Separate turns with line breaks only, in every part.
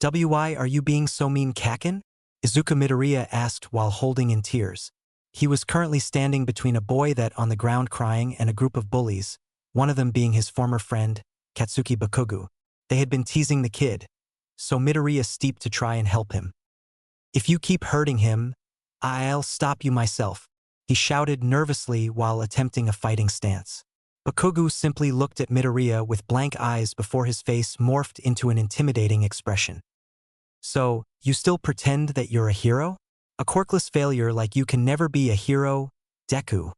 Why are you being so mean, Kakin? Izuka Midoriya asked while holding in tears. He was currently standing between a boy that on the ground crying and a group of bullies, one of them being his former friend, Katsuki Bakugu. They had been teasing the kid, so Midoriya stepped to try and help him. If you keep hurting him, I'll stop you myself, he shouted nervously while attempting a fighting stance. Bakugu simply looked at Midoriya with blank eyes before his face morphed into an intimidating expression. So, you still pretend that you're a hero? A quirkless failure like you can never be a hero, Deku,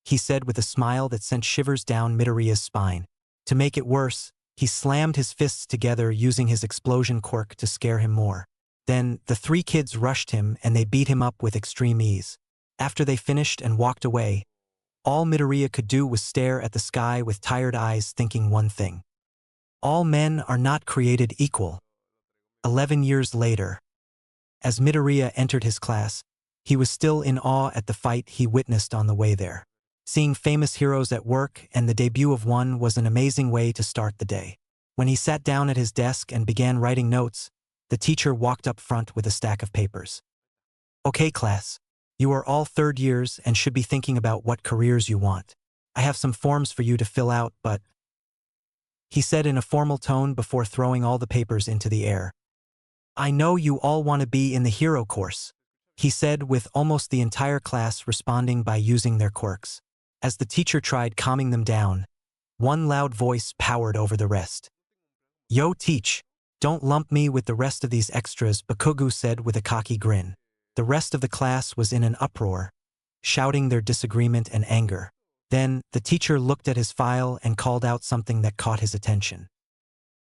he said with a smile that sent shivers down Midoriya's spine. To make it worse, he slammed his fists together using his explosion quirk to scare him more. Then, the three kids rushed him and they beat him up with extreme ease. After they finished and walked away, all Midoriya could do was stare at the sky with tired eyes thinking one thing. All men are not created equal. 11 years later. As Midoriya entered his class, he was still in awe at the fight he witnessed on the way there. Seeing famous heroes at work and the debut of one was an amazing way to start the day. When he sat down at his desk and began writing notes, the teacher walked up front with a stack of papers. Okay, class. You are all third years and should be thinking about what careers you want. I have some forms for you to fill out, but... he said in a formal tone before throwing all the papers into the air. I know you all want to be in the hero course, he said with almost the entire class responding by using their quirks. As the teacher tried calming them down, one loud voice powered over the rest. Yo, teach, don't lump me with the rest of these extras, Bakugu said with a cocky grin. The rest of the class was in an uproar, shouting their disagreement and anger. Then, the teacher looked at his file and called out something that caught his attention.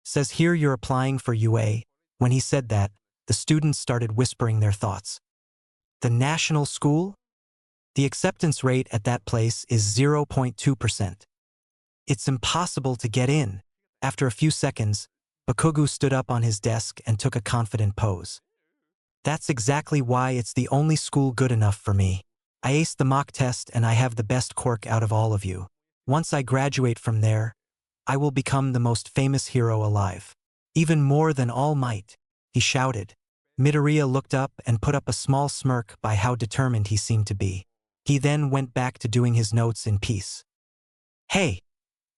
Says here you're applying for UA. When he said that, the students started whispering their thoughts. The national school? The acceptance rate at that place is 0.2%. It's impossible to get in. After a few seconds, Bakugu stood up on his desk and took a confident pose. That's exactly why it's the only school good enough for me. I aced the mock test and I have the best quirk out of all of you. Once I graduate from there, I will become the most famous hero alive. Even more than All Might, he shouted. Midoriya looked up and put up a small smirk by how determined he seemed to be. He then went back to doing his notes in peace. Hey,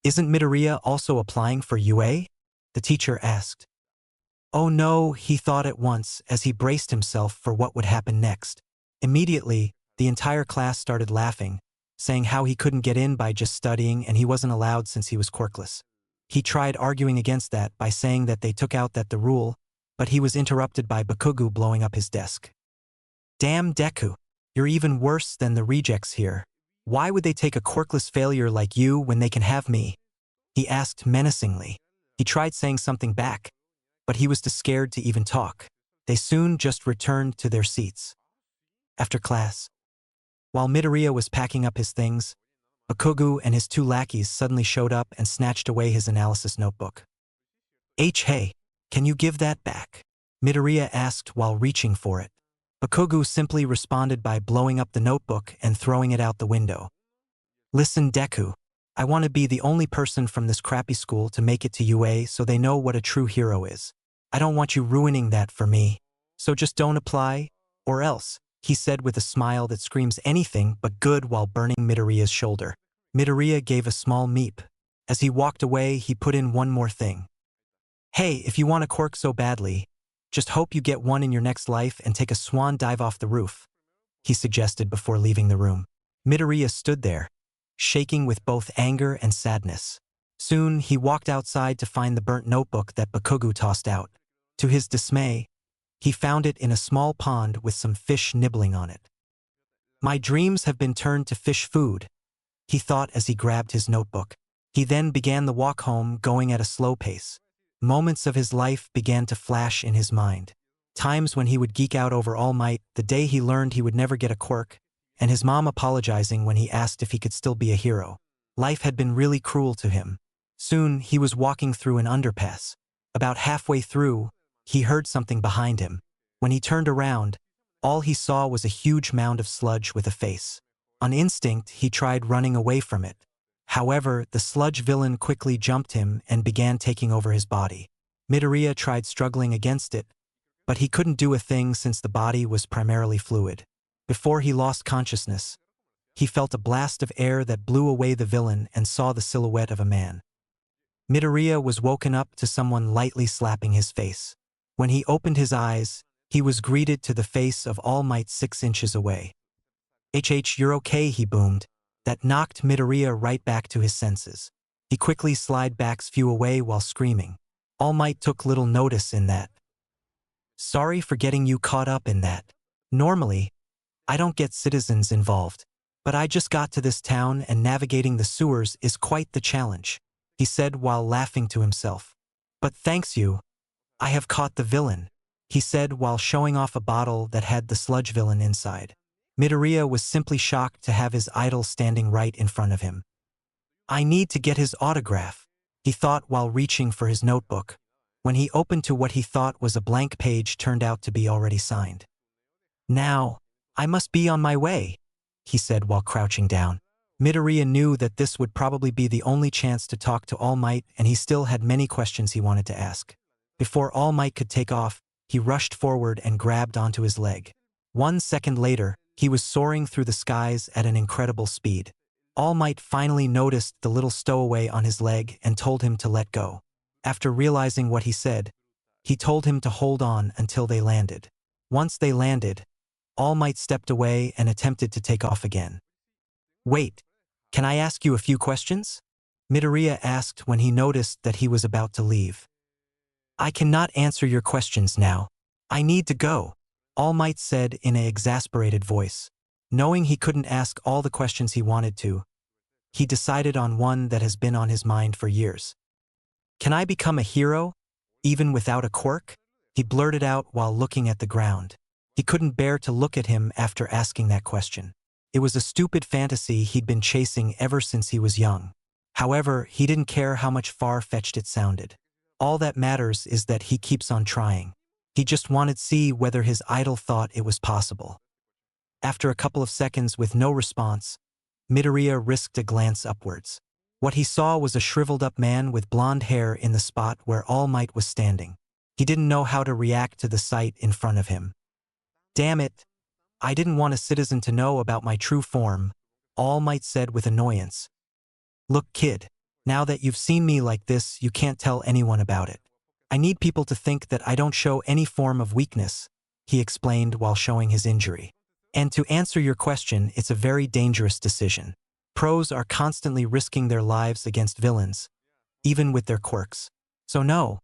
isn't Midoriya also applying for UA? The teacher asked. Oh no, he thought at once as he braced himself for what would happen next. Immediately, the entire class started laughing, saying how he couldn't get in by just studying and he wasn't allowed since he was quirkless. He tried arguing against that by saying that they took out the rule, but he was interrupted by Bakugu blowing up his desk. Damn, Deku, you're even worse than the rejects here. Why would they take a quirkless failure like you when they can have me? He asked menacingly. He tried saying something back, but he was too scared to even talk. They soon just returned to their seats. After class, while Midoriya was packing up his things, Bakugu and his two lackeys suddenly showed up and snatched away his analysis notebook. Hey, can you give that back? Midoriya asked while reaching for it. Bakugu simply responded by blowing up the notebook and throwing it out the window. Listen, Deku, I want to be the only person from this crappy school to make it to UA so they know what a true hero is. I don't want you ruining that for me. So just don't apply, or else, he said with a smile that screams anything but good while burning Midoriya's shoulder. Midoriya gave a small meep. As he walked away, he put in one more thing. Hey, if you want a quirk so badly, just hope you get one in your next life and take a swan dive off the roof, he suggested before leaving the room. Midoriya stood there, shaking with both anger and sadness. Soon, he walked outside to find the burnt notebook that Bakugu tossed out. To his dismay, he found it in a small pond with some fish nibbling on it. My dreams have been turned to fish food, he thought as he grabbed his notebook. He then began the walk home, going at a slow pace. Moments of his life began to flash in his mind. Times when he would geek out over All Might, the day he learned he would never get a quirk, and his mom apologizing when he asked if he could still be a hero. Life had been really cruel to him. Soon, he was walking through an underpass. About halfway through, he heard something behind him. When he turned around, all he saw was a huge mound of sludge with a face. On instinct, he tried running away from it. However, the sludge villain quickly jumped him and began taking over his body. Midoriya tried struggling against it, but he couldn't do a thing since the body was primarily fluid. Before he lost consciousness, he felt a blast of air that blew away the villain and saw the silhouette of a man. Midoriya was woken up to someone lightly slapping his face. When he opened his eyes, he was greeted to the face of All Might 6 inches away. You're okay, he boomed. That knocked Midoriya right back to his senses. He quickly slid back's few away while screaming. All Might took little notice in that. Sorry for getting you caught up in that. Normally, I don't get citizens involved, but I just got to this town and navigating the sewers is quite the challenge, he said while laughing to himself. But thanks you, I have caught the villain, he said while showing off a bottle that had the sludge villain inside. Midoriya was simply shocked to have his idol standing right in front of him. I need to get his autograph, he thought while reaching for his notebook. When he opened to what he thought was a blank page turned out to be already signed. Now, I must be on my way, he said while crouching down. Midoriya knew that this would probably be the only chance to talk to All Might, and he still had many questions he wanted to ask. Before All Might could take off, he rushed forward and grabbed onto his leg. 1 second later, he was soaring through the skies at an incredible speed. All Might finally noticed the little stowaway on his leg and told him to let go. After realizing what he said, he told him to hold on until they landed. Once they landed, All Might stepped away and attempted to take off again. Wait, can I ask you a few questions? Midoriya asked when he noticed that he was about to leave. I cannot answer your questions now. I need to go, All Might said in an exasperated voice. Knowing he couldn't ask all the questions he wanted to, he decided on one that has been on his mind for years. Can I become a hero, even without a quirk? He blurted out while looking at the ground. He couldn't bear to look at him after asking that question. It was a stupid fantasy he'd been chasing ever since he was young. However, he didn't care how much far-fetched it sounded. All that matters is that he keeps on trying. He just wanted to see whether his idol thought it was possible. After a couple of seconds with no response, Midoriya risked a glance upwards. What he saw was a shriveled-up man with blonde hair in the spot where All Might was standing. He didn't know how to react to the sight in front of him. Damn it, I didn't want a citizen to know about my true form, All Might said with annoyance. Look, kid, now that you've seen me like this, you can't tell anyone about it. I need people to think that I don't show any form of weakness, he explained while showing his injury. And to answer your question, it's a very dangerous decision. Pros are constantly risking their lives against villains, even with their quirks. So no,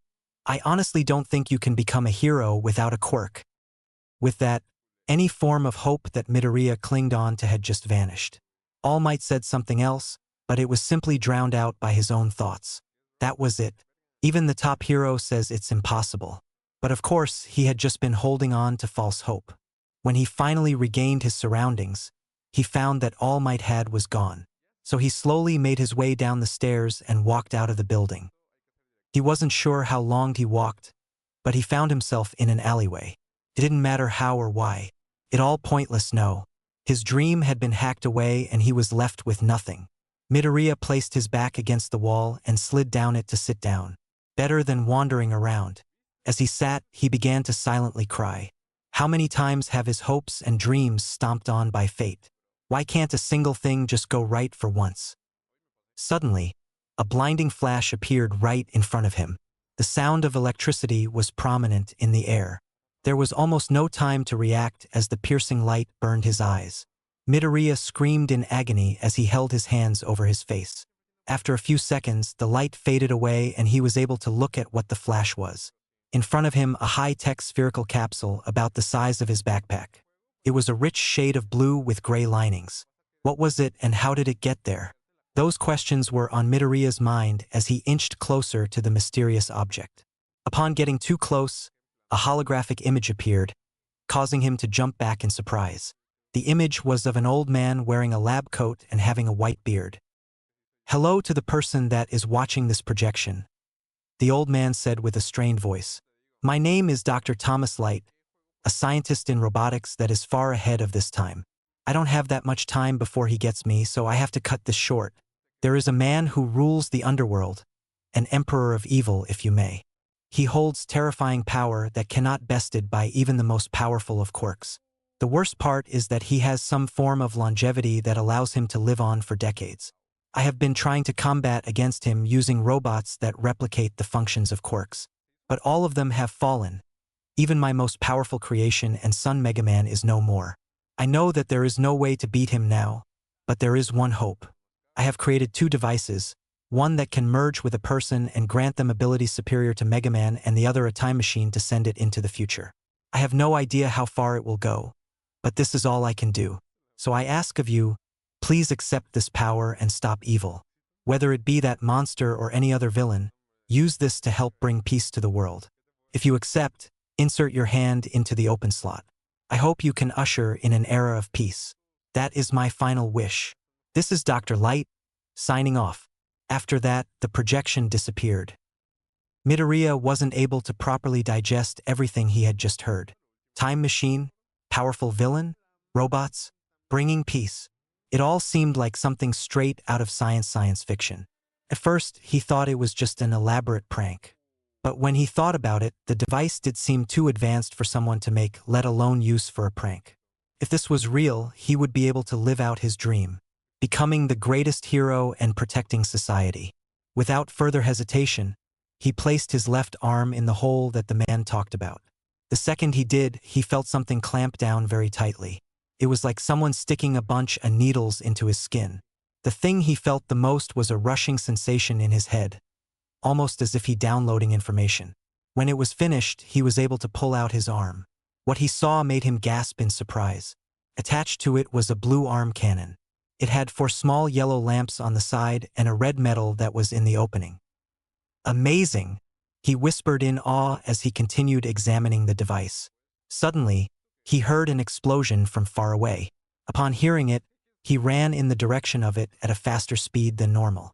I honestly don't think you can become a hero without a quirk. With that, any form of hope that Midoriya clinged on to had just vanished. All Might said something else, but it was simply drowned out by his own thoughts. That was it. Even the top hero says it's impossible. But of course, he had just been holding on to false hope. When he finally regained his surroundings, he found that All Might had was gone. So he slowly made his way down the stairs and walked out of the building. He wasn't sure how long he walked, but he found himself in an alleyway. It didn't matter how or why. It all pointless no. His dream had been hacked away and he was left with nothing. Midoriya placed his back against the wall and slid down it to sit down. Better than wandering around. As he sat, he began to silently cry. How many times have his hopes and dreams stomped on by fate? Why can't a single thing just go right for once? Suddenly, a blinding flash appeared right in front of him. The sound of electricity was prominent in the air. There was almost no time to react as the piercing light burned his eyes. Midoriya screamed in agony as he held his hands over his face. After a few seconds, the light faded away and he was able to look at what the flash was. In front of him, a high-tech spherical capsule about the size of his backpack. It was a rich shade of blue with gray linings. What was it and how did it get there? Those questions were on Midoriya's mind as he inched closer to the mysterious object. Upon getting too close, a holographic image appeared, causing him to jump back in surprise. The image was of an old man wearing a lab coat and having a white beard. Hello to the person that is watching this projection, the old man said with a strained voice. My name is Dr. Thomas Light, a scientist in robotics that is far ahead of this time. I don't have that much time before he gets me, so I have to cut this short. There is a man who rules the underworld, an emperor of evil, if you may. He holds terrifying power that cannot be bested by even the most powerful of quirks. The worst part is that he has some form of longevity that allows him to live on for decades. I have been trying to combat against him using robots that replicate the functions of quirks. But all of them have fallen. Even my most powerful creation and Sun Mega Man is no more. I know that there is no way to beat him now, but there is one hope. I have created two devices, one that can merge with a person and grant them abilities superior to Mega Man and the other a time machine to send it into the future. I have no idea how far it will go, but this is all I can do. So I ask of you, please accept this power and stop evil. Whether it be that monster or any other villain, use this to help bring peace to the world. If you accept, insert your hand into the open slot. I hope you can usher in an era of peace. That is my final wish. This is Dr. Light, signing off. After that, the projection disappeared. Midoriya wasn't able to properly digest everything he had just heard. Time machine, powerful villain, robots, bringing peace. It all seemed like something straight out of science fiction. At first, he thought it was just an elaborate prank. But when he thought about it, the device did seem too advanced for someone to make, let alone use for a prank. If this was real, he would be able to live out his dream, becoming the greatest hero and protecting society. Without further hesitation, he placed his left arm in the hole that the man talked about. The second he did, he felt something clamp down very tightly. It was like someone sticking a bunch of needles into his skin. The thing he felt the most was a rushing sensation in his head, almost as if he downloading information. When it was finished, he was able to pull out his arm. What he saw made him gasp in surprise. Attached to it was a blue arm cannon. It had 4 small yellow lamps on the side and a red metal that was in the opening. Amazing! He whispered in awe as he continued examining the device. Suddenly, he heard an explosion from far away. Upon hearing it, he ran in the direction of it at a faster speed than normal.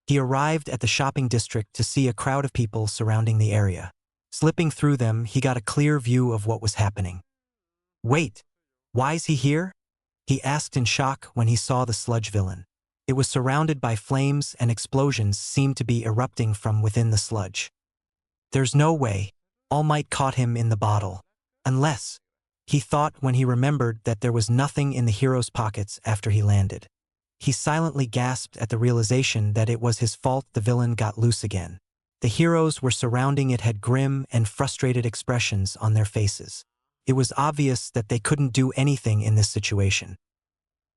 He arrived at the shopping district to see a crowd of people surrounding the area. Slipping through them, he got a clear view of what was happening. Wait, why's he here? He asked in shock when he saw the sludge villain. It was surrounded by flames and explosions seemed to be erupting from within the sludge. There's no way. All Might caught him in the bottle. Unless, he thought when he remembered that there was nothing in the hero's pockets after he landed. He silently gasped at the realization that it was his fault the villain got loose again. The heroes were surrounding it had grim and frustrated expressions on their faces. It was obvious that they couldn't do anything in this situation.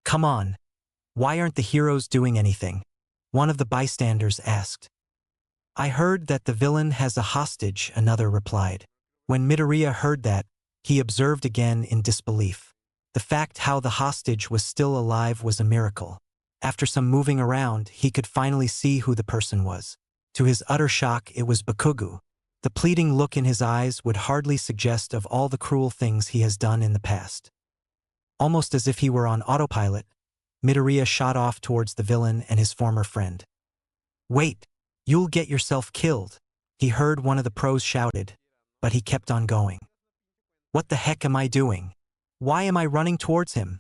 Come on. Why aren't the heroes doing anything? One of the bystanders asked. I heard that the villain has a hostage, another replied. When Midoriya heard that, he observed again in disbelief. The fact how the hostage was still alive was a miracle. After some moving around, he could finally see who the person was. To his utter shock, it was Bakugo. The pleading look in his eyes would hardly suggest of all the cruel things he has done in the past. Almost as if he were on autopilot, Midoriya shot off towards the villain and his former friend. Wait, you'll get yourself killed, he heard one of the pros shouted, but he kept on going. What the heck am I doing? Why am I running towards him?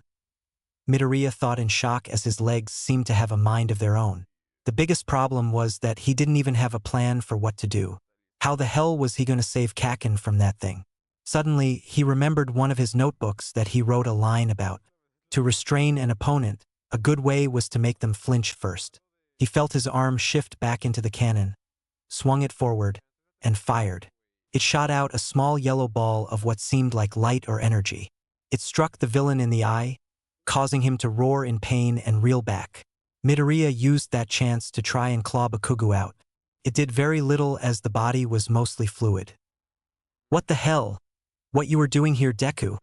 Midoriya thought in shock as his legs seemed to have a mind of their own. The biggest problem was that he didn't even have a plan for what to do. How the hell was he going to save Kakin from that thing? Suddenly, he remembered one of his notebooks that he wrote a line about. To restrain an opponent, a good way was to make them flinch first. He felt his arm shift back into the cannon, swung it forward, and fired. It shot out a small yellow ball of what seemed like light or energy. It struck the villain in the eye, causing him to roar in pain and reel back. Midoriya used that chance to try and claw Bakugo out. It did very little as the body was mostly fluid. What the hell? What you were doing here, Deku?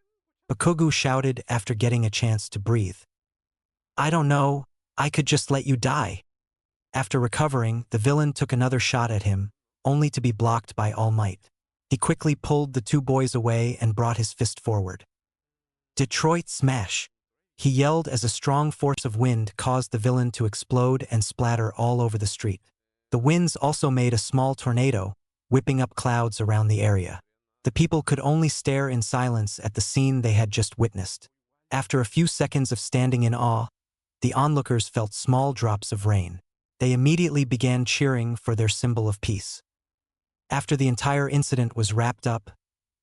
Bakugo shouted after getting a chance to breathe. I don't know, I could just let you die. After recovering, the villain took another shot at him, only to be blocked by All Might. He quickly pulled the two boys away and brought his fist forward. Detroit Smash! He yelled as a strong force of wind caused the villain to explode and splatter all over the street. The winds also made a small tornado, whipping up clouds around the area. The people could only stare in silence at the scene they had just witnessed. After a few seconds of standing in awe, the onlookers felt small drops of rain. They immediately began cheering for their symbol of peace. After the entire incident was wrapped up,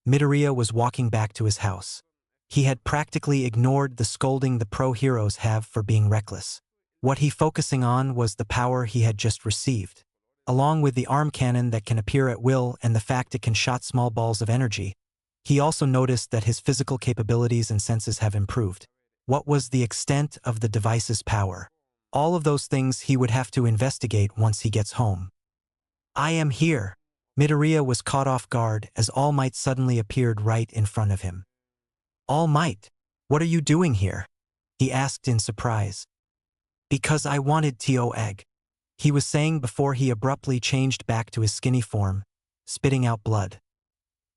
Midoriya was walking back to his house. He had practically ignored the scolding the pro-heroes have for being reckless. What he focusing on was the power he had just received. Along with the arm cannon that can appear at will and the fact it can shoot small balls of energy, he also noticed that his physical capabilities and senses have improved. What was the extent of the device's power? All of those things he would have to investigate once he gets home. I am here. Midoriya was caught off guard as All Might suddenly appeared right in front of him. All Might, what are you doing here? He asked in surprise. Because I wanted to egg. He was saying before he abruptly changed back to his skinny form, spitting out blood.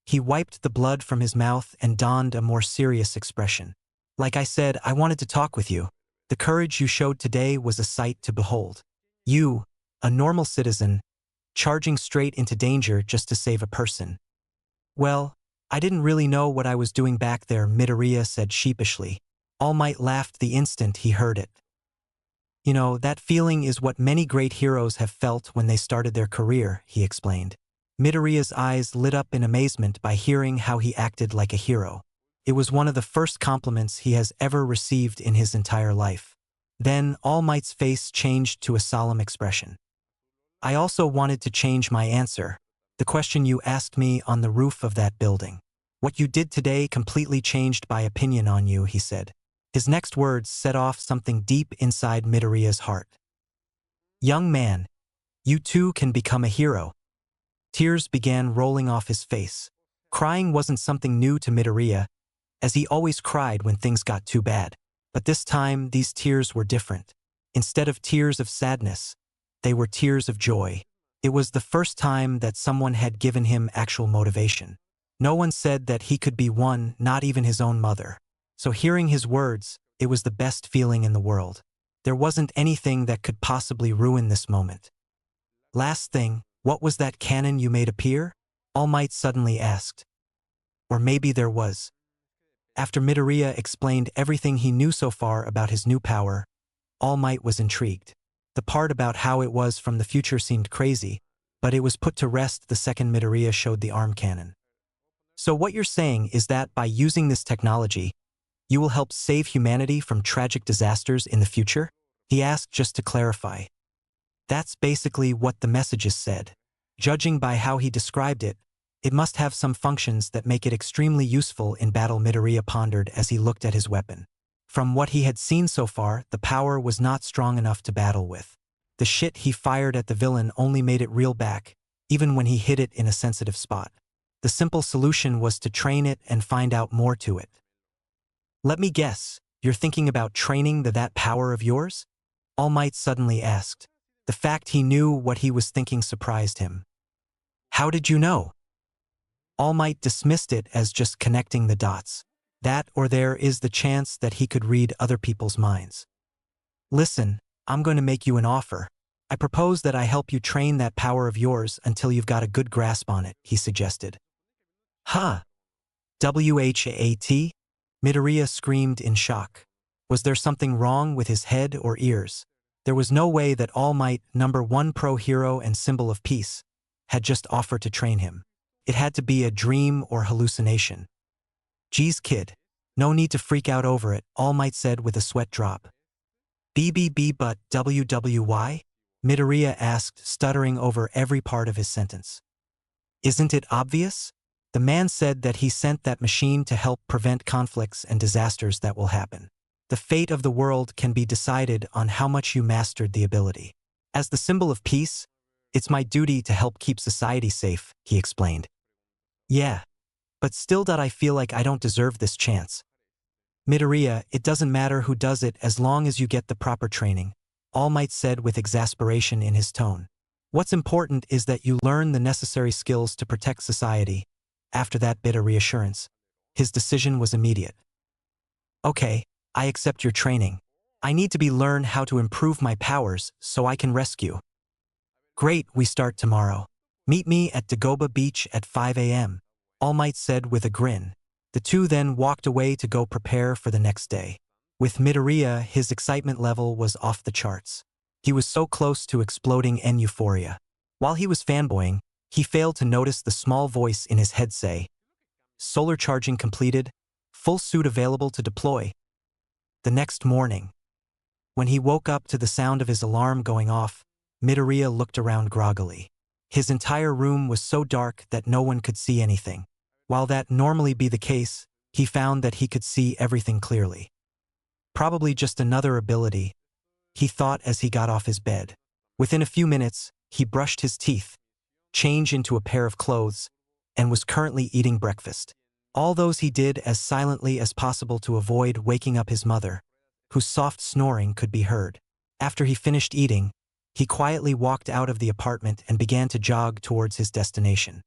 He wiped the blood from his mouth and donned a more serious expression. Like I said, I wanted to talk with you. The courage you showed today was a sight to behold. You, a normal citizen, charging straight into danger just to save a person. Well, I didn't really know what I was doing back there, Midoriya said sheepishly. All Might laughed the instant he heard it. You know, that feeling is what many great heroes have felt when they started their career, he explained. Midoriya's eyes lit up in amazement by hearing how he acted like a hero. It was one of the first compliments he has ever received in his entire life. Then All Might's face changed to a solemn expression. I also wanted to change my answer. The question you asked me on the roof of that building. What you did today completely changed my opinion on you, he said. His next words set off something deep inside Midoriya's heart. Young man, you too can become a hero. Tears began rolling off his face. Crying wasn't something new to Midoriya, as he always cried when things got too bad. But this time, these tears were different. Instead of tears of sadness, they were tears of joy. It was the first time that someone had given him actual motivation. No one said that he could be one, not even his own mother. So hearing his words, it was the best feeling in the world. There wasn't anything that could possibly ruin this moment. Last thing, what was that cannon you made appear? All Might suddenly asked. Or maybe there was. After Midoriya explained everything he knew so far about his new power, All Might was intrigued. The part about how it was from the future seemed crazy, but it was put to rest the second Midoriya showed the arm cannon. So what you're saying is that by using this technology, you will help save humanity from tragic disasters in the future? He asked just to clarify. That's basically what the messages said. Judging by how he described it, it must have some functions that make it extremely useful in battle, Midoriya pondered as he looked at his weapon. From what he had seen so far, the power was not strong enough to battle with. The shit he fired at the villain only made it reel back, even when he hit it in a sensitive spot. The simple solution was to train it and find out more to it. Let me guess, you're thinking about training that power of yours? All Might suddenly asked. The fact he knew what he was thinking surprised him. How did you know? All Might dismissed it as just connecting the dots. That or there is the chance that he could read other people's minds. Listen, I'm going to make you an offer. I propose that I help you train that power of yours until you've got a good grasp on it, he suggested. Huh? What? Midoriya screamed in shock. Was there something wrong with his head or ears? There was no way that All Might, #1 pro hero and symbol of peace, had just offered to train him. It had to be a dream or hallucination. Geez, kid, no need to freak out over it, All Might said with a sweat drop. BBB but WWY? Midoriya asked, stuttering over every part of his sentence. Isn't it obvious? The man said that he sent that machine to help prevent conflicts and disasters that will happen. The fate of the world can be decided on how much you mastered the ability. As the symbol of peace, it's my duty to help keep society safe, he explained. Yeah, but still I feel like I don't deserve this chance. Midoriya, it doesn't matter who does it as long as you get the proper training, All Might said with exasperation in his tone. What's important is that you learn the necessary skills to protect society. After that bit of reassurance, his decision was immediate. Okay, I accept your training. I need to learn how to improve my powers so I can rescue. Great, we start tomorrow. Meet me at Dagoba Beach at 5 a.m., All Might said with a grin. The two then walked away to go prepare for the next day. With Midoriya, his excitement level was off the charts. He was so close to exploding in euphoria. While he was fanboying, He failed to notice the small voice in his head say, "Solar charging completed, full suit available to deploy." The next morning, when he woke up to the sound of his alarm going off, Midoriya looked around groggily. His entire room was so dark that no one could see anything. While that normally be the case, he found that he could see everything clearly. Probably just another ability, he thought as he got off his bed. Within a few minutes, he brushed his teeth, changed into a pair of clothes, and was currently eating breakfast. All those he did as silently as possible to avoid waking up his mother, whose soft snoring could be heard. After he finished eating, he quietly walked out of the apartment and began to jog towards his destination.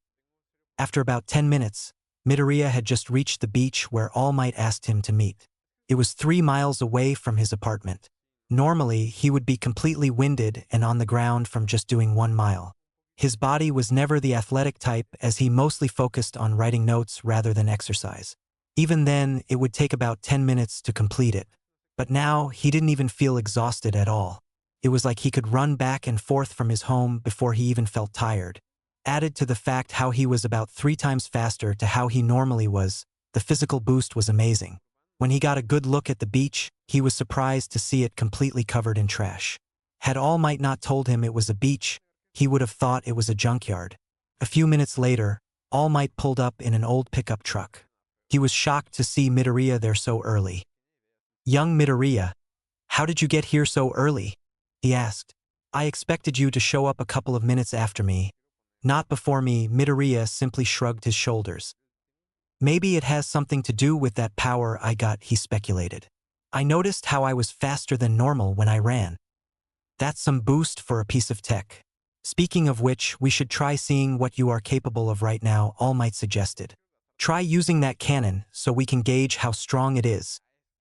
After about 10 minutes, Midoriya had just reached the beach where All Might asked him to meet. It was 3 miles away from his apartment. Normally, he would be completely winded and on the ground from just doing 1 mile. His body was never the athletic type as he mostly focused on writing notes rather than exercise. Even then, it would take about 10 minutes to complete it. But now, he didn't even feel exhausted at all. It was like he could run back and forth from his home before he even felt tired. Added to the fact how he was about 3 times faster to how he normally was, the physical boost was amazing. When he got a good look at the beach, he was surprised to see it completely covered in trash. Had All Might not told him it was a beach, he would have thought it was a junkyard. A few minutes later, All Might pulled up in an old pickup truck. He was shocked to see Midoriya there so early. "Young Midoriya, how did you get here so early?" he asked. "I expected you to show up a couple of minutes after me." "Not before me," Midoriya simply shrugged his shoulders. "Maybe it has something to do with that power I got," he speculated. "I noticed how I was faster than normal when I ran. That's some boost for a piece of tech. Speaking of which, we should try seeing what you are capable of right now," All Might suggested. "Try using that cannon so we can gauge how strong it is."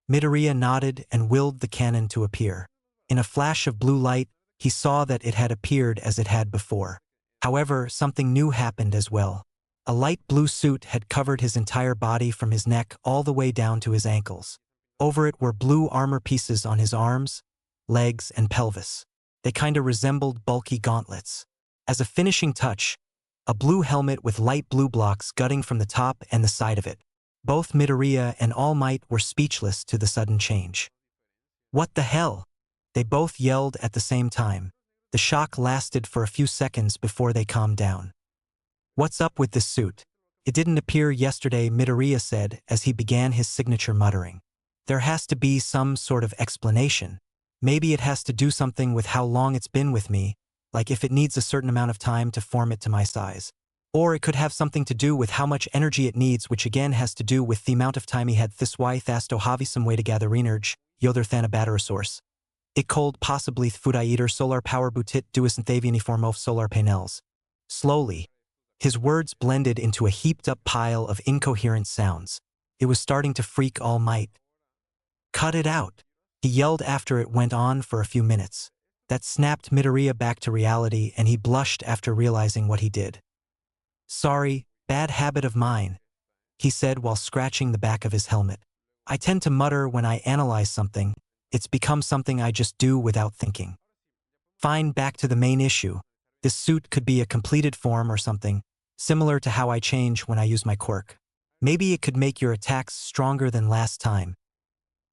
Midoriya nodded and willed the cannon to appear. In a flash of blue light, he saw that it had appeared as it had before. However, something new happened as well. A light blue suit had covered his entire body from his neck all the way down to his ankles. Over it were blue armor pieces on his arms, legs, and pelvis. They kinda resembled bulky gauntlets. As a finishing touch, a blue helmet with light blue blocks gutting from the top and the side of it. Both Midoriya and All Might were speechless to the sudden change. "What the hell?" they both yelled at the same time. The shock lasted for a few seconds before they calmed down. "What's up with this suit? It didn't appear yesterday," Midoriya said as he began his signature muttering. "There has to be some sort of explanation. Maybe it has to do something with how long it's been with me, like if it needs a certain amount of time to form it to my size. Or it could have something to do with how much energy it needs, which again has to do with the amount of time he had thiswy thasto havi some way to gather energy, yother than a battery source. It cold possibly thfudaiter solar power butit duisanthaviani form of solar panels." Slowly, his words blended into a heaped-up pile of incoherent sounds. It was starting to freak All Might. "Cut it out," he yelled after it went on for a few minutes. That snapped Midoriya back to reality and he blushed after realizing what he did. "Sorry, bad habit of mine," he said while scratching the back of his helmet. "I tend to mutter when I analyze something. It's become something I just do without thinking." "Fine, back to the main issue. This suit could be a completed form or something, similar to how I change when I use my quirk. Maybe it could make your attacks stronger than last time."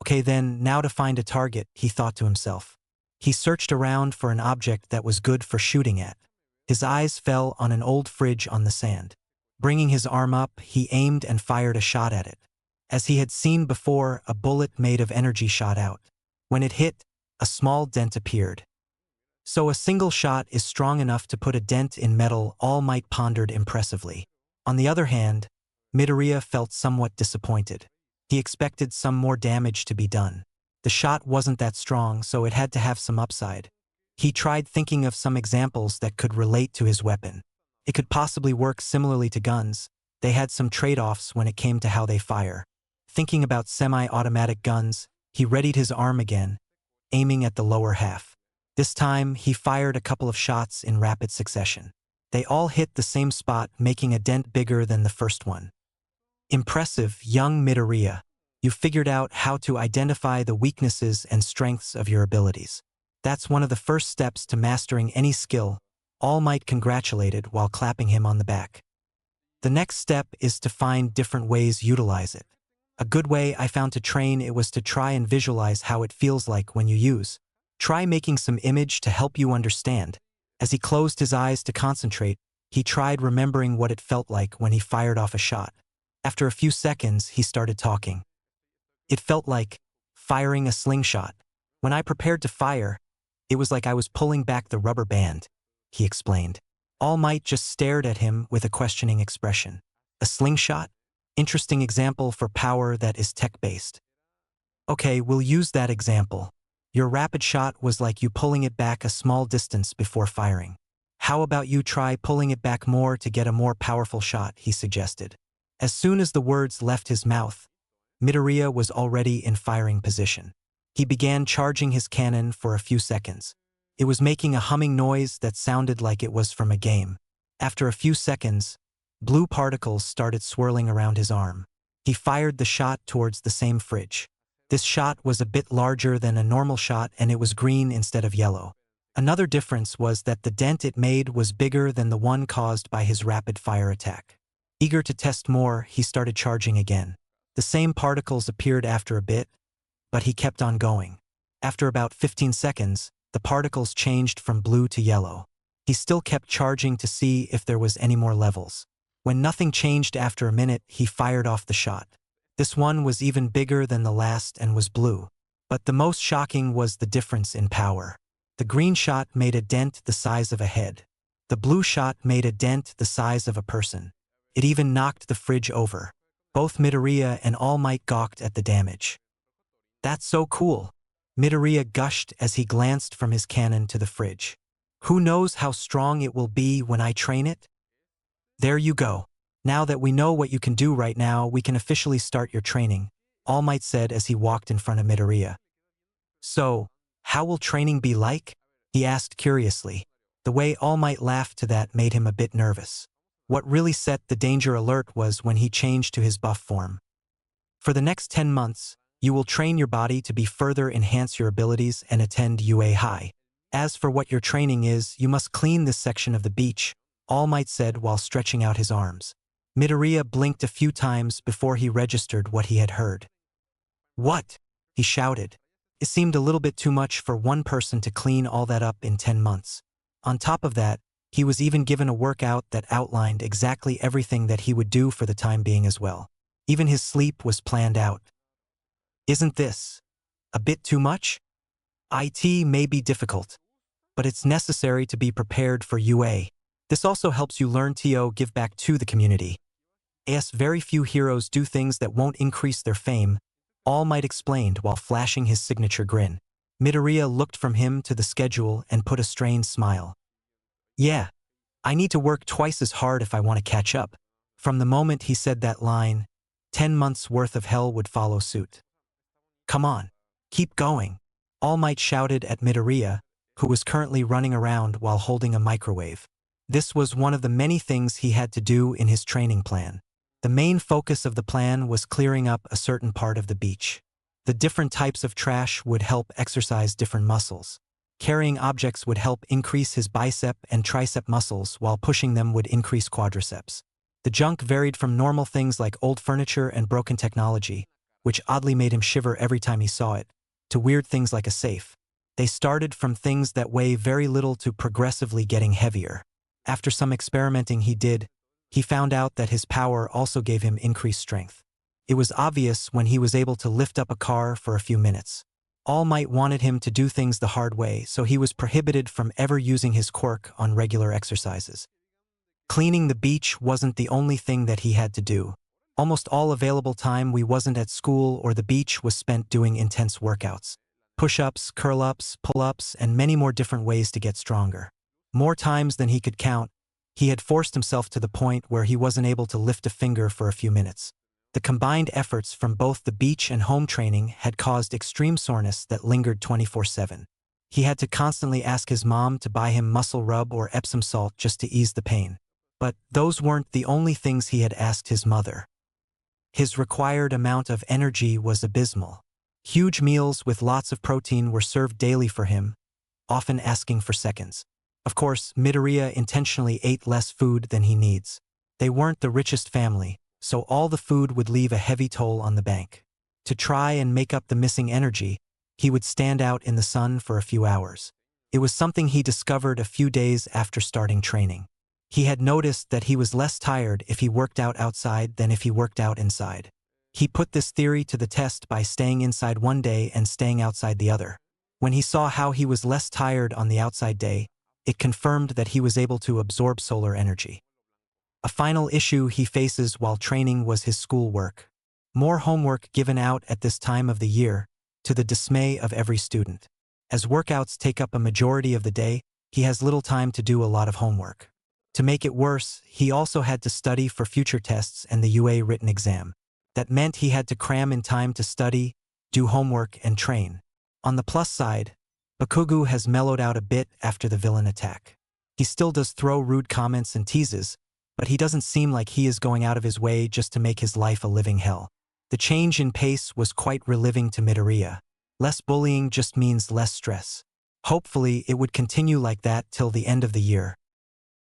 "Okay then, now to find a target," he thought to himself. He searched around for an object that was good for shooting at. His eyes fell on an old fridge on the sand. Bringing his arm up, he aimed and fired a shot at it. As he had seen before, a bullet made of energy shot out. When it hit, a small dent appeared. "So a single shot is strong enough to put a dent in metal," All Might pondered impressively. On the other hand, Midoriya felt somewhat disappointed. He expected some more damage to be done. The shot wasn't that strong, so it had to have some upside. He tried thinking of some examples that could relate to his weapon. It could possibly work similarly to guns. They had some trade-offs when it came to how they fire. Thinking about semi-automatic guns, he readied his arm again, aiming at the lower half. This time, he fired a couple of shots in rapid succession. They all hit the same spot, making a dent bigger than the first one. "Impressive, young Midoriya. You figured out how to identify the weaknesses and strengths of your abilities. That's one of the first steps to mastering any skill," All Might congratulated while clapping him on the back. The next step is to find different ways utilize it. A good way I found to train it was to try and visualize how it feels like when you use. Try making some image to help you understand. As he closed his eyes to concentrate, he tried remembering what it felt like when he fired off a shot. After a few seconds, he started talking. It felt like firing a slingshot. When I prepared to fire, it was like I was pulling back the rubber band, he explained. All Might just stared at him with a questioning expression. A slingshot? Interesting example for power that is tech-based. Okay, we'll use that example. Your rapid shot was like you pulling it back a small distance before firing. How about you try pulling it back more to get a more powerful shot, he suggested. As soon as the words left his mouth, Midoriya was already in firing position. He began charging his cannon for a few seconds. It was making a humming noise that sounded like it was from a game. After a few seconds, blue particles started swirling around his arm. He fired the shot towards the same fridge. This shot was a bit larger than a normal shot and it was green instead of yellow. Another difference was that the dent it made was bigger than the one caused by his rapid-fire attack. Eager to test more, he started charging again. The same particles appeared after a bit, but he kept on going. After about 15 seconds, the particles changed from blue to yellow. He still kept charging to see if there was any more levels. When nothing changed after a minute, he fired off the shot. This one was even bigger than the last and was blue. But the most shocking was the difference in power. The green shot made a dent the size of a head. The blue shot made a dent the size of a person. It even knocked the fridge over. Both Midoriya and All Might gawked at the damage. That's so cool, Midoriya gushed as he glanced from his cannon to the fridge. Who knows how strong it will be when I train it? There you go. Now that we know what you can do right now, we can officially start your training, All Might said as he walked in front of Midoriya. So, how will training be like? He asked curiously. The way All Might laughed to that made him a bit nervous. What really set the danger alert was when he changed to his buff form. For the next 10 months, you will train your body to be further enhance your abilities and attend UA high. As for what your training is, you must clean this section of the beach, All Might said while stretching out his arms. Midoriya blinked a few times before he registered what he had heard. What? He shouted. It seemed a little bit too much for one person to clean all that up in 10 months. On top of that, he was even given a workout that outlined exactly everything that he would do for the time being as well. Even his sleep was planned out. Isn't this a bit too much? IT may be difficult, but it's necessary to be prepared for UA. This also helps you learn to give back to the community. As very few heroes do things that won't increase their fame, All Might explained while flashing his signature grin. Midoriya looked from him to the schedule and put a strained smile. Yeah, I need to work twice as hard if I want to catch up. From the moment he said that line, 10 months worth of hell would follow suit. Come on, keep going, All Might shouted at Midoriya, who was currently running around while holding a microwave. This was one of the many things he had to do in his training plan. The main focus of the plan was clearing up a certain part of the beach. The different types of trash would help exercise different muscles. Carrying objects would help increase his bicep and tricep muscles, while pushing them would increase quadriceps. The junk varied from normal things like old furniture and broken technology, which oddly made him shiver every time he saw it, to weird things like a safe. They started from things that weigh very little to progressively getting heavier. After some experimenting he found out that his power also gave him increased strength. It was obvious when he was able to lift up a car for a few minutes. All Might wanted him to do things the hard way, so he was prohibited from ever using his quirk on regular exercises. Cleaning the beach wasn't the only thing that he had to do. Almost all available time we wasn't at school or the beach was spent doing intense workouts. Push-ups, curl-ups, pull-ups, and many more different ways to get stronger. More times than he could count, he had forced himself to the point where he wasn't able to lift a finger for a few minutes. The combined efforts from both the beach and home training had caused extreme soreness that lingered 24/7. He had to constantly ask his mom to buy him muscle rub or Epsom salt just to ease the pain. But those weren't the only things he had asked his mother. His required amount of energy was abysmal. Huge meals with lots of protein were served daily for him, often asking for seconds. Of course, Midoriya intentionally ate less food than he needs. They weren't the richest family, so all the food would leave a heavy toll on the bank. To try and make up the missing energy, he would stand out in the sun for a few hours. It was something he discovered a few days after starting training. He had noticed that he was less tired if he worked out outside than if he worked out inside. He put this theory to the test by staying inside one day and staying outside the other. When he saw how he was less tired on the outside day, it confirmed that he was able to absorb solar energy. A final issue he faces while training was his schoolwork. More homework given out at this time of the year, to the dismay of every student. As workouts take up a majority of the day, he has little time to do a lot of homework. To make it worse, he also had to study for future tests and the UA written exam. That meant he had to cram in time to study, do homework, and train. On the plus side, Bakugo has mellowed out a bit after the villain attack. He still does throw rude comments and teases, but he doesn't seem like he is going out of his way just to make his life a living hell. The change in pace was quite relieving to Midoriya. Less bullying just means less stress. Hopefully, it would continue like that till the end of the year.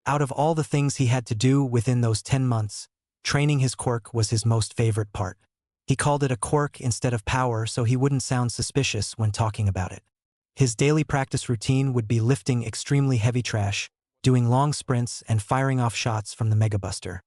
Out of all the things he had to do within those 10 months, training his quirk was his most favorite part. He called it a quirk instead of power so he wouldn't sound suspicious when talking about it. His daily practice routine would be lifting extremely heavy trash, doing long sprints, and firing off shots from the Mega Buster.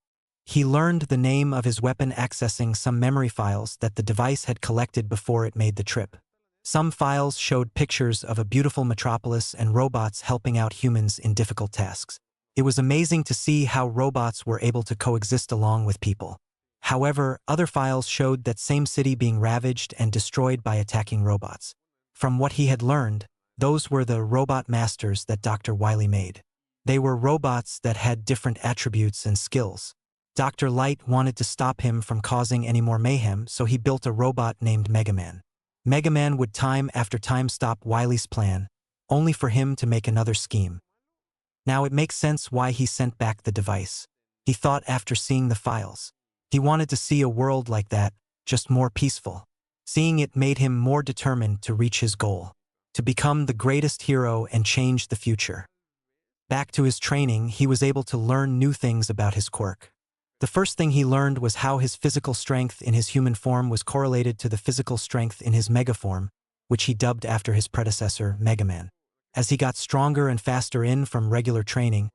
He learned the name of his weapon accessing some memory files that the device had collected before it made the trip. Some files showed pictures of a beautiful metropolis and robots helping out humans in difficult tasks. It was amazing to see how robots were able to coexist along with people. However, other files showed that same city being ravaged and destroyed by attacking robots. From what he had learned, those were the robot masters that Dr. Wily made. They were robots that had different attributes and skills. Dr. Light wanted to stop him from causing any more mayhem, so he built a robot named Mega Man. Mega Man would time after time stop Wily's plan, only for him to make another scheme. Now it makes sense why he sent back the device. He thought after seeing the files. He wanted to see a world like that, just more peaceful. Seeing it made him more determined to reach his goal, to become the greatest hero and change the future. Back to his training, he was able to learn new things about his quirk. The first thing he learned was how his physical strength in his human form was correlated to the physical strength in his Mega form, which he dubbed after his predecessor, Mega Man. As he got stronger and faster from regular training,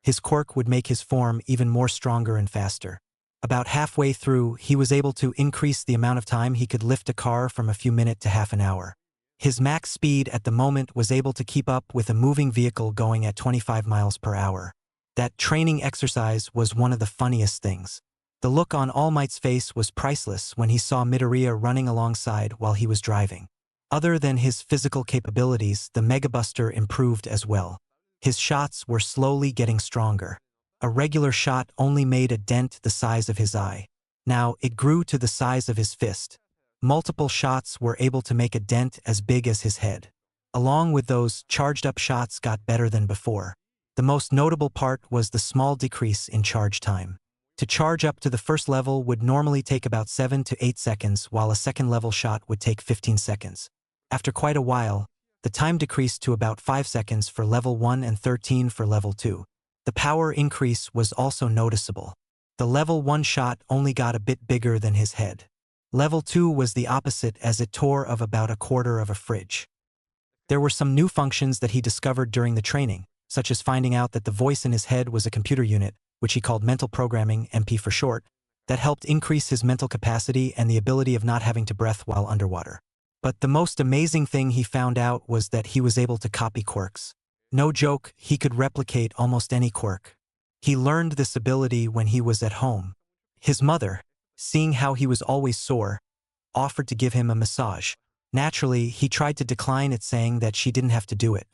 his quirk would make his form even more stronger and faster. About halfway through, he was able to increase the amount of time he could lift a car from a few minutes to half an hour. His max speed at the moment was able to keep up with a moving vehicle going at 25 miles per hour. That training exercise was one of the funniest things. The look on All Might's face was priceless when he saw Midoriya running alongside while he was driving. Other than his physical capabilities, the Mega Buster improved as well. His shots were slowly getting stronger. A regular shot only made a dent the size of his eye. Now it grew to the size of his fist. Multiple shots were able to make a dent as big as his head. Along with those, charged-up shots got better than before. The most notable part was the small decrease in charge time. To charge up to the first level would normally take about 7 to 8 seconds, while a second-level shot would take 15 seconds. After quite a while, the time decreased to about 5 seconds for level 1 and 13 for level 2. The power increase was also noticeable. The level 1 shot only got a bit bigger than his head. Level 2 was the opposite, as it tore of about a quarter of a fridge. There were some new functions that he discovered during the training, such as finding out that the voice in his head was a computer unit, which he called mental programming, MP for short, that helped increase his mental capacity and the ability of not having to breathe while underwater. But the most amazing thing he found out was that he was able to copy quirks. No joke, he could replicate almost any quirk. He learned this ability when he was at home. His mother, seeing how he was always sore, offered to give him a massage. Naturally, he tried to decline it, saying that she didn't have to do it.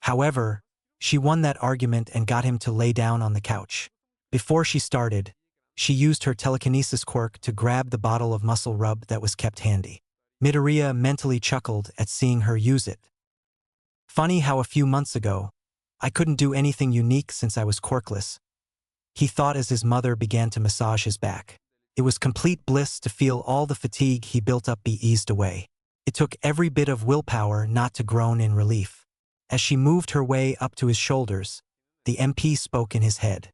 However, she won that argument and got him to lay down on the couch. Before she started, she used her telekinesis quirk to grab the bottle of muscle rub that was kept handy. Midoriya mentally chuckled at seeing her use it. Funny how a few months ago, I couldn't do anything unique since I was quirkless, he thought as his mother began to massage his back. It was complete bliss to feel all the fatigue he built up be eased away. It took every bit of willpower not to groan in relief. As she moved her way up to his shoulders, the MP spoke in his head.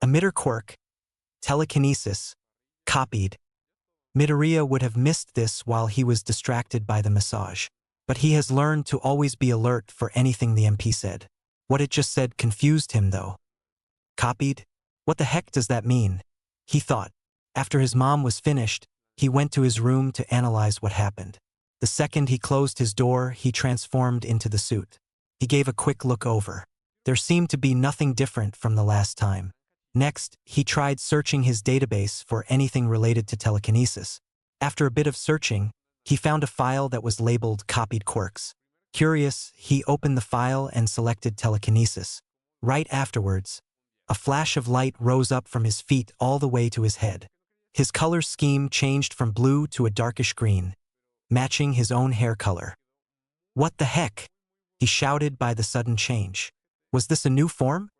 Emitter quirk, telekinesis, copied. Midoriya would have missed this while he was distracted by the massage. But he has learned to always be alert for anything the MP said. What it just said confused him, though. Copied? What the heck does that mean? He thought. After his mom was finished, he went to his room to analyze what happened. The second he closed his door, he transformed into the suit. He gave a quick look over. There seemed to be nothing different from the last time. Next, he tried searching his database for anything related to telekinesis. After a bit of searching, he found a file that was labeled Copied Quirks. Curious, he opened the file and selected telekinesis. Right afterwards, a flash of light rose up from his feet all the way to his head. His color scheme changed from blue to a darkish green, matching his own hair color. What the heck? He shouted by the sudden change. Was this a new form?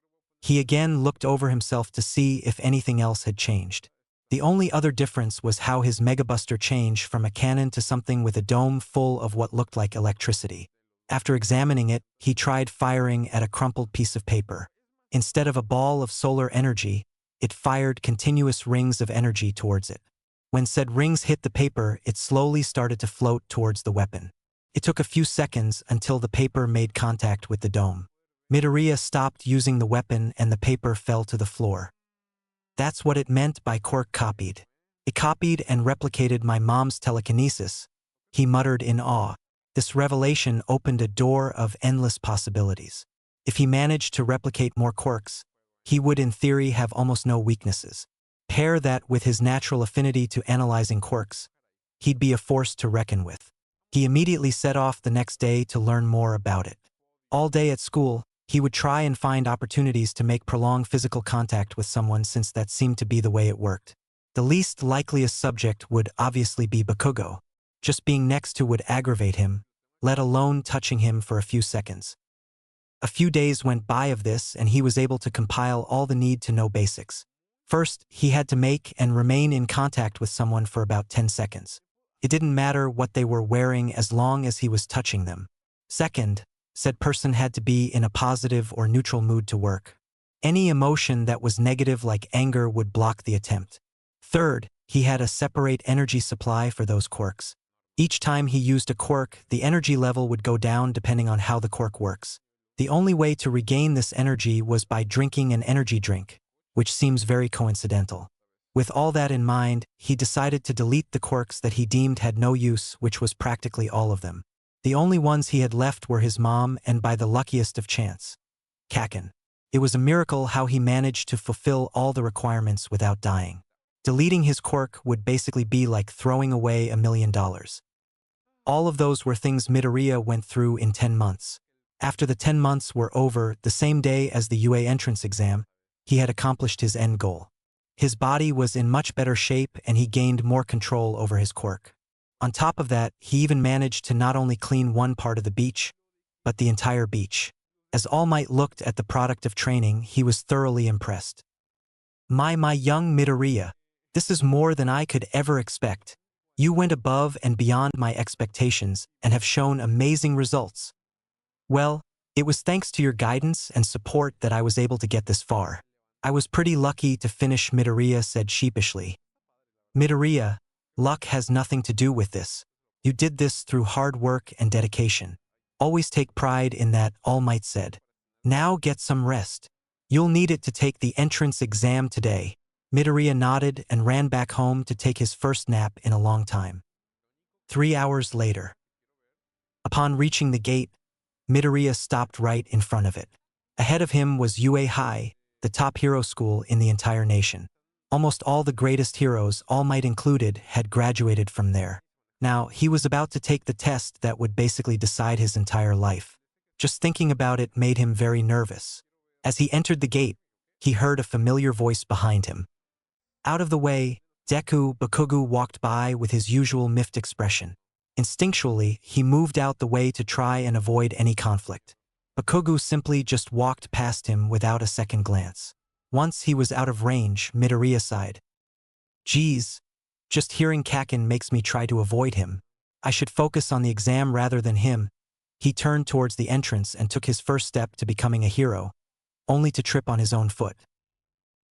He again looked over himself to see if anything else had changed. The only other difference was how his Mega Buster changed from a cannon to something with a dome full of what looked like electricity. After examining it, he tried firing at a crumpled piece of paper. Instead of a ball of solar energy, it fired continuous rings of energy towards it. When said rings hit the paper, it slowly started to float towards the weapon. It took a few seconds until the paper made contact with the dome. Midoriya stopped using the weapon and the paper fell to the floor. That's what it meant by quirk copied. It copied and replicated my mom's telekinesis, he muttered in awe. This revelation opened a door of endless possibilities. If he managed to replicate more quirks, he would in theory have almost no weaknesses. Pair that with his natural affinity to analyzing quirks, he'd be a force to reckon with. He immediately set off the next day to learn more about it. All day at school, he would try and find opportunities to make prolonged physical contact with someone since that seemed to be the way it worked. The least likeliest subject would obviously be Bakugo. Just being next to would aggravate him, let alone touching him for a few seconds. A few days went by of this and he was able to compile all the need-to-know basics. First, he had to make and remain in contact with someone for about 10 seconds. It didn't matter what they were wearing as long as he was touching them. Second, said person had to be in a positive or neutral mood to work. Any emotion that was negative like anger would block the attempt. Third, he had a separate energy supply for those quirks. Each time he used a quirk, the energy level would go down depending on how the quirk works. The only way to regain this energy was by drinking an energy drink, which seems very coincidental. With all that in mind, he decided to delete the quirks that he deemed had no use, which was practically all of them. The only ones he had left were his mom and by the luckiest of chance, Kaken. It was a miracle how he managed to fulfill all the requirements without dying. Deleting his quirk would basically be like throwing away $1 million. All of those were things Midoriya went through in 10 months. After the 10 months were over, the same day as the UA entrance exam, he had accomplished his end goal. His body was in much better shape and he gained more control over his quirk. On top of that, he even managed to not only clean one part of the beach, but the entire beach. As All Might looked at the product of training, he was thoroughly impressed. My young Midoriya, this is more than I could ever expect. You went above and beyond my expectations and have shown amazing results. Well, it was thanks to your guidance and support that I was able to get this far. I was pretty lucky to finish, Midoriya said sheepishly. Midoriya, luck has nothing to do with this. You did this through hard work and dedication. Always take pride in that, All Might said. Now get some rest. You'll need it to take the entrance exam today. Midoriya nodded and ran back home to take his first nap in a long time. 3 hours later. Upon reaching the gate, Midoriya stopped right in front of it. Ahead of him was UA High, the top hero school in the entire nation. Almost all the greatest heroes, All Might included, had graduated from there. Now, he was about to take the test that would basically decide his entire life. Just thinking about it made him very nervous. As he entered the gate, he heard a familiar voice behind him. Out of the way, Deku Bakugo walked by with his usual miffed expression. Instinctually, he moved out the way to try and avoid any conflict. Bakugo simply just walked past him without a second glance. Once he was out of range, Midoriya sighed. Geez, just hearing Kaken makes me try to avoid him. I should focus on the exam rather than him. He turned towards the entrance and took his first step to becoming a hero, only to trip on his own foot.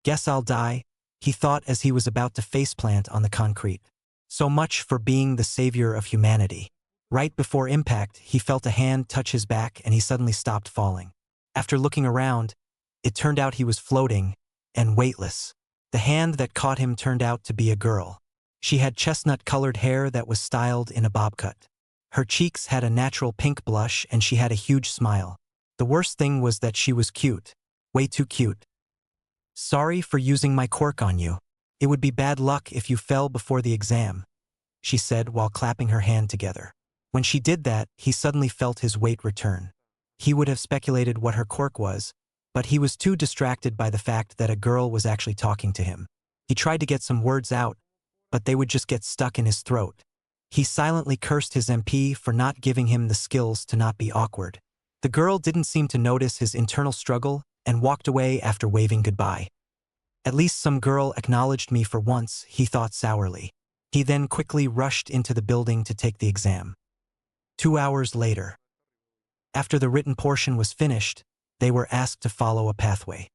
Guess I'll die, he thought as he was about to faceplant on the concrete. So much for being the savior of humanity. Right before impact, he felt a hand touch his back and he suddenly stopped falling. After looking around, it turned out he was floating and weightless. The hand that caught him turned out to be a girl. She had chestnut-colored hair that was styled in a bob cut. Her cheeks had a natural pink blush and she had a huge smile. The worst thing was that she was cute. Way too cute. "Sorry for using my quirk on you. It would be bad luck if you fell before the exam," she said while clapping her hand together. When she did that, he suddenly felt his weight return. He would have speculated what her quirk was, but he was too distracted by the fact that a girl was actually talking to him. He tried to get some words out, but they would just get stuck in his throat. He silently cursed his MP for not giving him the skills to not be awkward. The girl didn't seem to notice his internal struggle and walked away after waving goodbye. At least some girl acknowledged me for once, he thought sourly. He then quickly rushed into the building to take the exam. 2 hours later. After the written portion was finished, they were asked to follow a pathway.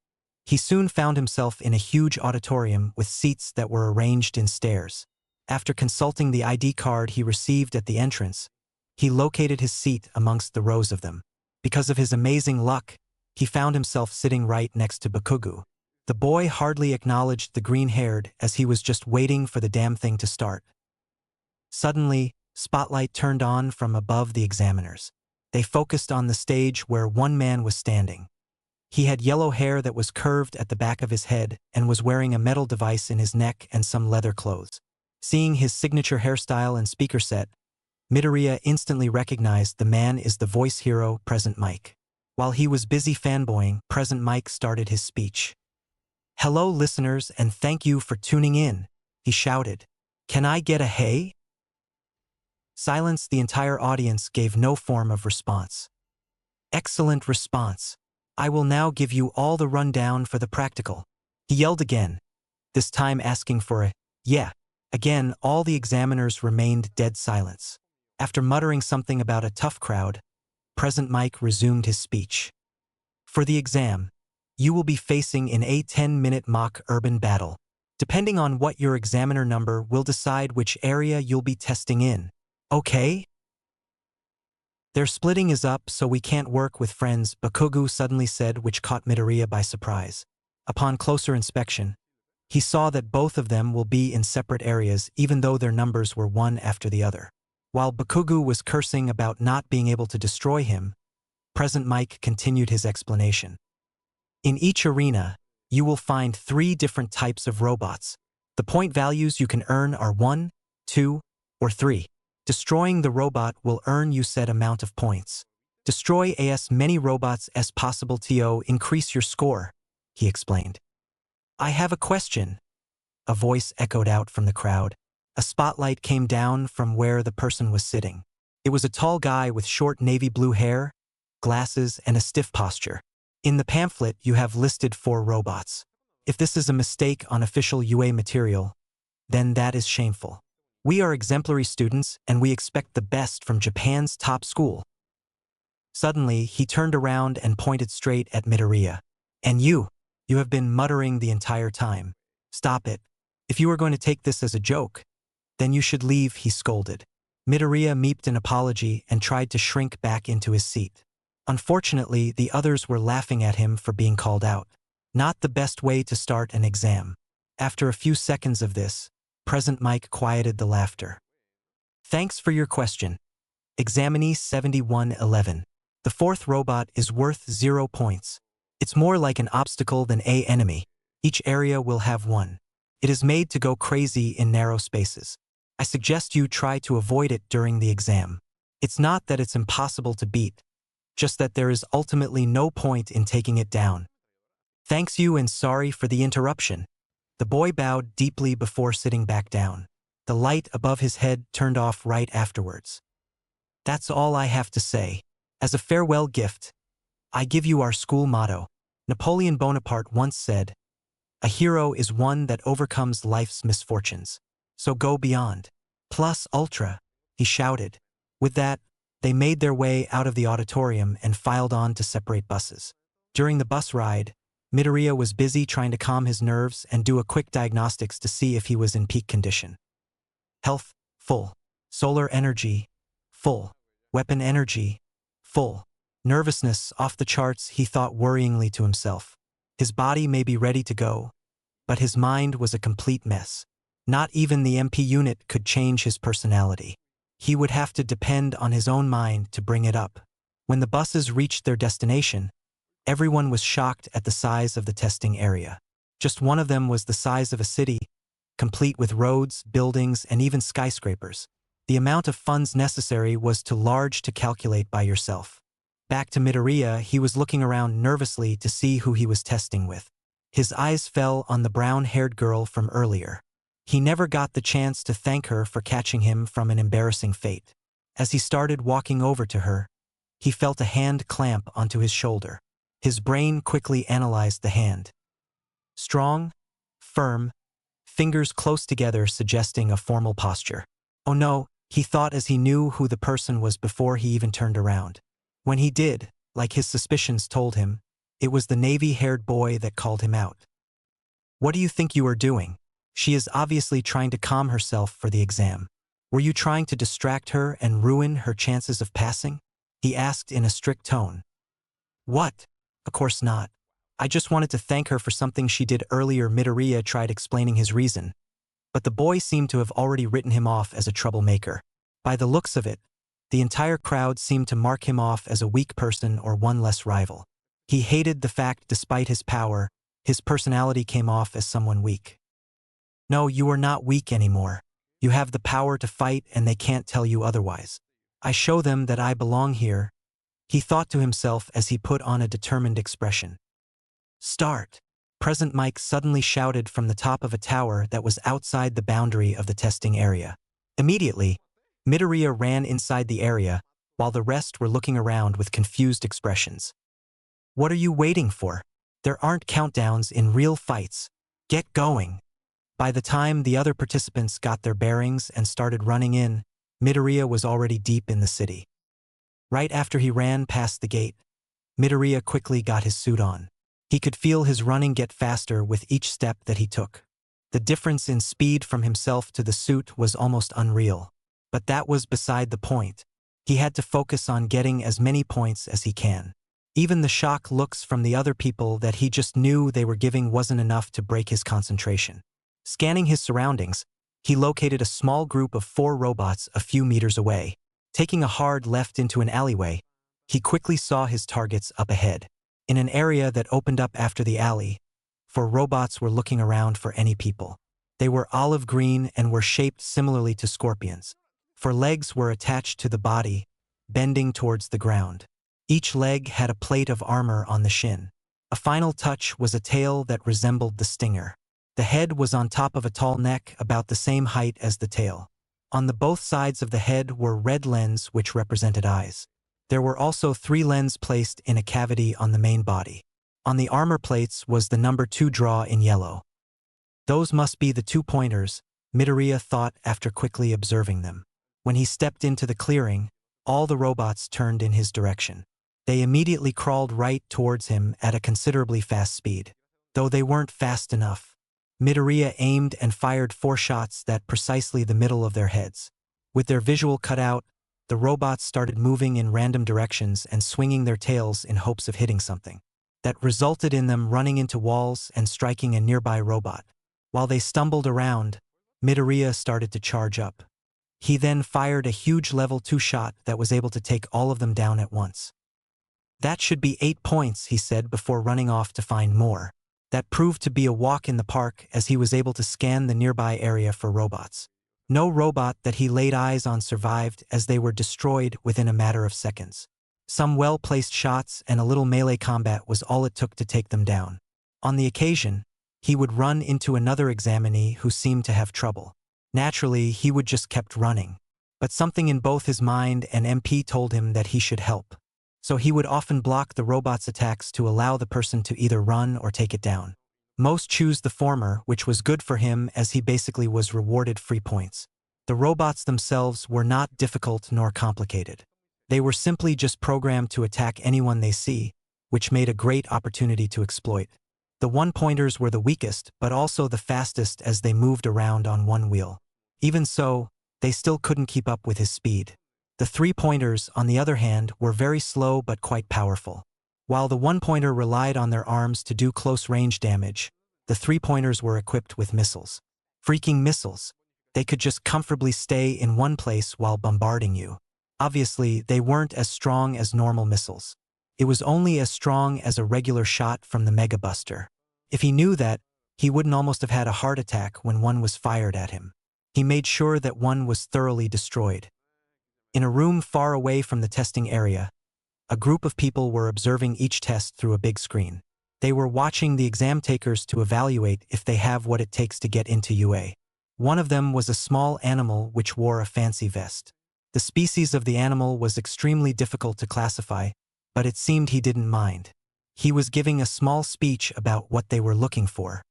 He soon found himself in a huge auditorium with seats that were arranged in stairs. After consulting the ID card he received at the entrance, he located his seat amongst the rows of them. Because of his amazing luck, he found himself sitting right next to Bakugu. The boy hardly acknowledged the green-haired as he was just waiting for the damn thing to start. Suddenly, spotlight turned on from above the examiners. They focused on the stage where one man was standing. He had yellow hair that was curved at the back of his head and was wearing a metal device in his neck and some leather clothes. Seeing his signature hairstyle and speaker set, Midoriya instantly recognized the man is the voice hero, Present Mike. While he was busy fanboying, Present Mike started his speech. "Hello listeners and thank you for tuning in," he shouted. "Can I get a hey?" Silence. The entire audience gave no form of response. "Excellent response. I will now give you all the rundown for the practical," he yelled again, this time asking for a "yeah." Again, all the examiners remained dead silence. After muttering something about a tough crowd, Present Mike resumed his speech. "For the exam, you will be facing in a 10-minute mock urban battle. Depending on what your examiner number will decide which area you'll be testing in. Okay? Their splitting is up so we can't work with friends," Bakugu suddenly said, which caught Midoriya by surprise. Upon closer inspection, he saw that both of them will be in separate areas even though their numbers were one after the other. While Bakugu was cursing about not being able to destroy him, Present Mike continued his explanation. "In each arena, you will find 3 different types of robots. The point values you can earn are 1, 2, or 3. Destroying the robot will earn you said amount of points. Destroy as many robots as possible to increase your score," he explained. "I have a question," a voice echoed out from the crowd. A spotlight came down from where the person was sitting. It was a tall guy with short navy blue hair, glasses, and a stiff posture. "In the pamphlet you have listed 4 robots. If this is a mistake on official UA material, then that is shameful. We are exemplary students and we expect the best from Japan's top school." Suddenly, he turned around and pointed straight at Midoriya. "And you have been muttering the entire time. Stop it. If you are going to take this as a joke, then you should leave," he scolded. Midoriya meeped an apology and tried to shrink back into his seat. Unfortunately, the others were laughing at him for being called out. Not the best way to start an exam. After a few seconds of this, Present Mike quieted the laughter. "Thanks for your question. Examinee 7111. The 4th robot is worth 0 points. It's more like an obstacle than an enemy. Each area will have 1. It is made to go crazy in narrow spaces. I suggest you try to avoid it during the exam. It's not that it's impossible to beat, just that there is ultimately no point in taking it down. Thanks you and sorry for the interruption." The boy bowed deeply before sitting back down. The light above his head turned off right afterwards. "That's all I have to say. As a farewell gift, I give you our school motto. Napoleon Bonaparte once said, 'A hero is one that overcomes life's misfortunes.' So go beyond. Plus ultra," he shouted. With that, They made their way out of the auditorium and filed on to separate buses. During the bus ride, Midoriya was busy trying to calm his nerves and do a quick diagnostics to see if he was in peak condition. Health, full. Solar energy, full. Weapon energy, full. Nervousness, off the charts, he thought worryingly to himself. His body may be ready to go, but his mind was a complete mess. Not even the MP unit could change his personality. He would have to depend on his own mind to bring it up. When the buses reached their destination, everyone was shocked at the size of the testing area. Just one of them was the size of a city, complete with roads, buildings, and even skyscrapers. The amount of funds necessary was too large to calculate by yourself. Back to Midoriya, he was looking around nervously to see who he was testing with. His eyes fell on the brown-haired girl from earlier. He never got the chance to thank her for catching him from an embarrassing fate. As he started walking over to her, he felt a hand clamp onto his shoulder. His brain quickly analyzed the hand. Strong, firm, fingers close together suggesting a formal posture. Oh no, he thought as he knew who the person was before he even turned around. When he did, like his suspicions told him, it was the navy-haired boy that called him out. "What do you think you are doing? She is obviously trying to calm herself for the exam. Were you trying to distract her and ruin her chances of passing?" he asked in a strict tone. "What? Of course not. I just wanted to thank her for something she did earlier." Midoriya tried explaining his reason, but the boy seemed to have already written him off as a troublemaker. By the looks of it, the entire crowd seemed to mark him off as a weak person or one less rival. He hated the fact despite his power, his personality came off as someone weak. "No, you are not weak anymore. You have the power to fight and they can't tell you otherwise. I show them that I belong here," he thought to himself as he put on a determined expression. "Start!" President Mike suddenly shouted from the top of a tower that was outside the boundary of the testing area. Immediately, Midoriya ran inside the area, while the rest were looking around with confused expressions. "What are you waiting for? There aren't countdowns in real fights. Get going!" By the time the other participants got their bearings and started running in, Midoriya was already deep in the city. Right after he ran past the gate, Midoriya quickly got his suit on. He could feel his running get faster with each step that he took. The difference in speed from himself to the suit was almost unreal. But that was beside the point. He had to focus on getting as many points as he can. Even the shocked looks from the other people that he just knew they were giving wasn't enough to break his concentration. Scanning his surroundings, he located a small group of 4 robots a few meters away. Taking a hard left into an alleyway, he quickly saw his targets up ahead. In an area that opened up after the alley, 4 robots were looking around for any people. They were olive green and were shaped similarly to scorpions. 4 legs were attached to the body, bending towards the ground. Each leg had a plate of armor on the shin. A final touch was a tail that resembled the stinger. The head was on top of a tall neck about the same height as the tail. On the both sides of the head were red lenses which represented eyes. There were also 3 lenses placed in a cavity on the main body. On the armor plates was the number 2 draw in yellow. Those must be the 2 pointers, Midoriya thought after quickly observing them. When he stepped into the clearing, all the robots turned in his direction. They immediately crawled right towards him at a considerably fast speed. Though they weren't fast enough, Midoriya aimed and fired 4 shots at precisely the middle of their heads. With their visual cut out, the robots started moving in random directions and swinging their tails in hopes of hitting something. That resulted in them running into walls and striking a nearby robot. While they stumbled around, Midoriya started to charge up. He then fired a huge level 2 shot that was able to take all of them down at once. "That should be 8 points," he said before running off to find more. That proved to be a walk in the park as he was able to scan the nearby area for robots. No robot that he laid eyes on survived as they were destroyed within a matter of seconds. Some well-placed shots and a little melee combat was all it took to take them down. On the occasion, he would run into another examinee who seemed to have trouble. Naturally, he would just kept running. But something in both his mind and MP told him that he should help. So he would often block the robot's attacks to allow the person to either run or take it down. Most choose the former, which was good for him as he basically was rewarded free points. The robots themselves were not difficult nor complicated. They were simply just programmed to attack anyone they see, which made a great opportunity to exploit. The one-pointers were the weakest, but also the fastest as they moved around on one wheel. Even so, they still couldn't keep up with his speed. The three-pointers, on the other hand, were very slow but quite powerful. While the one-pointer relied on their arms to do close-range damage, the three-pointers were equipped with missiles. Freaking missiles! They could just comfortably stay in one place while bombarding you. Obviously, they weren't as strong as normal missiles. It was only as strong as a regular shot from the Mega Buster. If he knew that, he wouldn't almost have had a heart attack when one was fired at him. He made sure that one was thoroughly destroyed. In a room far away from the testing area, a group of people were observing each test through a big screen. They were watching the exam takers to evaluate if they have what it takes to get into UA. One of them was a small animal which wore a fancy vest. The species of the animal was extremely difficult to classify, but it seemed he didn't mind. He was giving a small speech about what they were looking for.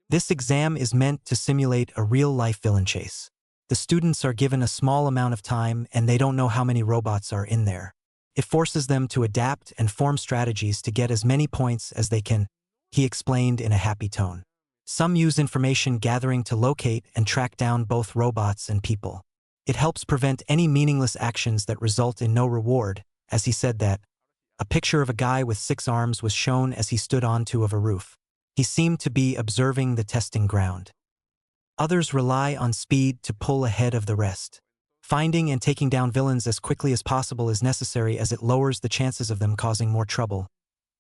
This exam is meant to simulate a real-life villain chase. The students are given a small amount of time and they don't know how many robots are in there. It forces them to adapt and form strategies to get as many points as they can, he explained in a happy tone. Some use information gathering to locate and track down both robots and people. It helps prevent any meaningless actions that result in no reward, as he said that. A picture of a guy with 6 arms was shown as he stood on top of a roof. He seemed to be observing the testing ground. Others rely on speed to pull ahead of the rest. Finding and taking down villains as quickly as possible is necessary as it lowers the chances of them causing more trouble.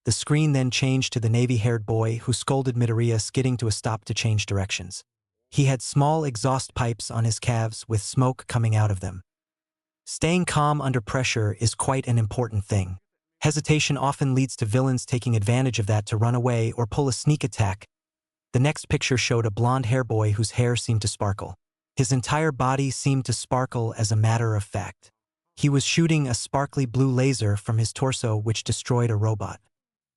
The screen then changed to the navy-haired boy who scolded Midoriya, skidding to a stop to change directions. He had small exhaust pipes on his calves with smoke coming out of them. Staying calm under pressure is quite an important thing. Hesitation often leads to villains taking advantage of that to run away or pull a sneak attack. The next picture showed a blonde-haired boy whose hair seemed to sparkle. His entire body seemed to sparkle as a matter of fact. He was shooting a sparkly blue laser from his torso which destroyed a robot.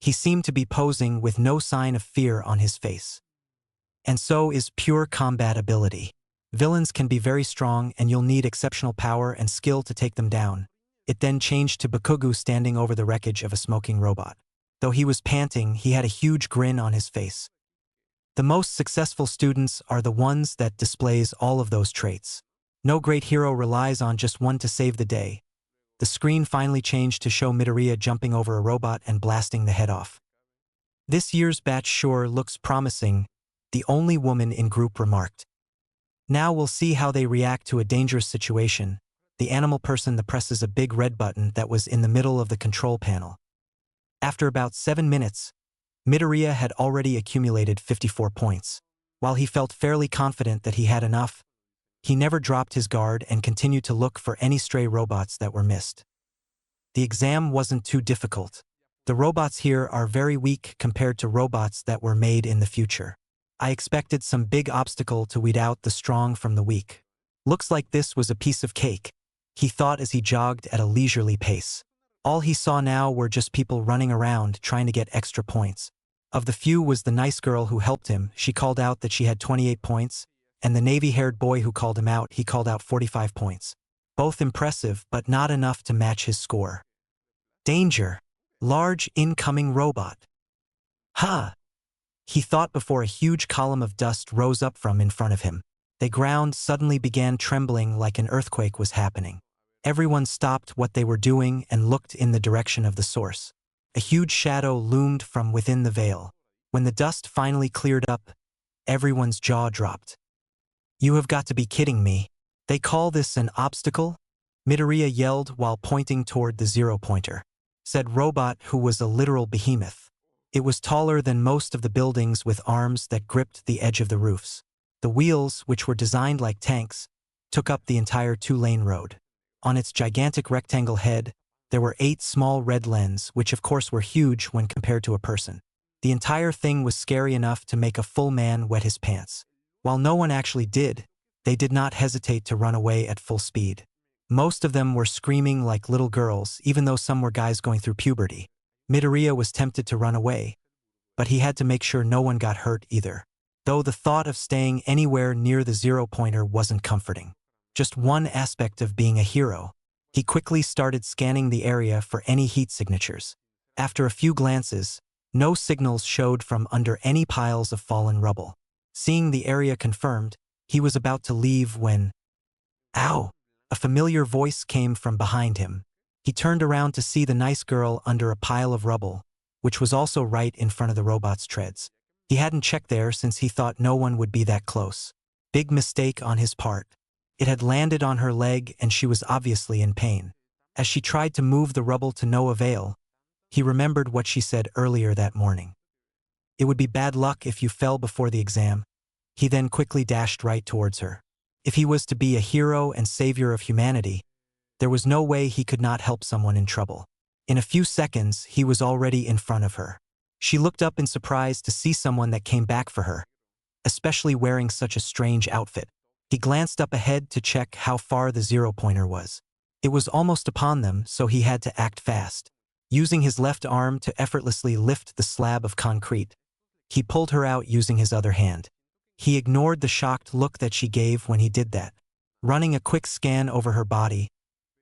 He seemed to be posing with no sign of fear on his face. And so is pure combat ability. Villains can be very strong and you'll need exceptional power and skill to take them down. It then changed to Bakugo standing over the wreckage of a smoking robot. Though he was panting, he had a huge grin on his face. The most successful students are the ones that displays all of those traits. No great hero relies on just one to save the day. The screen finally changed to show Midoriya jumping over a robot and blasting the head off. This year's batch sure looks promising, the only woman in group remarked. Now we'll see how they react to a dangerous situation. The animal person presses a big red button that was in the middle of the control panel. After about 7 minutes, Midoriya had already accumulated 54 points. While he felt fairly confident that he had enough, he never dropped his guard and continued to look for any stray robots that were missed. The exam wasn't too difficult. The robots here are very weak compared to robots that were made in the future. I expected some big obstacle to weed out the strong from the weak. Looks like this was a piece of cake, he thought as he jogged at a leisurely pace. All he saw now were just people running around trying to get extra points. Of the few was the nice girl who helped him. She called out that she had 28 points, and the navy-haired boy who called him out, he called out 45 points. Both impressive, but not enough to match his score. Danger! Large incoming robot. Ha! He thought before a huge column of dust rose up from in front of him. The ground suddenly began trembling like an earthquake was happening. Everyone stopped what they were doing and looked in the direction of the source. A huge shadow loomed from within the veil. When the dust finally cleared up, everyone's jaw dropped. You have got to be kidding me. They call this an obstacle? Midoriya yelled while pointing toward the zero-pointer. Said robot who was a literal behemoth. It was taller than most of the buildings with arms that gripped the edge of the roofs. The wheels, which were designed like tanks, took up the entire 2-lane road. On its gigantic rectangle head, there were 8 small red lenses, which of course were huge when compared to a person. The entire thing was scary enough to make a full man wet his pants. While no one actually did, they did not hesitate to run away at full speed. Most of them were screaming like little girls, even though some were guys going through puberty. Midoriya was tempted to run away, but he had to make sure no one got hurt either. Though the thought of staying anywhere near the zero-pointer wasn't comforting. Just one aspect of being a hero. He quickly started scanning the area for any heat signatures. After a few glances, no signals showed from under any piles of fallen rubble. Seeing the area confirmed, he was about to leave when, "Ow!" A familiar voice came from behind him. He turned around to see the nice girl under a pile of rubble, which was also right in front of the robot's treads. He hadn't checked there since he thought no one would be that close. Big mistake on his part. It had landed on her leg and she was obviously in pain. As she tried to move the rubble to no avail, he remembered what she said earlier that morning. It would be bad luck if you fell before the exam. He then quickly dashed right towards her. If he was to be a hero and savior of humanity, there was no way he could not help someone in trouble. In a few seconds, he was already in front of her. She looked up in surprise to see someone that came back for her, especially wearing such a strange outfit. He glanced up ahead to check how far the zero-pointer was. It was almost upon them, so he had to act fast. Using his left arm to effortlessly lift the slab of concrete, he pulled her out using his other hand. He ignored the shocked look that she gave when he did that. Running a quick scan over her body,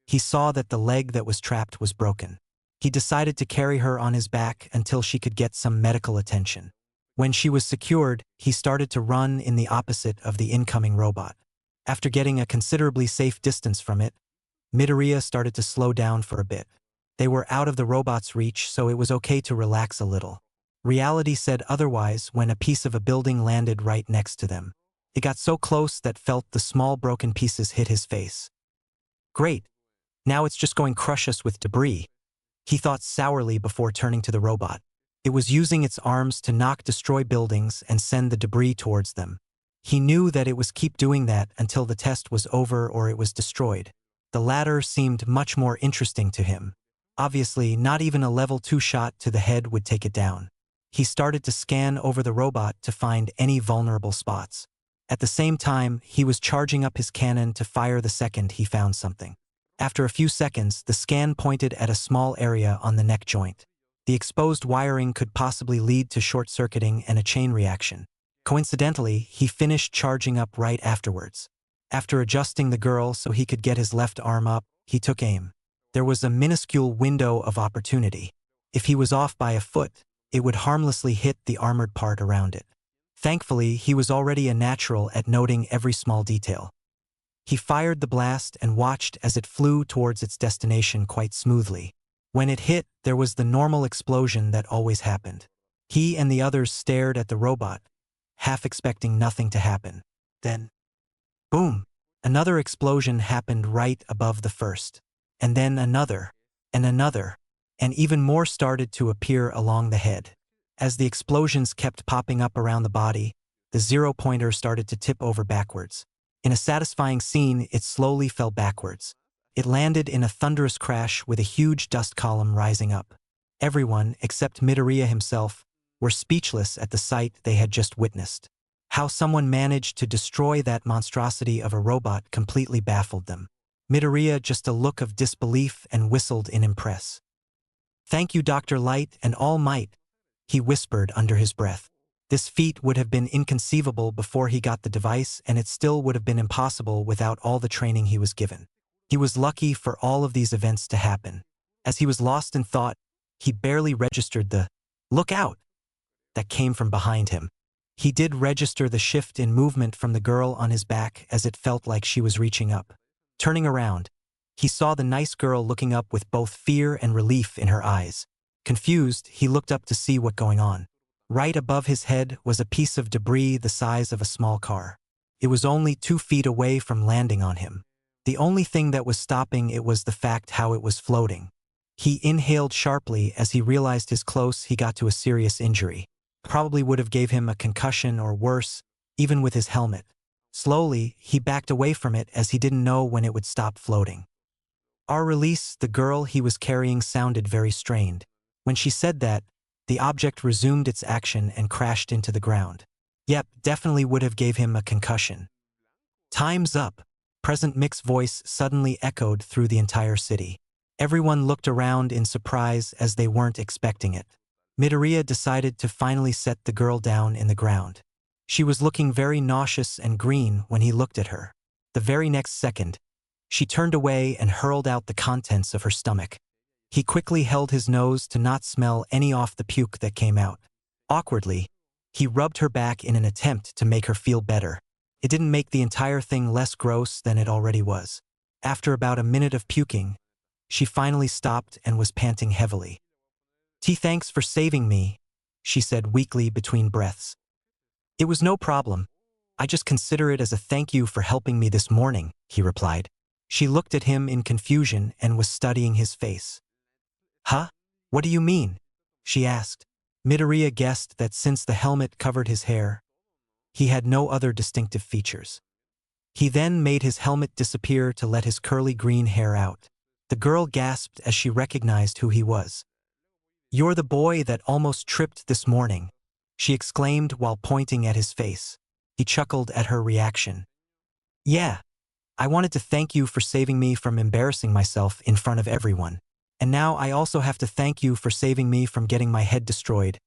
he saw that the leg that was trapped was broken. He decided to carry her on his back until she could get some medical attention. When she was secured, he started to run in the opposite of the incoming robot. After getting a considerably safe distance from it, Midoriya started to slow down for a bit. They were out of the robot's reach, so it was okay to relax a little. Reality said otherwise when a piece of a building landed right next to them. It got so close that felt the small broken pieces hit his face. Great. Now it's just going to crush us with debris, he thought sourly before turning to the robot. It was using its arms to destroy buildings and send the debris towards them. He knew that it was keep doing that until the test was over or it was destroyed. The latter seemed much more interesting to him. Obviously, not even a level 2 shot to the head would take it down. He started to scan over the robot to find any vulnerable spots. At the same time, he was charging up his cannon to fire the second he found something. After a few seconds, the scan pointed at a small area on the neck joint. The exposed wiring could possibly lead to short-circuiting and a chain reaction. Coincidentally, he finished charging up right afterwards. After adjusting the girl so he could get his left arm up, he took aim. There was a minuscule window of opportunity. If he was off by a foot, it would harmlessly hit the armored part around it. Thankfully, he was already a natural at noting every small detail. He fired the blast and watched as it flew towards its destination quite smoothly. When it hit, there was the normal explosion that always happened. He and the others stared at the robot, half expecting nothing to happen. Then, boom! Another explosion happened right above the first. And then another, and even more started to appear along the head. As the explosions kept popping up around the body, the zero-pointer started to tip over backwards. In a satisfying scene, it slowly fell backwards. It landed in a thunderous crash with a huge dust column rising up. Everyone, except Midoriya himself, were speechless at the sight they had just witnessed. How someone managed to destroy that monstrosity of a robot completely baffled them. Midoriya just a look of disbelief and whistled in impress. "Thank you, Dr. Light and All Might," he whispered under his breath. This feat would have been inconceivable before he got the device, and it still would have been impossible without all the training he was given. He was lucky for all of these events to happen. As he was lost in thought, he barely registered the "look out" that came from behind him. He did register the shift in movement from the girl on his back as it felt like she was reaching up. Turning around, he saw the nice girl looking up with both fear and relief in her eyes. Confused, he looked up to see what going on. Right above his head was a piece of debris the size of a small car. It was only 2 feet away from landing on him. The only thing that was stopping it was the fact how it was floating. He inhaled sharply as he realized his close he got to a serious injury. Probably would have gave him a concussion or worse, even with his helmet. Slowly, he backed away from it as he didn't know when it would stop floating. Our release, the girl he was carrying sounded very strained. When she said that, the object resumed its action and crashed into the ground. Yep, definitely would have gave him a concussion. "Time's up." Present Mick's voice suddenly echoed through the entire city. Everyone looked around in surprise as they weren't expecting it. Midoriya decided to finally set the girl down in the ground. She was looking very nauseous and green when he looked at her. The very next second, She turned away and hurled out the contents of her stomach. He quickly held his nose to not smell any off the puke that came out. Awkwardly, he rubbed her back in an attempt to make her feel better. It didn't make the entire thing less gross than it already was. After about a minute of puking, she finally stopped and was panting heavily. Thanks for saving me, she said weakly between breaths. It was no problem. I just consider it as a thank you for helping me this morning, he replied. She looked at him in confusion and was studying his face. Huh? What do you mean? She asked. Midoriya guessed that since the helmet covered his hair, he had no other distinctive features. He then made his helmet disappear to let his curly green hair out. The girl gasped as she recognized who he was. You're the boy that almost tripped this morning, she exclaimed while pointing at his face. He chuckled at her reaction. Yeah, I wanted to thank you for saving me from embarrassing myself in front of everyone. And now I also have to thank you for saving me from getting my head destroyed,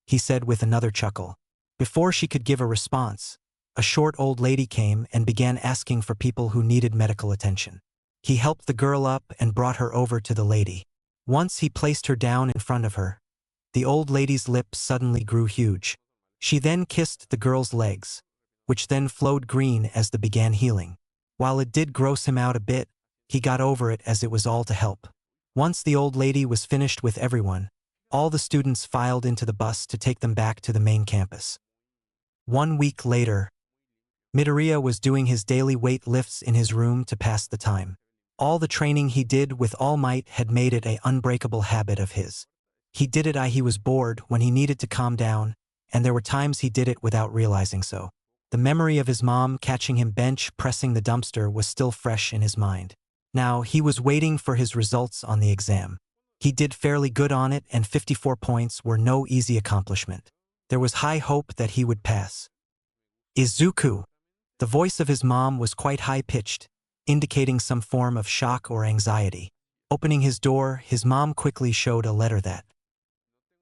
he said with another chuckle. Before she could give a response, a short old lady came and began asking for people who needed medical attention. He helped the girl up and brought her over to the lady. Once he placed her down in front of her, the old lady's lips suddenly grew huge. She then kissed the girl's legs, which then flowed green as they began healing. While it did gross him out a bit, he got over it as it was all to help. Once the old lady was finished with everyone, all the students filed into the bus to take them back to the main campus. 1 week later, Midoriya was doing his daily weight lifts in his room to pass the time. All the training he did with All Might had made it an unbreakable habit of his. He did it he was bored when he needed to calm down, and there were times he did it without realizing so. The memory of his mom catching him bench pressing the dumpster was still fresh in his mind. Now, he was waiting for his results on the exam. He did fairly good on it, and 54 points were no easy accomplishment. There was high hope that he would pass. Izuku. The voice of his mom was quite high-pitched, indicating some form of shock or anxiety. Opening his door, his mom quickly showed a letter that.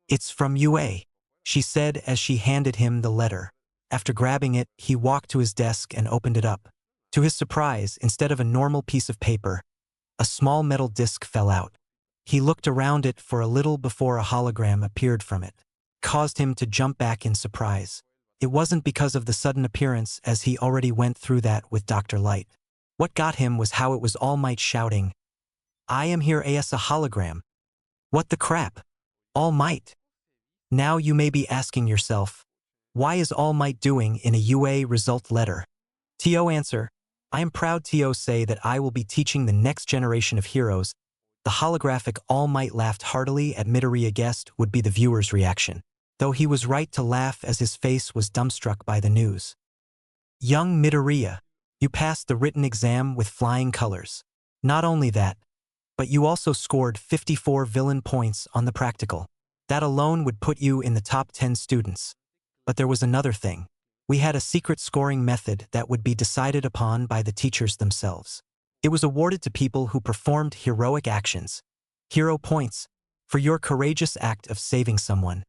It's from UA, she said as she handed him the letter. After grabbing it, he walked to his desk and opened it up. To his surprise, instead of a normal piece of paper, a small metal disc fell out. He looked around it for a little before a hologram appeared from it. It caused him to jump back in surprise. It wasn't because of the sudden appearance, as he already went through that with Dr. Light. What got him was how it was All Might shouting, I am here as a hologram. What the crap? All Might. Now you may be asking yourself, why is All Might doing in a UA result letter? Tio answer, I am proud to say that I will be teaching the next generation of heroes. The holographic All Might laughed heartily at Midoriya guessed would be the viewer's reaction, though he was right to laugh as his face was dumbstruck by the news. Young Midoriya, you passed the written exam with flying colors. Not only that, but you also scored 54 villain points on the practical. That alone would put you in the top 10 students. But there was another thing. We had a secret scoring method that would be decided upon by the teachers themselves. It was awarded to people who performed heroic actions. Hero points, for your courageous act of saving someone.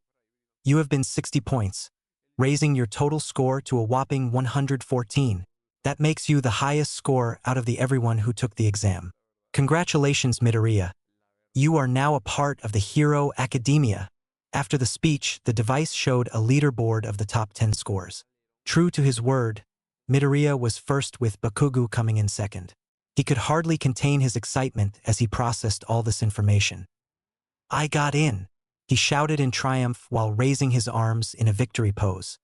You have been 60 points, raising your total score to a whopping 114. That makes you the highest score out of everyone who took the exam. Congratulations, Midoriya. You are now a part of the Hero Academia. After the speech, the device showed a leaderboard of the top 10 scores. True to his word, Midoriya was first with Bakugo coming in second. He could hardly contain his excitement as he processed all this information. I got in, he shouted in triumph while raising his arms in a victory pose.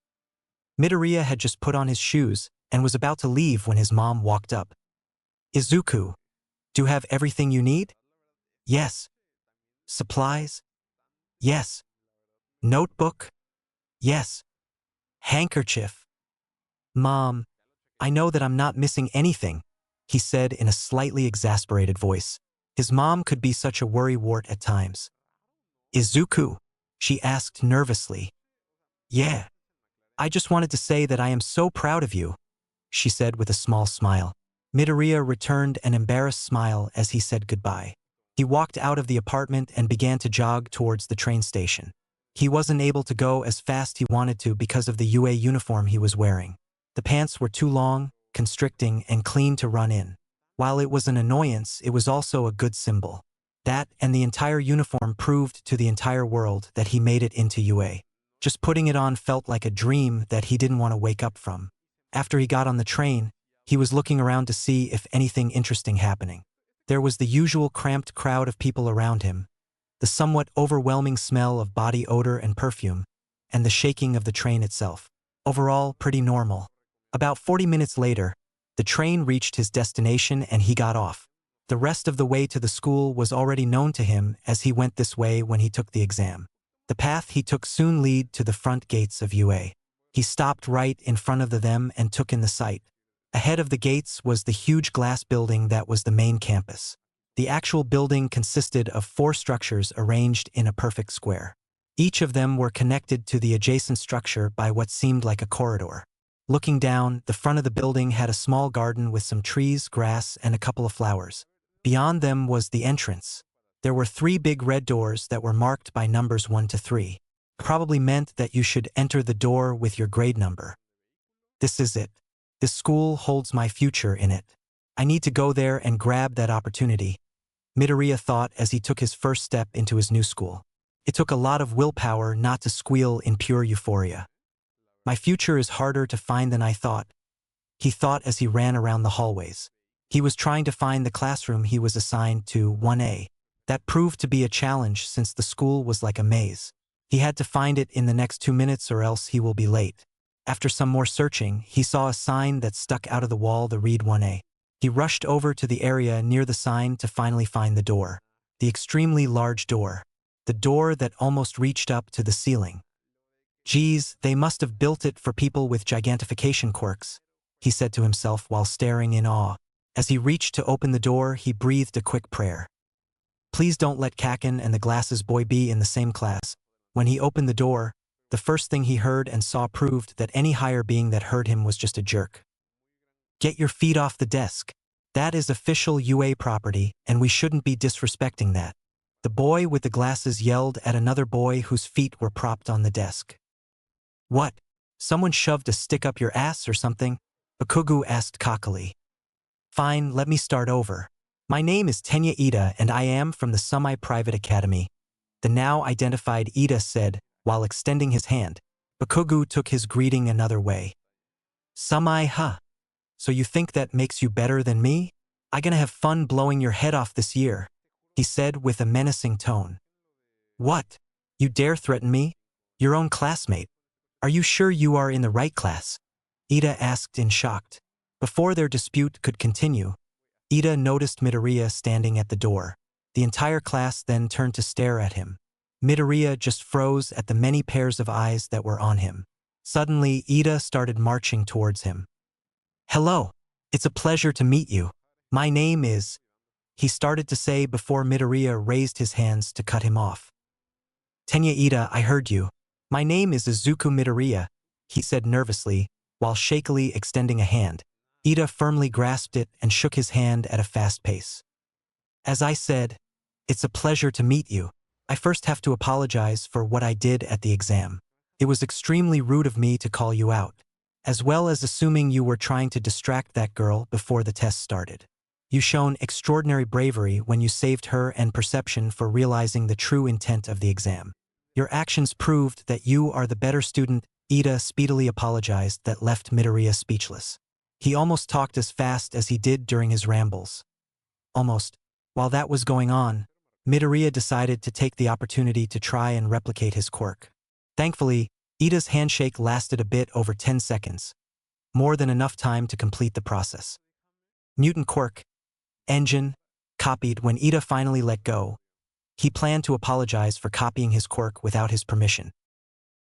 Midoriya had just put on his shoes and was about to leave when his mom walked up. Izuku, do you have everything you need? Yes. Supplies? Yes. Notebook? Yes. Handkerchief? Mom, I know that I'm not missing anything, he said in a slightly exasperated voice. His mom could be such a worrywart at times. Izuku, she asked nervously. Yeah. I just wanted to say that I am so proud of you, she said with a small smile. Midoriya returned an embarrassed smile as he said goodbye. He walked out of the apartment and began to jog towards the train station. He wasn't able to go as fast he wanted to because of the UA uniform he was wearing. The pants were too long, constricting, and clean to run in. While it was an annoyance, it was also a good symbol. That and the entire uniform proved to the entire world that he made it into UA. Just putting it on felt like a dream that he didn't want to wake up from. After he got on the train, he was looking around to see if anything interesting happening. There was the usual cramped crowd of people around him, the somewhat overwhelming smell of body odor and perfume, and the shaking of the train itself. Overall, pretty normal. About 40 minutes later, the train reached his destination and he got off. The rest of the way to the school was already known to him as he went this way when he took the exam. The path he took soon led to the front gates of UA. He stopped right in front of them and took in the sight. Ahead of the gates was the huge glass building that was the main campus. The actual building consisted of 4 structures arranged in a perfect square. Each of them were connected to the adjacent structure by what seemed like a corridor. Looking down, the front of the building had a small garden with some trees, grass, and a couple of flowers. Beyond them was the entrance. There were 3 big red doors that were marked by numbers 1 to 3. Probably meant that you should enter the door with your grade number. This is it. This school holds my future in it. I need to go there and grab that opportunity, Midoriya thought as he took his first step into his new school. It took a lot of willpower not to squeal in pure euphoria. My future is harder to find than I thought, he thought as he ran around the hallways. He was trying to find the classroom he was assigned to 1A. That proved to be a challenge since the school was like a maze. He had to find it in the next 2 minutes or else he will be late. After some more searching, he saw a sign that stuck out of the wall that read 1A. He rushed over to the area near the sign to finally find the door. The extremely large door. The door that almost reached up to the ceiling. Geez, they must have built it for people with gigantification quirks, he said to himself while staring in awe. As he reached to open the door, he breathed a quick prayer. Please don't let Kaken and the glasses boy be in the same class. When he opened the door, the first thing he heard and saw proved that any higher being that heard him was just a jerk. Get your feet off the desk. That is official UA property, and we shouldn't be disrespecting that. The boy with the glasses yelled at another boy whose feet were propped on the desk. What? Someone shoved a stick up your ass or something? Bakugo asked cockily. Fine, let me start over. My name is Tenya Ida and I am from the semi-private academy. The now identified Ida said, while extending his hand. Bakugo took his greeting another way. Semi-huh. So you think that makes you better than me? I gonna have fun blowing your head off this year, he said with a menacing tone. What? You dare threaten me? Your own classmate. Are you sure you are in the right class? Ida asked in shock. Before their dispute could continue, Ida noticed Midoriya standing at the door. The entire class then turned to stare at him. Midoriya just froze at the many pairs of eyes that were on him. Suddenly, Ida started marching towards him. Hello. It's a pleasure to meet you. My name is... He started to say before Midoriya raised his hands to cut him off. Tenya Ida, I heard you. My name is Izuku Midoriya, he said nervously, while shakily extending a hand. Ida firmly grasped it and shook his hand at a fast pace. As I said, it's a pleasure to meet you. I first have to apologize for what I did at the exam. It was extremely rude of me to call you out, as well as assuming you were trying to distract that girl before the test started. You shown extraordinary bravery when you saved her and Perception for realizing the true intent of the exam. Your actions proved that you are the better student. Ida speedily apologized that left Midoriya speechless. He almost talked as fast as he did during his rambles. Almost. While that was going on, Midoriya decided to take the opportunity to try and replicate his quirk. Thankfully, Ida's handshake lasted a bit over 10 seconds, more than enough time to complete the process. Mutant quirk. Engine. Copied. When Ida finally let go, he planned to apologize for copying his quirk without his permission.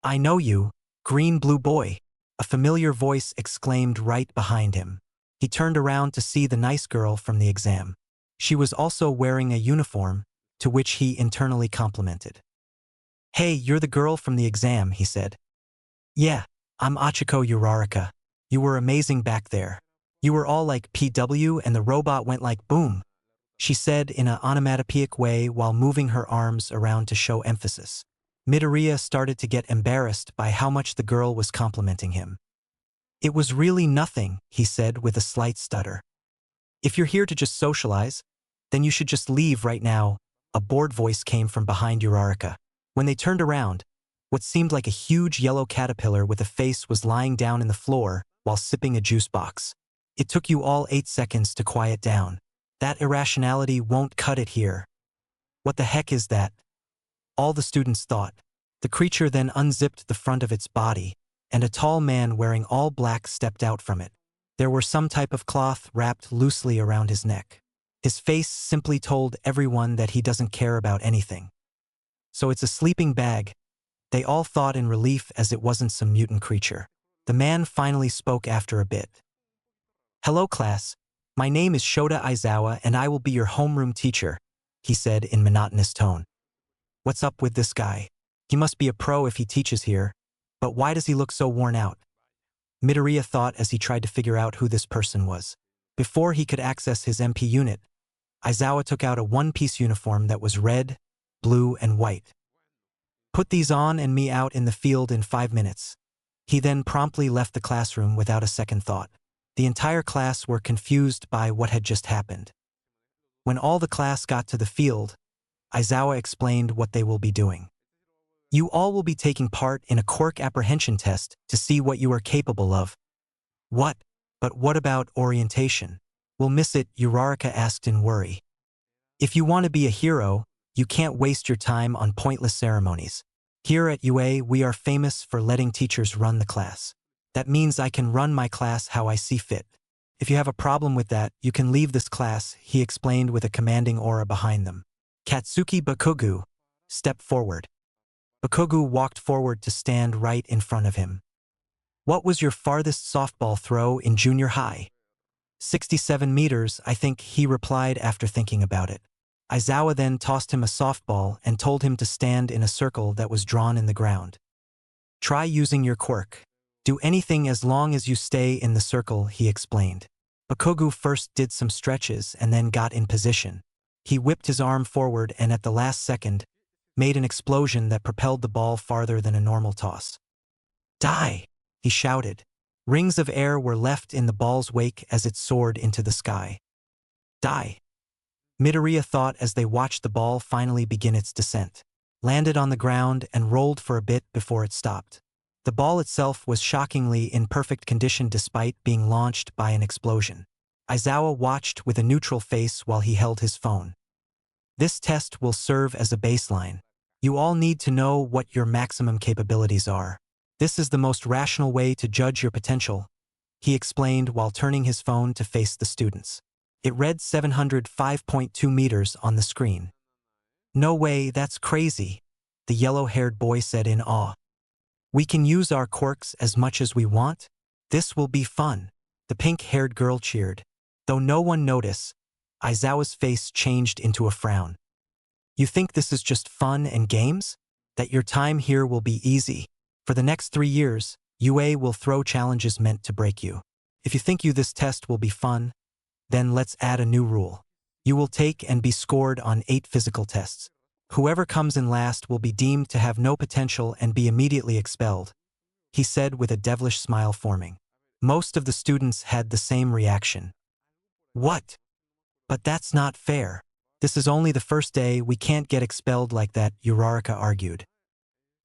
I know you, green-blue boy, a familiar voice exclaimed right behind him. He turned around to see the nice girl from the exam. She was also wearing a uniform, to which he internally complimented. Hey, you're the girl from the exam, he said. Yeah, I'm Achiko Uraraka. You were amazing back there. You were all like PW and the robot went like boom, she said in an onomatopoeic way while moving her arms around to show emphasis. Midoriya started to get embarrassed by how much the girl was complimenting him. It was really nothing, he said with a slight stutter. If you're here to just socialize, then you should just leave right now, a bored voice came from behind Uraraka. When they turned around, what seemed like a huge yellow caterpillar with a face was lying down in the floor while sipping a juice box. It took you all 8 seconds to quiet down. That irrationality won't cut it here. What the heck is that? All the students thought. The creature then unzipped the front of its body, and a tall man wearing all black stepped out from it. There were some type of cloth wrapped loosely around his neck. His face simply told everyone that he doesn't care about anything. So it's a sleeping bag. They all thought in relief as it wasn't some mutant creature. The man finally spoke after a bit. "Hello class, my name is Shota Aizawa and I will be your homeroom teacher," he said in monotonous tone. "What's up with this guy? He must be a pro if he teaches here, but why does he look so worn out?" Midoriya thought as he tried to figure out who this person was. Before he could access his MP unit, Aizawa took out a one-piece uniform that was red, blue, and white. "Put these on and me out in the field in 5 minutes." He then promptly left the classroom without a second thought. The entire class were confused by what had just happened. When all the class got to the field, Aizawa explained what they will be doing. "You all will be taking part in a quirk apprehension test to see what you are capable of." "What? But what about orientation? We'll miss it," Uraraka asked in worry. "If you want to be a hero, you can't waste your time on pointless ceremonies. Here at UA, we are famous for letting teachers run the class. That means I can run my class how I see fit. If you have a problem with that, you can leave this class," he explained with a commanding aura behind them. Katsuki Bakugu stepped forward. Bakugu walked forward to stand right in front of him. "What was your farthest softball throw in junior high?" 67 meters, I think, he replied after thinking about it. Aizawa then tossed him a softball and told him to stand in a circle that was drawn in the ground. "Try using your quirk. Do anything as long as you stay in the circle," he explained. Bakugu first did some stretches and then got in position. He whipped his arm forward and at the last second, made an explosion that propelled the ball farther than a normal toss. "Die!" he shouted. Rings of air were left in the ball's wake as it soared into the sky. "Die!" Midoriya thought as they watched the ball finally begin its descent. Landed on the ground and rolled for a bit before it stopped. The ball itself was shockingly in perfect condition despite being launched by an explosion. Aizawa watched with a neutral face while he held his phone. "This test will serve as a baseline. You all need to know what your maximum capabilities are. This is the most rational way to judge your potential," he explained while turning his phone to face the students. It read 705.2 meters on the screen. "No way, that's crazy," the yellow-haired boy said in awe. "We can use our quirks as much as we want? This will be fun," the pink-haired girl cheered. Though no one noticed, Aizawa's face changed into a frown. "You think this is just fun and games? That your time here will be easy? For the next 3 years, UA will throw challenges meant to break you. If you think this test will be fun, then let's add a new rule. You will take and be scored on 8 physical tests. Whoever comes in last will be deemed to have no potential and be immediately expelled," he said with a devilish smile forming. Most of the students had the same reaction. "What? But that's not fair. This is only the first day, we can't get expelled like that," Uraraka argued.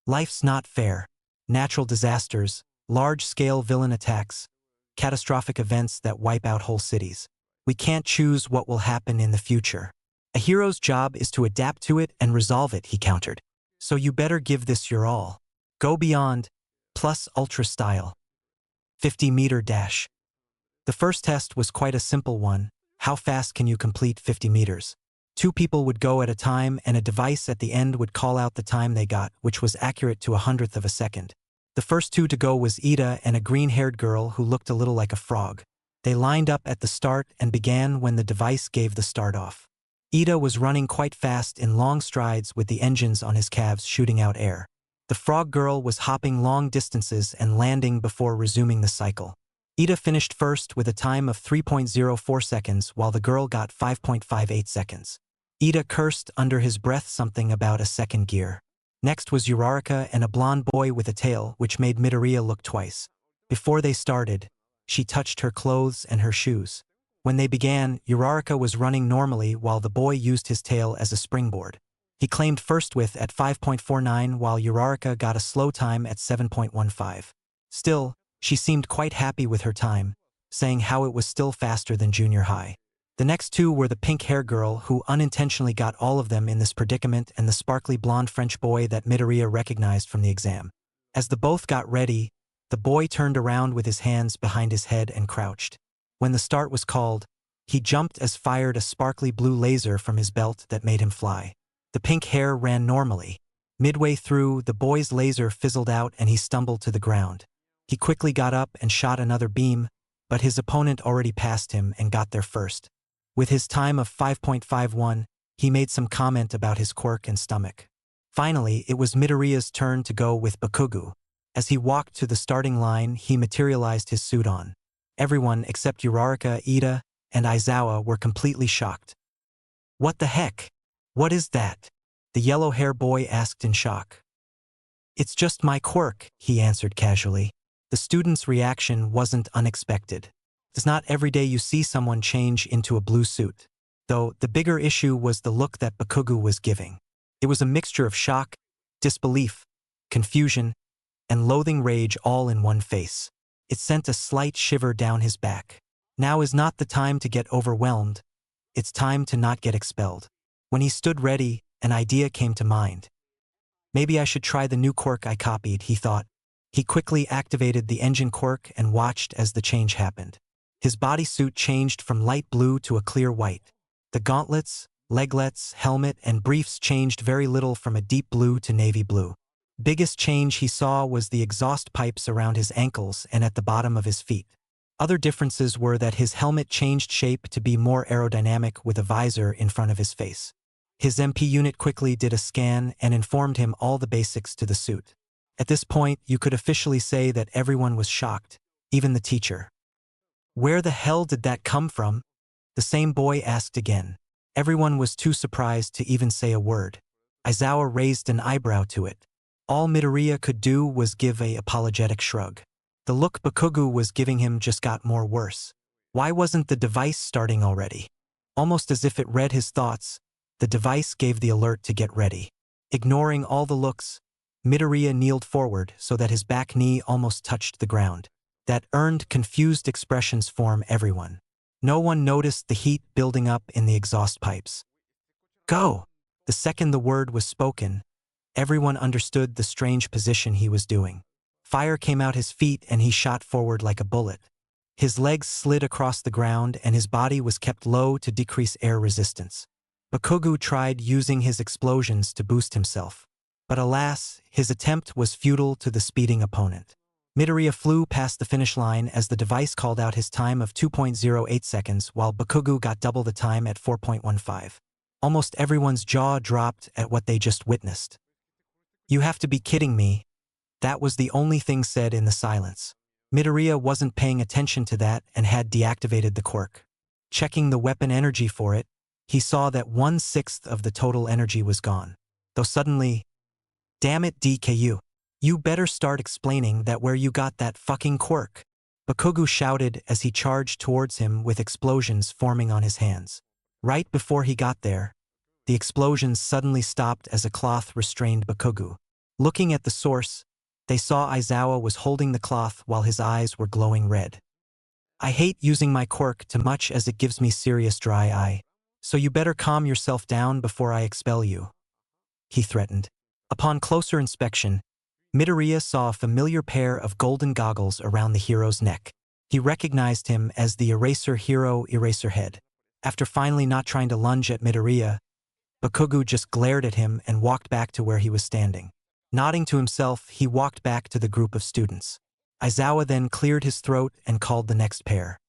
"Life's not fair. Natural disasters, large-scale villain attacks, catastrophic events that wipe out whole cities. We can't choose what will happen in the future. A hero's job is to adapt to it and resolve it," he countered. "So you better give this your all. Go beyond, plus ultra style." 50-meter dash. The first test was quite a simple one. How fast can you complete 50 meters? 2 people would go at a time and a device at the end would call out the time they got, which was accurate to 1/100th of a second. The first 2 to go was Ida and a green-haired girl who looked a little like a frog. They lined up at the start and began when the device gave the start off. Ida was running quite fast in long strides with the engines on his calves shooting out air. The frog girl was hopping long distances and landing before resuming the cycle. Ida finished first with a time of 3.04 seconds while the girl got 5.58 seconds. Ida cursed under his breath something about a second gear. Next was Uraraka and a blonde boy with a tail, which made Midoriya look twice. Before they started, she touched her clothes and her shoes. When they began, Uraraka was running normally while the boy used his tail as a springboard. He claimed first width at 5.49 while Uraraka got a slow time at 7.15. Still, she seemed quite happy with her time, saying how it was still faster than junior high. The next two were the pink-haired girl who unintentionally got all of them in this predicament and the sparkly blonde French boy that Midoriya recognized from the exam. As the both got ready, the boy turned around with his hands behind his head and crouched. When the start was called, he jumped as fired a sparkly blue laser from his belt that made him fly. The pink hair ran normally. Midway through, the boy's laser fizzled out and he stumbled to the ground. He quickly got up and shot another beam, but his opponent already passed him and got there first. With his time of 5.51, he made some comment about his quirk and stomach. Finally, it was Midoriya's turn to go with Bakugo. As he walked to the starting line, he materialized his suit on. Everyone except Uraraka, Ida, and Aizawa were completely shocked. "What the heck? What is that?" the yellow-haired boy asked in shock. "It's just my quirk," he answered casually. The student's reaction wasn't unexpected. It's not every day you see someone change into a blue suit. Though the bigger issue was the look that Bakugo was giving. It was a mixture of shock, disbelief, confusion, and loathing rage all in one face. It sent a slight shiver down his back. Now is not the time to get overwhelmed. It's time to not get expelled. When he stood ready, an idea came to mind. Maybe I should try the new quirk I copied, he thought. He quickly activated the engine quirk and watched as the change happened. His bodysuit changed from light blue to a clear white. The gauntlets, leglets, helmet, and briefs changed very little from a deep blue to navy blue. Biggest change he saw was the exhaust pipes around his ankles and at the bottom of his feet. Other differences were that his helmet changed shape to be more aerodynamic with a visor in front of his face. His MP unit quickly did a scan and informed him all the basics to the suit. At this point, you could officially say that everyone was shocked, even the teacher. "Where the hell did that come from?" the same boy asked again. Everyone was too surprised to even say a word. Aizawa raised an eyebrow to it. All Midoriya could do was give a apologetic shrug. The look Bakugo was giving him just got more worse. Why wasn't the device starting already? Almost as if it read his thoughts, the device gave the alert to get ready. Ignoring all the looks, Midoriya kneeled forward so that his back knee almost touched the ground. That earned confused expressions from everyone. No one noticed the heat building up in the exhaust pipes. "Go!" The second the word was spoken, everyone understood the strange position he was doing. Fire came out his feet and he shot forward like a bullet. His legs slid across the ground and his body was kept low to decrease air resistance. Bakugo tried using his explosions to boost himself. But alas, his attempt was futile to the speeding opponent. Midoriya flew past the finish line as the device called out his time of 2.08 seconds while Bakugo got double the time at 4.15. Almost everyone's jaw dropped at what they just witnessed. "You have to be kidding me." That was the only thing said in the silence. Midoriya wasn't paying attention to that and had deactivated the quirk. Checking the weapon energy for it, he saw that 1/6 of the total energy was gone. Though suddenly, "Damn it, DKU. You better start explaining that where you got that fucking quirk." Bakugo shouted as he charged towards him with explosions forming on his hands. Right before he got there, the explosions suddenly stopped as a cloth restrained Bakugo. Looking at the source, they saw Aizawa was holding the cloth while his eyes were glowing red. "I hate using my quirk too much as it gives me serious dry eye. So you better calm yourself down before I expel you," he threatened. Upon closer inspection, Midoriya saw a familiar pair of golden goggles around the hero's neck. He recognized him as the Eraser hero Eraserhead. After finally not trying to lunge at Midoriya, Bakugo just glared at him and walked back to where he was standing. Nodding to himself, he walked back to the group of students. Aizawa then cleared his throat and called the next pair.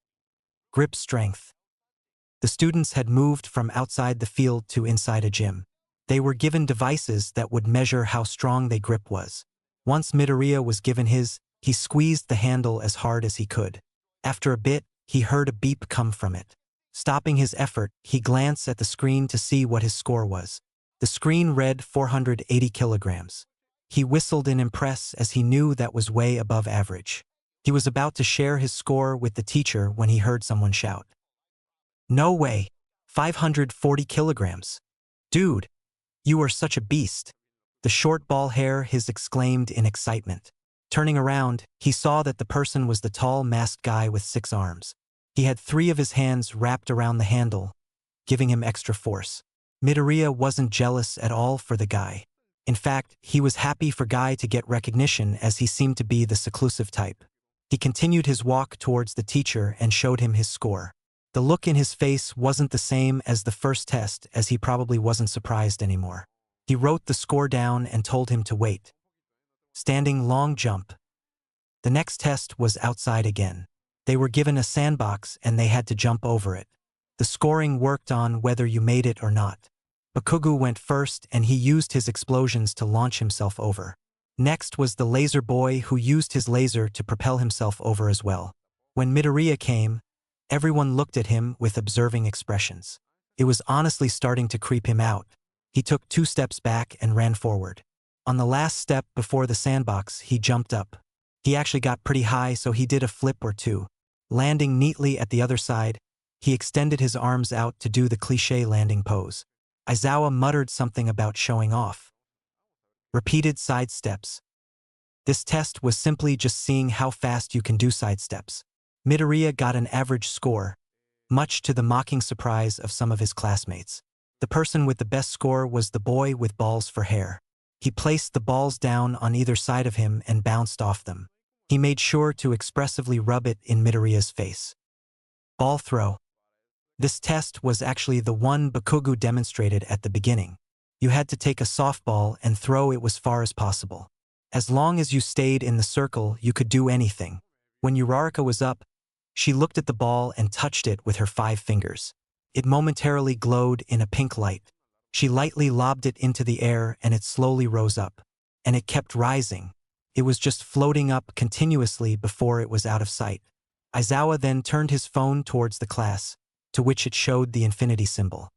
Grip strength. The students had moved from outside the field to inside a gym. They were given devices that would measure how strong their grip was. Once Midoriya was given his, he squeezed the handle as hard as he could. After a bit, he heard a beep come from it. Stopping his effort, he glanced at the screen to see what his score was. The screen read 480 kilograms. He whistled in impress as he knew that was way above average. He was about to share his score with the teacher when he heard someone shout. No way. 540 kilograms. Dude, you are such a beast. The short ball hair his exclaimed in excitement. Turning around, he saw that the person was the tall masked guy with 6 arms. He had 3 of his hands wrapped around the handle, giving him extra force. Midoriya wasn't jealous at all for the guy. In fact, he was happy for Guy to get recognition as he seemed to be the seclusive type. He continued his walk towards the teacher and showed him his score. The look in his face wasn't the same as the first test, as he probably wasn't surprised anymore. He wrote the score down and told him to wait. Standing long jump. The next test was outside again. They were given a sandbox and they had to jump over it. The scoring worked on whether you made it or not. Bakugo went first and he used his explosions to launch himself over. Next was the laser boy, who used his laser to propel himself over as well. When Midoriya came, everyone looked at him with observing expressions. It was honestly starting to creep him out. He took 2 steps back and ran forward. On the last step before the sandbox, he jumped up. He actually got pretty high, so he did a flip or 2. Landing neatly at the other side, he extended his arms out to do the cliché landing pose. Aizawa muttered something about showing off. Repeated side steps. This test was simply just seeing how fast you can do side steps. Midoriya got an average score, much to the mocking surprise of some of his classmates. The person with the best score was the boy with balls for hair. He placed the balls down on either side of him and bounced off them. He made sure to expressively rub it in Midoriya's face. Ball throw. This test was actually the one Bakugo demonstrated at the beginning. You had to take a softball and throw it as far as possible. As long as you stayed in the circle, you could do anything. When Uraraka was up, she looked at the ball and touched it with her 5 fingers. It momentarily glowed in a pink light. She lightly lobbed it into the air and it slowly rose up. And it kept rising. It was just floating up continuously before it was out of sight. Aizawa then turned his phone towards the class, to which it showed the infinity symbol.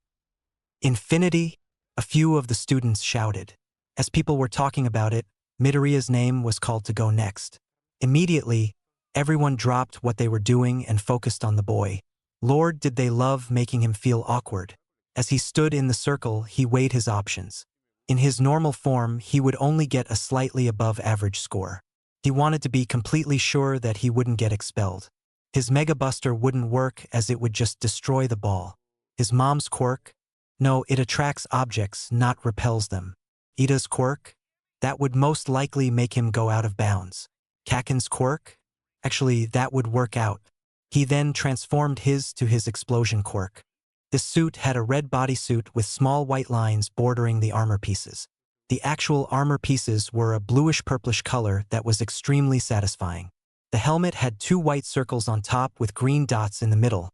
Infinity? A few of the students shouted. As people were talking about it, Midoriya's name was called to go next. Immediately, everyone dropped what they were doing and focused on the boy. Lord, did they love making him feel awkward. As he stood in the circle, he weighed his options. In his normal form, he would only get a slightly above average score. He wanted to be completely sure that he wouldn't get expelled. His Mega Buster wouldn't work, as it would just destroy the ball. His mom's quirk? No, it attracts objects, not repels them. Ida's quirk? That would most likely make him go out of bounds. Kaken's quirk? Actually, that would work out. He then transformed his to his explosion quirk. This suit had a red bodysuit with small white lines bordering the armor pieces. The actual armor pieces were a bluish-purplish color that was extremely satisfying. The helmet had 2 white circles on top with green dots in the middle,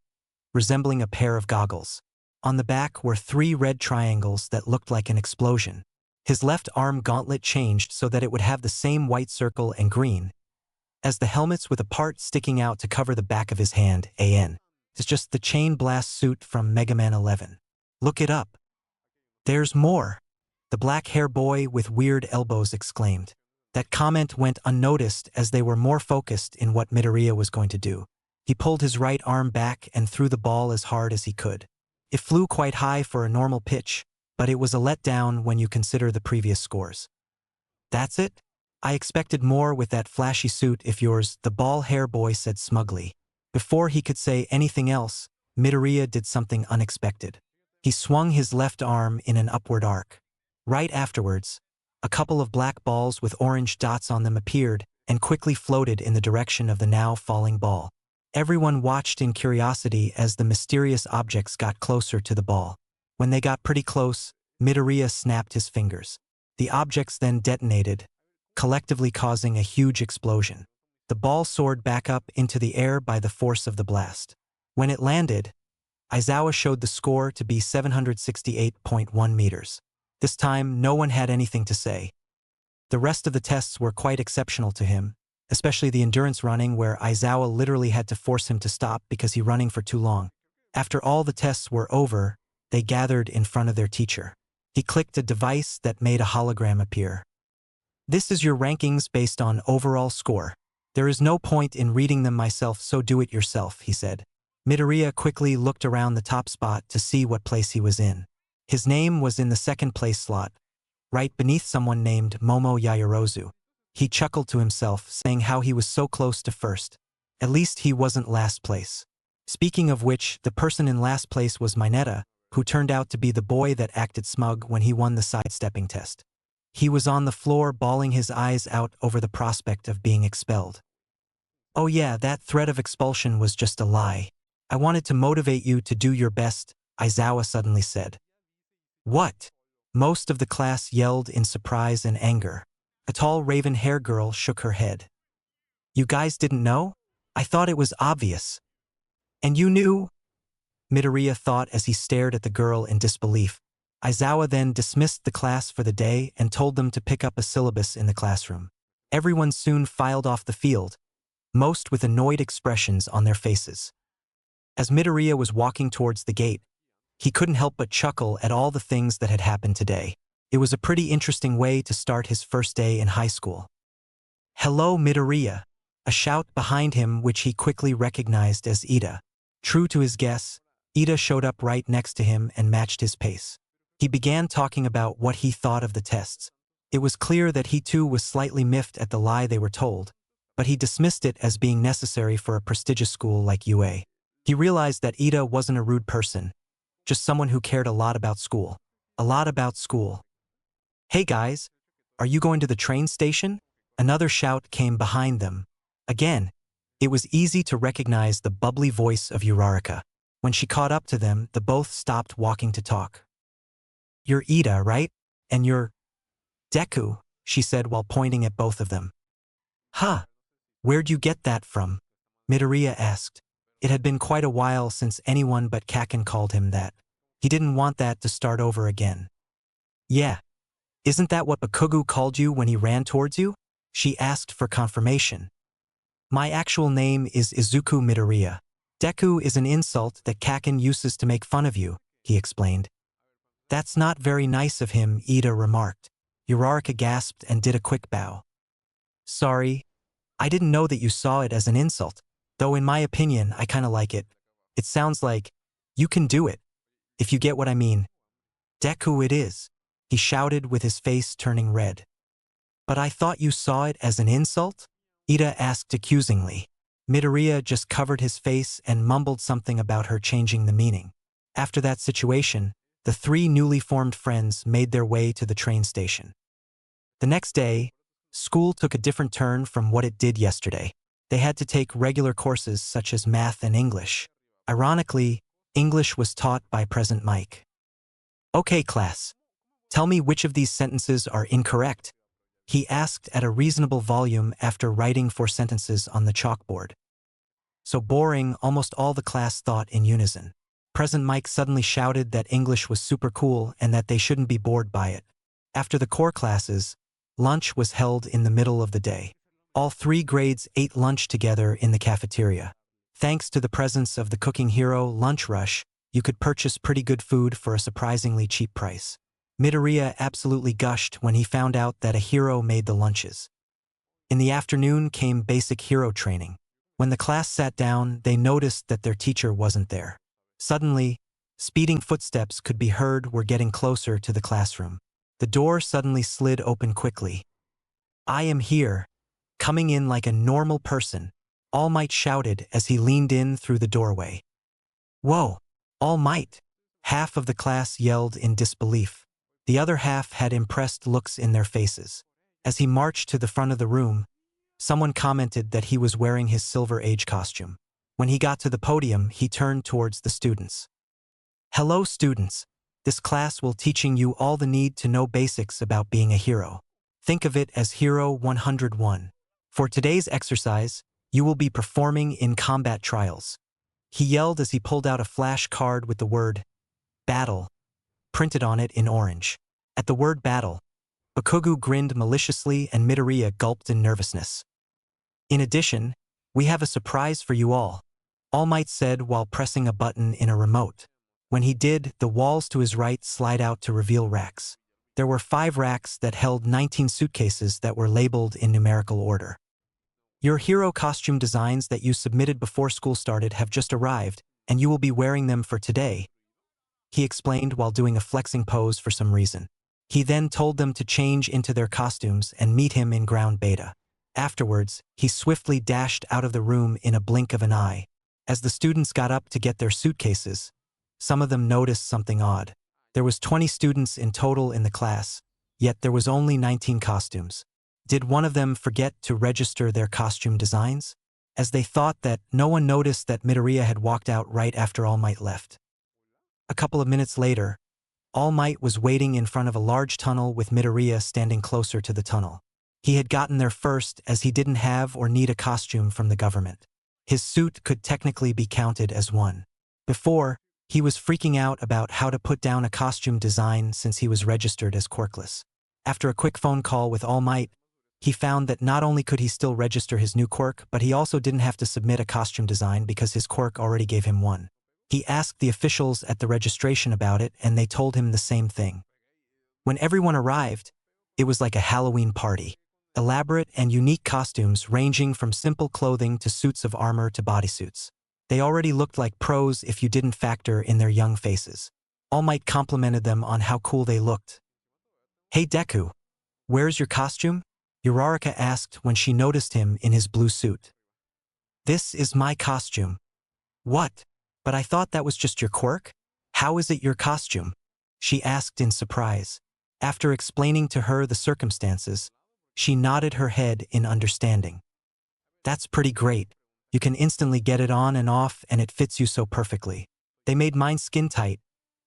resembling a pair of goggles. On the back were 3 red triangles that looked like an explosion. His left arm gauntlet changed so that it would have the same white circle and green, as the helmets, with a part sticking out to cover the back of his hand. It's just the Chain Blast suit from Mega Man 11. Look it up. There's more. The black hair boy with weird elbows exclaimed. That comment went unnoticed as they were more focused in what Midoriya was going to do. He pulled his right arm back and threw the ball as hard as he could. It flew quite high for a normal pitch, but it was a letdown when you consider the previous scores. That's it? I expected more with that flashy suit if yours, the ball hair boy said smugly. Before he could say anything else, Midoriya did something unexpected. He swung his left arm in an upward arc. Right afterwards, a couple of black balls with orange dots on them appeared and quickly floated in the direction of the now falling ball. Everyone watched in curiosity as the mysterious objects got closer to the ball. When they got pretty close, Midoriya snapped his fingers. The objects then detonated, collectively causing a huge explosion. The ball soared back up into the air by the force of the blast. When it landed, Aizawa showed the score to be 768.1 meters. This time, no one had anything to say. The rest of the tests were quite exceptional to him, especially the endurance running, where Aizawa literally had to force him to stop because he running for too long. After all the tests were over, they gathered in front of their teacher. He clicked a device that made a hologram appear. This is your rankings based on overall score. There is no point in reading them myself, so do it yourself, he said. Midoriya quickly looked around the top spot to see what place he was in. His name was in the second place slot, right beneath someone named Momo Yaoyorozu. He chuckled to himself, saying how he was so close to first. At least he wasn't last place. Speaking of which, the person in last place was Mineta, who turned out to be the boy that acted smug when he won the sidestepping test. He was on the floor bawling his eyes out over the prospect of being expelled. "Oh yeah, that threat of expulsion was just a lie. I wanted to motivate you to do your best," Aizawa suddenly said. "What?" Most of the class yelled in surprise and anger. A tall raven-haired girl shook her head. "You guys didn't know? I thought it was obvious." "And you knew?" Midoriya thought as he stared at the girl in disbelief. Aizawa then dismissed the class for the day and told them to pick up a syllabus in the classroom. Everyone soon filed off the field, most with annoyed expressions on their faces. As Midoriya was walking towards the gate, he couldn't help but chuckle at all the things that had happened today. It was a pretty interesting way to start his first day in high school. "Hello, Midoriya!" A shout behind him which he quickly recognized as Ida. True to his guess, Ida showed up right next to him and matched his pace. He began talking about what he thought of the tests. It was clear that he too was slightly miffed at the lie they were told, but he dismissed it as being necessary for a prestigious school like UA. He realized that Ida wasn't a rude person, just someone who cared a lot about school. A lot about school. "Hey guys, are you going to the train station?" Another shout came behind them. Again, it was easy to recognize the bubbly voice of Uraraka. When she caught up to them, the both stopped walking to talk. "You're Ida, right? And you're Deku," she said while pointing at both of them. "Huh, where'd you get that from?" Midoriya asked. It had been quite a while since anyone but Kaken called him that. He didn't want that to start over again. "Yeah. Isn't that what Bakugo called you when he ran towards you?" she asked for confirmation. "My actual name is Izuku Midoriya. Deku is an insult that Kaken uses to make fun of you," he explained. "That's not very nice of him," Ida remarked. Uraraka gasped and did a quick bow. "Sorry, I didn't know that you saw it as an insult, though in my opinion I kinda like it. It sounds like, you can do it, if you get what I mean." "Deku it is," he shouted with his face turning red. "But I thought you saw it as an insult?" Ida asked accusingly. Midoriya just covered his face and mumbled something about her changing the meaning. After that situation, the three newly formed friends made their way to the train station. The next day, school took a different turn from what it did yesterday. They had to take regular courses such as math and English. Ironically, English was taught by President Mike. "Okay, class. Tell me which of these sentences are incorrect," he asked at a reasonable volume after writing 4 sentences on the chalkboard. So boring, almost all the class thought in unison. President Mike suddenly shouted that English was super cool and that they shouldn't be bored by it. After the core classes, lunch was held in the middle of the day. All 3 grades ate lunch together in the cafeteria. Thanks to the presence of the cooking hero Lunch Rush, you could purchase pretty good food for a surprisingly cheap price. Midoriya absolutely gushed when he found out that a hero made the lunches. In the afternoon came basic hero training. When the class sat down, they noticed that their teacher wasn't there. Suddenly, speeding footsteps could be heard were getting closer to the classroom. The door suddenly slid open quickly. "I am here, coming in like a normal person," All Might shouted as he leaned in through the doorway. "Whoa, All Might!" Half of the class yelled in disbelief. The other half had impressed looks in their faces. As he marched to the front of the room, someone commented that he was wearing his Silver Age costume. When he got to the podium, he turned towards the students. "Hello, students. This class will teaching you all the need to know basics about being a hero. Think of it as Hero 101. For today's exercise, you will be performing in combat trials." He yelled as he pulled out a flash card with the word "Battle" printed on it in orange. At the word "battle," Bakugo grinned maliciously and Midoriya gulped in nervousness. "In addition, we have a surprise for you All Might said while pressing a button in a remote. When he did, the walls to his right slide out to reveal racks. There were 5 racks that held 19 suitcases that were labeled in numerical order. "Your hero costume designs that you submitted before school started have just arrived," and you will be wearing them for today," he explained while doing a flexing pose for some reason. He then told them to change into their costumes and meet him in ground beta. Afterwards, he swiftly dashed out of the room in a blink of an eye. As the students got up to get their suitcases, some of them noticed something odd. There was 20 students in total in the class, yet there was only 19 costumes. Did one of them forget to register their costume designs? As they thought that, no one noticed that Midoriya had walked out right after All Might left. A couple of minutes later, All Might was waiting in front of a large tunnel with Midoriya standing closer to the tunnel. He had gotten there first as he didn't have or need a costume from the government. His suit could technically be counted as one. Before, he was freaking out about how to put down a costume design since he was registered as quirkless. After a quick phone call with All Might, he found that not only could he still register his new quirk, but he also didn't have to submit a costume design because his quirk already gave him one. He asked the officials at the registration about it, and they told him the same thing. When everyone arrived, it was like a Halloween party. Elaborate and unique costumes ranging from simple clothing to suits of armor to bodysuits. They already looked like pros if you didn't factor in their young faces. All Might complimented them on how cool they looked. "Hey Deku, where's your costume?" Uraraka asked when she noticed him in his blue suit. "This is my costume." "What? But I thought that was just your quirk? How is it your costume?" she asked in surprise. After explaining to her the circumstances, she nodded her head in understanding. "That's pretty great. You can instantly get it on and off and it fits you so perfectly. They made mine skin tight,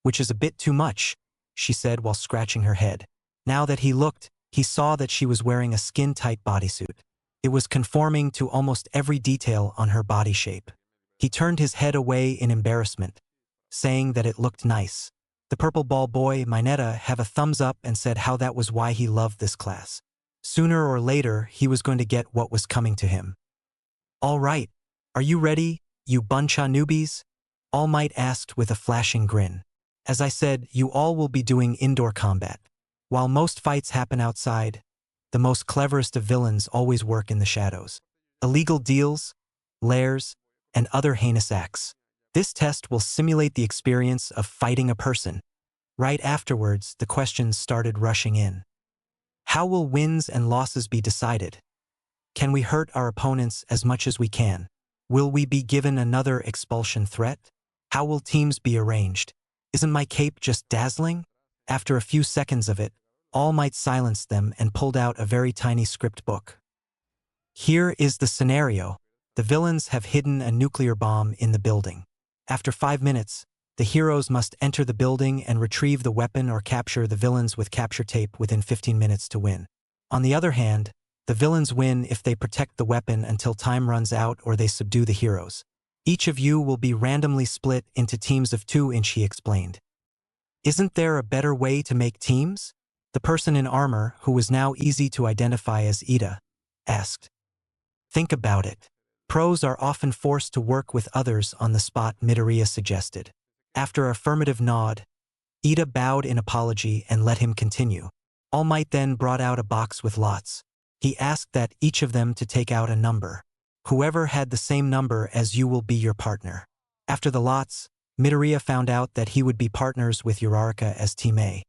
which is a bit too much," she said while scratching her head. Now that he looked, he saw that she was wearing a skin-tight bodysuit. It was conforming to almost every detail on her body shape. He turned his head away in embarrassment, saying that it looked nice. The purple ball boy, Mineta, have a thumbs up and said how that was why he loved this class. Sooner or later, he was going to get what was coming to him. "All right, are you ready, you bunch of newbies?" All Might asked with a flashing grin. "As I said, you all will be doing indoor combat. While most fights happen outside, the most cleverest of villains always work in the shadows. Illegal deals, lairs, and other heinous acts. This test will simulate the experience of fighting a person." Right afterwards, the questions started rushing in. How will wins and losses be decided? Can we hurt our opponents as much as we can? Will we be given another expulsion threat? How will teams be arranged? Isn't my cape just dazzling? After a few seconds of it, All Might silenced them and pulled out a very tiny script book. "Here is the scenario. The villains have hidden a nuclear bomb in the building. After 5 minutes, the heroes must enter the building and retrieve the weapon or capture the villains with capture tape within 15 minutes to win. On the other hand, the villains win if they protect the weapon until time runs out or they subdue the heroes. Each of you will be randomly split into teams of 2, he explained. Isn't there a better way to make teams? The person in armor, who was now easy to identify as Ida, asked. Think about it. Pros are often forced to work with others on the spot, Midoriya suggested. After an affirmative nod, Ida bowed in apology and let him continue. All Might then brought out a box with lots. He asked that each of them to take out a number. Whoever had the same number as you will be your partner. After the lots, Midoriya found out that he would be partners with Uraraka as Team A.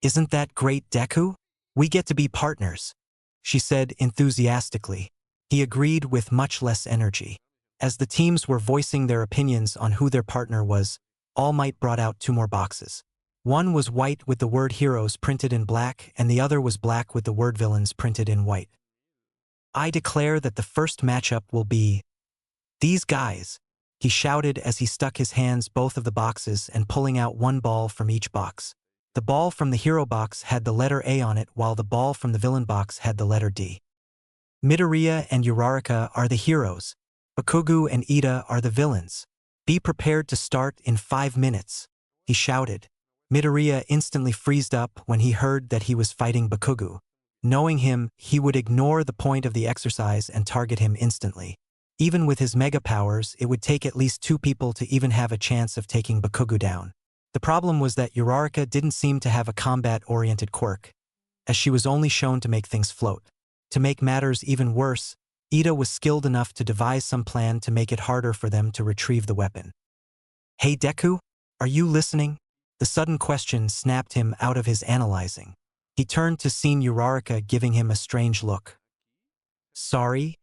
Isn't that great, Deku? We get to be partners, she said enthusiastically. He agreed with much less energy. As the teams were voicing their opinions on who their partner was, All Might brought out 2 more boxes. One was white with the word heroes printed in black, and the other was black with the word villains printed in white. I declare that the first matchup will be these guys, he shouted as he stuck his hands both of the boxes and pulling out 1 ball from each box. The ball from the hero box had the letter A on it, while the ball from the villain box had the letter D. Midoriya and Uraraka are the heroes. Bakugo and Ida are the villains. Be prepared to start in 5 minutes, he shouted. Midoriya instantly freezed up when he heard that he was fighting Bakugo. Knowing him, he would ignore the point of the exercise and target him instantly. Even with his mega powers, it would take at least 2 people to even have a chance of taking Bakugo down. The problem was that Uraraka didn't seem to have a combat-oriented quirk, as she was only shown to make things float. To make matters even worse, Ida was skilled enough to devise some plan to make it harder for them to retrieve the weapon. Hey Deku, are you listening? The sudden question snapped him out of his analyzing. He turned to see Uraraka giving him a strange look. Sorry?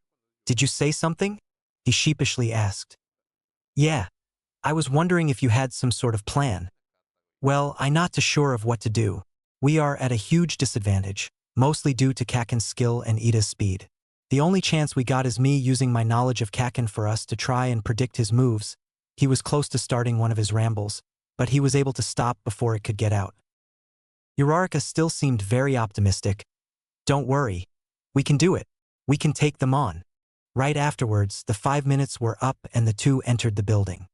Did you say something? He sheepishly asked. Yeah, I was wondering if you had some sort of plan. Well, I'm not too sure of what to do. We are at a huge disadvantage, mostly due to Kaken's skill and Ida's speed. The only chance we got is me using my knowledge of Kaken for us to try and predict his moves. He was close to starting one of his rambles, but he was able to stop before it could get out. Uraraka still seemed very optimistic. Don't worry. We can do it. We can take them on. Right afterwards, the 5 minutes were up and the two entered the building.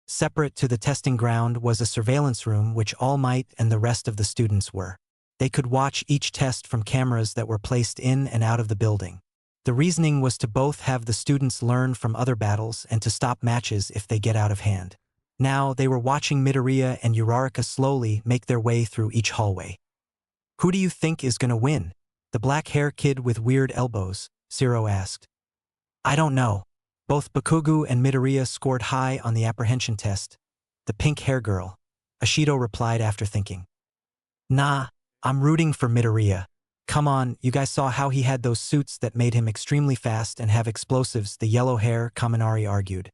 Separate to the testing ground was a surveillance room which All Might and the rest of the students were. They could watch each test from cameras that were placed in and out of the building. The reasoning was to both have the students learn from other battles and to stop matches if they get out of hand. Now they were watching Midoriya and Uraraka slowly make their way through each hallway. Who do you think is gonna win? The black-hair kid with weird elbows, Zero asked. I don't know. Both Bakugo and Midoriya scored high on the apprehension test. The pink-hair girl, Ashido replied after thinking. Nah, I'm rooting for Midoriya. Come on, you guys saw how he had those suits that made him extremely fast and have explosives, the yellow hair, Kaminari argued.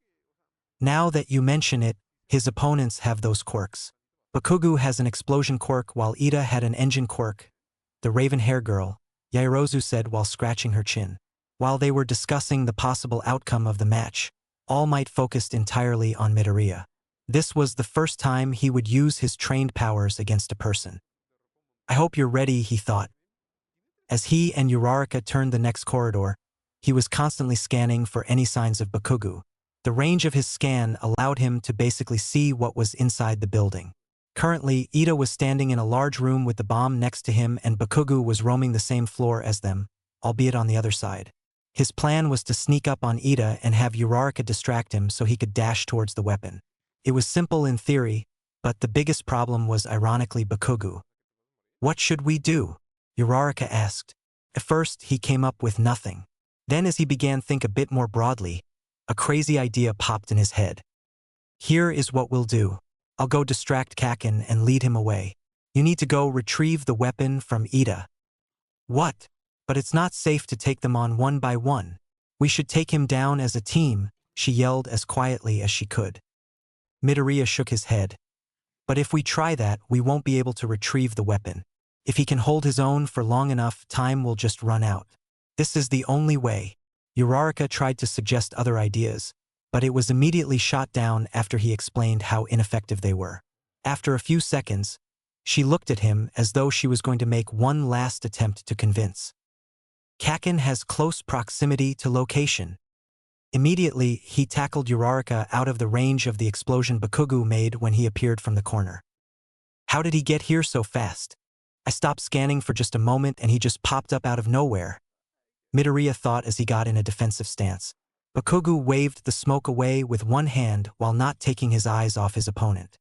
Now that you mention it, his opponents have those quirks. Bakugo has an explosion quirk while Ida had an engine quirk. The raven-hair girl, Yaoyorozu said while scratching her chin. While they were discussing the possible outcome of the match, All Might focused entirely on Midoriya. This was the first time he would use his trained powers against a person. I hope you're ready, he thought. As he and Uraraka turned the next corridor, he was constantly scanning for any signs of Bakugo. The range of his scan allowed him to basically see what was inside the building. Currently, Ida was standing in a large room with the bomb next to him and Bakugo was roaming the same floor as them, albeit on the other side. His plan was to sneak up on Ida and have Uraraka distract him so he could dash towards the weapon. It was simple in theory, but the biggest problem was ironically Bakugo. What should we do? Uraraka asked. At first, he came up with nothing. Then as he began to think a bit more broadly, a crazy idea popped in his head. Here is what we'll do. I'll go distract Kaken and lead him away. You need to go retrieve the weapon from Ida. What? But it's not safe to take them on one by one. We should take him down as a team, she yelled as quietly as she could. Midoriya shook his head. But if we try that, we won't be able to retrieve the weapon. If he can hold his own for long enough, time will just run out. This is the only way. Uraraka tried to suggest other ideas, but it was immediately shot down after he explained how ineffective they were. After a few seconds, she looked at him as though she was going to make one last attempt to convince. Kaken has close proximity to location. Immediately, he tackled Uraraka out of the range of the explosion Bakugo made when he appeared from the corner. How did he get here so fast? I stopped scanning for just a moment and he just popped up out of nowhere. Midoriya thought as he got in a defensive stance. Bakugo waved the smoke away with one hand while not taking his eyes off his opponent.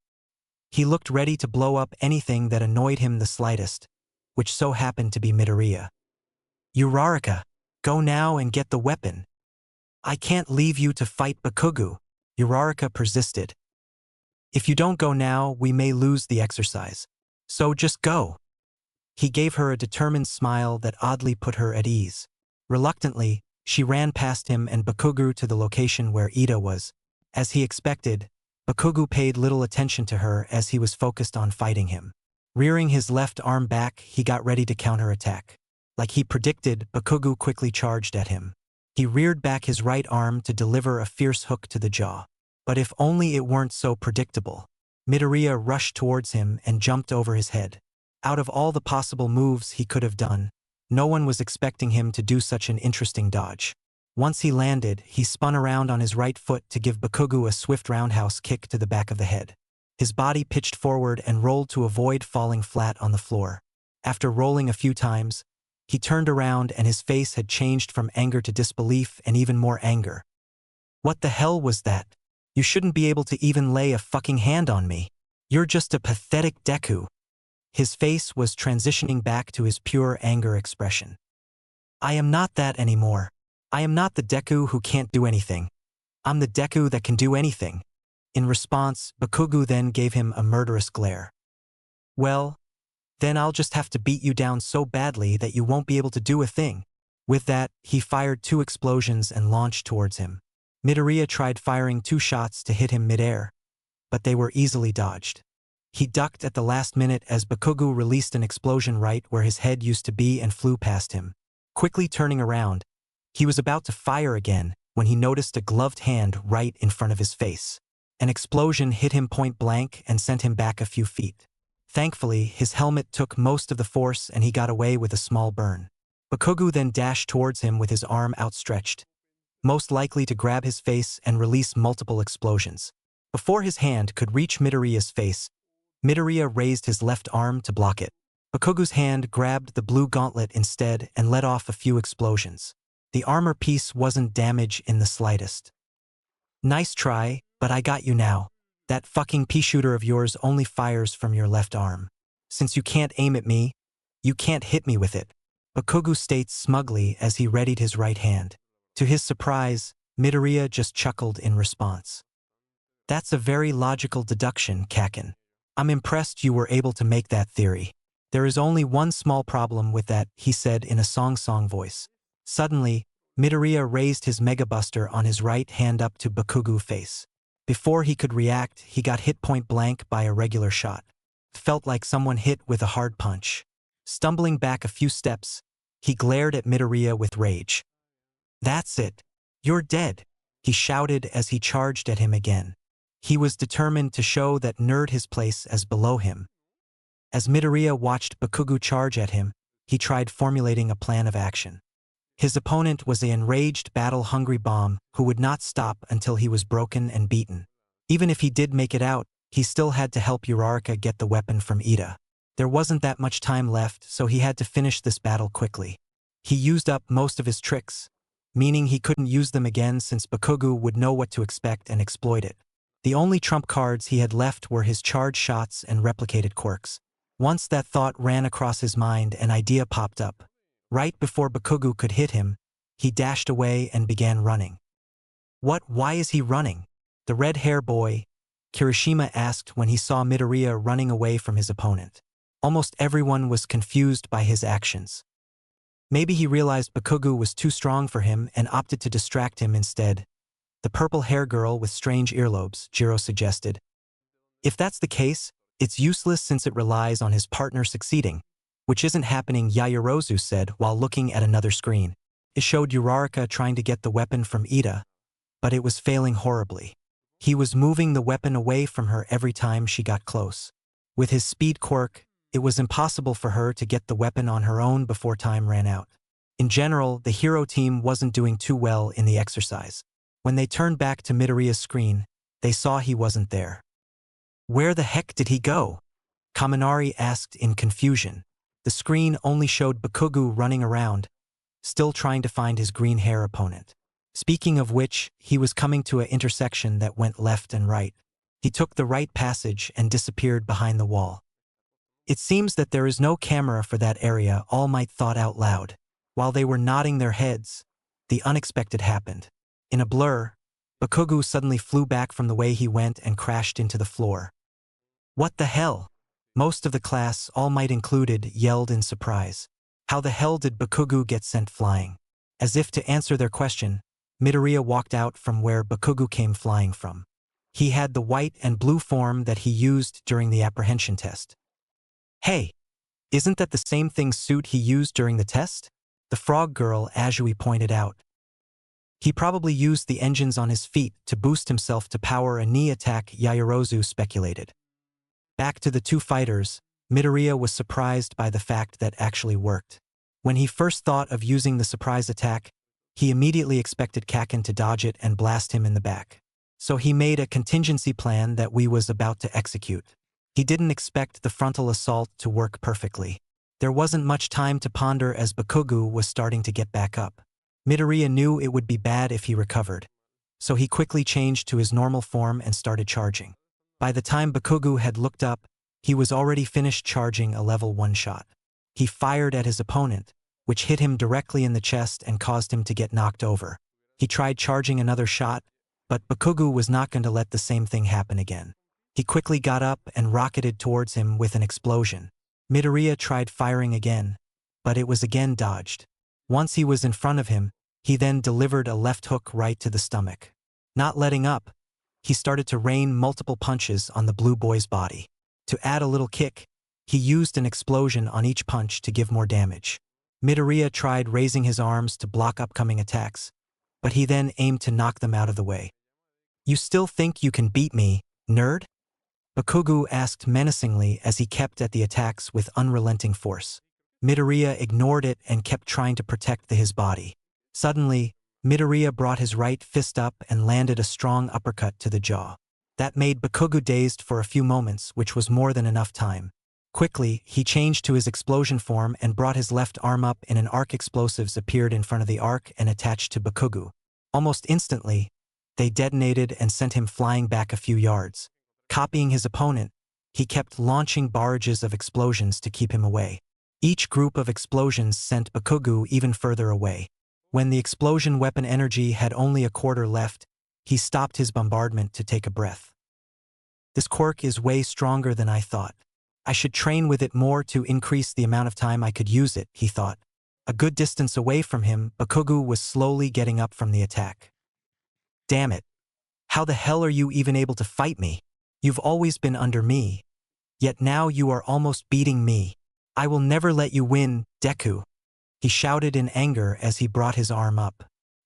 He looked ready to blow up anything that annoyed him the slightest, which so happened to be Midoriya. Uraraka, go now and get the weapon. I can't leave you to fight Bakugo, Uraraka persisted. If you don't go now, we may lose the exercise. So just go. He gave her a determined smile that oddly put her at ease. Reluctantly, she ran past him and Bakugo to the location where Ida was. As he expected, Bakugo paid little attention to her as he was focused on fighting him. Rearing his left arm back, he got ready to counterattack. Like he predicted, Bakugo quickly charged at him. He reared back his right arm to deliver a fierce hook to the jaw. But if only it weren't so predictable. Midoriya rushed towards him and jumped over his head. Out of all the possible moves he could have done, no one was expecting him to do such an interesting dodge. Once he landed, he spun around on his right foot to give Bakugo a swift roundhouse kick to the back of the head. His body pitched forward and rolled to avoid falling flat on the floor. After rolling a few times, he turned around and his face had changed from anger to disbelief and even more anger. What the hell was that? You shouldn't be able to even lay a fucking hand on me. You're just a pathetic Deku. His face was transitioning back to his pure anger expression. I am not that anymore. I am not the Deku who can't do anything. I'm the Deku that can do anything. In response, Bakugu then gave him a murderous glare. Well, then I'll just have to beat you down so badly that you won't be able to do a thing. With that, he fired 2 explosions and launched towards him. Midoriya tried firing 2 shots to hit him midair, but they were easily dodged. He ducked at the last minute as Bakugu released an explosion right where his head used to be and flew past him. Quickly turning around, he was about to fire again when he noticed a gloved hand right in front of his face. An explosion hit him point blank and sent him back a few feet. Thankfully, his helmet took most of the force and he got away with a small burn. Bakugu then dashed towards him with his arm outstretched, most likely to grab his face and release multiple explosions. Before his hand could reach Midoriya's face, Midoriya raised his left arm to block it. Bakugu's hand grabbed the blue gauntlet instead and let off a few explosions. The armor piece wasn't damaged in the slightest. Nice try, but I got you now. That fucking pea shooter of yours only fires from your left arm. Since you can't aim at me, you can't hit me with it, Bakugu states smugly as he readied his right hand. To his surprise, Midoriya just chuckled in response. That's a very logical deduction, Kaken. I'm impressed you were able to make that theory. There is only one small problem with that, he said in a song voice. Suddenly, Midoriya raised his Mega Buster on his right hand up to Bakugu's face. Before he could react, he got hit point blank by a regular shot. It felt like someone hit with a hard punch. Stumbling back a few steps, he glared at Midoriya with rage. That's it. You're dead, he shouted as he charged at him again. He was determined to show that nerd his place as below him. As Midoriya watched Bakugu charge at him, he tried formulating a plan of action. His opponent was an enraged, battle-hungry bomb who would not stop until he was broken and beaten. Even if he did make it out, he still had to help Uraraka get the weapon from Ida. There wasn't that much time left, so he had to finish this battle quickly. He used up most of his tricks, meaning he couldn't use them again since Bakugu would know what to expect and exploit it. The only trump cards he had left were his charge shots and replicated quirks. Once that thought ran across his mind, an idea popped up. Right before Bakugu could hit him, he dashed away and began running. Why is he running? The red hair boy, Kirishima asked when he saw Midoriya running away from his opponent. Almost everyone was confused by his actions. Maybe he realized Bakugu was too strong for him and opted to distract him instead. The purple hair girl with strange earlobes, Jiro suggested. If that's the case, it's useless since it relies on his partner succeeding, which isn't happening, Yaoyorozu said while looking at another screen. It showed Uraraka trying to get the weapon from Ida, but it was failing horribly. He was moving the weapon away from her every time she got close. With his speed quirk, it was impossible for her to get the weapon on her own before time ran out. In general, the hero team wasn't doing too well in the exercise. When they turned back to Midoriya's screen, they saw he wasn't there. Where the heck did he go? Kaminari asked in confusion. The screen only showed Bakugu running around, still trying to find his green hair opponent. Speaking of which, he was coming to an intersection that went left and right. He took the right passage and disappeared behind the wall. It seems that there is no camera for that area, All Might thought out loud. While they were nodding their heads, the unexpected happened. In a blur, Bakugu suddenly flew back from the way he went and crashed into the floor. What the hell? Most of the class, All Might included, yelled in surprise. How the hell did Bakugu get sent flying? As if to answer their question, Midoriya walked out from where Bakugu came flying from. He had the white and blue form that he used during the apprehension test. Hey, isn't that the same thing suit he used during the test? The frog girl, Azui, pointed out. He probably used the engines on his feet to boost himself to power a knee attack, Yaoyorozu speculated. Back to the two fighters, Midoriya was surprised by the fact that actually worked. When he first thought of using the surprise attack, he immediately expected Kaken to dodge it and blast him in the back. So he made a contingency plan that we was about to execute. He didn't expect the frontal assault to work perfectly. There wasn't much time to ponder as Bakugu was starting to get back up. Midoriya knew it would be bad if he recovered, so he quickly changed to his normal form and started charging. By the time Bakugu had looked up, he was already finished charging a level 1 shot. He fired at his opponent, which hit him directly in the chest and caused him to get knocked over. He tried charging another shot, But Bakugu was not going to let the same thing happen again. He quickly got up and rocketed towards him with an explosion. Midoriya tried firing again, but it was again dodged. Once he was in front of him, he then delivered a left hook right to the stomach. Not letting up, he started to rain multiple punches on the blue boy's body. To add a little kick, he used an explosion on each punch to give more damage. Midoriya tried raising his arms to block upcoming attacks, but he then aimed to knock them out of the way. "You still think you can beat me, nerd?" Bakugu asked menacingly as he kept at the attacks with unrelenting force. Midoriya ignored it and kept trying to protect his body. Suddenly, Midoriya brought his right fist up and landed a strong uppercut to the jaw. That made Bakugu dazed for a few moments, which was more than enough time. Quickly, he changed to his explosion form and brought his left arm up, and an arc explosives appeared in front of the arc and attached to Bakugu. Almost instantly, they detonated and sent him flying back a few yards. Copying his opponent, he kept launching barrages of explosions to keep him away. Each group of explosions sent Bakugu even further away. When the explosion weapon energy had only a quarter left, he stopped his bombardment to take a breath. "This quirk is way stronger than I thought. I should train with it more to increase the amount of time I could use it," he thought. A good distance away from him, Bakugu was slowly getting up from the attack. "Damn it. How the hell are you even able to fight me? You've always been under me. Yet now you are almost beating me. I will never let you win, Deku," he shouted in anger as he brought his arm up.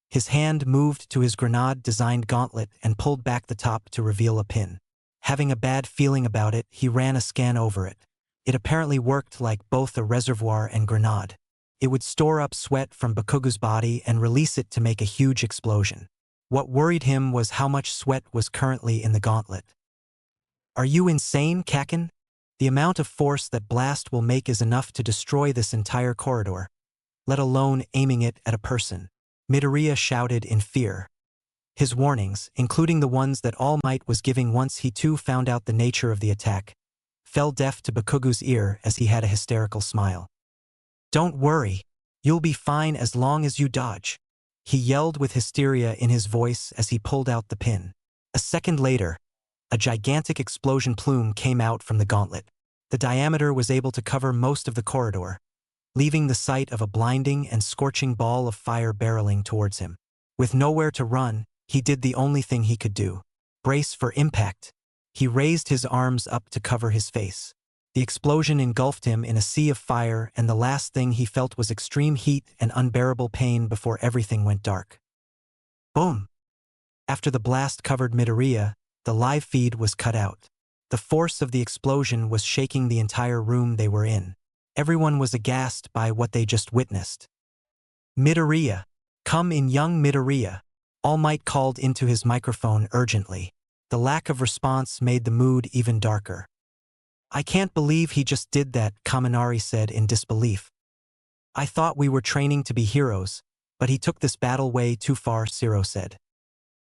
His hand moved to his grenade-designed gauntlet and pulled back the top to reveal a pin. Having a bad feeling about it, he ran a scan over it. It apparently worked like both a reservoir and grenade. It would store up sweat from Bakugu's body and release it to make a huge explosion. What worried him was how much sweat was currently in the gauntlet. "Are you insane, Kaken? The amount of force that blast will make is enough to destroy this entire corridor, let alone aiming it at a person," Midoriya shouted in fear. His warnings, including the ones that All Might was giving once he too found out the nature of the attack, fell deaf to Bakugu's ear as he had a hysterical smile. "Don't worry. You'll be fine as long as you dodge," he yelled with hysteria in his voice as he pulled out the pin. A second later, a gigantic explosion plume came out from the gauntlet. The diameter was able to cover most of the corridor, leaving the sight of a blinding and scorching ball of fire barreling towards him. With nowhere to run, he did the only thing he could do: brace for impact. He raised his arms up to cover his face. The explosion engulfed him in a sea of fire, and the last thing he felt was extreme heat and unbearable pain before everything went dark. Boom! After the blast covered Midoriya, the live feed was cut out. The force of the explosion was shaking the entire room they were in. Everyone was aghast by what they just witnessed. "Midoriya! Come in, young Midoriya!" All Might called into his microphone urgently. The lack of response made the mood even darker. "I can't believe he just did that," Kaminari said in disbelief. "I thought we were training to be heroes, but he took this battle way too far," Siro said.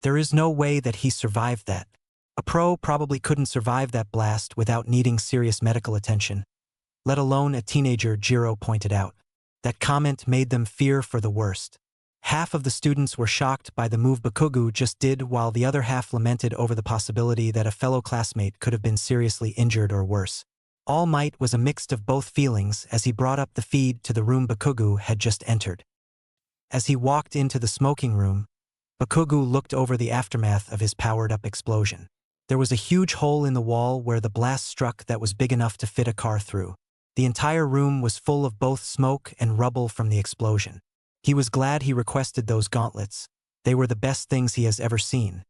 "There is no way that he survived that. A pro probably couldn't survive that blast without needing serious medical attention, let alone a teenager," Jiro pointed out. That comment made them fear for the worst. Half of the students were shocked by the move Bakugu just did, while the other half lamented over the possibility that a fellow classmate could have been seriously injured or worse. All Might was a mix of both feelings as he brought up the feed to the room Bakugu had just entered. As he walked into the smoking room, Bakugu looked over the aftermath of his powered-up explosion. There was a huge hole in the wall where the blast struck that was big enough to fit a car through. The entire room was full of both smoke and rubble from the explosion. He was glad he requested those gauntlets. They were the best things he has ever seen.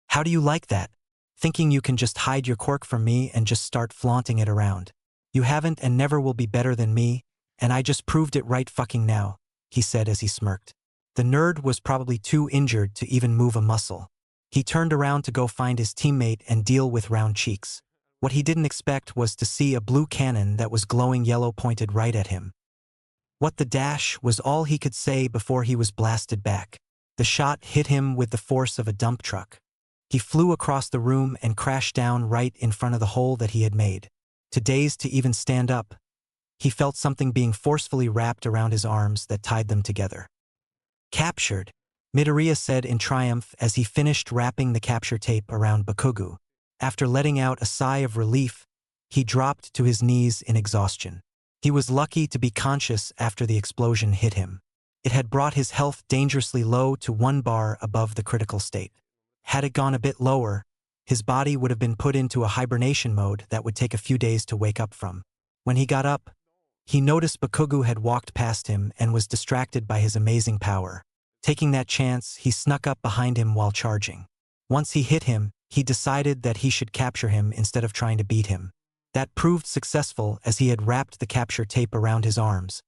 "How do you like that? Thinking you can just hide your quirk from me and just start flaunting it around? You haven't and never will be better than me, and I just proved it right fucking now," he said as he smirked. The nerd was probably too injured to even move a muscle. He turned around to go find his teammate and deal with Round Cheeks. What he didn't expect was to see a blue cannon that was glowing yellow pointed right at him. "What the dash," was all he could say before he was blasted back. The shot hit him with the force of a dump truck. He flew across the room and crashed down right in front of the hole that he had made. Too dazed to even stand up, he felt something being forcefully wrapped around his arms that tied them together. Captured, Midoriya said in triumph as he finished wrapping the capture tape around Bakugo. After letting out a sigh of relief, he dropped to his knees in exhaustion. He was lucky to be conscious after the explosion hit him. It had brought his health dangerously low to 1 bar above the critical state. Had it gone a bit lower, his body would have been put into a hibernation mode that would take a few days to wake up from. When he got up, he noticed Bakugo had walked past him and was distracted by his amazing power. Taking that chance, he snuck up behind him while charging. Once he hit him, he decided that he should capture him instead of trying to beat him. That proved successful as he had wrapped the capture tape around his arms,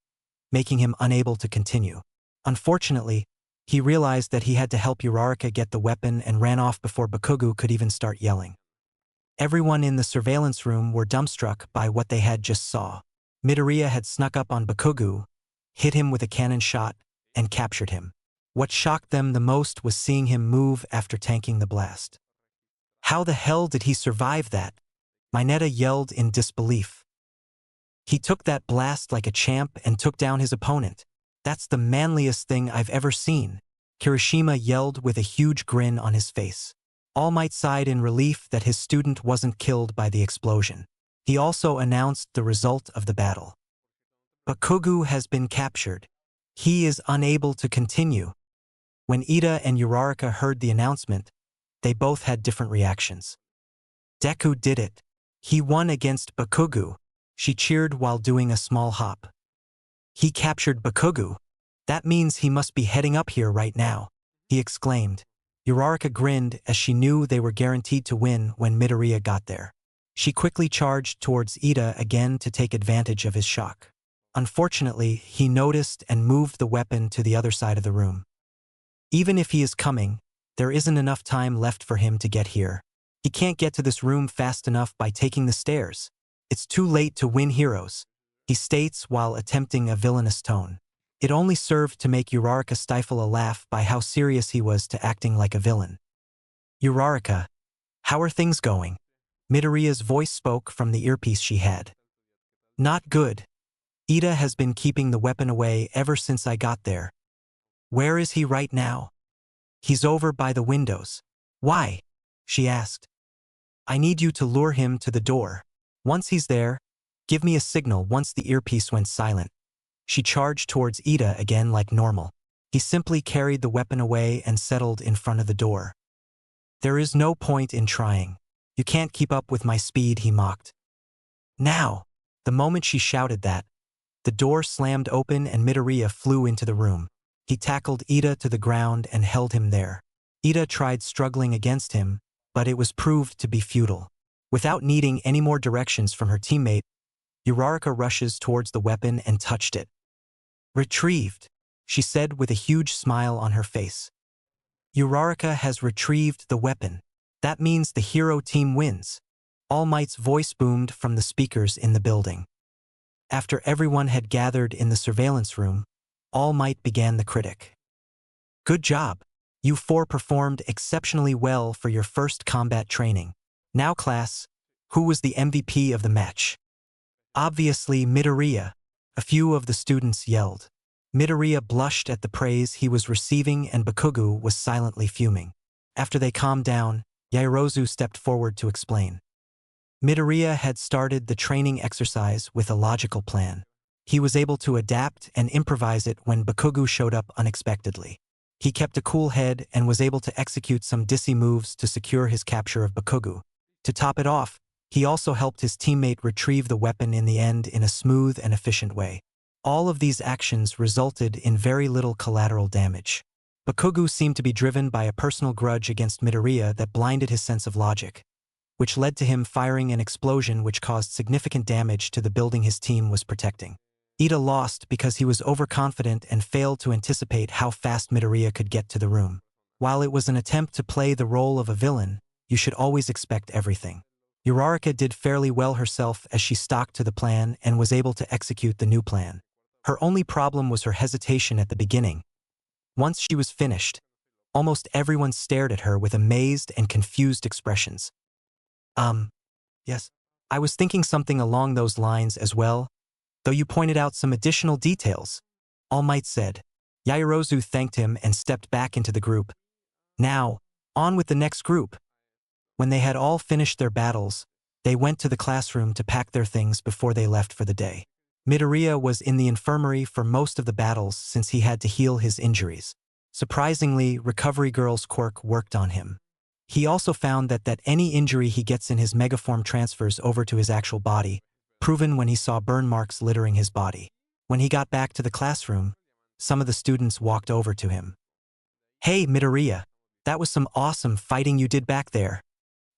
making him unable to continue. Unfortunately, he realized that he had to help Uraraka get the weapon and ran off before Bakugo could even start yelling. Everyone in the surveillance room were dumbstruck by what they had just saw. Midoriya had snuck up on Bakugo, hit him with a cannon shot, and captured him. What shocked them the most was seeing him move after tanking the blast. How the hell did he survive that? Mineta yelled in disbelief. He took that blast like a champ and took down his opponent. That's the manliest thing I've ever seen, Kirishima yelled with a huge grin on his face. All Might sighed in relief that his student wasn't killed by the explosion. He also announced the result of the battle. Bakugo has been captured. He is unable to continue. When Ida and Uraraka heard the announcement, they both had different reactions. Deku did it. He won against Bakugo, she cheered while doing a small hop. He captured Bakugo. That means he must be heading up here right now, he exclaimed. Uraraka grinned as she knew they were guaranteed to win when Midoriya got there. She quickly charged towards Ida again to take advantage of his shock. Unfortunately, he noticed and moved the weapon to the other side of the room. Even if he is coming, there isn't enough time left for him to get here. He can't get to this room fast enough by taking the stairs. It's too late to win heroes, he states while attempting a villainous tone. It only served to make Uraraka stifle a laugh by how serious he was to acting like a villain. Uraraka, how are things going? Midoriya's voice spoke from the earpiece she had. Not good. Ida has been keeping the weapon away ever since I got there. Where is he right now? He's over by the windows. Why? She asked. I need you to lure him to the door. Once he's there, give me a signal. Once the earpiece went silent, she charged towards Ida again like normal. He simply carried the weapon away and settled in front of the door. There is no point in trying. You can't keep up with my speed, he mocked. Now! The moment she shouted that, the door slammed open and Midoriya flew into the room. He tackled Ida to the ground and held him there. Ida tried struggling against him, but it was proved to be futile. Without needing any more directions from her teammate, Uraraka rushes towards the weapon and touched it. Retrieved, she said with a huge smile on her face. Uraraka has retrieved the weapon. That means the hero team wins. All Might's voice boomed from the speakers in the building. After everyone had gathered in the surveillance room, All Might began the critic. Good job. You four performed exceptionally well for your first combat training. Now class, who was the MVP of the match? Obviously Midoriya, a few of the students yelled. Midoriya blushed at the praise he was receiving and Bakugo was silently fuming. After they calmed down, Yaoyorozu stepped forward to explain. Midoriya had started the training exercise with a logical plan. He was able to adapt and improvise it when Bakugo showed up unexpectedly. He kept a cool head and was able to execute some dizzy moves to secure his capture of Bakugo. To top it off, he also helped his teammate retrieve the weapon in the end in a smooth and efficient way. All of these actions resulted in very little collateral damage. Bakugo seemed to be driven by a personal grudge against Midoriya that blinded his sense of logic, which led to him firing an explosion which caused significant damage to the building his team was protecting. Ida lost because he was overconfident and failed to anticipate how fast Midoriya could get to the room. While it was an attempt to play the role of a villain, you should always expect everything. Uraraka did fairly well herself as she stuck to the plan and was able to execute the new plan. Her only problem was her hesitation at the beginning. Once she was finished, almost everyone stared at her with amazed and confused expressions. Yes, I was thinking something along those lines as well, though you pointed out some additional details, All Might said. Yaoyorozu thanked him and stepped back into the group. Now, on with the next group. When they had all finished their battles, they went to the classroom to pack their things before they left for the day. Midoriya was in the infirmary for most of the battles since he had to heal his injuries. Surprisingly, Recovery Girl's quirk worked on him. He also found that any injury he gets in his megaform transfers over to his actual body, proven when he saw burn marks littering his body. When he got back to the classroom, some of the students walked over to him. "Hey, Midoriya, that was some awesome fighting you did back there,"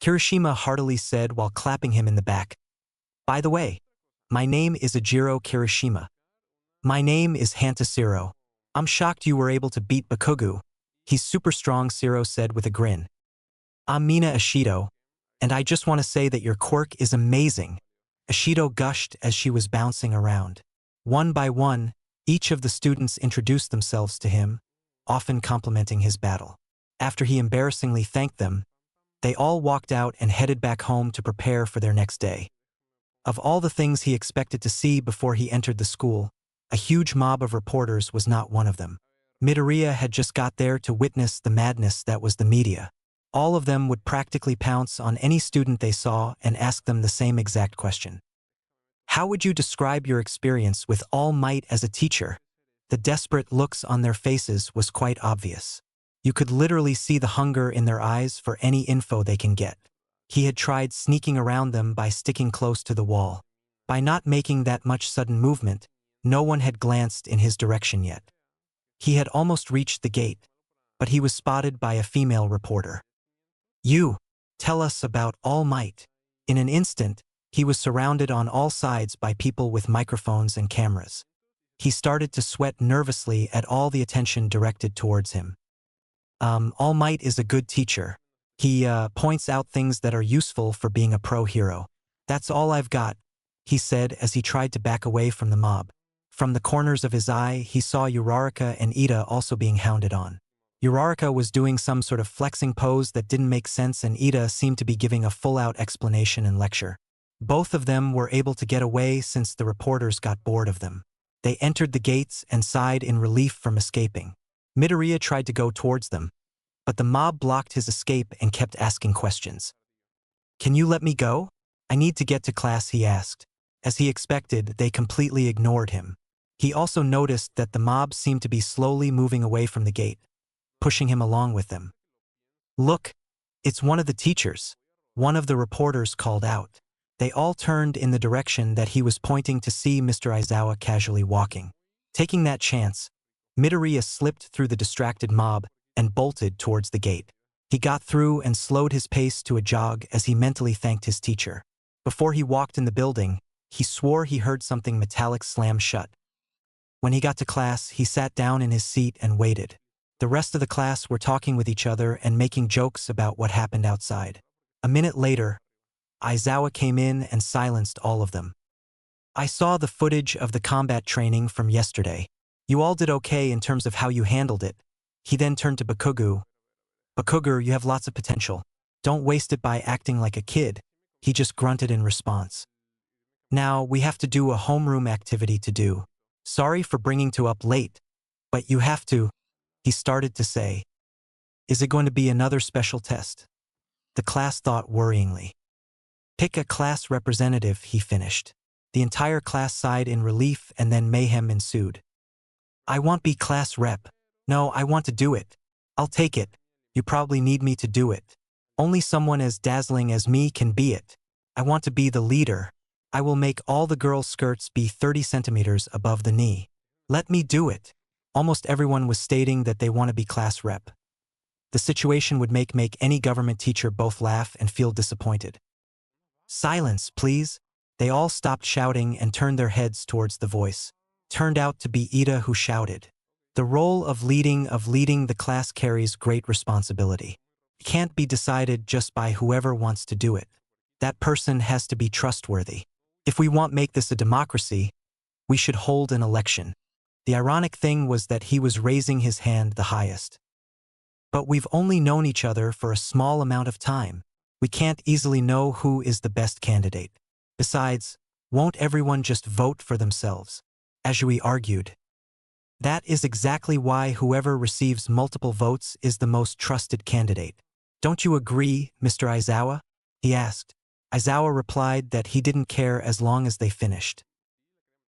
Kirishima heartily said while clapping him in the back. "By the way, my name is Ejiro Kirishima. My name is Hantasiro. I'm shocked you were able to beat Bakugo. He's super strong," Siro said with a grin. "I'm Mina Ishido, and I just want to say that your quirk is amazing," Ishido gushed as she was bouncing around. One by one, each of the students introduced themselves to him, often complimenting his battle. After he embarrassingly thanked them, they all walked out and headed back home to prepare for their next day. Of all the things he expected to see before he entered the school, a huge mob of reporters was not one of them. Midoriya had just got there to witness the madness that was the media. All of them would practically pounce on any student they saw and ask them the same exact question. "How would you describe your experience with All Might as a teacher?" The desperate looks on their faces was quite obvious. You could literally see the hunger in their eyes for any info they can get. He had tried sneaking around them by sticking close to the wall. By not making that much sudden movement, no one had glanced in his direction yet. He had almost reached the gate, but he was spotted by a female reporter. "You, tell us about All Might." In an instant, he was surrounded on all sides by people with microphones and cameras. He started to sweat nervously at all the attention directed towards him. All Might is a good teacher. He points out things that are useful for being a pro hero. That's all I've got," he said as he tried to back away from the mob. From the corners of his eye, he saw Uraraka and Ida also being hounded on. Uraraka was doing some sort of flexing pose that didn't make sense, and Ida seemed to be giving a full-out explanation and lecture. Both of them were able to get away since the reporters got bored of them. They entered the gates and sighed in relief from escaping. Midoriya tried to go towards them, but the mob blocked his escape and kept asking questions. "Can you let me go? I need to get to class," he asked. As he expected, they completely ignored him. He also noticed that the mob seemed to be slowly moving away from the gate, pushing him along with them. "Look, it's one of the teachers," one of the reporters called out. They all turned in the direction that he was pointing to see Mr. Aizawa casually walking. Taking that chance, Midoriya slipped through the distracted mob and bolted towards the gate. He got through and slowed his pace to a jog as he mentally thanked his teacher. Before he walked in the building, he swore he heard something metallic slam shut. When he got to class, he sat down in his seat and waited. The rest of the class were talking with each other and making jokes about what happened outside. A minute later, Aizawa came in and silenced all of them. "I saw the footage of the combat training from yesterday. You all did okay in terms of how you handled it." He then turned to Bakugo. "Bakugo, you have lots of potential. Don't waste it by acting like a kid." He just grunted in response. "Now, we have to do a homeroom activity to do. Sorry for bringing you up late, but you have to," he started to say. "Is it going to be another special test?" The class thought worryingly. "Pick a class representative," he finished. The entire class sighed in relief, and then mayhem ensued. "I want be class rep. No, I want to do it. I'll take it. You probably need me to do it. Only someone as dazzling as me can be it. I want to be the leader. I will make all the girls' skirts be 30 centimeters above the knee. Let me do it." Almost everyone was stating that they want to be class rep. The situation would make any government teacher both laugh and feel disappointed. "Silence, please." They all stopped shouting and turned their heads towards the voice. Turned out to be Ida who shouted. The role of leading the class carries great responsibility. It can't be decided just by whoever wants to do it. That person has to be trustworthy. If we want make this a democracy, we should hold an election. The ironic thing was that he was raising his hand the highest. "But we've only known each other for a small amount of time. We can't easily know who is the best candidate. Besides, won't everyone just vote for themselves?" Ajui argued. That is exactly why whoever receives multiple votes is the most trusted candidate. Don't you agree, Mr. Aizawa? He asked. Aizawa replied that he didn't care as long as they finished.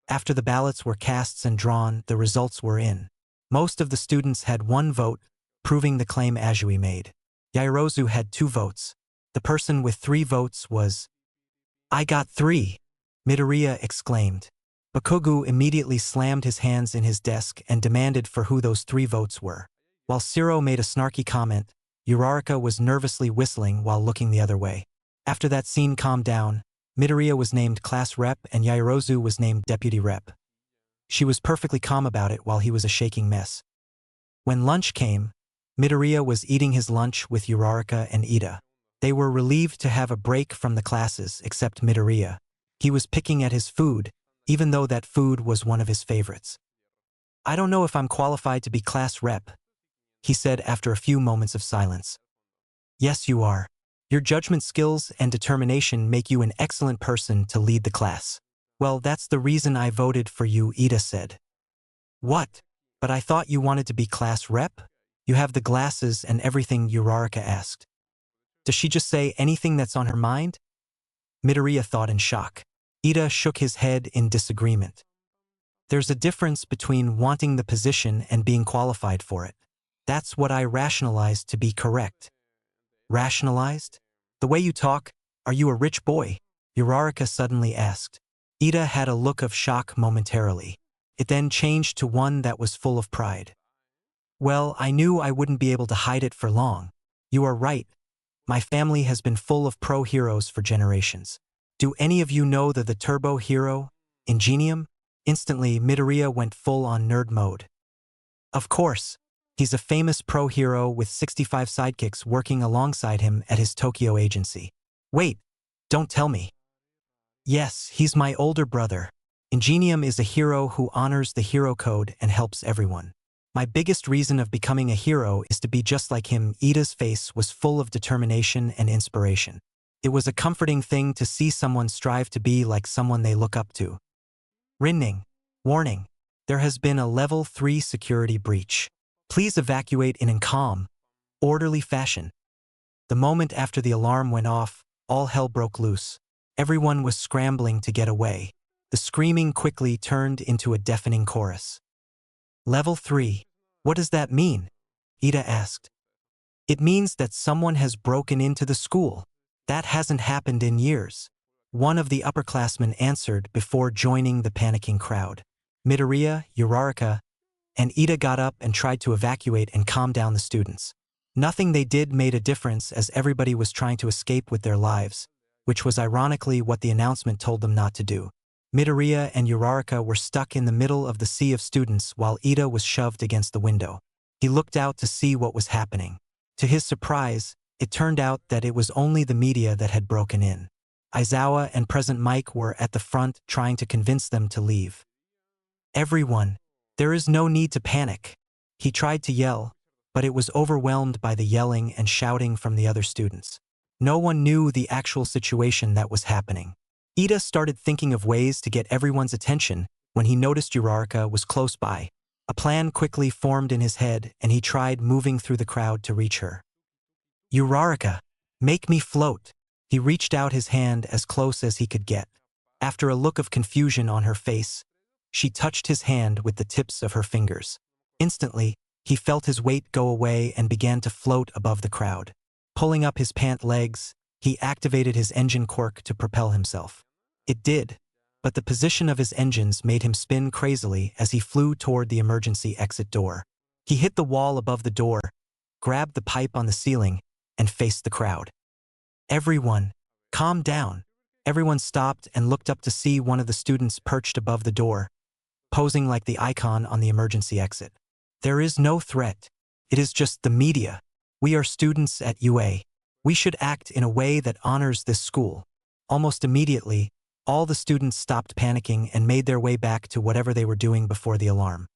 After the ballots were cast and drawn, the results were in. Most of the students had 1 vote, proving the claim Azui made. Yairozu had 2 votes. The person with 3 votes was... I got 3! Midoriya exclaimed. Bakugo immediately slammed his hands in his desk and demanded for who those 3 votes were. While Shiro made a snarky comment, Uraraka was nervously whistling while looking the other way. After that scene calmed down, Midoriya was named class rep and Yairozu was named deputy rep. She was perfectly calm about it while he was a shaking mess. When lunch came, Midoriya was eating his lunch with Uraraka and Ida. They were relieved to have a break from the classes except Midoriya. He was picking at his food, even though that food was one of his favorites. I don't know if I'm qualified to be class rep, he said after a few moments of silence. Yes, you are. Your judgment skills and determination make you an excellent person to lead the class. Well, that's the reason I voted for you, Ida said. What? But I thought you wanted to be class rep? You have the glasses and everything, Uraraka asked. Does she just say anything that's on her mind? Midoriya thought in shock. Ida shook his head in disagreement. There's a difference between wanting the position and being qualified for it. That's what I rationalized to be correct. Rationalized? The way you talk, are you a rich boy? Uraraka suddenly asked. Ida had a look of shock momentarily. It then changed to one that was full of pride. Well, I knew I wouldn't be able to hide it for long. You are right. My family has been full of pro heroes for generations. Do any of you know the turbo hero, Ingenium? Instantly, Midoriya went full on nerd mode. Of course. He's a famous pro hero with 65 sidekicks working alongside him at his Tokyo agency. Wait, don't tell me. Yes, he's my older brother. Ingenium is a hero who honors the hero code and helps everyone. My biggest reason of becoming a hero is to be just like him. Ida's face was full of determination and inspiration. It was a comforting thing to see someone strive to be like someone they look up to. Rinning. Warning. There has been a level 3 security breach. Please evacuate in calm, orderly fashion. The moment after the alarm went off, all hell broke loose. Everyone was scrambling to get away. The screaming quickly turned into a deafening chorus. Level 3. What does that mean? Ida asked. It means that someone has broken into the school. That hasn't happened in years. One of the upperclassmen answered before joining the panicking crowd. Midoriya, Uraraka, and Ida got up and tried to evacuate and calm down the students. Nothing they did made a difference as everybody was trying to escape with their lives, which was ironically what the announcement told them not to do. Midoriya and Uraraka were stuck in the middle of the sea of students while Ida was shoved against the window. He looked out to see what was happening. To his surprise, it turned out that it was only the media that had broken in. Aizawa and Present Mike were at the front trying to convince them to leave. Everyone, there is no need to panic. He tried to yell, but it was overwhelmed by the yelling and shouting from the other students. No one knew the actual situation that was happening. Ida started thinking of ways to get everyone's attention when he noticed Uraraka was close by. A plan quickly formed in his head and he tried moving through the crowd to reach her. Uraraka, make me float. He reached out his hand as close as he could get. After a look of confusion on her face, she touched his hand with the tips of her fingers. Instantly, he felt his weight go away and began to float above the crowd. Pulling up his pant legs, he activated his engine quirk to propel himself. It did, but the position of his engines made him spin crazily as he flew toward the emergency exit door. He hit the wall above the door, grabbed the pipe on the ceiling, and faced the crowd. Everyone, calm down. Everyone stopped and looked up to see one of the students perched above the door, posing like the icon on the emergency exit. There is no threat. It is just the media. We are students at UA. We should act in a way that honors this school. Almost immediately, all the students stopped panicking and made their way back to whatever they were doing before the alarm.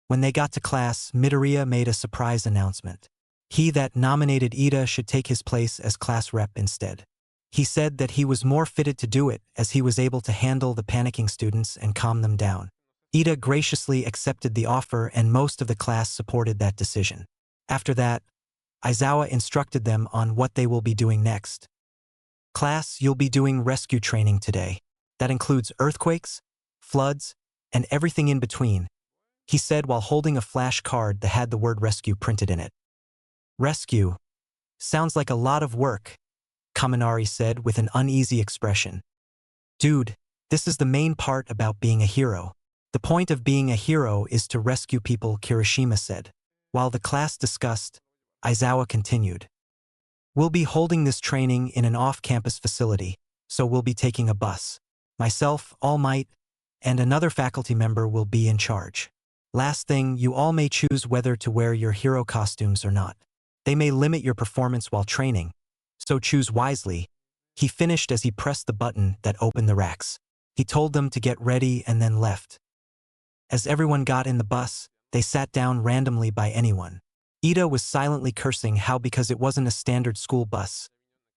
When they got to class, Midoriya made a surprise announcement. He that nominated Ida should take his place as class rep instead. He said that he was more fitted to do it as he was able to handle the panicking students and calm them down. Ida graciously accepted the offer and most of the class supported that decision. After that, Aizawa instructed them on what they will be doing next. Class, you'll be doing rescue training today. That includes earthquakes, floods, and everything in between, he said while holding a flash card that had the word rescue printed in it. Rescue. Sounds like a lot of work, Kaminari said with an uneasy expression. Dude, this is the main part about being a hero. The point of being a hero is to rescue people, Kirishima said. While the class discussed, Aizawa continued. We'll be holding this training in an off-campus facility, so we'll be taking a bus. Myself, All Might, and another faculty member will be in charge. Last thing, you all may choose whether to wear your hero costumes or not. They may limit your performance while training, so choose wisely. He finished as he pressed the button that opened the racks. He told them to get ready and then left. As everyone got in the bus, they sat down randomly by anyone. Ida was silently cursing how because it wasn't a standard school bus.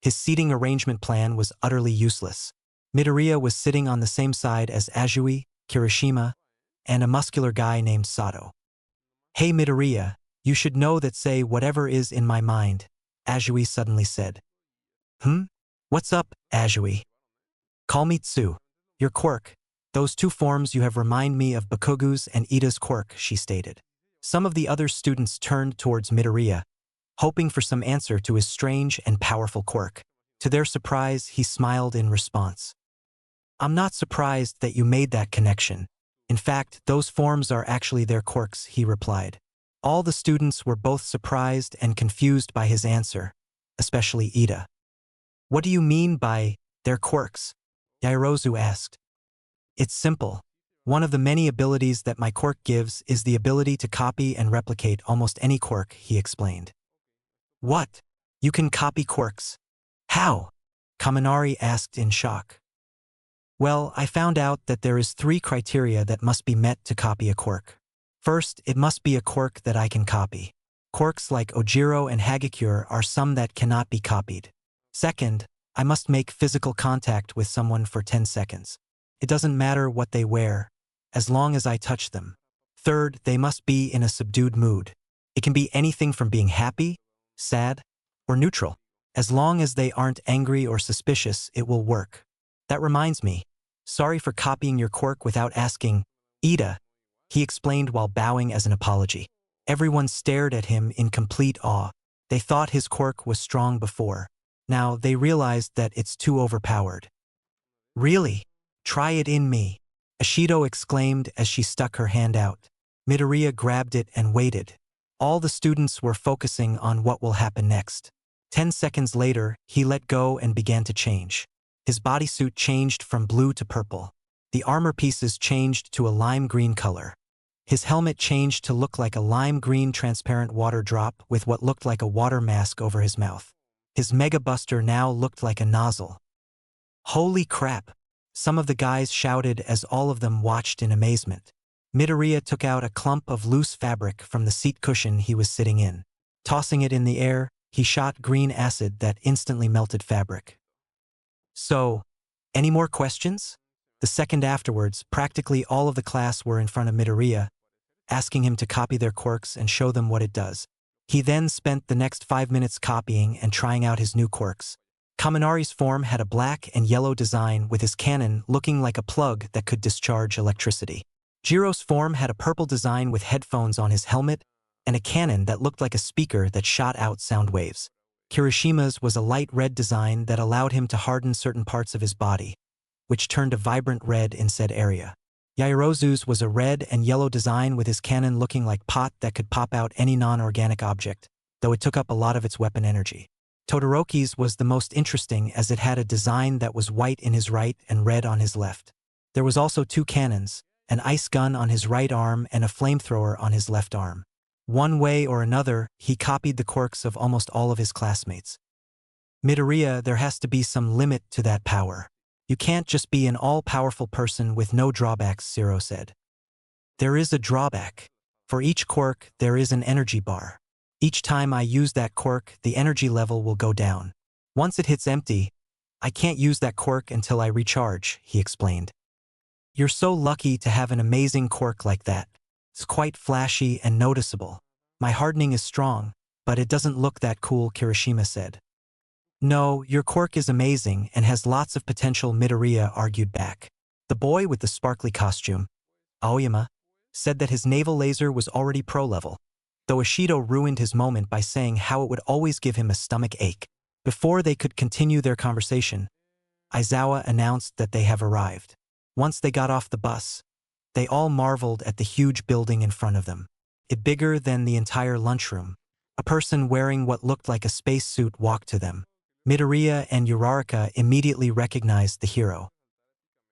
His seating arrangement plan was utterly useless. Midoriya was sitting on the same side as Azui, Kirishima, and a muscular guy named Sato. Hey Midoriya, you should know that say whatever is in my mind, Azui suddenly said. What's up, Azui? Call me Tsu. Your quirk. Those two forms you have remind me of Bakugu's and Ida's quirk, she stated. Some of the other students turned towards Midoriya, hoping for some answer to his strange and powerful quirk. To their surprise, he smiled in response. I'm not surprised that you made that connection. In fact, those forms are actually their quirks, he replied. All the students were both surprised and confused by his answer, especially Ida. What do you mean by their quirks? Yaoyorozu asked. It's simple. One of the many abilities that my quirk gives is the ability to copy and replicate almost any quirk, he explained. What? You can copy quirks? How? Kaminari asked in shock. Well, I found out that there is 3 criteria that must be met to copy a quirk. First, it must be a quirk that I can copy. Quirks like Ojiro and Hagakure are some that cannot be copied. Second, I must make physical contact with someone for 10 seconds. It doesn't matter what they wear, as long as I touch them. Third, they must be in a subdued mood. It can be anything from being happy, sad, or neutral. As long as they aren't angry or suspicious, it will work. That reminds me. Sorry for copying your quirk without asking. Ida, he explained while bowing as an apology. Everyone stared at him in complete awe. They thought his quirk was strong before. Now they realized that it's too overpowered. Really? Try it in me, Ashido exclaimed as she stuck her hand out. Midoriya grabbed it and waited. All the students were focusing on what will happen next. 10 seconds later, he let go and began to change. His bodysuit changed from blue to purple. The armor pieces changed to a lime green color. His helmet changed to look like a lime green transparent water drop with what looked like a water mask over his mouth. His Mega Buster now looked like a nozzle. Holy crap! Some of the guys shouted as all of them watched in amazement. Midoriya took out a clump of loose fabric from the seat cushion he was sitting in. Tossing it in the air, he shot green acid that instantly melted fabric. So, any more questions? The second afterwards, practically all of the class were in front of Midoriya, asking him to copy their quirks and show them what it does. He then spent the next 5 minutes copying and trying out his new quirks. Kaminari's form had a black and yellow design with his cannon looking like a plug that could discharge electricity. Jiro's form had a purple design with headphones on his helmet and a cannon that looked like a speaker that shot out sound waves. Kirishima's was a light red design that allowed him to harden certain parts of his body, which turned a vibrant red in said area. Yaoyorozu's was a red and yellow design with his cannon looking like pot that could pop out any non-organic object, though it took up a lot of its weapon energy. Todoroki's was the most interesting as it had a design that was white in his right and red on his left. There was also 2 cannons, an ice gun on his right arm and a flamethrower on his left arm. One way or another, he copied the quirks of almost all of his classmates. Midoriya, there has to be some limit to that power. You can't just be an all-powerful person with no drawbacks, Zero said. There is a drawback. For each quirk, there is an energy bar. Each time I use that quirk, the energy level will go down. Once it hits empty, I can't use that quirk until I recharge, he explained. You're so lucky to have an amazing quirk like that. It's quite flashy and noticeable. My hardening is strong, but it doesn't look that cool, Kirishima said. No, your quirk is amazing and has lots of potential, Midoriya argued back. The boy with the sparkly costume, Aoyama, said that his naval laser was already pro-level, though Ishido ruined his moment by saying how it would always give him a stomach ache. Before they could continue their conversation, Aizawa announced that they have arrived. Once they got off the bus, they all marveled at the huge building in front of them. It bigger than the entire lunchroom. A person wearing what looked like a spacesuit walked to them. Midoriya and Uraraka immediately recognized the hero.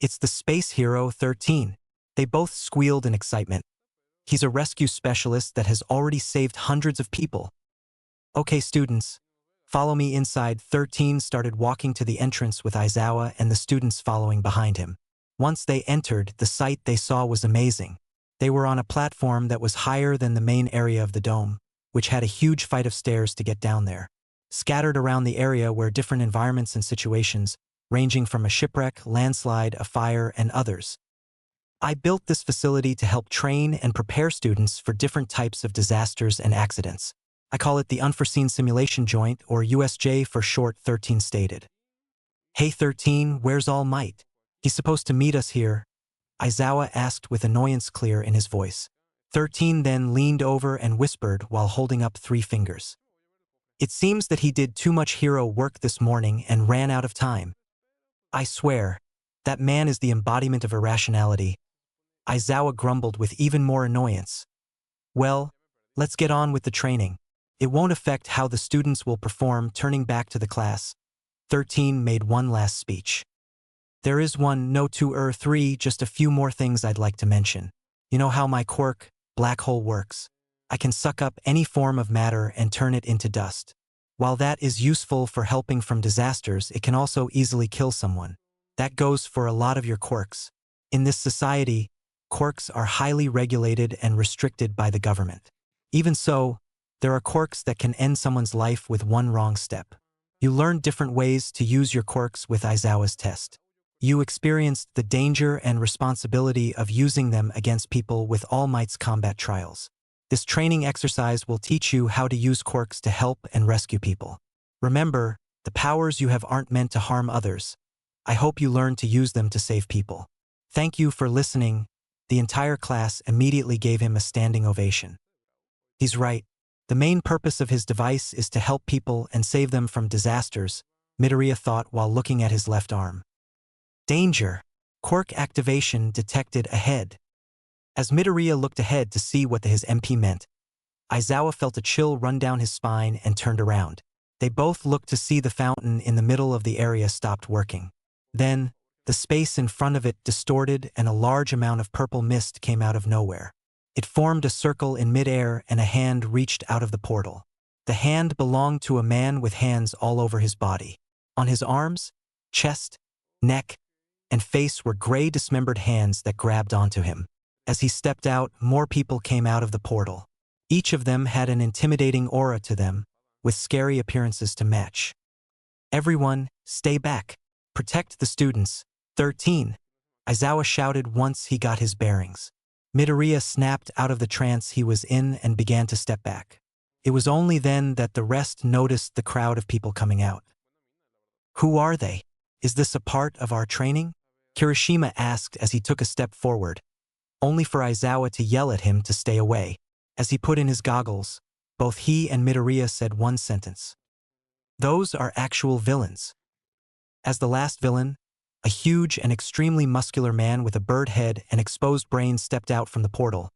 It's the Space Hero 13. They both squealed in excitement. He's a rescue specialist that has already saved hundreds of people. Okay, students, follow me inside. 13 started walking to the entrance with Aizawa and the students following behind him. Once they entered, the sight they saw was amazing. They were on a platform that was higher than the main area of the dome, which had a huge flight of stairs to get down there. Scattered around the area were different environments and situations, ranging from a shipwreck, landslide, a fire, and others. I built this facility to help train and prepare students for different types of disasters and accidents. I call it the Unforeseen Simulation Joint, or USJ for short, 13 stated. Hey 13, where's All Might? He's supposed to meet us here, Aizawa asked with annoyance clear in his voice. 13 then leaned over and whispered while holding up 3 fingers. It seems that he did too much hero work this morning and ran out of time. I swear, that man is the embodiment of irrationality, Aizawa grumbled with even more annoyance. Well, let's get on with the training. It won't affect how the students will perform. Turning back to the class, 13 made one last speech. There is one, no 2 or 3, just a few more things I'd like to mention. You know how my quirk, black hole, works? I can suck up any form of matter and turn it into dust. While that is useful for helping from disasters, it can also easily kill someone. That goes for a lot of your quirks. In this society, quirks are highly regulated and restricted by the government. Even so, there are quirks that can end someone's life with one wrong step. You learned different ways to use your quirks with Aizawa's test. You experienced the danger and responsibility of using them against people with All Might's combat trials. This training exercise will teach you how to use quirks to help and rescue people. Remember, the powers you have aren't meant to harm others. I hope you learn to use them to save people. Thank you for listening. The entire class immediately gave him a standing ovation. He's right. The main purpose of his device is to help people and save them from disasters, Midoriya thought while looking at his left arm. Danger. Quirk activation detected ahead. As Midoriya looked ahead to see what his MP meant, Aizawa felt a chill run down his spine and turned around. They both looked to see the fountain in the middle of the area stopped working. Then, the space in front of it distorted and a large amount of purple mist came out of nowhere. It formed a circle in midair and a hand reached out of the portal. The hand belonged to a man with hands all over his body. On his arms, chest, neck, and face were gray dismembered hands that grabbed onto him. As he stepped out, more people came out of the portal. Each of them had an intimidating aura to them, with scary appearances to match. Everyone, stay back. Protect the students. 13. Aizawa shouted once he got his bearings. Midoriya snapped out of the trance he was in and began to step back. It was only then that the rest noticed the crowd of people coming out. Who are they? Is this a part of our training? Kirishima asked as he took a step forward, only for Aizawa to yell at him to stay away. As he put in his goggles, both he and Midoriya said one sentence. Those are actual villains. As the last villain, a huge and extremely muscular man with a bird head and exposed brain stepped out from the portal.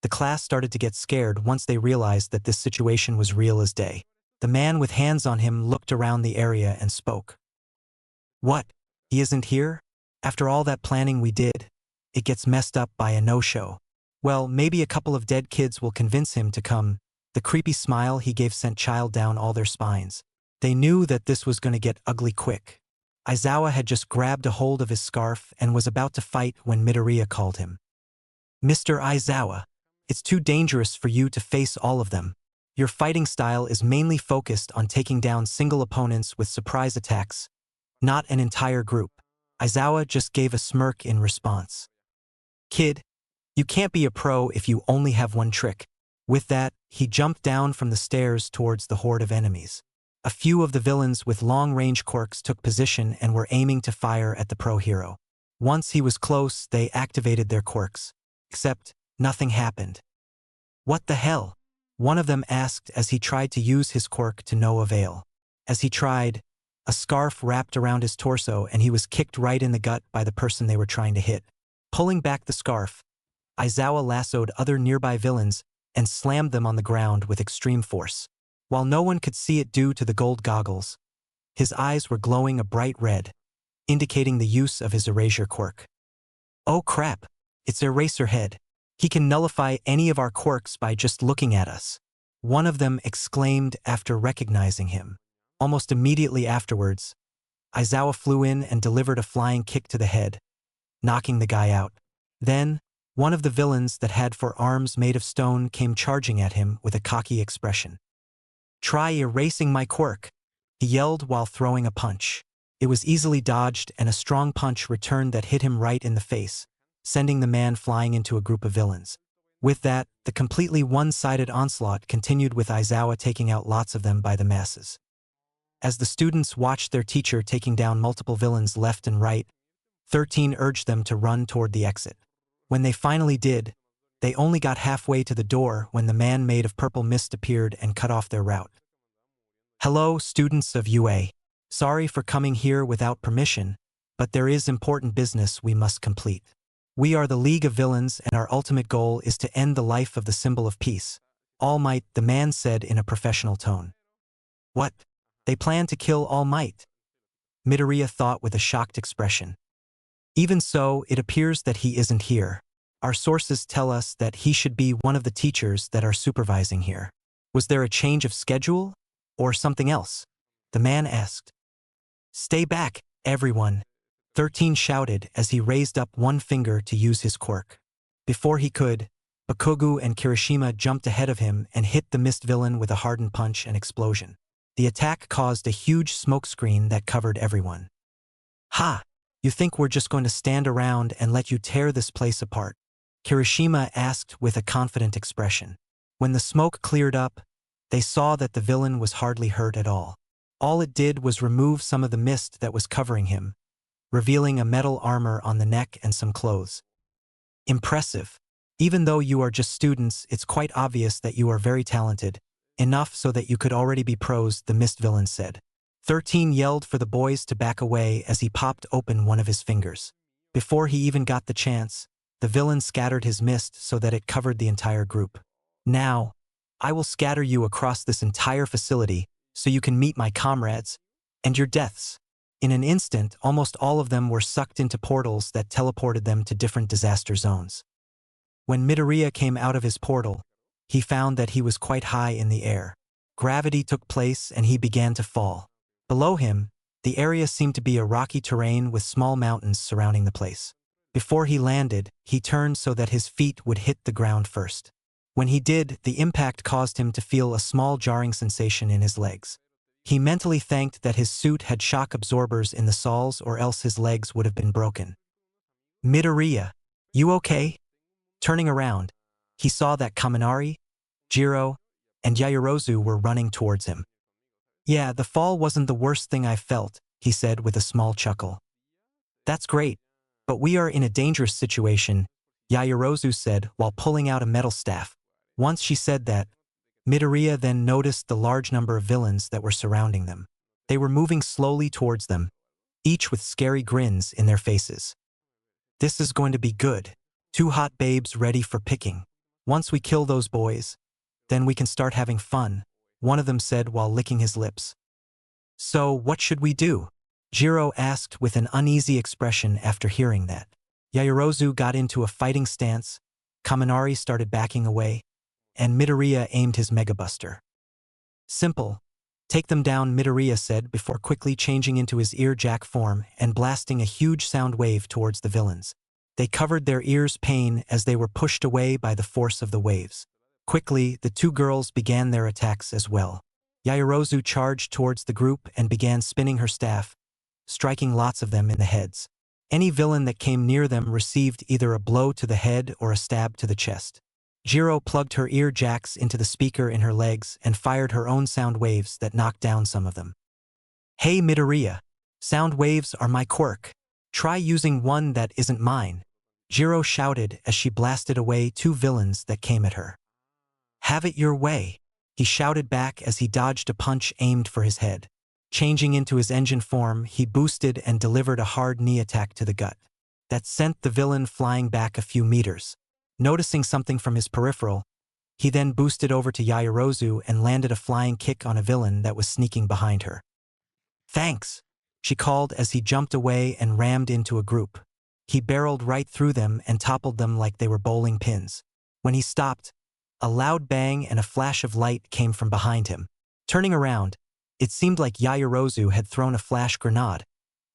The class started to get scared once they realized that this situation was real as day. The man with hands on him looked around the area and spoke. What? He isn't here? After all that planning we did, it gets messed up by a no-show. Well, maybe a couple of dead kids will convince him to come. The creepy smile he gave sent chill down all their spines. They knew that this was going to get ugly quick. Aizawa had just grabbed a hold of his scarf and was about to fight when Midoriya called him. Mr. Aizawa, it's too dangerous for you to face all of them. Your fighting style is mainly focused on taking down single opponents with surprise attacks, not an entire group. Aizawa just gave a smirk in response. Kid, you can't be a pro if you only have one trick. With that, he jumped down from the stairs towards the horde of enemies. A few of the villains with long-range quirks took position and were aiming to fire at the pro hero. Once he was close, they activated their quirks. Except, nothing happened. What the hell? One of them asked as he tried to use his quirk to no avail. As he tried, a scarf wrapped around his torso and he was kicked right in the gut by the person they were trying to hit. Pulling back the scarf, Aizawa lassoed other nearby villains and slammed them on the ground with extreme force. While no one could see it due to the gold goggles, his eyes were glowing a bright red, indicating the use of his erasure quirk. Oh crap, it's Eraserhead. He can nullify any of our quirks by just looking at us. One of them exclaimed after recognizing him. Almost immediately afterwards, Aizawa flew in and delivered a flying kick to the head, knocking the guy out. Then, one of the villains that had 4 arms made of stone came charging at him with a cocky expression. "Try erasing my quirk," he yelled while throwing a punch. It was easily dodged and a strong punch returned that hit him right in the face, sending the man flying into a group of villains. With that, the completely one-sided onslaught continued with Aizawa taking out lots of them by the masses. As the students watched their teacher taking down multiple villains left and right, 13 urged them to run toward the exit. When they finally did, they only got halfway to the door when the man made of purple mist appeared and cut off their route. "Hello, students of UA. Sorry for coming here without permission, but there is important business we must complete. We are the League of Villains and our ultimate goal is to end the life of the symbol of peace. All Might," the man said in a professional tone. "What? They plan to kill All Might?" Midoriya thought with a shocked expression. "Even so, it appears that he isn't here. Our sources tell us that he should be one of the teachers that are supervising here. Was there a change of schedule? Or something else?" the man asked. "Stay back, everyone," 13 shouted as he raised up one finger to use his quirk. Before he could, Bakugo and Kirishima jumped ahead of him and hit the mist villain with a hardened punch and explosion. The attack caused a huge smoke screen that covered everyone. "Ha! You think we're just going to stand around and let you tear this place apart?" Kirishima asked with a confident expression. When the smoke cleared up, they saw that the villain was hardly hurt at all. All it did was remove some of the mist that was covering him, revealing a metal armor on the neck and some clothes. "Impressive. Even though you are just students, it's quite obvious that you are very talented, enough so that you could already be pros," the mist villain said. 13 yelled for the boys to back away as he popped open one of his fingers. Before he even got the chance, the villain scattered his mist so that it covered the entire group. "Now, I will scatter you across this entire facility so you can meet my comrades and your deaths." In an instant, almost all of them were sucked into portals that teleported them to different disaster zones. When Midoriya came out of his portal, he found that he was quite high in the air. Gravity took place and he began to fall. Below him, the area seemed to be a rocky terrain with small mountains surrounding the place. Before he landed, he turned so that his feet would hit the ground first. When he did, the impact caused him to feel a small jarring sensation in his legs. He mentally thanked that his suit had shock absorbers in the soles or else his legs would have been broken. "Midoriya, you okay?" Turning around, he saw that Kaminari, Jiro, and Yaoyorozu were running towards him. "Yeah, the fall wasn't the worst thing I felt," he said with a small chuckle. "That's great, but we are in a dangerous situation," Yaoyorozu said while pulling out a metal staff. Once she said that, Midoriya then noticed the large number of villains that were surrounding them. They were moving slowly towards them, each with scary grins in their faces. "This is going to be good. 2 hot babes ready for picking. Once we kill those boys, then we can start having fun," one of them said while licking his lips. "So, what should we do?" Jiro asked with an uneasy expression after hearing that. Yaoyorozu got into a fighting stance, Kaminari started backing away, and Midoriya aimed his Mega Buster. "Simple. Take them down," Midoriya said before quickly changing into his ear jack form and blasting a huge sound wave towards the villains. They covered their ears' pain as they were pushed away by the force of the waves. Quickly, the 2 girls began their attacks as well. Yaoyorozu charged towards the group and began spinning her staff, striking lots of them in the heads. Any villain that came near them received either a blow to the head or a stab to the chest. Jiro plugged her ear jacks into the speaker in her legs and fired her own sound waves that knocked down some of them. Hey Midoriya, sound waves are my quirk. Try using one that isn't mine. Jiro shouted as she blasted away 2 villains that came at her. Have it your way, he shouted back as he dodged a punch aimed for his head. Changing into his engine form, he boosted and delivered a hard knee attack to the gut. That sent the villain flying back a few meters. Noticing something from his peripheral, he then boosted over to Yaoyorozu and landed a flying kick on a villain that was sneaking behind her. Thanks, she called as he jumped away and rammed into a group. He barreled right through them and toppled them like they were bowling pins. When he stopped, a loud bang and a flash of light came from behind him. Turning around, it seemed like Yaoyorozu had thrown a flash grenade,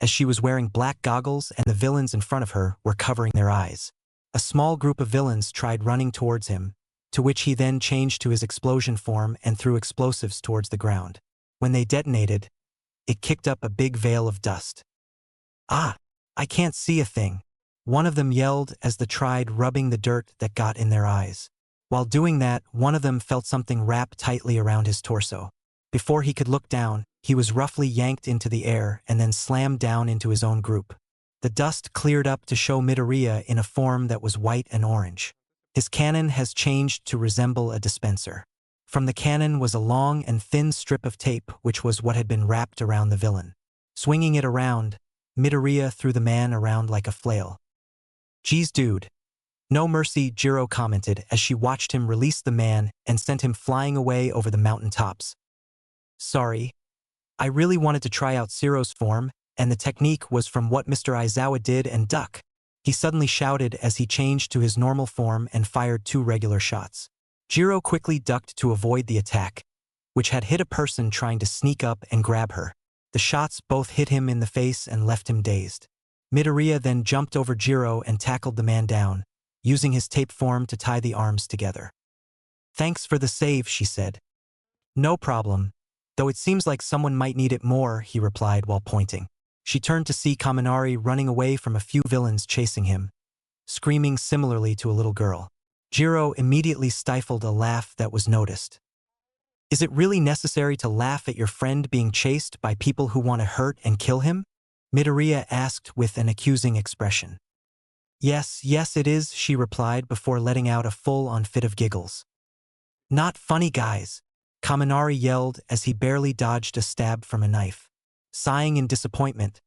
as she was wearing black goggles and the villains in front of her were covering their eyes. A small group of villains tried running towards him, to which he then changed to his explosion form and threw explosives towards the ground. When they detonated, it kicked up a big veil of dust. Ah, I can't see a thing, one of them yelled as they tried rubbing the dirt that got in their eyes. While doing that, one of them felt something wrap tightly around his torso. Before he could look down, he was roughly yanked into the air and then slammed down into his own group. The dust cleared up to show Midoriya in a form that was white and orange. His cannon has changed to resemble a dispenser. From the cannon was a long and thin strip of tape which was what had been wrapped around the villain. Swinging it around, Midoriya threw the man around like a flail. Geez dude. No mercy, Jiro commented as she watched him release the man and sent him flying away over the mountain tops. Sorry. I really wanted to try out Zero's form, and the technique was from what Mr. Aizawa did and duck. He suddenly shouted as he changed to his normal form and fired 2 regular shots. Jiro quickly ducked to avoid the attack, which had hit a person trying to sneak up and grab her. The shots both hit him in the face and left him dazed. Midoriya then jumped over Jiro and tackled the man down, using his tape form to tie the arms together. Thanks for the save, she said. No problem, though it seems like someone might need it more, he replied while pointing. She turned to see Kaminari running away from a few villains chasing him, screaming similarly to a little girl. Jiro immediately stifled a laugh that was noticed. Is it really necessary to laugh at your friend being chased by people who want to hurt and kill him? Midoriya asked with an accusing expression. Yes, it is, she replied before letting out a full-on fit of giggles. Not funny, guys, Kaminari yelled as he barely dodged a stab from a knife. Sighing in disappointment,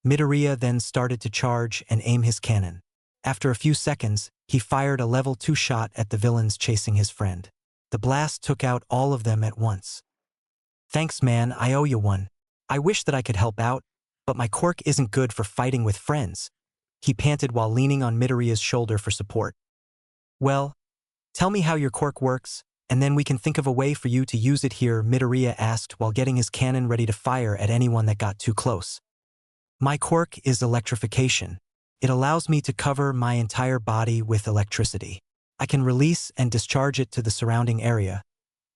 Midoriya then started to charge and aim his cannon. After a few seconds, he fired a level 2 shot at the villains chasing his friend. The blast took out all of them at once. Thanks man, I owe you one. I wish that I could help out, but my quirk isn't good for fighting with friends, he panted while leaning on Midoriya's shoulder for support. Well, tell me how your quirk works, and then we can think of a way for you to use it here, Midoriya asked while getting his cannon ready to fire at anyone that got too close. My quirk is electrification. It allows me to cover my entire body with electricity. I can release and discharge it to the surrounding area,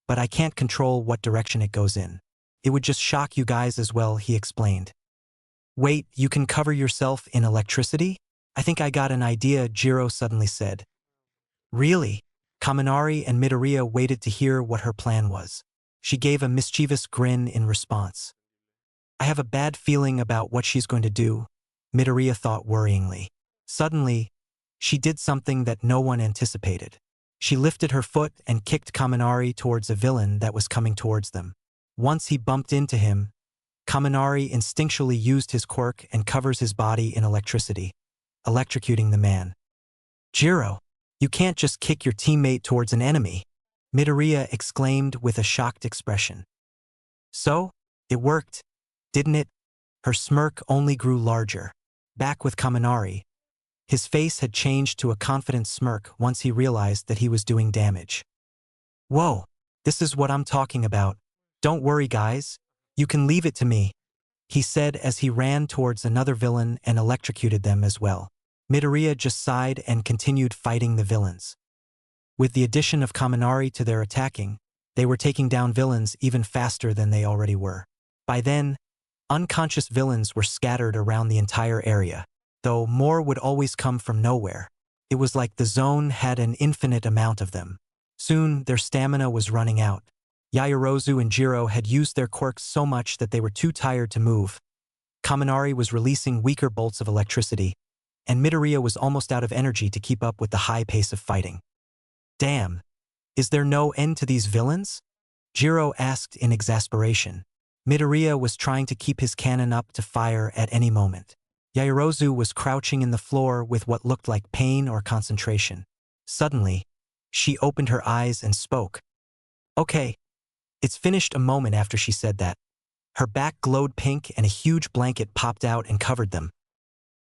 but I can't control what direction it goes in. It would just shock you guys as well, he explained. Wait, you can cover yourself in electricity? I think I got an idea, Jiro suddenly said. Really? Kaminari and Midoriya waited to hear what her plan was. She gave a mischievous grin in response. I have a bad feeling about what she's going to do, Midoriya thought worryingly. Suddenly, she did something that no one anticipated. She lifted her foot and kicked Kaminari towards a villain that was coming towards them. Once he bumped into him, Kaminari instinctually used his quirk and covers his body in electricity, electrocuting the man. Jiro, you can't just kick your teammate towards an enemy, Midoriya exclaimed with a shocked expression. So, it worked, didn't it? Her smirk only grew larger. Back with Kaminari, his face had changed to a confident smirk once he realized that he was doing damage. Whoa, this is what I'm talking about. Don't worry guys, you can leave it to me, he said as he ran towards another villain and electrocuted them as well. Midoriya just sighed and continued fighting the villains. With the addition of Kaminari to their attacking, they were taking down villains even faster than they already were. By then, unconscious villains were scattered around the entire area. though more would always come from nowhere. It was like the zone had an infinite amount of them. Soon, their stamina was running out. Yaoyorozu and Jiro had used their quirks so much that they were too tired to move. Kaminari was releasing weaker bolts of electricity, and Midoriya was almost out of energy to keep up with the high pace of fighting. Damn, is there no end to these villains? Jiro asked in exasperation. Midoriya was trying to keep his cannon up to fire at any moment. Yaoyorozu was crouching in the floor with what looked like pain or concentration. Suddenly, she opened her eyes and spoke. Okay. It's finished a moment after she said that. Her back glowed pink and a huge blanket popped out and covered them.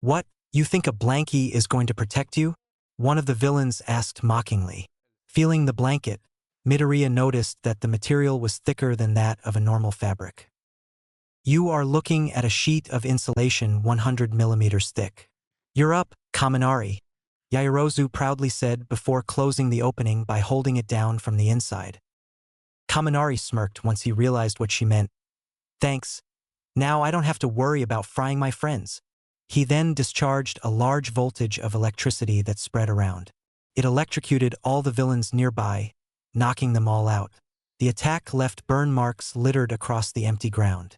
What, you think a blankie is going to protect you? One of the villains asked mockingly. Feeling the blanket, Midoriya noticed that the material was thicker than that of a normal fabric. You are looking at a sheet of insulation 100 millimeters thick. You're up, Kaminari, Yaoyorozu proudly said before closing the opening by holding it down from the inside. Kaminari smirked once he realized what she meant. Thanks. Now I don't have to worry about frying my friends. He then discharged a large voltage of electricity that spread around. It electrocuted all the villains nearby, knocking them all out. The attack left burn marks littered across the empty ground.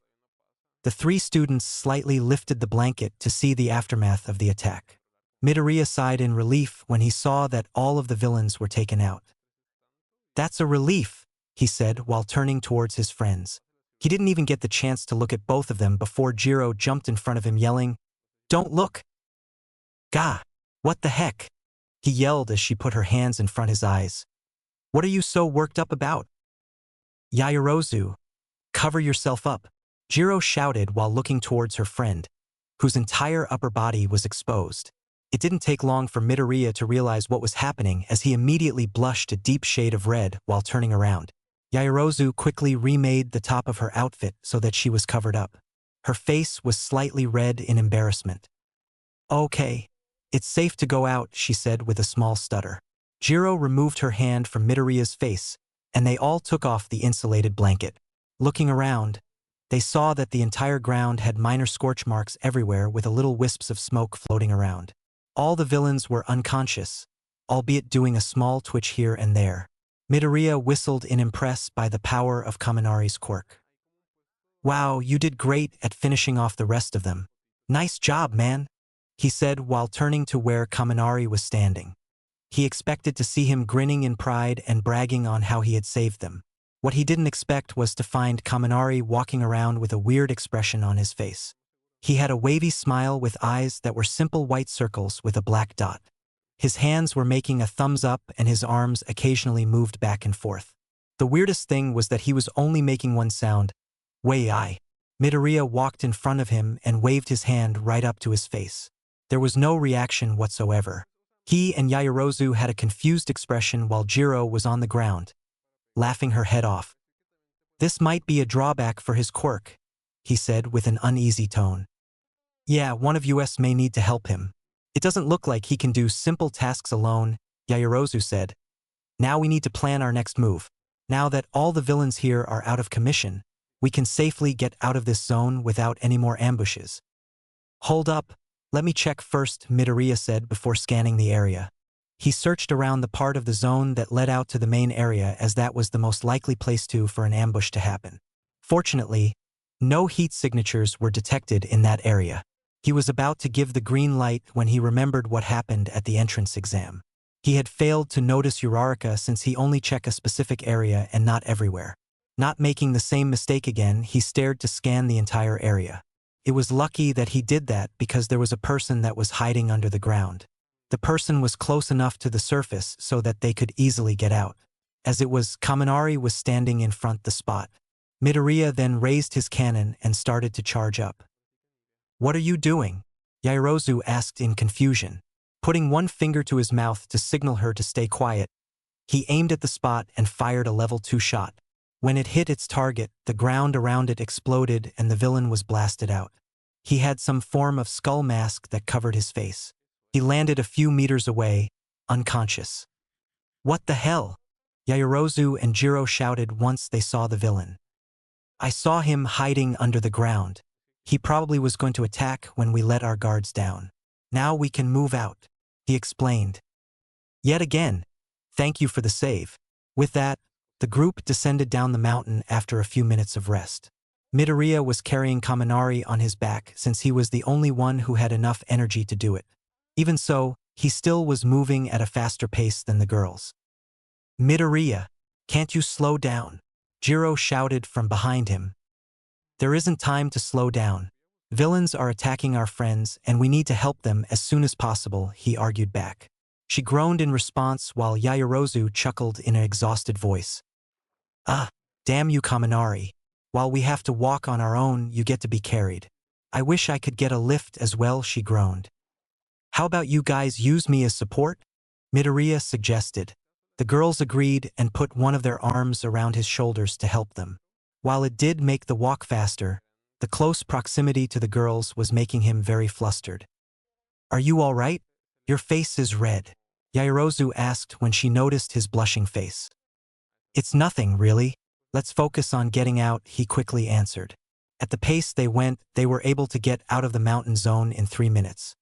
The three students slightly lifted the blanket to see the aftermath of the attack. Midoriya sighed in relief when he saw that all of the villains were taken out. That's a relief, he said while turning towards his friends. He didn't even get the chance to look at both of them before Jiro jumped in front of him yelling, "Don't look!" "Gah! What the heck?" he yelled as she put her hands in front of his eyes. "What are you so worked up about?" "Yaoyorozu, cover yourself up," Jiro shouted while looking towards her friend, whose entire upper body was exposed. It didn't take long for Midoriya to realize what was happening as he immediately blushed a deep shade of red while turning around. Yaoyorozu quickly remade the top of her outfit so that she was covered up. Her face was slightly red in embarrassment. "Okay, it's safe to go out," she said with a small stutter. Jiro removed her hand from Midoriya's face, and they all took off the insulated blanket. Looking around, they saw that the entire ground had minor scorch marks everywhere with little wisps of smoke floating around. All the villains were unconscious, albeit doing a small twitch here and there. Midoriya whistled in impress by the power of Kaminari's quirk. "Wow, you did great at finishing off the rest of them. Nice job, man," he said while turning to where Kaminari was standing. He expected to see him grinning in pride and bragging on how he had saved them. What he didn't expect was to find Kaminari walking around with a weird expression on his face. He had a wavy smile with eyes that were simple white circles with a black dot. His hands were making a thumbs up and his arms occasionally moved back and forth. The weirdest thing was that he was only making one sound, "Wei-ai." Midoriya walked in front of him and waved his hand right up to his face. There was no reaction whatsoever. He and Yaoyorozu had a confused expression while Jiro was on the ground, laughing her head off. "This might be a drawback for his quirk," he said with an uneasy tone. "Yeah, one of us may need to help him. It doesn't look like he can do simple tasks alone," Yaoyorozu said. "Now we need to plan our next move. Now that all the villains here are out of commission, we can safely get out of this zone without any more ambushes." "Hold up, let me check first," Midoriya said before scanning the area. He searched around the part of the zone that led out to the main area as that was the most likely place for an ambush to happen. Fortunately, no heat signatures were detected in that area. He was about to give the green light when he remembered what happened at the entrance exam. He had failed to notice Uraraka since he only checked a specific area and not everywhere. Not making the same mistake again, he stared to scan the entire area. It was lucky that he did that because there was a person that was hiding under the ground. The person was close enough to the surface so that they could easily get out. As it was, Kaminari was standing in front the spot. Midoriya then raised his cannon and started to charge up. "What are you doing?" Yaoyorozu asked in confusion. Putting one finger to his mouth to signal her to stay quiet, he aimed at the spot and fired a level 2 shot. When it hit its target, the ground around it exploded and the villain was blasted out. He had some form of skull mask that covered his face. He landed a few meters away, unconscious. "What the hell?" Yaoyorozu and Jiro shouted once they saw the villain. "I saw him hiding under the ground. He probably was going to attack when we let our guards down." Now we can move out, he explained. Yet again, thank you for the save. With that, the group descended down the mountain after a few minutes of rest. Midoriya was carrying Kaminari on his back since he was the only one who had enough energy to do it. Even so, he still was moving at a faster pace than the girls. Midoriya, can't you slow down? Jiro shouted from behind him. There isn't time to slow down. Villains are attacking our friends and we need to help them as soon as possible, he argued back. She groaned in response while Yaoyorozu chuckled in an exhausted voice. Ah, damn you Kaminari. While we have to walk on our own, you get to be carried. I wish I could get a lift as well, she groaned. How about you guys use me as support? Midoriya suggested. The girls agreed and put one of their arms around his shoulders to help them. While it did make the walk faster, the close proximity to the girls was making him very flustered. Are you all right? Your face is red, Yaoyorozu asked when she noticed his blushing face. It's nothing, really. Let's focus on getting out, he quickly answered. At the pace they went, they were able to get out of the mountain zone in 3 minutes.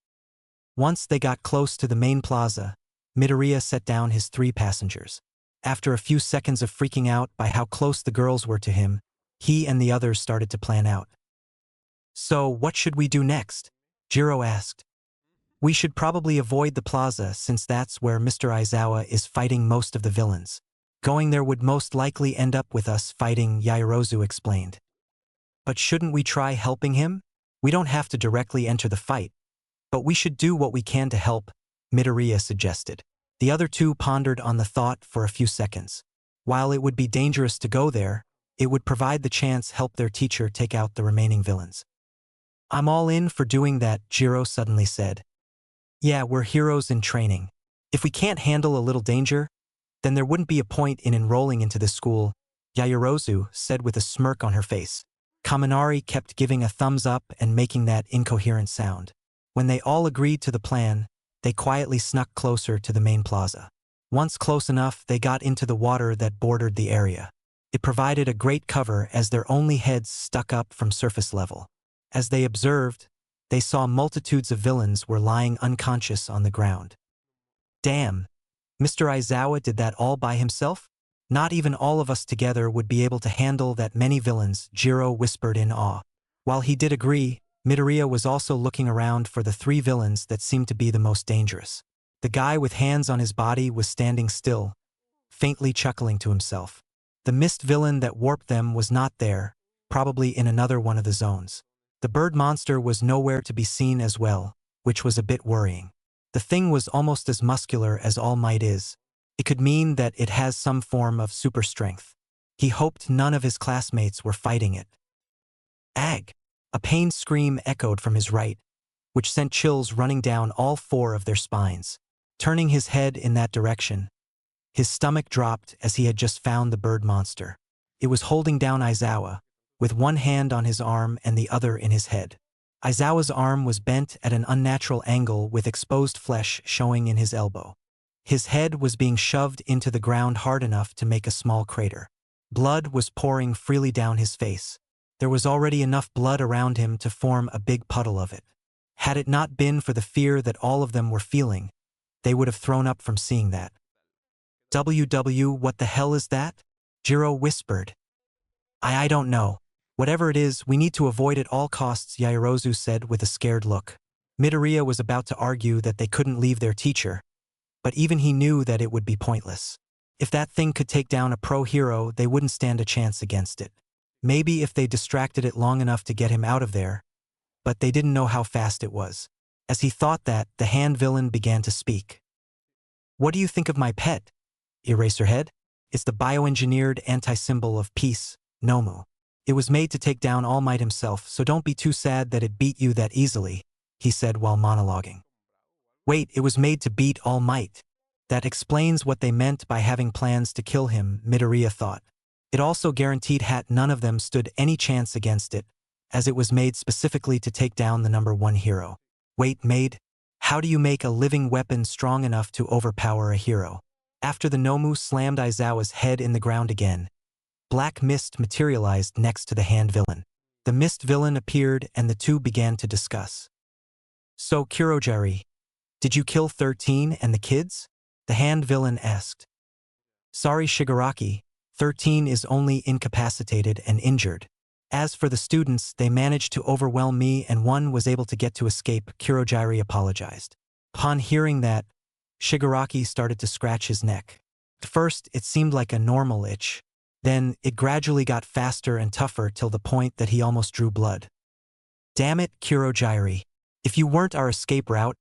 Once they got close to the main plaza, Midoriya set down his 3 passengers. After a few seconds of freaking out by how close the girls were to him, he and the others started to plan out. So, what should we do next? Jiro asked. We should probably avoid the plaza since that's where Mr. Aizawa is fighting most of the villains. Going there would most likely end up with us fighting, Yaoyorozu explained. But shouldn't we try helping him? We don't have to directly enter the fight. But we should do what we can to help, Midoriya suggested. The other two pondered on the thought for a few seconds. While it would be dangerous to go there, it would provide the chance help their teacher take out the remaining villains. I'm all in for doing that, Jiro suddenly said. Yeah, we're heroes in training. If we can't handle a little danger, then there wouldn't be a point in enrolling into this school, Yaoyorozu said with a smirk on her face. Kaminari kept giving a thumbs up and making that incoherent sound. When they all agreed to the plan, they quietly snuck closer to the main plaza. Once close enough, they got into the water that bordered the area. It provided a great cover as their only heads stuck up from surface level. As they observed, they saw multitudes of villains were lying unconscious on the ground. Damn, Mr. Aizawa did that all by himself? Not even all of us together would be able to handle that many villains, Jiro whispered in awe. While he did agree, Midoriya was also looking around for the 3 villains that seemed to be the most dangerous. The guy with hands on his body was standing still, faintly chuckling to himself. The mist villain that warped them was not there, probably in another one of the zones. The bird monster was nowhere to be seen as well, which was a bit worrying. The thing was almost as muscular as All Might is. It could mean that it has some form of super strength. He hoped none of his classmates were fighting it. Ag! A pained scream echoed from his right, which sent chills running down all 4 of their spines. Turning his head in that direction, his stomach dropped as he had just found the bird monster. It was holding down Aizawa, with one hand on his arm and the other in his head. Aizawa's arm was bent at an unnatural angle with exposed flesh showing in his elbow. His head was being shoved into the ground hard enough to make a small crater. Blood was pouring freely down his face. There was already enough blood around him to form a big puddle of it. Had it not been for the fear that all of them were feeling, they would have thrown up from seeing that. What the hell is that? Jiro whispered. I don't know. Whatever it is, we need to avoid at all costs, Yaoyorozu said with a scared look. Midoriya was about to argue that they couldn't leave their teacher, but even he knew that it would be pointless. If that thing could take down a pro hero, they wouldn't stand a chance against it. Maybe if they distracted it long enough to get him out of there, but they didn't know how fast it was. As he thought that, the hand villain began to speak. What do you think of my pet? Eraserhead? It's the bioengineered anti-symbol of peace, Nomu. It was made to take down All Might himself, so don't be too sad that it beat you that easily, he said while monologuing. Wait, it was made to beat All Might. That explains what they meant by having plans to kill him, Midoriya thought. It also guaranteed none of them stood any chance against it, as it was made specifically to take down the #1 hero. Wait, maid? How do you make a living weapon strong enough to overpower a hero? After the Nomu slammed Aizawa's head in the ground again, black mist materialized next to the hand villain. The mist villain appeared and the two began to discuss. So, Kurojiri, did you kill 13 and the kids? The hand villain asked. Sorry, Shigaraki, 13 is only incapacitated and injured. As for the students, they managed to overwhelm me and one was able to get to escape, Kurojiri apologized. Upon hearing that, Shigaraki started to scratch his neck. At first, it seemed like a normal itch. Then, it gradually got faster and tougher till the point that he almost drew blood. Damn it, Kurojiri. If you weren't our escape route,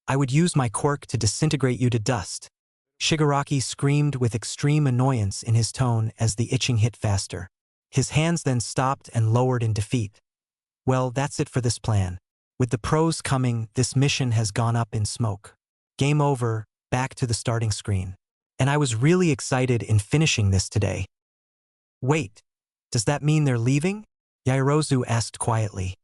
I would use my quirk to disintegrate you to dust. Shigaraki screamed with extreme annoyance in his tone as the itching hit faster. His hands then stopped and lowered in defeat. Well, that's it for this plan. With the pros coming, this mission has gone up in smoke. Game over, back to the starting screen. And I was really excited in finishing this today. Wait, does that mean they're leaving? Yaoyorozu asked quietly.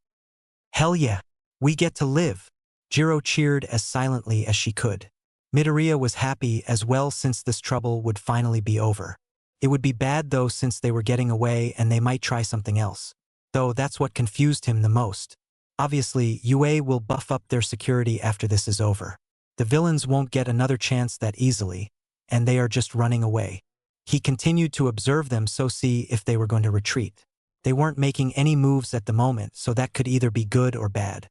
Hell yeah, we get to live. Jiro cheered as silently as she could. Midoriya was happy as well since this trouble would finally be over. It would be bad though since they were getting away and they might try something else. Though that's what confused him the most. Obviously, UA will buff up their security after this is over. The villains won't get another chance that easily, and they are just running away. He continued to observe them so see if they were going to retreat. They weren't making any moves at the moment, so that could either be good or bad.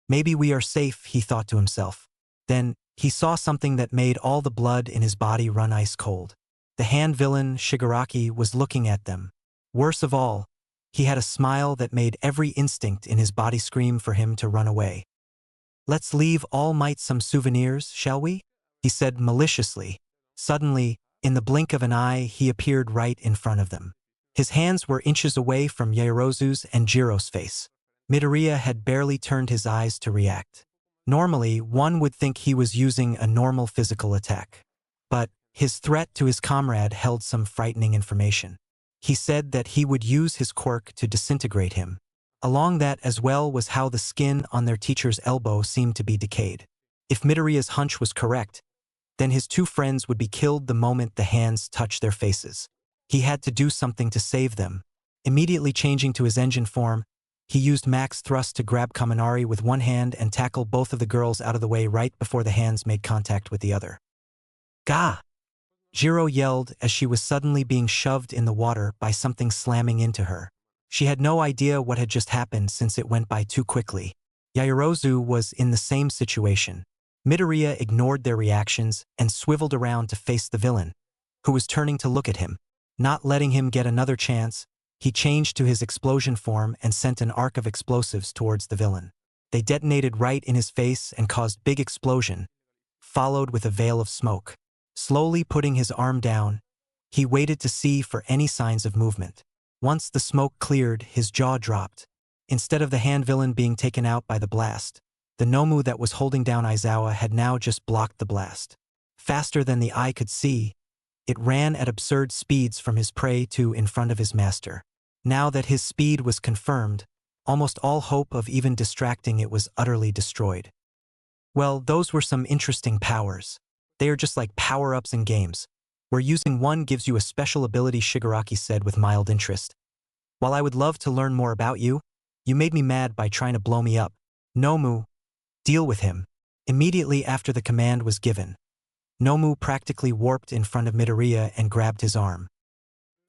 Maybe we are safe, he thought to himself. Then, he saw something that made all the blood in his body run ice cold. The hand villain, Shigaraki, was looking at them. Worse of all, he had a smile that made every instinct in his body scream for him to run away. Let's leave All Might some souvenirs, shall we? He said maliciously. Suddenly, in the blink of an eye, he appeared right in front of them. His hands were inches away from Yaoyorozu's and Jiro's face. Midoriya had barely turned his eyes to react. Normally, one would think he was using a normal physical attack. But his threat to his comrade held some frightening information. He said that he would use his quirk to disintegrate him. Along that as well was how the skin on their teacher's elbow seemed to be decayed. If Midoriya's hunch was correct, then his two friends would be killed the moment the hands touched their faces. He had to do something to save them. Immediately changing to his engine form, he used max thrust to grab Kaminari with one hand and tackle both of the girls out of the way right before the hands made contact with the other. Gah! Jiro yelled as she was suddenly being shoved in the water by something slamming into her. She had no idea what had just happened since it went by too quickly. Yaoyorozu was in the same situation. Midoriya ignored their reactions and swiveled around to face the villain, who was turning to look at him. Not letting him get another chance, he changed to his explosion form and sent an arc of explosives towards the villain. They detonated right in his face and caused big explosion, followed with a veil of smoke. Slowly putting his arm down, he waited to see for any signs of movement. Once the smoke cleared, his jaw dropped. Instead of the hand villain being taken out by the blast, the Nomu that was holding down Aizawa had now just blocked the blast. Faster than the eye could see, it ran at absurd speeds from his prey to in front of his master. Now that his speed was confirmed, almost all hope of even distracting it was utterly destroyed. Well, those were some interesting powers. They are just like power-ups in games, where using one gives you a special ability, Shigaraki said with mild interest. While I would love to learn more about you, you made me mad by trying to blow me up. Nomu, deal with him. Immediately after the command was given, Nomu practically warped in front of Midoriya and grabbed his arm.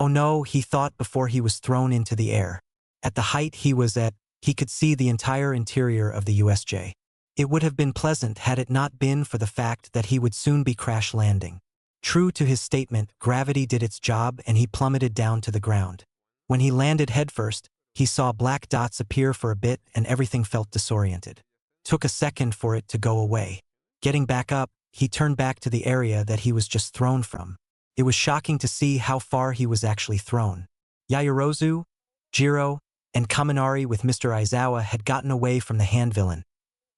Oh no, he thought before he was thrown into the air. At the height he was at, he could see the entire interior of the USJ. It would have been pleasant had it not been for the fact that he would soon be crash landing. True to his statement, gravity did its job and he plummeted down to the ground. When he landed headfirst, he saw black dots appear for a bit and everything felt disoriented. Took a second for it to go away. Getting back up, he turned back to the area that he was just thrown from. It was shocking to see how far he was actually thrown. Yaoyorozu, Jiro, and Kaminari with Mr. Aizawa had gotten away from the hand villain,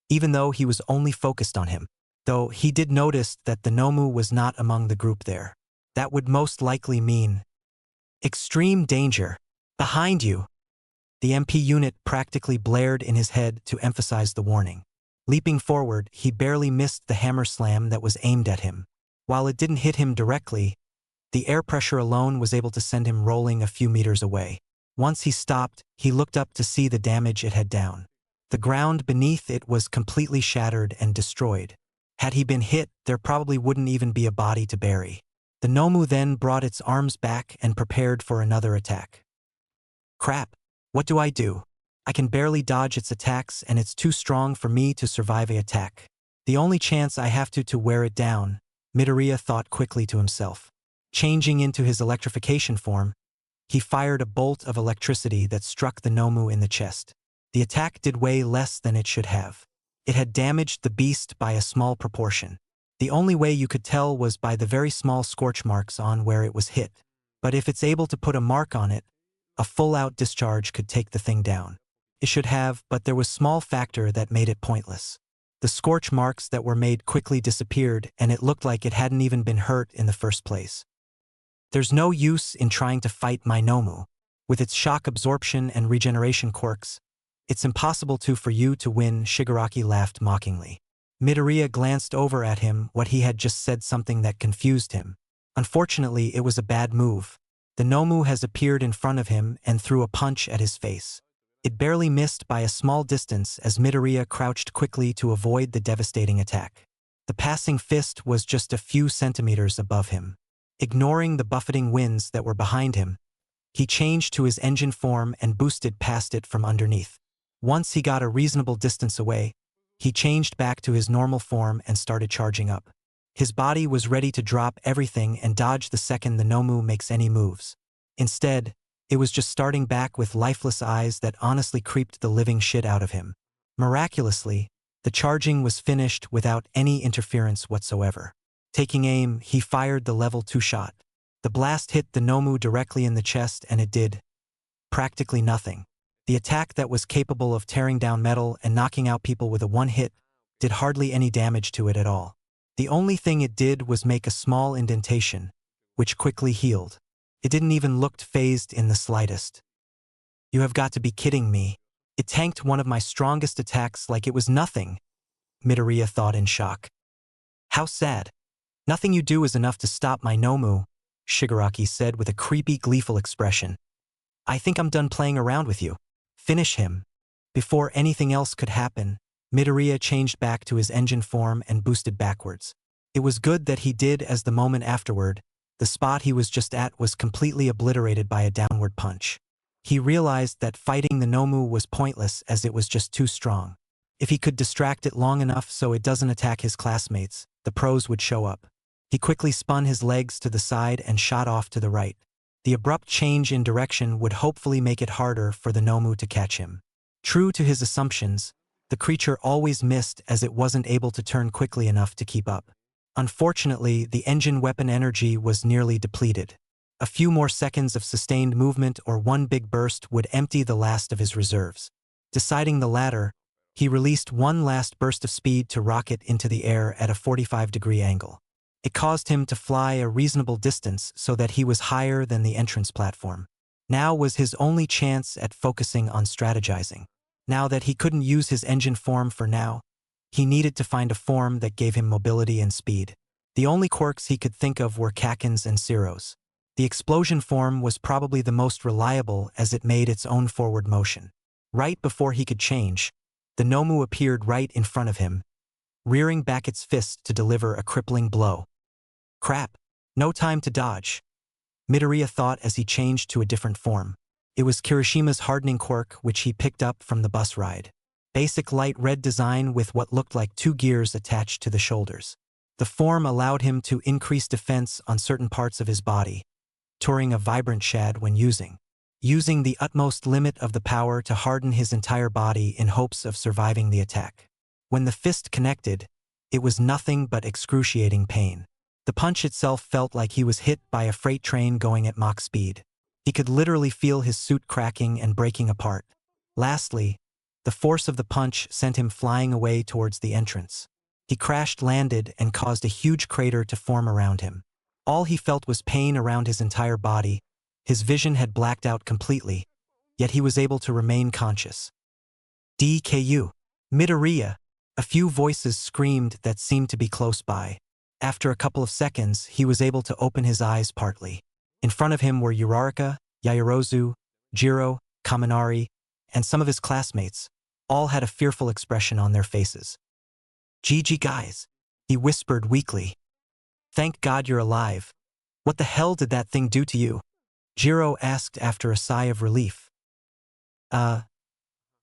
even though he was only focused on him. Though he did notice that the Nomu was not among the group there. That would most likely mean extreme danger. Behind you! The MP unit practically blared in his head to emphasize the warning. Leaping forward, he barely missed the hammer slam that was aimed at him. While it didn't hit him directly, the air pressure alone was able to send him rolling a few meters away. Once he stopped, he looked up to see the damage it had done. The ground beneath it was completely shattered and destroyed. Had he been hit, there probably wouldn't even be a body to bury. The Nomu then brought its arms back and prepared for another attack. Crap. What do I do? I can barely dodge its attacks and it's too strong for me to survive an attack. The only chance I have to wear it down, Midoriya thought quickly to himself. Changing into his electrification form, he fired a bolt of electricity that struck the Nomu in the chest. The attack did way less than it should have. It had damaged the beast by a small proportion. The only way you could tell was by the very small scorch marks on where it was hit. But if it's able to put a mark on it, a full-out discharge could take the thing down. It should have, but there was a small factor that made it pointless. The scorch marks that were made quickly disappeared and it looked like it hadn't even been hurt in the first place. There's no use in trying to fight my Nomu. With its shock absorption and regeneration quirks, it's impossible for you to win, Shigaraki laughed mockingly. Midoriya glanced over at him. What he had just said something that confused him. Unfortunately, it was a bad move. The Nomu has appeared in front of him and threw a punch at his face. It barely missed by a small distance as Midoriya crouched quickly to avoid the devastating attack. The passing fist was just a few centimeters above him. Ignoring the buffeting winds that were behind him, he changed to his engine form and boosted past it from underneath. Once he got a reasonable distance away, he changed back to his normal form and started charging up. His body was ready to drop everything and dodge the second the Nomu makes any moves. Instead, it was just starting back with lifeless eyes that honestly creeped the living shit out of him. Miraculously, the charging was finished without any interference whatsoever. Taking aim, he fired the level 2 shot. The blast hit the Nomu directly in the chest and it did practically nothing. The attack that was capable of tearing down metal and knocking out people with a one hit did hardly any damage to it at all. The only thing it did was make a small indentation, which quickly healed. It didn't even look phased in the slightest. You have got to be kidding me. It tanked one of my strongest attacks like it was nothing, Midoriya thought in shock. How sad. Nothing you do is enough to stop my Nomu, Shigaraki said with a creepy, gleeful expression. I think I'm done playing around with you. Finish him. Before anything else could happen, Midoriya changed back to his engine form and boosted backwards. It was good that he did, as the moment afterward, the spot he was just at was completely obliterated by a downward punch. He realized that fighting the Nomu was pointless as it was just too strong. If he could distract it long enough so it doesn't attack his classmates, the pros would show up. He quickly spun his legs to the side and shot off to the right. The abrupt change in direction would hopefully make it harder for the Nomu to catch him. True to his assumptions, the creature always missed as it wasn't able to turn quickly enough to keep up. Unfortunately, the engine weapon energy was nearly depleted. A few more seconds of sustained movement or one big burst would empty the last of his reserves. Deciding the latter, he released one last burst of speed to rocket into the air at a 45-degree angle. It caused him to fly a reasonable distance so that he was higher than the entrance platform. Now was his only chance at focusing on strategizing. Now that he couldn't use his engine form for now, he needed to find a form that gave him mobility and speed. The only quirks he could think of were Kakens and Zeros. The explosion form was probably the most reliable as it made its own forward motion. Right before he could change, the Nomu appeared right in front of him, rearing back its fist to deliver a crippling blow. Crap. No time to dodge, Midoriya thought as he changed to a different form. It was Kirishima's hardening quirk which he picked up from the bus ride. Basic light red design with what looked like 2 gears attached to the shoulders. The form allowed him to increase defense on certain parts of his body, touring a vibrant shad when using the utmost limit of the power to harden his entire body in hopes of surviving the attack. When the fist connected, it was nothing but excruciating pain. The punch itself felt like he was hit by a freight train going at Mach speed. He could literally feel his suit cracking and breaking apart. Lastly, the force of the punch sent him flying away towards the entrance. He landed and caused a huge crater to form around him. All he felt was pain around his entire body. His vision had blacked out completely, yet he was able to remain conscious. DKU. Midoriya. A few voices screamed that seemed to be close by. After a couple of seconds, he was able to open his eyes partly. In front of him were Uraraka, Yaoyorozu, Jiro, Kaminari, and some of his classmates, All had a fearful expression on their faces. "GG guys," he whispered weakly. "Thank God you're alive. What the hell did that thing do to you?" Jiro asked after a sigh of relief.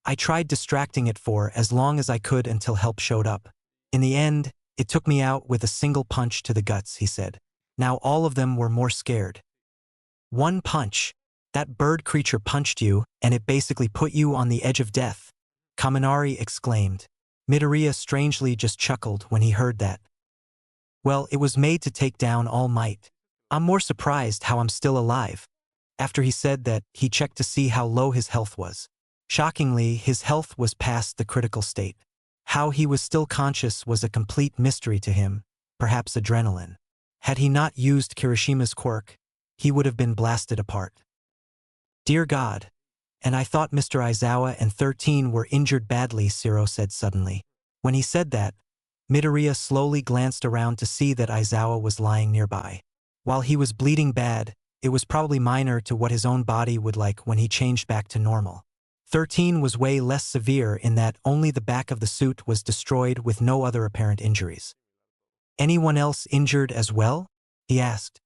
I tried distracting it for as long as I could until help showed up. In the end, it took me out with a single punch to the guts," he said. Now all of them were more scared. "One punch? That bird creature punched you, and it basically put you on the edge of death," Kaminari exclaimed. Midoriya strangely just chuckled when he heard that. "Well, it was made to take down All Might. I'm more surprised how I'm still alive." After he said that, he checked to see how low his health was. Shockingly, his health was past the critical state. How he was still conscious was a complete mystery to him, perhaps adrenaline. Had he not used Kirishima's quirk, he would have been blasted apart. "Dear God. And I thought Mr. Aizawa and 13 were injured badly," Shiro said suddenly. When he said that, Midoriya slowly glanced around to see that Aizawa was lying nearby. While he was bleeding bad, it was probably minor to what his own body would like when he changed back to normal. 13 was way less severe in that only the back of the suit was destroyed with no other apparent injuries. "Anyone else injured as well?" he asked.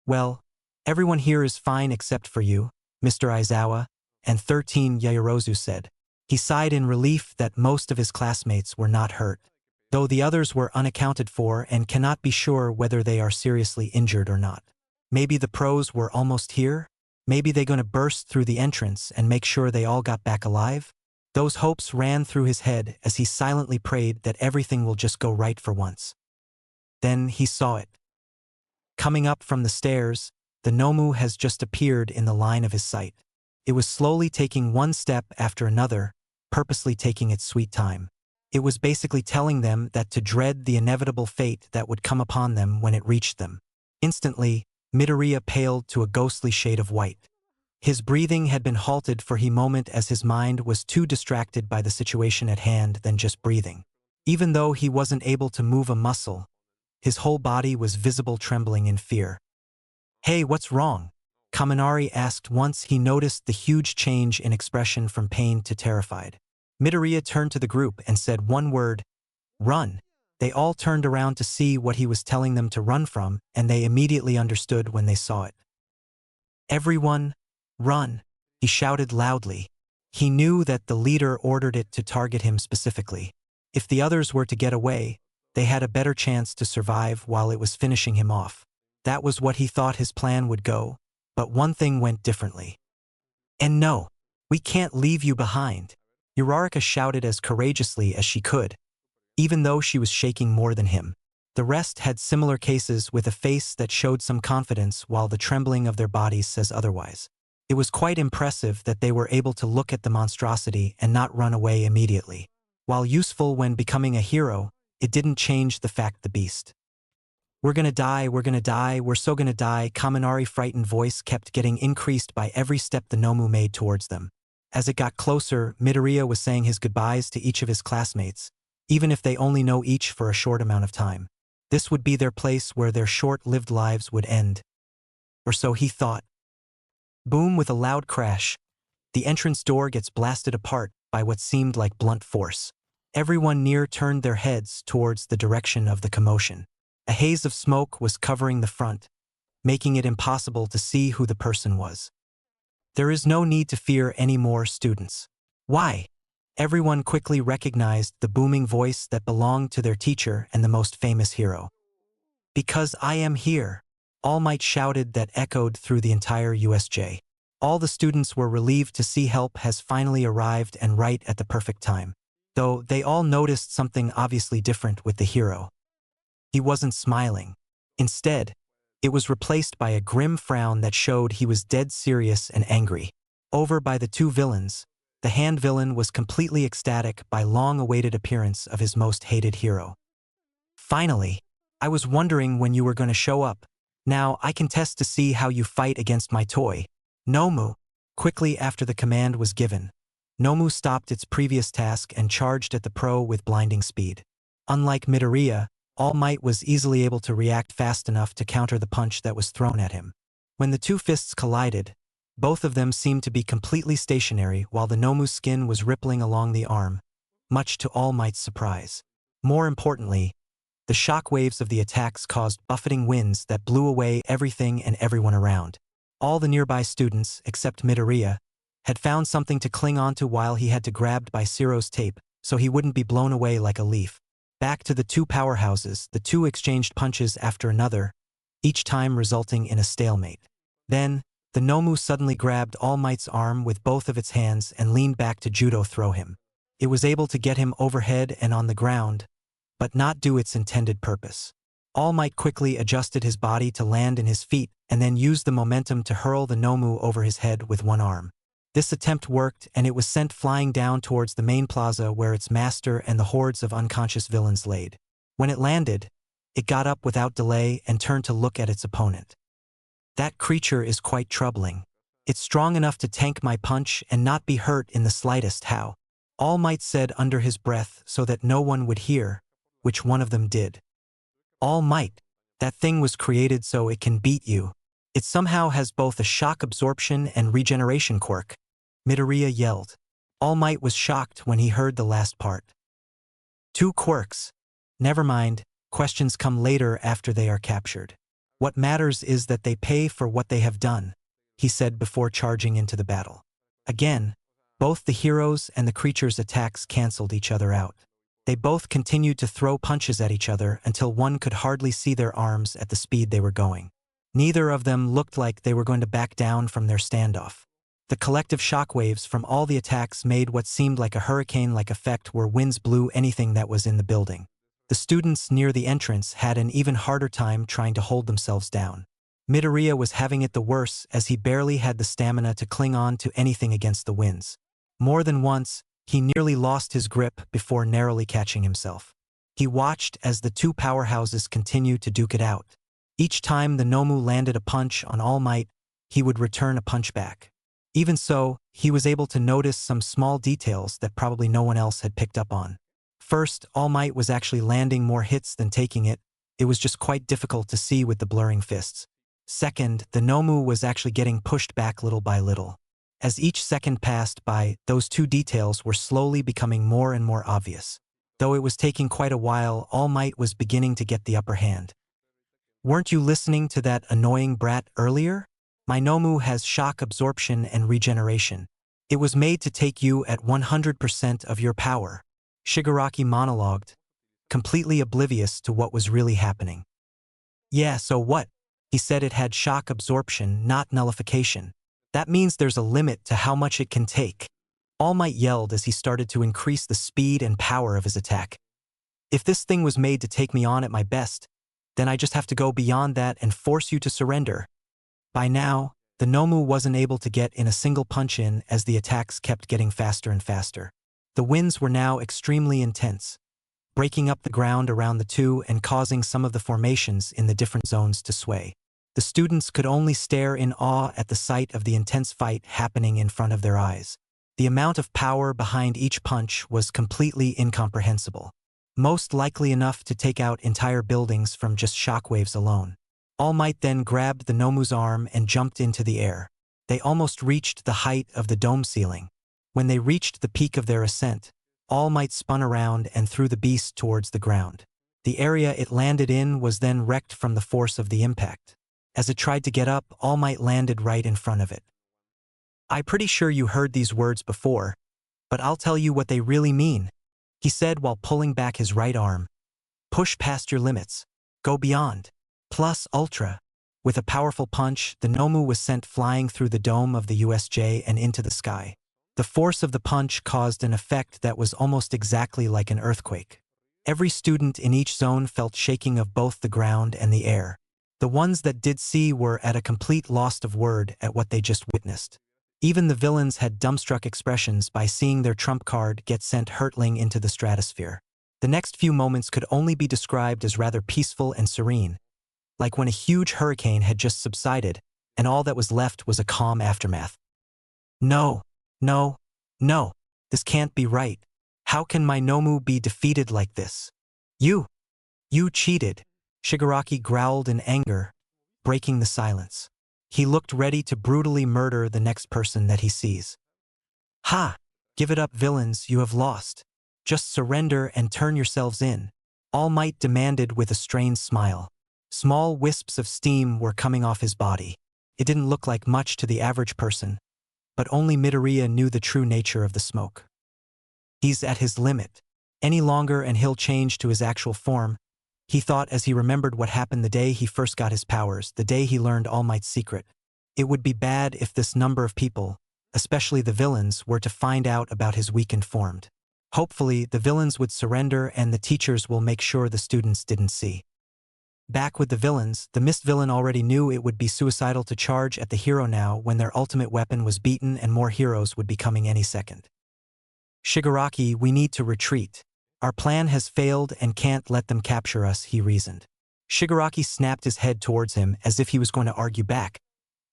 "Well, everyone here is fine except for you, Mr. Aizawa," and 13 Yaoyorozu said. He sighed in relief that most of his classmates were not hurt, though the others were unaccounted for and cannot be sure whether they are seriously injured or not. Maybe the pros were almost here? Maybe they're gonna burst through the entrance and make sure they all got back alive? Those hopes ran through his head as he silently prayed that everything will just go right for once. Then he saw it. Coming up from the stairs, the Nomu has just appeared in the line of his sight. It was slowly taking one step after another, purposely taking its sweet time. It was basically telling them that to dread the inevitable fate that would come upon them when it reached them. Instantly, Midoriya paled to a ghostly shade of white. His breathing had been halted for a moment as his mind was too distracted by the situation at hand than just breathing. Even though he wasn't able to move a muscle, his whole body was visible trembling in fear. "Hey, what's wrong?" Kaminari asked once he noticed the huge change in expression from pain to terrified. Midoriya turned to the group and said one word, "Run." They all turned around to see what he was telling them to run from, and they immediately understood when they saw it. "Everyone, run," he shouted loudly. He knew that the leader ordered it to target him specifically. If the others were to get away, they had a better chance to survive while it was finishing him off. That was what he thought his plan would go, but one thing went differently. "And no, we can't leave you behind," Uraraka shouted as courageously as she could, even though she was shaking more than him. The rest had similar cases with a face that showed some confidence while the trembling of their bodies says otherwise. It was quite impressive that they were able to look at the monstrosity and not run away immediately. While useful when becoming a hero, it didn't change the fact the beast. We're gonna die, we're so gonna die." Kaminari's frightened voice kept getting increased by every step the Nomu made towards them. As it got closer, Midoriya was saying his goodbyes to each of his classmates, even if they only know each for a short amount of time. This would be their place where their short-lived lives would end. Or so he thought. Boom! With a loud crash, the entrance door gets blasted apart by what seemed like blunt force. Everyone near turned their heads towards the direction of the commotion. A haze of smoke was covering the front, making it impossible to see who the person was. "There is no need to fear any more, students." "Why?" Everyone quickly recognized the booming voice that belonged to their teacher and the most famous hero. "Because I am here," All Might shouted that echoed through the entire USJ. All the students were relieved to see help has finally arrived and right at the perfect time, though they all noticed something obviously different with the hero. He wasn't smiling. Instead, it was replaced by a grim frown that showed he was dead serious and angry. Over by the two villains, the hand villain was completely ecstatic by long-awaited appearance of his most hated hero. "Finally, I was wondering when you were going to show up. Now I can test to see how you fight against my toy." Nomu. Quickly after the command was given, Nomu stopped its previous task and charged at the pro with blinding speed. Unlike Midoriya, All Might was easily able to react fast enough to counter the punch that was thrown at him. When the two fists collided, Both of them seemed to be completely stationary while the Nomu's skin was rippling along the arm, much to All Might's surprise. More importantly, the shock waves of the attacks caused buffeting winds that blew away everything and everyone around. All the nearby students, except Midoriya, had found something to cling onto while he had to grabbed by Ciro's tape so he wouldn't be blown away like a leaf. Back to the two powerhouses, the two exchanged punches after another, each time resulting in a stalemate. Then, the Nomu suddenly grabbed All Might's arm with both of its hands and leaned back to judo throw him. It was able to get him overhead and on the ground, but not do its intended purpose. All Might quickly adjusted his body to land in his feet and then used the momentum to hurl the Nomu over his head with one arm. This attempt worked and it was sent flying down towards the main plaza where its master and the hordes of unconscious villains laid. When it landed, it got up without delay and turned to look at its opponent. That creature is quite troubling. It's strong enough to tank my punch and not be hurt in the slightest. How? All Might said under his breath so that no one would hear, which one of them did. All Might, that thing was created so it can beat you. It somehow has both a shock absorption and regeneration quirk. Midoriya yelled. All Might was shocked when he heard the last part. Two quirks. Never mind, questions come later after they are captured. What matters is that they pay for what they have done, he said before charging into the battle. Again, both the heroes and the creature's attacks canceled each other out. They both continued to throw punches at each other until one could hardly see their arms at the speed they were going. Neither of them looked like they were going to back down from their standoff. The collective shockwaves from all the attacks made what seemed like a hurricane-like effect where winds blew anything that was in the building. The students near the entrance had an even harder time trying to hold themselves down. Midoriya was having it the worse as he barely had the stamina to cling on to anything against the winds. More than once, he nearly lost his grip before narrowly catching himself. He watched as the two powerhouses continued to duke it out. Each time the Nomu landed a punch on All Might, he would return a punch back. Even so, he was able to notice some small details that probably no one else had picked up on. First, All Might was actually landing more hits than taking it. It was just quite difficult to see with the blurring fists. Second, the Nomu was actually getting pushed back little by little. As each second passed by, those two details were slowly becoming more and more obvious. Though it was taking quite a while, All Might was beginning to get the upper hand. Weren't you listening to that annoying brat earlier? My Nomu has shock absorption and regeneration. It was made to take you at 100% of your power. Shigaraki monologued, completely oblivious to what was really happening. Yeah, so what? He said it had shock absorption, not nullification. That means there's a limit to how much it can take. All Might yelled as he started to increase the speed and power of his attack. If this thing was made to take me on at my best, then I just have to go beyond that and force you to surrender. By now, the Nomu wasn't able to get in a single punch in as the attacks kept getting faster and faster. The winds were now extremely intense, breaking up the ground around the two and causing some of the formations in the different zones to sway. The students could only stare in awe at the sight of the intense fight happening in front of their eyes. The amount of power behind each punch was completely incomprehensible, most likely enough to take out entire buildings from just shockwaves alone. All Might then grabbed the Nomu's arm and jumped into the air. They almost reached the height of the dome ceiling. When they reached the peak of their ascent, All Might spun around and threw the beast towards the ground. The area it landed in was then wrecked from the force of the impact. As it tried to get up, All Might landed right in front of it. I'm pretty sure you heard these words before, but I'll tell you what they really mean, he said while pulling back his right arm. Push past your limits. Go beyond. Plus ultra. With a powerful punch, the Nomu was sent flying through the dome of the USJ and into the sky. The force of the punch caused an effect that was almost exactly like an earthquake. Every student in each zone felt shaking of both the ground and the air. The ones that did see were at a complete loss of word at what they just witnessed. Even the villains had dumbstruck expressions by seeing their trump card get sent hurtling into the stratosphere. The next few moments could only be described as rather peaceful and serene, like when a huge hurricane had just subsided, and all that was left was a calm aftermath. No, no, no, this can't be right. How can my Nomu be defeated like this? You cheated, Shigaraki growled in anger, breaking the silence. He looked ready to brutally murder the next person that he sees. Ha! Give it up, villains, you have lost. Just surrender and turn yourselves in, All Might demanded with a strained smile. Small wisps of steam were coming off his body. It didn't look like much to the average person, but only Midoriya knew the true nature of the smoke. He's at his limit. Any longer and he'll change to his actual form, he thought as he remembered what happened the day he first got his powers, the day he learned All Might's secret. It would be bad if this number of people, especially the villains, were to find out about his weakened form. Hopefully, the villains would surrender and the teachers will make sure the students didn't see. Back with the villains, the Mist villain already knew it would be suicidal to charge at the hero now when their ultimate weapon was beaten and more heroes would be coming any second. Shigaraki, we need to retreat. Our plan has failed and can't let them capture us, he reasoned. Shigaraki snapped his head towards him as if he was going to argue back,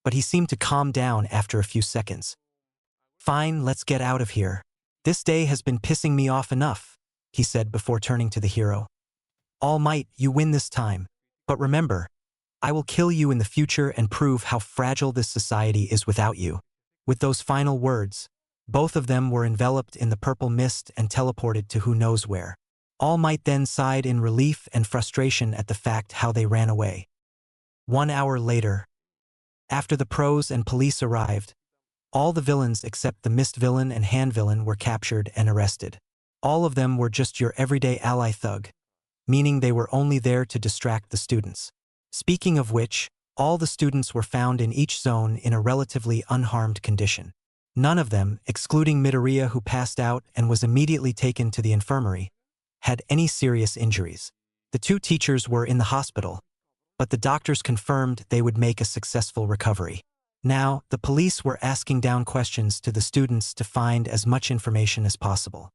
but he seemed to calm down after a few seconds. Fine, let's get out of here. This day has been pissing me off enough, he said before turning to the hero. All Might, you win this time. But remember, I will kill you in the future and prove how fragile this society is without you. With those final words, both of them were enveloped in the purple mist and teleported to who knows where. All Might then sighed in relief and frustration at the fact how they ran away. 1 hour later, after the pros and police arrived, all the villains except the Mist villain and Hand villain were captured and arrested. All of them were just your everyday ally thug, meaning they were only there to distract the students. Speaking of which, all the students were found in each zone in a relatively unharmed condition. None of them, excluding Midoriya who passed out and was immediately taken to the infirmary, had any serious injuries. The 2 teachers were in the hospital, but the doctors confirmed they would make a successful recovery. Now, the police were asking down questions to the students to find as much information as possible.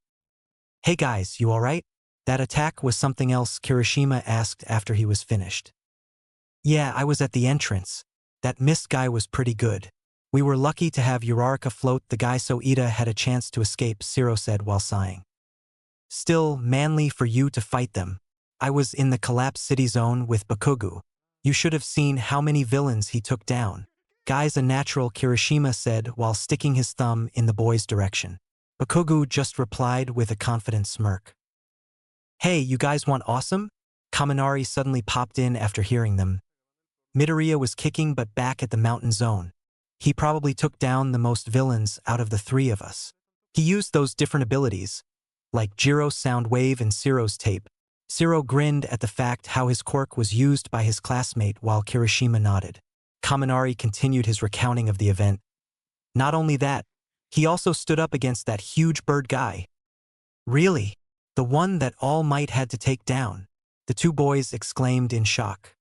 Hey guys, you alright? That attack was something else, Kirishima asked after he was finished. Yeah, I was at the entrance. That Mist guy was pretty good. We were lucky to have Uraraka float the guy so Ida had a chance to escape, Zero said while sighing. Still, manly for you to fight them. I was in the collapsed city zone with Bakugo. You should have seen how many villains he took down. Guy's a natural, Kirishima said while sticking his thumb in the boy's direction. Bakugo just replied with a confident smirk. Hey, you guys want awesome? Kaminari suddenly popped in after hearing them. Midoriya was kicking but back at the mountain zone. He probably took down the most villains out of the 3 of us. He used those different abilities, like Jiro's sound wave and Zero's tape. Zero grinned at the fact how his quirk was used by his classmate while Kirishima nodded. Kaminari continued his recounting of the event. Not only that, he also stood up against that huge bird guy. Really? The one that All Might had to take down? The 2 boys exclaimed in shock.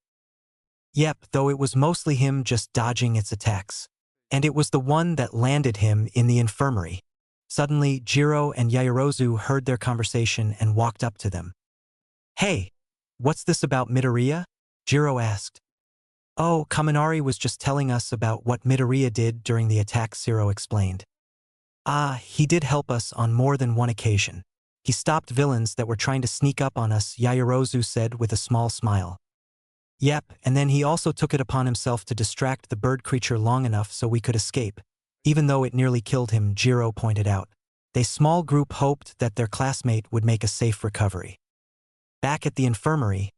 Yep, though it was mostly him just dodging its attacks. And it was the one that landed him in the infirmary. Suddenly, Jiro and Yaoyorozu heard their conversation and walked up to them. Hey, what's this about Midoriya? Jiro asked. Oh, Kaminari was just telling us about what Midoriya did during the attack, Zero explained. Ah, he did help us on more than one occasion. He stopped villains that were trying to sneak up on us, Yaoyorozu said with a small smile. Yep, and then he also took it upon himself to distract the bird creature long enough so we could escape, even though it nearly killed him, Jiro pointed out. They small group hoped that their classmate would make a safe recovery. Back at the infirmary,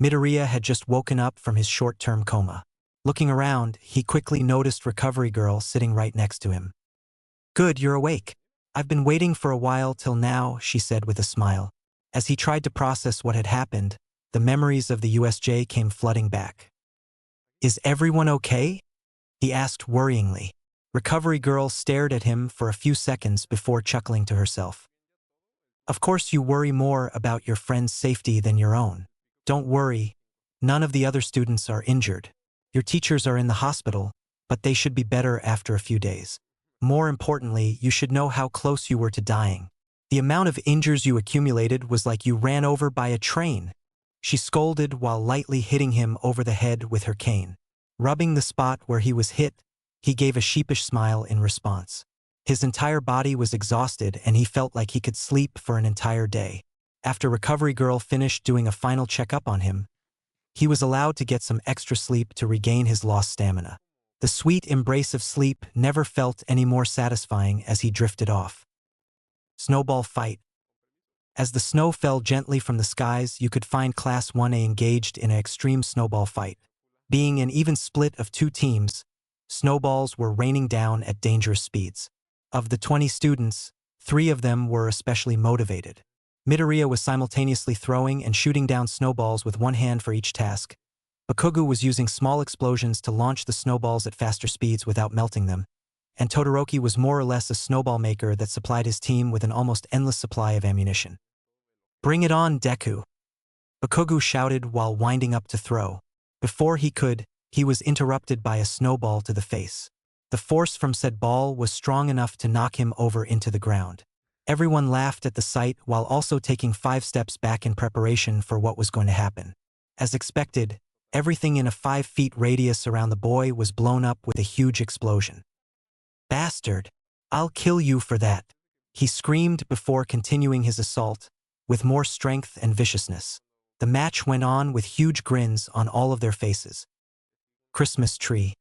Midoriya had just woken up from his short-term coma. Looking around, he quickly noticed Recovery Girl sitting right next to him. Good, you're awake. I've been waiting for a while till now, she said with a smile. As he tried to process what had happened, the memories of the USJ came flooding back. Is everyone okay? He asked worryingly. Recovery Girl stared at him for a few seconds before chuckling to herself. Of course you worry more about your friend's safety than your own. Don't worry, none of the other students are injured. Your teachers are in the hospital, but they should be better after a few days. More importantly, you should know how close you were to dying. The amount of injuries you accumulated was like you ran over by a train. She scolded while lightly hitting him over the head with her cane. Rubbing the spot where he was hit, he gave a sheepish smile in response. His entire body was exhausted and he felt like he could sleep for an entire day. After Recovery Girl finished doing a final checkup on him, he was allowed to get some extra sleep to regain his lost stamina. The sweet embrace of sleep never felt any more satisfying as he drifted off. Snowball fight. As the snow fell gently from the skies, you could find Class 1A engaged in an extreme snowball fight. Being an even split of two teams, snowballs were raining down at dangerous speeds. Of the 20 students, 3 of them were especially motivated. Midoriya was simultaneously throwing and shooting down snowballs with one hand for each task. Bakugo was using small explosions to launch the snowballs at faster speeds without melting them, and Todoroki was more or less a snowball maker that supplied his team with an almost endless supply of ammunition. "Bring it on, Deku!" Bakugo shouted while winding up to throw. Before he could, he was interrupted by a snowball to the face. The force from said ball was strong enough to knock him over into the ground. Everyone laughed at the sight while also taking 5 steps back in preparation for what was going to happen. As expected, everything in a 5-foot radius around the boy was blown up with a huge explosion. "Bastard! I'll kill you for that!" he screamed before continuing his assault, with more strength and viciousness. The match went on with huge grins on all of their faces. "Christmas tree.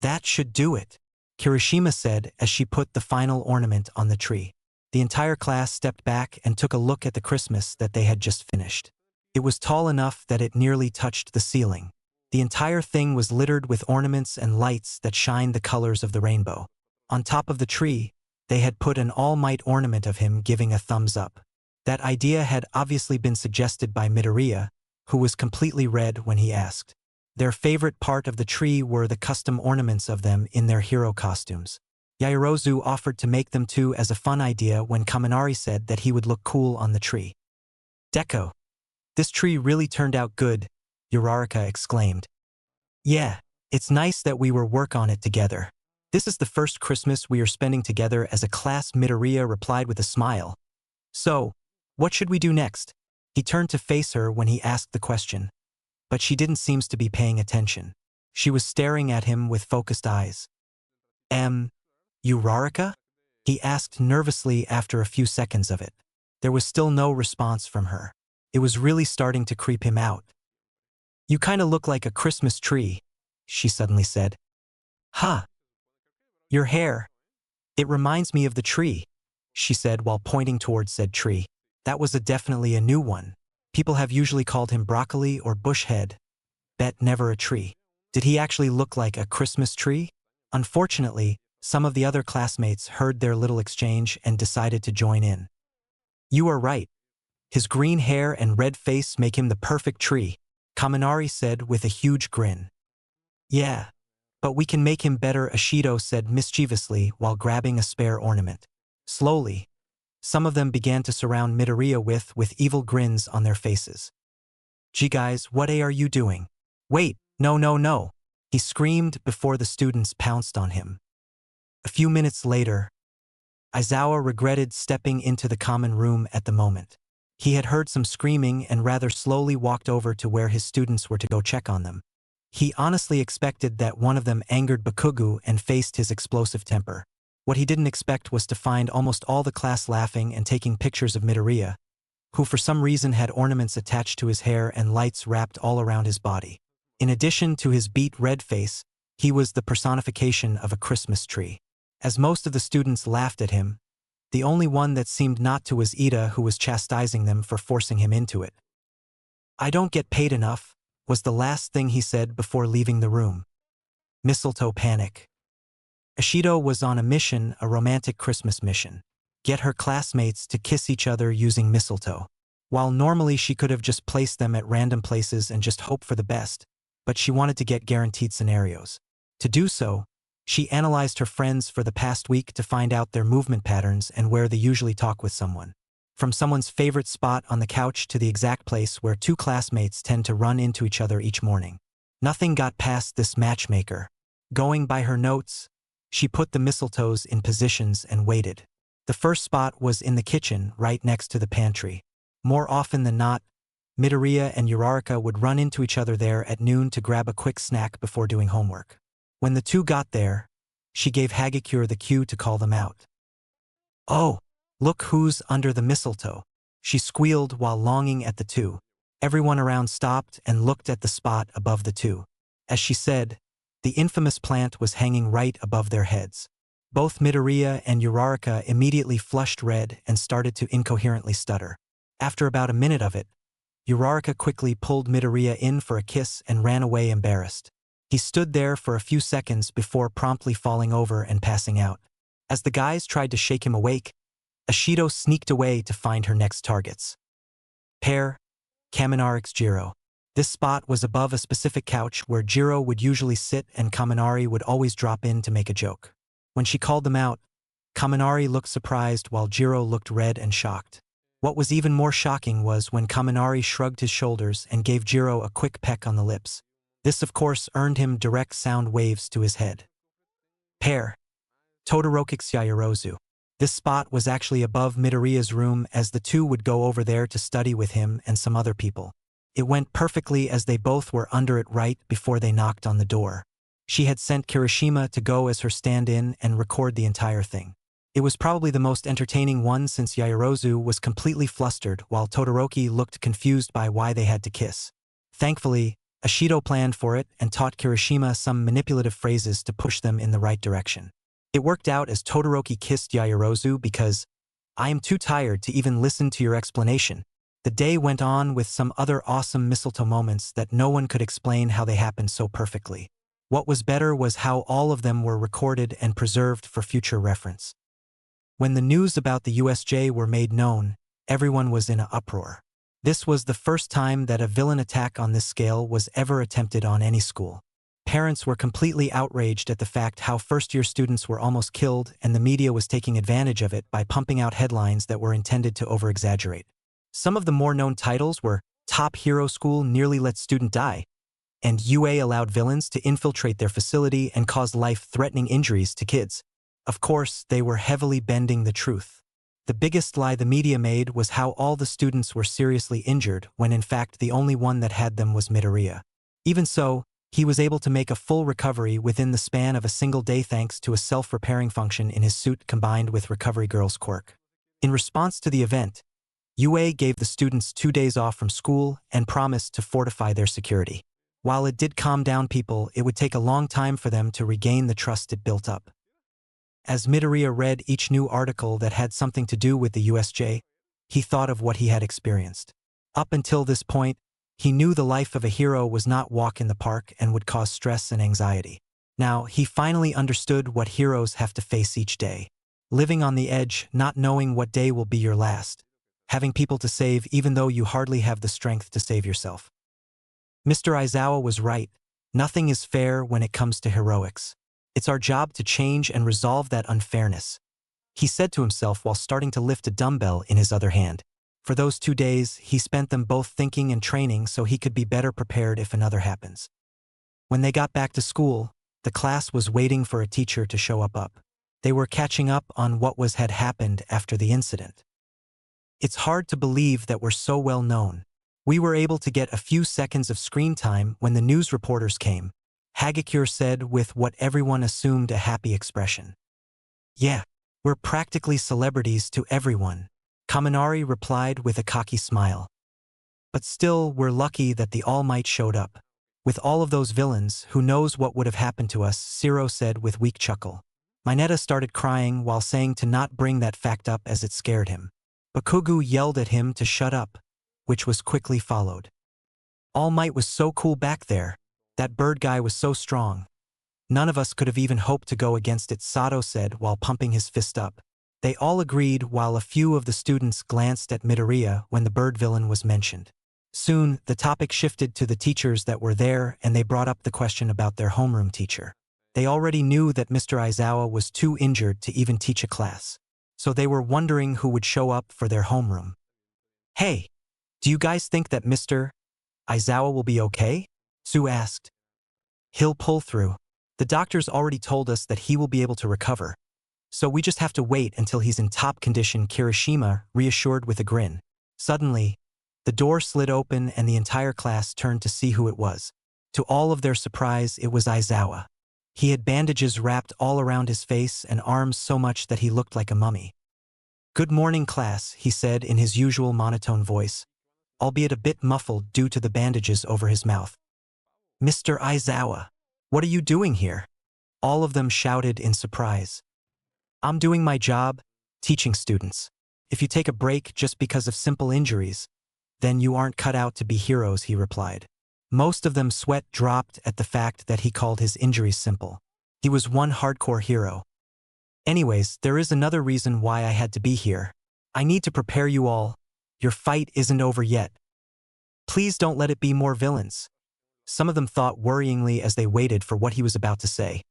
That should do it," Kirishima said as she put the final ornament on the tree. The entire class stepped back and took a look at the Christmas that they had just finished. It was tall enough that it nearly touched the ceiling. The entire thing was littered with ornaments and lights that shined the colors of the rainbow. On top of the tree, they had put an All Might ornament of him giving a thumbs up. That idea had obviously been suggested by Midoriya, who was completely red when he asked. Their favorite part of the tree were the custom ornaments of them in their hero costumes. Yaoyorozu offered to make them too as a fun idea when Kaminari said that he would look cool on the tree. "Deku, this tree really turned out good," Uraraka exclaimed. "Yeah, it's nice that we were work on it together. This is the first Christmas we are spending together as a class," Midoriya replied with a smile. "So, what should we do next?" He turned to face her when he asked the question, but she didn't seem to be paying attention. She was staring at him with focused eyes. Uraraka?" he asked nervously after a few seconds of it. There was still no response from her. It was really starting to creep him out. "You kinda look like a Christmas tree," she suddenly said. "Huh. Your hair. It reminds me of the tree," she said while pointing towards said tree. That was definitely a new one. People have usually called him broccoli or bush head. Bet never a tree. Did he actually look like a Christmas tree? Unfortunately, some of the other classmates heard their little exchange and decided to join in. "You are right. His green hair and red face make him the perfect tree," Kaminari said with a huge grin. "Yeah, but we can make him better," Ashido said mischievously while grabbing a spare ornament. Slowly, some of them began to surround Midoriya with evil grins on their faces. "Gee guys, what are you doing? Wait, no," he screamed before the students pounced on him. A few minutes later, Aizawa regretted stepping into the common room at the moment. He had heard some screaming and rather slowly walked over to where his students were to go check on them. He honestly expected that one of them angered Bakugo and faced his explosive temper. What he didn't expect was to find almost all the class laughing and taking pictures of Midoriya, who for some reason had ornaments attached to his hair and lights wrapped all around his body. In addition to his beet red face, he was the personification of a Christmas tree. As most of the students laughed at him, the only one that seemed not to was Ida, who was chastising them for forcing him into it. "I don't get paid enough," was the last thing he said before leaving the room. Mistletoe panic. Ashido was on a mission, a romantic Christmas mission. Get her classmates to kiss each other using mistletoe. While normally she could have just placed them at random places and just hope for the best, but she wanted to get guaranteed scenarios. To do so, she analyzed her friends for the past week to find out their movement patterns and where they usually talk with someone. From someone's favorite spot on the couch to the exact place where 2 classmates tend to run into each other each morning. Nothing got past this matchmaker. Going by her notes, she put the mistletoes in positions and waited. The first spot was in the kitchen, right next to the pantry. More often than not, Midoriya and Uraraka would run into each other there at noon to grab a quick snack before doing homework. When the 2 got there, she gave Hagakure the cue to call them out. "Oh, look who's under the mistletoe," she squealed while longing at the 2. Everyone around stopped and looked at the spot above the 2. As she said, The infamous plant was hanging right above their heads. Both Midoriya and Uraraka immediately flushed red and started to incoherently stutter. After about a minute of it, Uraraka quickly pulled Midoriya in for a kiss and ran away embarrassed. He stood there for a few seconds before promptly falling over and passing out. As the guys tried to shake him awake, Ashido sneaked away to find her next targets. Pair, Kaminari's Jiro. This spot was above a specific couch where Jiro would usually sit and Kaminari would always drop in to make a joke. When she called them out, Kaminari looked surprised while Jiro looked red and shocked. What was even more shocking was when Kaminari shrugged his shoulders and gave Jiro a quick peck on the lips. This of course earned him direct sound waves to his head. Pair, Todoroki's Yaoyorozu. This spot was actually above Midoriya's room as the two would go over there to study with him and some other people. It went perfectly as they both were under it right before they knocked on the door. She had sent Kirishima to go as her stand-in and record the entire thing. It was probably the most entertaining one since Yaoyorozu was completely flustered while Todoroki looked confused by why they had to kiss. Thankfully, Ashido planned for it and taught Kirishima some manipulative phrases to push them in the right direction. It worked out as Todoroki kissed Yaoyorozu because, "I am too tired to even listen to your explanation." The day went on with some other awesome mistletoe moments that no one could explain how they happened so perfectly. What was better was how all of them were recorded and preserved for future reference. When the news about the USJ were made known, everyone was in an uproar. This was the first time that a villain attack on this scale was ever attempted on any school. Parents were completely outraged at the fact how first-year students were almost killed, and the media was taking advantage of it by pumping out headlines that were intended to over-exaggerate. Some of the more known titles were "Top Hero School Nearly Let Student Die," and "UA Allowed Villains to Infiltrate Their Facility and Cause Life-Threatening Injuries to Kids." Of course, they were heavily bending the truth. The biggest lie the media made was how all the students were seriously injured when in fact the only one that had them was Midoriya. Even so, he was able to make a full recovery within the span of a single day thanks to a self-repairing function in his suit combined with Recovery Girl's quirk. In response to the event, UA gave the students 2 days off from school and promised to fortify their security. While it did calm down people, it would take a long time for them to regain the trust it built up. As Midoriya read each new article that had something to do with the USJ, he thought of what he had experienced. Up until this point, he knew the life of a hero was not walk in the park and would cause stress and anxiety. Now, he finally understood what heroes have to face each day. Living on the edge, not knowing what day will be your last. Having people to save even though you hardly have the strength to save yourself. Mr. Aizawa was right. Nothing is fair when it comes to heroics. It's our job to change and resolve that unfairness, he said to himself while starting to lift a dumbbell in his other hand. For those 2 days, he spent them both thinking and training so he could be better prepared if another happens. When they got back to school, the class was waiting for a teacher to show up. They were catching up on what had happened after the incident. It's hard to believe that we're so well known. We were able to get a few seconds of screen time when the news reporters came, Hagakure said with what everyone assumed a happy expression. Yeah, we're practically celebrities to everyone, Kaminari replied with a cocky smile. But still, we're lucky that the All Might showed up. With all of those villains, who knows what would have happened to us, Shiro said with weak chuckle. Mineta started crying while saying to not bring that fact up as it scared him. Bakugo yelled at him to shut up, which was quickly followed. All Might was so cool back there. That bird guy was so strong. None of us could have even hoped to go against it, Sato said while pumping his fist up. They all agreed while a few of the students glanced at Midoriya when the bird villain was mentioned. Soon, the topic shifted to the teachers that were there and they brought up the question about their homeroom teacher. They already knew that Mr. Aizawa was too injured to even teach a class. So they were wondering who would show up for their homeroom. Hey, do you guys think that Mr. Aizawa will be okay? Sue asked. He'll pull through. The doctors already told us that he will be able to recover. So we just have to wait until he's in top condition, Kirishima reassured with a grin. Suddenly, the door slid open and the entire class turned to see who it was. To all of their surprise, it was Aizawa. He had bandages wrapped all around his face and arms so much that he looked like a mummy. Good morning, class, he said in his usual monotone voice, albeit a bit muffled due to the bandages over his mouth. Mr. Aizawa, What are you doing here? All of them shouted in surprise. I'm doing my job, teaching students. If you take a break just because of simple injuries, then you aren't cut out to be heroes, he replied. Most of them sweat dropped at the fact that he called his injuries simple. He was one hardcore hero. Anyways, there is another reason why I had to be here. I need to prepare you all. Your fight isn't over yet. Please don't let it be more villains. Some of them thought worryingly as they waited for what he was about to say.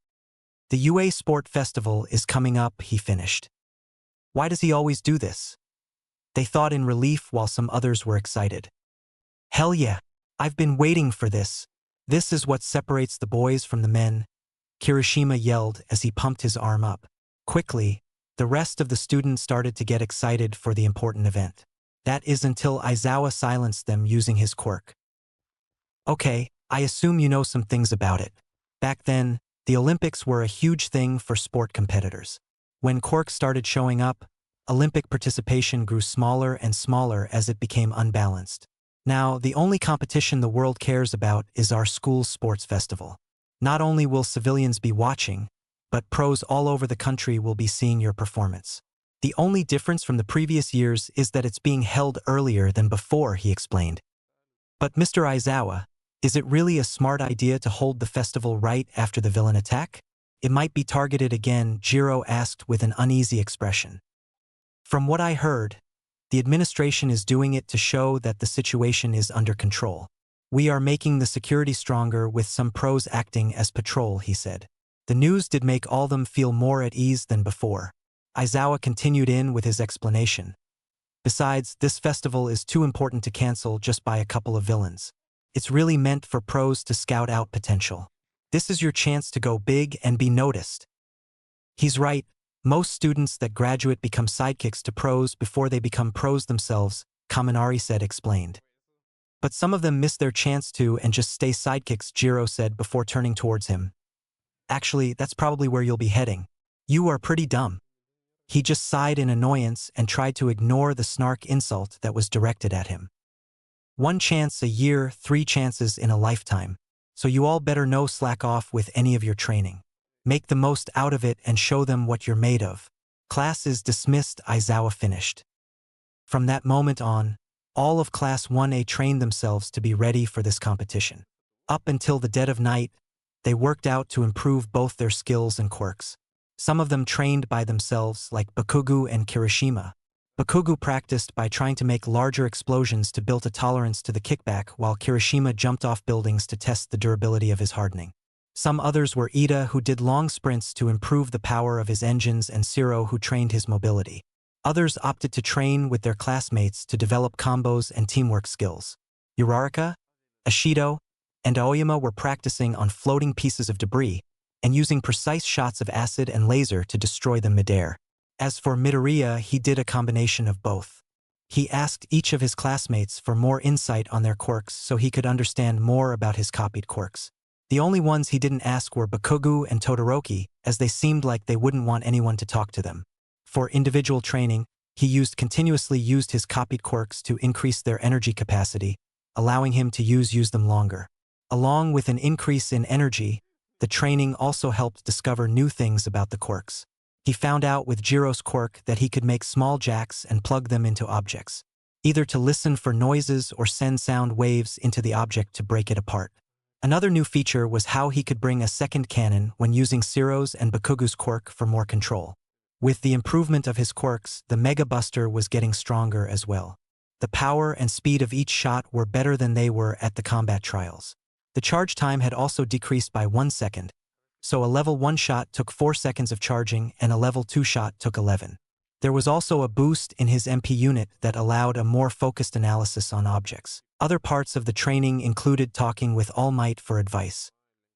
The UA Sport Festival is coming up, he finished. Why does he always do this? They thought in relief while some others were excited. Hell yeah, I've been waiting for this. This is what separates the boys from the men, Kirishima yelled as he pumped his arm up. Quickly, the rest of the students started to get excited for the important event. That is until Aizawa silenced them using his quirk. Okay, I assume you know some things about it. Back then, the Olympics were a huge thing for sport competitors. When quirks started showing up, Olympic participation grew smaller and smaller as it became unbalanced. Now, the only competition the world cares about is our school's sports festival. Not only will civilians be watching, but pros all over the country will be seeing your performance. The only difference from the previous years is that it's being held earlier than before, he explained. But Mr. Aizawa, is it really a smart idea to hold the festival right after the villain attack? It might be targeted again, Jiro asked with an uneasy expression. From what I heard, the administration is doing it to show that the situation is under control. We are making the security stronger with some pros acting as patrol, he said. The news did make all them feel more at ease than before. Aizawa continued in with his explanation. Besides, this festival is too important to cancel just by a couple of villains. It's really meant for pros to scout out potential. This is your chance to go big and be noticed. He's right. Most students that graduate become sidekicks to pros before they become pros themselves, Kaminari said explained. But some of them miss their chance to and just stay sidekicks, Jiro said before turning towards him. Actually, that's probably where you'll be heading. You are pretty dumb. He just sighed in annoyance and tried to ignore the snark insult that was directed at him. 1 chance a year, 3 chances in a lifetime. So you all better no slack off with any of your training. Make the most out of it and show them what you're made of. Class is dismissed, Aizawa finished. From that moment on, all of Class 1A trained themselves to be ready for this competition. Up until the dead of night, they worked out to improve both their skills and quirks. Some of them trained by themselves, like Bakugu and Kirishima. Bakugu practiced by trying to make larger explosions to build a tolerance to the kickback, while Kirishima jumped off buildings to test the durability of his hardening. Some others were Ida, who did long sprints to improve the power of his engines, and Siro, who trained his mobility. Others opted to train with their classmates to develop combos and teamwork skills. Uraraka, Ashido, and Aoyama were practicing on floating pieces of debris and using precise shots of acid and laser to destroy them midair. As for Midoriya, he did a combination of both. He asked each of his classmates for more insight on their quirks so he could understand more about his copied quirks. The only ones he didn't ask were Bakugu and Todoroki, as they seemed like they wouldn't want anyone to talk to them. For individual training, he continuously used his copied quirks to increase their energy capacity, allowing him to use them longer. Along with an increase in energy, the training also helped discover new things about the quirks. He found out with Jiro's quirk that he could make small jacks and plug them into objects, either to listen for noises or send sound waves into the object to break it apart. Another new feature was how he could bring a second cannon when using Siro's and Bakugu's quirk for more control. With the improvement of his quirks, the Mega Buster was getting stronger as well. The power and speed of each shot were better than they were at the combat trials. The charge time had also decreased by 1 second, so a level 1 shot took 4 seconds of charging and a level 2 shot took 11. There was also a boost in his MP unit that allowed a more focused analysis on objects. Other parts of the training included talking with All Might for advice.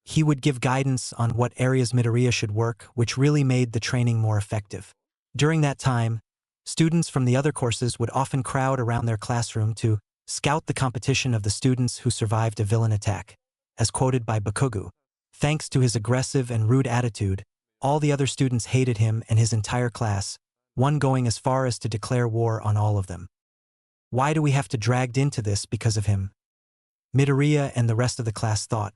He would give guidance on what areas Midoriya should work, which really made the training more effective. During that time, students from the other courses would often crowd around their classroom to scout the competition of the students who survived a villain attack. As quoted by Bakugu, thanks to his aggressive and rude attitude, all the other students hated him and his entire class, one going as far as to declare war on all of them. Why do we have to dragged into this because of him? Midoriya and the rest of the class thought.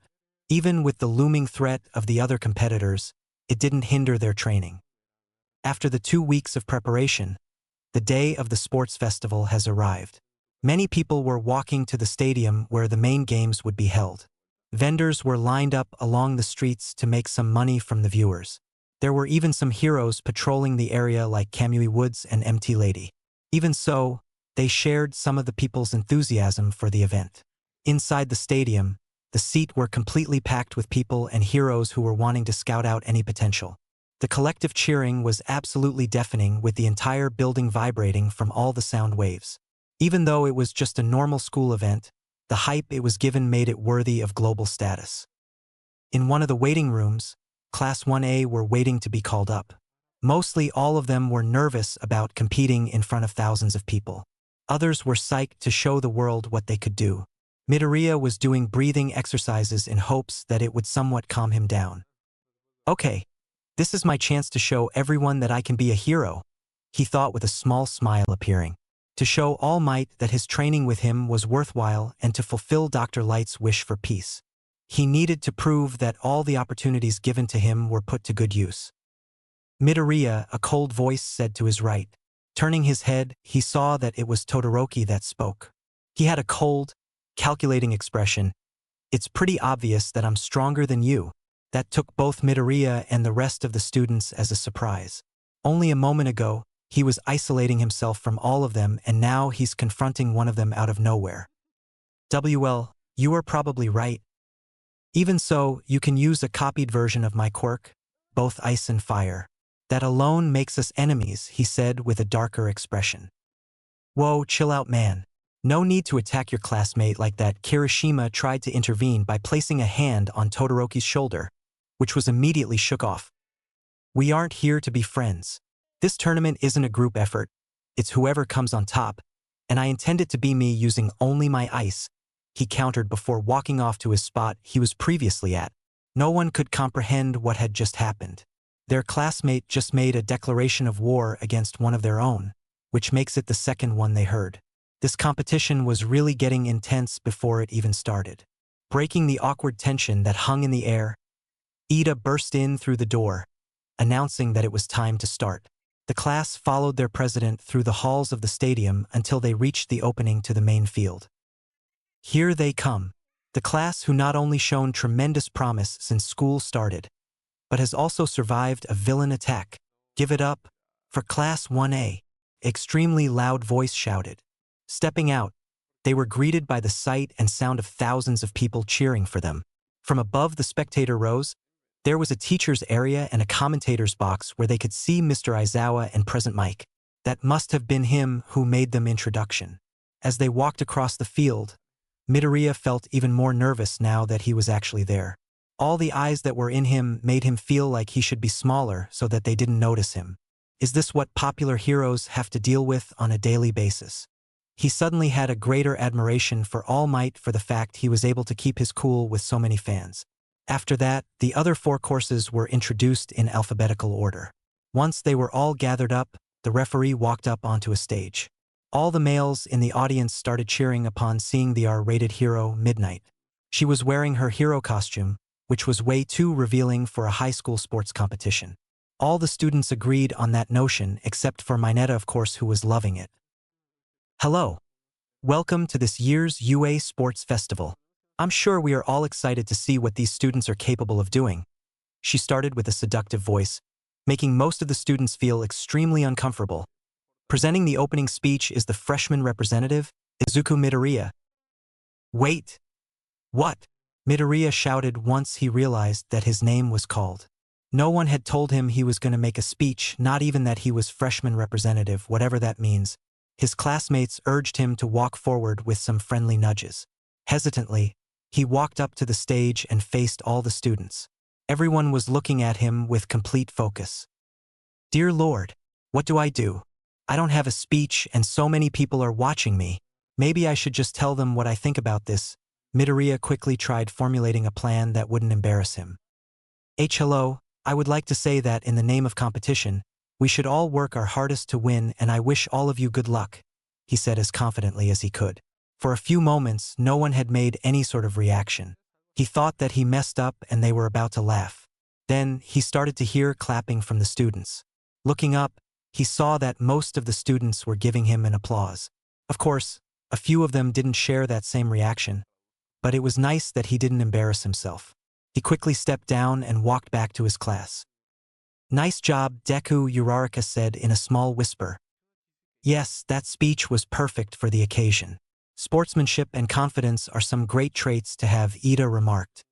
Even with the looming threat of the other competitors, it didn't hinder their training. After the 2 weeks of preparation, the day of the sports festival has arrived. Many people were walking to the stadium where the main games would be held. Vendors were lined up along the streets to make some money from the viewers. There were even some heroes patrolling the area like Kamui Woods and MT Lady. Even so, they shared some of the people's enthusiasm for the event. Inside the stadium, the seats were completely packed with people and heroes who were wanting to scout out any potential. The collective cheering was absolutely deafening, with the entire building vibrating from all the sound waves. Even though it was just a normal school event, the hype it was given made it worthy of global status. In one of the waiting rooms, Class 1A were waiting to be called up. Mostly all of them were nervous about competing in front of thousands of people. Others were psyched to show the world what they could do. Midoriya was doing breathing exercises in hopes that it would somewhat calm him down. "Okay, this is my chance to show everyone that I can be a hero," he thought with a small smile appearing. To show All Might that his training with him was worthwhile and to fulfill Dr. Light's wish for peace. He needed to prove that all the opportunities given to him were put to good use. Midoriya, a cold voice said to his right. Turning his head, he saw that it was Todoroki that spoke. He had a cold, calculating expression. "It's pretty obvious that I'm stronger than you." That took both Midoriya and the rest of the students as a surprise. Only a moment ago, he was isolating himself from all of them, and now he's confronting one of them out of nowhere. "Well, you are probably right. Even so, you can use a copied version of my quirk, both ice and fire. That alone makes us enemies," he said with a darker expression. "Whoa, chill out, man. No need to attack your classmate like that." Kirishima tried to intervene by placing a hand on Todoroki's shoulder, which was immediately shook off. "We aren't here to be friends. This tournament isn't a group effort. It's whoever comes on top, and I intend it to be me using only my ice," he countered before walking off to his spot he was previously at. No one could comprehend what had just happened. Their classmate just made a declaration of war against one of their own, which makes it the second one they heard. This competition was really getting intense before it even started. Breaking the awkward tension that hung in the air, Ida burst in through the door, announcing that it was time to start. The class followed their president through the halls of the stadium until they reached the opening to the main field. Here they come, the class who not only shown tremendous promise since school started, but has also survived a villain attack. "Give it up for Class 1A, extremely loud voice shouted. Stepping out, they were greeted by the sight and sound of thousands of people cheering for them. From above the spectator rows, there was a teacher's area and a commentator's box where they could see Mr. Aizawa and Present Mike. That must have been him who made them introduction. As they walked across the field, Midoriya felt even more nervous now that he was actually there. All the eyes that were in him made him feel like he should be smaller so that they didn't notice him. Is this what popular heroes have to deal with on a daily basis? He suddenly had a greater admiration for All Might for the fact he was able to keep his cool with so many fans. After that, the other 4 courses were introduced in alphabetical order. Once they were all gathered up, the referee walked up onto a stage. All the males in the audience started cheering upon seeing the R-rated hero, Midnight. She was wearing her hero costume, which was way too revealing for a high school sports competition. All the students agreed on that notion except for Mineta, of course, who was loving it. "Hello. Welcome to this year's UA Sports Festival. I'm sure we are all excited to see what these students are capable of doing." She started with a seductive voice, making most of the students feel extremely uncomfortable. Presenting the opening speech is the freshman representative, Izuku Midoriya. "Wait. What?" Midoriya shouted once he realized that his name was called. No one had told him he was going to make a speech, not even that he was freshman representative, whatever that means. His classmates urged him to walk forward with some friendly nudges. Hesitantly, he walked up to the stage and faced all the students. Everyone was looking at him with complete focus. "Dear Lord, what do I do? I don't have a speech and so many people are watching me. Maybe I should just tell them what I think about this." Midoriya quickly tried formulating a plan that wouldn't embarrass him. Hello, I would like to say that in the name of competition, we should all work our hardest to win, and I wish all of you good luck," he said as confidently as he could. For a few moments, no one had made any sort of reaction. He thought that he messed up and they were about to laugh. Then, he started to hear clapping from the students. Looking up, he saw that most of the students were giving him an applause. Of course, a few of them didn't share that same reaction, but it was nice that he didn't embarrass himself. He quickly stepped down and walked back to his class. "Nice job, Deku," Uraraka said in a small whisper. Yes, that speech was perfect for the occasion. Sportsmanship and confidence are some great traits to have, Ida remarked.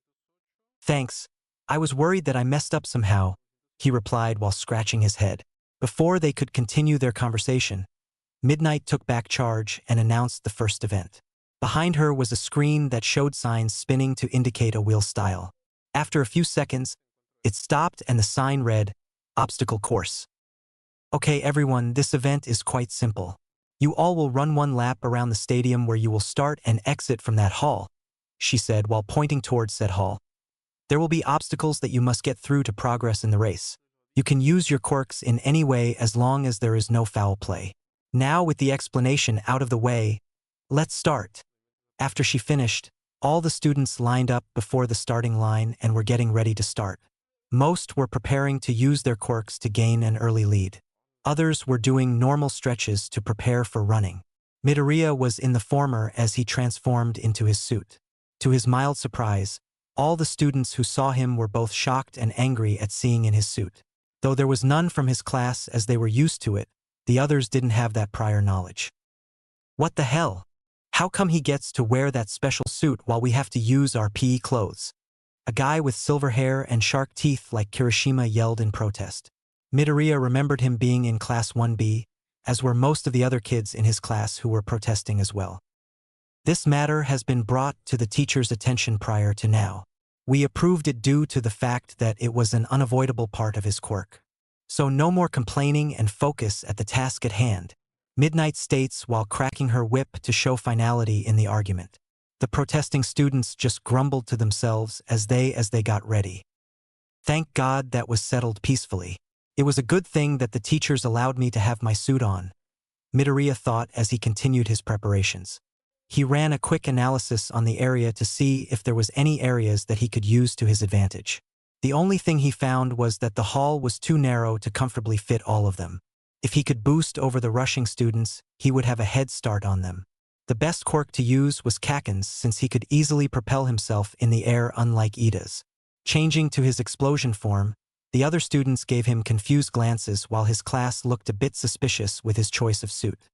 Thanks. I was worried that I messed up somehow, he replied while scratching his head. Before they could continue their conversation, Midnight took back charge and announced the first event. Behind her was a screen that showed signs spinning to indicate a wheel style. After a few seconds, it stopped and the sign read, "Obstacle course." Okay everyone, this event is quite simple. You all will run one lap around the stadium where you will start and exit from that hall, she said while pointing towards said hall. There will be obstacles that you must get through to progress in the race. You can use your quirks in any way as long as there is no foul play. Now with the explanation out of the way, let's start. After she finished, all the students lined up before the starting line and were getting ready to start. Most were preparing to use their quirks to gain an early lead. Others were doing normal stretches to prepare for running. Midoriya was in the former as he transformed into his suit. To his mild surprise, all the students who saw him were both shocked and angry at seeing in his suit. Though there was none from his class as they were used to it, the others didn't have that prior knowledge. What the hell? How come he gets to wear that special suit while we have to use our PE clothes? A guy with silver hair and shark teeth like Kirishima yelled in protest. Midoriya remembered him being in Class 1B, as were most of the other kids in his class who were protesting as well. This matter has been brought to the teacher's attention prior to now. We approved it due to the fact that it was an unavoidable part of his quirk. So no more complaining and focus at the task at hand, Midnight states while cracking her whip to show finality in the argument. The protesting students just grumbled to themselves as they got ready. Thank God that was settled peacefully. It was a good thing that the teachers allowed me to have my suit on, Midoriya thought as he continued his preparations. He ran a quick analysis on the area to see if there was any areas that he could use to his advantage. The only thing he found was that the hall was too narrow to comfortably fit all of them. If he could boost over the rushing students, he would have a head start on them. The best quirk to use was Kaken's since he could easily propel himself in the air unlike Ida's. Changing to his explosion form, the other students gave him confused glances while his class looked a bit suspicious with his choice of suit.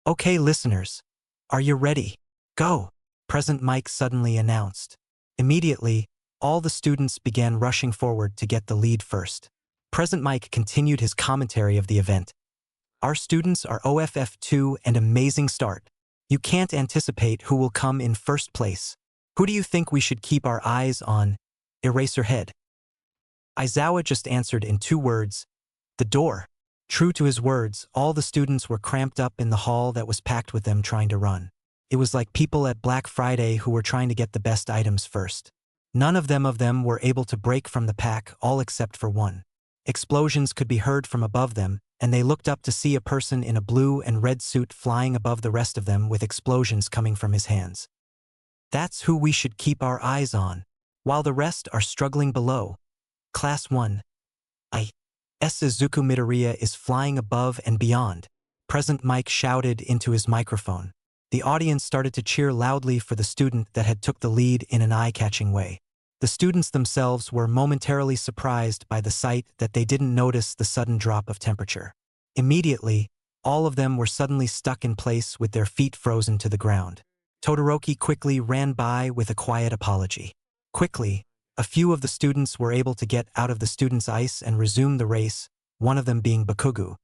Okay listeners, are you ready? Go! Present Mike suddenly announced. Immediately, all the students began rushing forward to get the lead first. Present Mike continued his commentary of the event. Our students are OFF2 and amazing start. You can't anticipate who will come in first place. Who do you think we should keep our eyes on? Eraserhead. Aizawa just answered in 2 words, the door. True to his words, all the students were cramped up in the hall that was packed with them trying to run. It was like people at Black Friday who were trying to get the best items first. None of them were able to break from the pack, all except for one. Explosions could be heard from above them, and they looked up to see a person in a blue and red suit flying above the rest of them with explosions coming from his hands. That's who we should keep our eyes on, while the rest are struggling below. Class 1. Suzuku Midoriya is flying above and beyond, Present Mike shouted into his microphone. The audience started to cheer loudly for the student that had took the lead in an eye-catching way. The students themselves were momentarily surprised by the sight that they didn't notice the sudden drop of temperature. Immediately, all of them were suddenly stuck in place with their feet frozen to the ground. Todoroki quickly ran by with a quiet apology. Quickly, a few of the students were able to get out of the students' ice and resume the race, one of them being Bakugu.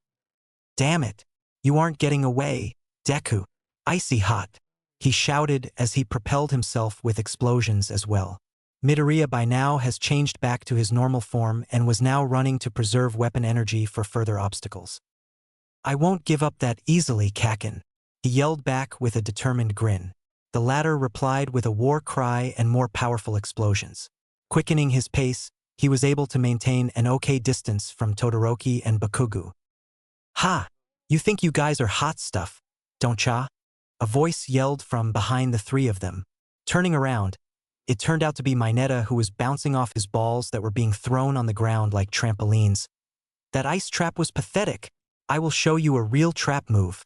Damn it! You aren't getting away, Deku! Icy hot! He shouted as he propelled himself with explosions as well. Midoriya by now has changed back to his normal form and was now running to preserve weapon energy for further obstacles. I won't give up that easily, Kaken, he yelled back with a determined grin. The latter replied with a war cry and more powerful explosions. Quickening his pace, he was able to maintain an okay distance from Todoroki and Bakugu. Ha! You think you guys are hot stuff, don't ya? A voice yelled from behind the 3 of them. Turning around, It turned out to be Mineta, who was bouncing off his balls that were being thrown on the ground like trampolines. That ice trap was pathetic. I will show you a real trap move.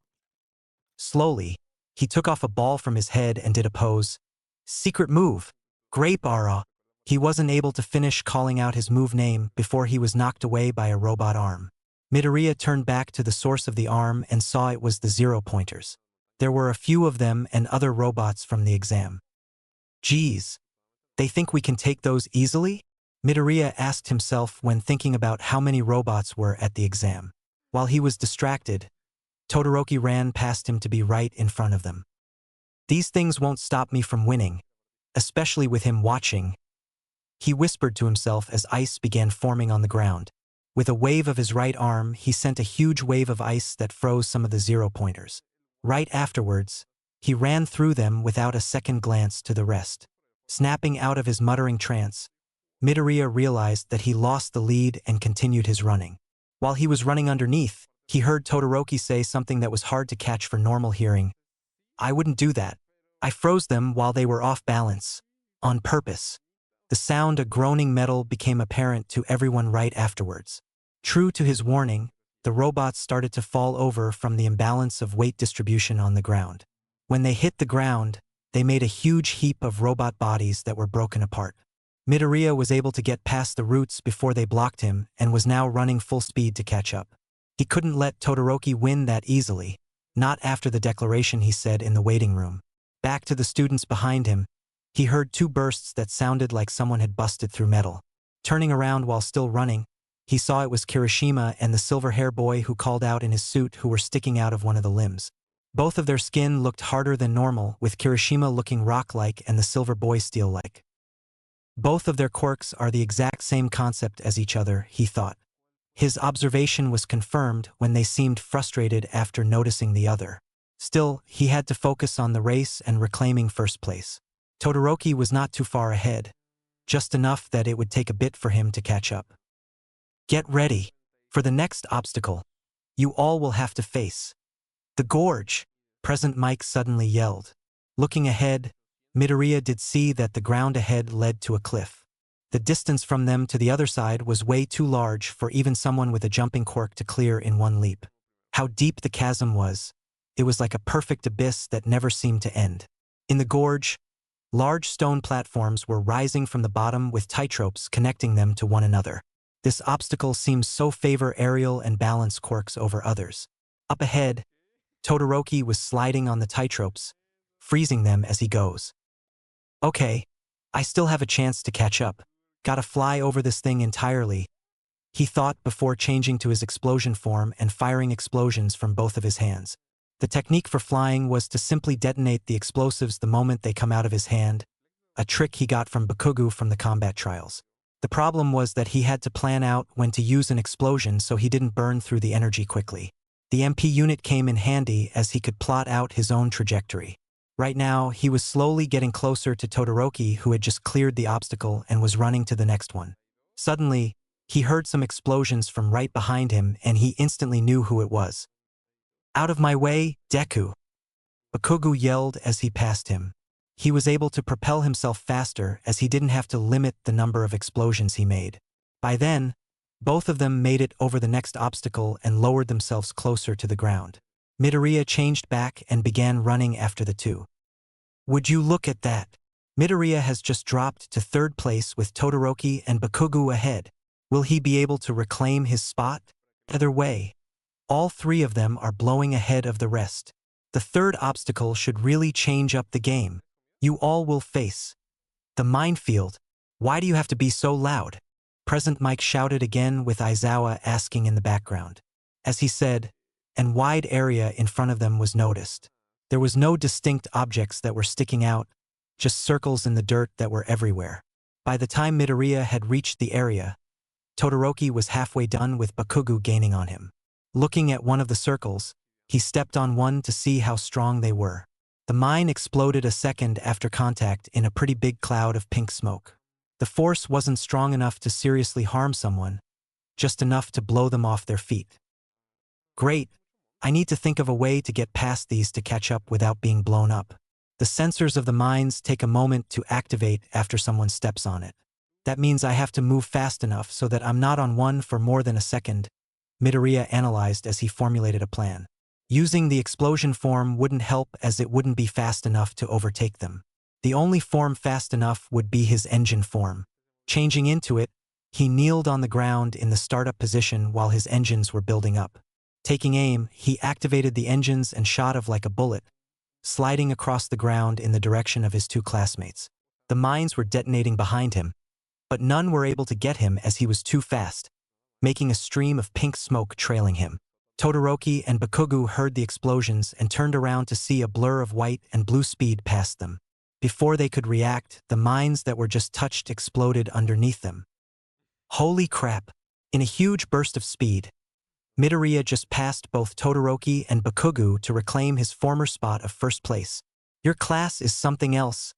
Slowly, he took off a ball from his head and did a pose. Secret move. Grape Ara. He wasn't able to finish calling out his move name before he was knocked away by a robot arm. Midoriya turned back to the source of the arm and saw it was the 0-pointers. There were a few of them and other robots from the exam. Geez, they think we can take those easily? Midoriya asked himself when thinking about how many robots were at the exam. While he was distracted, Todoroki ran past him to be right in front of them. These things won't stop me from winning, especially with him watching. He whispered to himself as ice began forming on the ground. With a wave of his right arm, he sent a huge wave of ice that froze some of the 0-pointers. Right afterwards, he ran through them without a second glance to the rest. Snapping out of his muttering trance, Midoriya realized that he lost the lead and continued his running. While he was running underneath, he heard Todoroki say something that was hard to catch for normal hearing. I wouldn't do that. I froze them while they were off balance. On purpose. The sound of groaning metal became apparent to everyone right afterwards. True to his warning, the robots started to fall over from the imbalance of weight distribution on the ground. When they hit the ground, they made a huge heap of robot bodies that were broken apart. Midoriya was able to get past the roots before they blocked him and was now running full speed to catch up. He couldn't let Todoroki win that easily, not after the declaration he said in the waiting room. Back to the students behind him, he heard two bursts that sounded like someone had busted through metal. Turning around while still running, he saw it was Kirishima and the silver-hair boy who called out in his suit who were sticking out of one of the limbs. Both of their skin looked harder than normal, with Kirishima looking rock-like and the silver boy steel-like. Both of their quirks are the exact same concept as each other, he thought. His observation was confirmed when they seemed frustrated after noticing the other. Still, he had to focus on the race and reclaiming first place. Todoroki was not too far ahead, just enough that it would take a bit for him to catch up. Get ready for the next obstacle. You all will have to face the gorge, President Mike suddenly yelled. Looking ahead, Midoriya did see that the ground ahead led to a cliff. The distance from them to the other side was way too large for even someone with a jumping quirk to clear in one leap. How deep the chasm was. It was like a perfect abyss that never seemed to end. In the gorge, large stone platforms were rising from the bottom with tightropes connecting them to one another. This obstacle seems so favor aerial and balance quirks over others. Up ahead, Todoroki was sliding on the tightropes, freezing them as he goes. Okay, I still have a chance to catch up. Gotta fly over this thing entirely, he thought before changing to his explosion form and firing explosions from both of his hands. The technique for flying was to simply detonate the explosives the moment they come out of his hand, a trick he got from Bakugo from the combat trials. The problem was that he had to plan out when to use an explosion so he didn't burn through the energy quickly. The MP unit came in handy as he could plot out his own trajectory. Right now, he was slowly getting closer to Todoroki, who had just cleared the obstacle and was running to the next one. Suddenly, he heard some explosions from right behind him and he instantly knew who it was. Out of my way, Deku! Bakugo yelled as he passed him. He was able to propel himself faster as he didn't have to limit the number of explosions he made. By then, both of them made it over the next obstacle and lowered themselves closer to the ground. Midoriya changed back and began running after the two. Would you look at that? Midoriya has just dropped to third place with Todoroki and Bakugo ahead. Will he be able to reclaim his spot? Either way, all three of them are blowing ahead of the rest. The third obstacle should really change up the game. You all will face the minefield. Why do you have to be so loud? President Mike shouted again with Aizawa asking in the background. As he said, and wide area in front of them was noticed. There was no distinct objects that were sticking out, just circles in the dirt that were everywhere. By the time Midoriya had reached the area, Todoroki was halfway done with Bakugo gaining on him. Looking at one of the circles, he stepped on one to see how strong they were. The mine exploded a second after contact in a pretty big cloud of pink smoke. The force wasn't strong enough to seriously harm someone, just enough to blow them off their feet. Great, I need to think of a way to get past these to catch up without being blown up. The sensors of the mines take a moment to activate after someone steps on it. That means I have to move fast enough so that I'm not on one for more than a second, Midoriya analyzed as he formulated a plan. Using the explosion form wouldn't help as it wouldn't be fast enough to overtake them. The only form fast enough would be his engine form. Changing into it, he kneeled on the ground in the startup position while his engines were building up. Taking aim, he activated the engines and shot off like a bullet, sliding across the ground in the direction of his two classmates. The mines were detonating behind him, but none were able to get him as he was too fast, making a stream of pink smoke trailing him. Todoroki and Bakugo heard the explosions and turned around to see a blur of white and blue speed past them. Before they could react, the mines that were just touched exploded underneath them. Holy crap! In a huge burst of speed, Midoriya just passed both Todoroki and Bakugo to reclaim his former spot of first place. Your class is something else.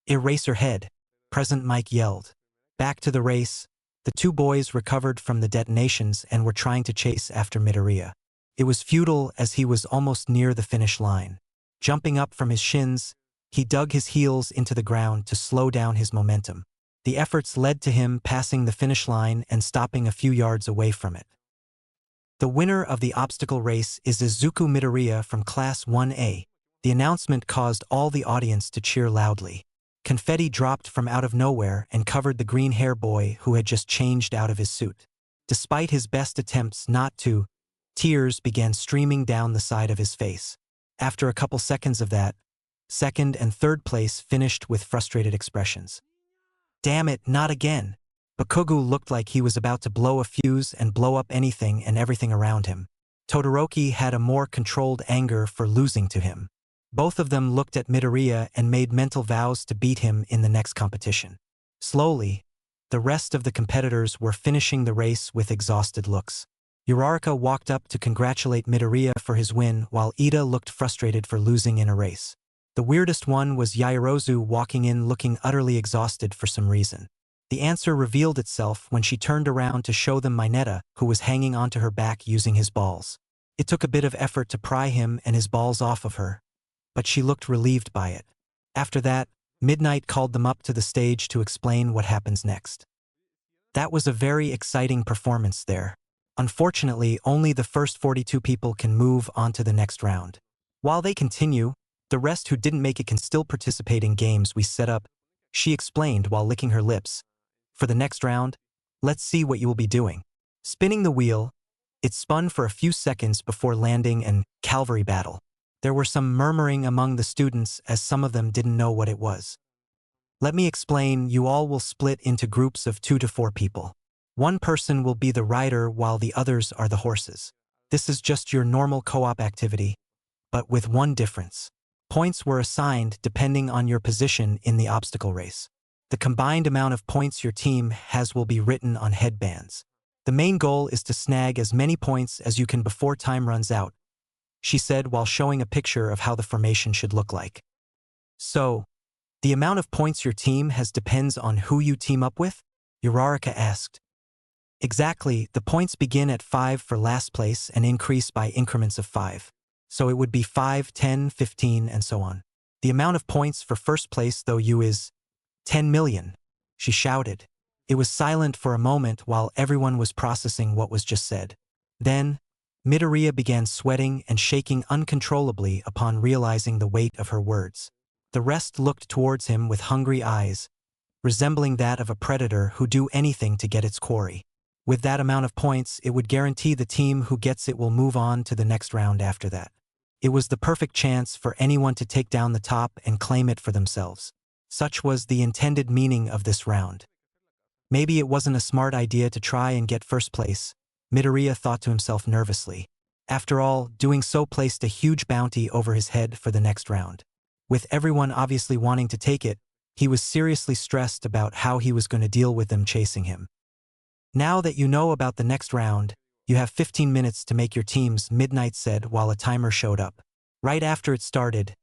Eraserhead, President Mike yelled. Back to the race, the two boys recovered from the detonations and were trying to chase after Midoriya. It was futile as he was almost near the finish line. Jumping up from his shins, he dug his heels into the ground to slow down his momentum. The efforts led to him passing the finish line and stopping a few yards away from it. The winner of the obstacle race is Izuku Midoriya from Class 1A. The announcement caused all the audience to cheer loudly. Confetti dropped from out of nowhere and covered the green hair boy who had just changed out of his suit. Despite his best attempts not to, tears began streaming down the side of his face. After a couple seconds of that, second and third place finished with frustrated expressions. Damn it, not again! Bakugo looked like he was about to blow a fuse and blow up anything and everything around him. Todoroki had a more controlled anger for losing to him. Both of them looked at Midoriya and made mental vows to beat him in the next competition. Slowly, the rest of the competitors were finishing the race with exhausted looks. Uraraka walked up to congratulate Midoriya for his win while Ida looked frustrated for losing in a race. The weirdest one was Yaoyorozu walking in looking utterly exhausted for some reason. The answer revealed itself when she turned around to show them Mineta, who was hanging onto her back using his balls. It took a bit of effort to pry him and his balls off of her, but she looked relieved by it. After that, Midnight called them up to the stage to explain what happens next. That was a very exciting performance there. Unfortunately, only the first 42 people can move on to the next round. While they continue, the rest who didn't make it can still participate in games we set up, she explained while licking her lips. For the next round, let's see what you will be doing. Spinning the wheel, it spun for a few seconds before landing and cavalry battle. There were some murmuring among the students as some of them didn't know what it was. Let me explain, you all will split into groups of 2 to 4 people. One person will be the rider while the others are the horses. This is just your normal co-op activity, but with one difference. Points were assigned depending on your position in the obstacle race. The combined amount of points your team has will be written on headbands. The main goal is to snag as many points as you can before time runs out, she said while showing a picture of how the formation should look like. So, the amount of points your team has depends on who you team up with? Uraraka asked. Exactly, the points begin at 5 for last place and increase by increments of 5. So it would be 5, 10, 15, and so on. The amount of points for first place though you is 10 million, she shouted. It was silent for a moment while everyone was processing what was just said. Then, Midoriya began sweating and shaking uncontrollably upon realizing the weight of her words. The rest looked towards him with hungry eyes, resembling that of a predator who do anything to get its quarry. With that amount of points, it would guarantee the team who gets it will move on to the next round after that. It was the perfect chance for anyone to take down the top and claim it for themselves. Such was the intended meaning of this round. Maybe it wasn't a smart idea to try and get first place, Midoriya thought to himself nervously. After all, doing so placed a huge bounty over his head for the next round. With everyone obviously wanting to take it, he was seriously stressed about how he was going to deal with them chasing him. Now that you know about the next round, you have 15 minutes to make your teams, Midnight said while a timer showed up. Right after it started,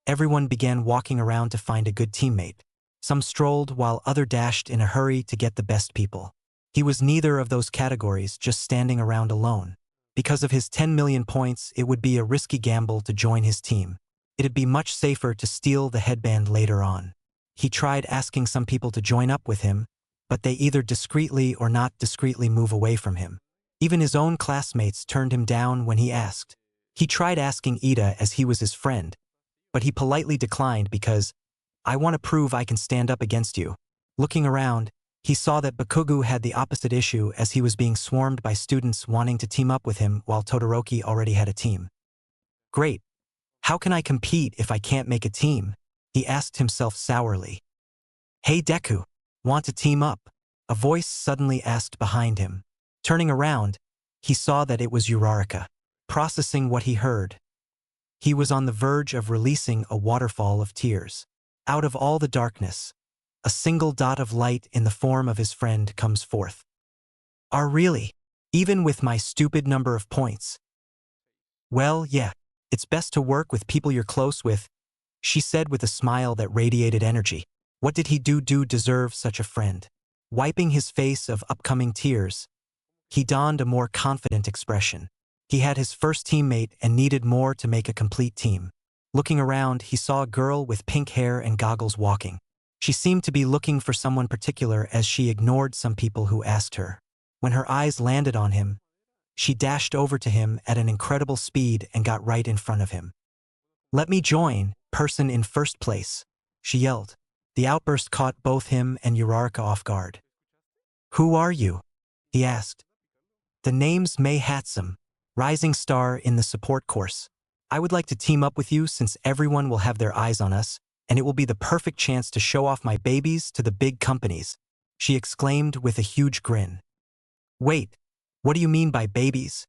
everyone began walking around to find a good teammate. Some strolled while others dashed in a hurry to get the best people. He was neither of those categories, just standing around alone. Because of his 10 million points, it would be a risky gamble to join his team. It'd be much safer to steal the headband later on. He tried asking some people to join up with him, but they either discreetly or not discreetly move away from him. Even his own classmates turned him down when he asked. He tried asking Ida as he was his friend, but he politely declined because, "I want to prove I can stand up against you." Looking around, he saw that Bakugu had the opposite issue as he was being swarmed by students wanting to team up with him while Todoroki already had a team. Great. How can I compete if I can't make a team? He asked himself sourly. Hey Deku, want to team up? A voice suddenly asked behind him. Turning around, he saw that it was Uraraka. Processing what he heard, he was on the verge of releasing a waterfall of tears. Out of all the darkness, a single dot of light in the form of his friend comes forth. Really? Even with my stupid number of points? Well, yeah, it's best to work with people you're close with, she said with a smile that radiated energy. What did he do deserve such a friend? Wiping his face of upcoming tears, he donned a more confident expression. He had his first teammate and needed more to make a complete team. Looking around, he saw a girl with pink hair and goggles walking. She seemed to be looking for someone particular as she ignored some people who asked her. When her eyes landed on him, she dashed over to him at an incredible speed and got right in front of him. Let me join, person in first place, she yelled. The outburst caught both him and Uraraka off guard. Who are you? He asked. The name's Mei Hatsum, rising star in the support course. I would like to team up with you since everyone will have their eyes on us, and it will be the perfect chance to show off my babies to the big companies, she exclaimed with a huge grin. Wait, what do you mean by babies?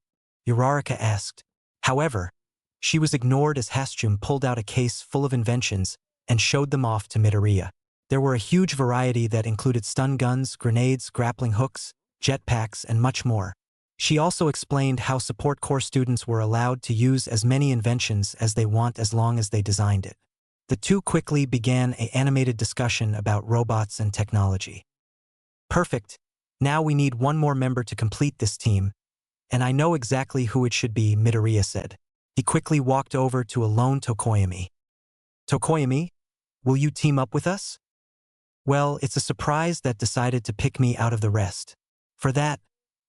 Uraraka asked. However, she was ignored as Hasjum pulled out a case full of inventions and showed them off to Midoriya. There were a huge variety that included stun guns, grenades, grappling hooks, jetpacks, and much more. She also explained how support corps students were allowed to use as many inventions as they want as long as they designed it. The two quickly began an animated discussion about robots and technology. Perfect. Now we need one more member to complete this team, and I know exactly who it should be, Midoriya said. He quickly walked over to a lone Tokoyami. Tokoyami, will you team up with us? Well, it's a surprise that decided to pick me out of the rest. For that,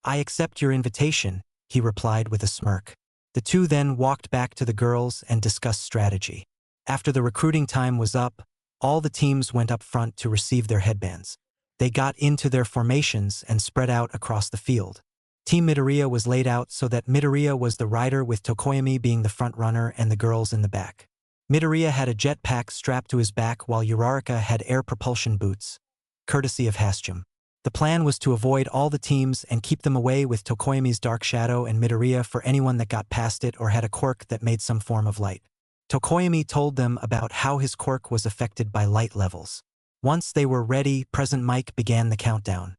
I accept your invitation, he replied with a smirk. The two then walked back to the girls and discussed strategy. After the recruiting time was up, all the teams went up front to receive their headbands. They got into their formations and spread out across the field. Team Midoriya was laid out so that Midoriya was the rider with Tokoyami being the front runner and the girls in the back. Midoriya had a jetpack strapped to his back while Uraraka had air propulsion boots, courtesy of Hasjum. The plan was to avoid all the teams and keep them away with Tokoyami's Dark Shadow and Midoriya for anyone that got past it or had a quirk that made some form of light. Tokoyami told them about how his quirk was affected by light levels. Once they were ready, Present Mike began the countdown.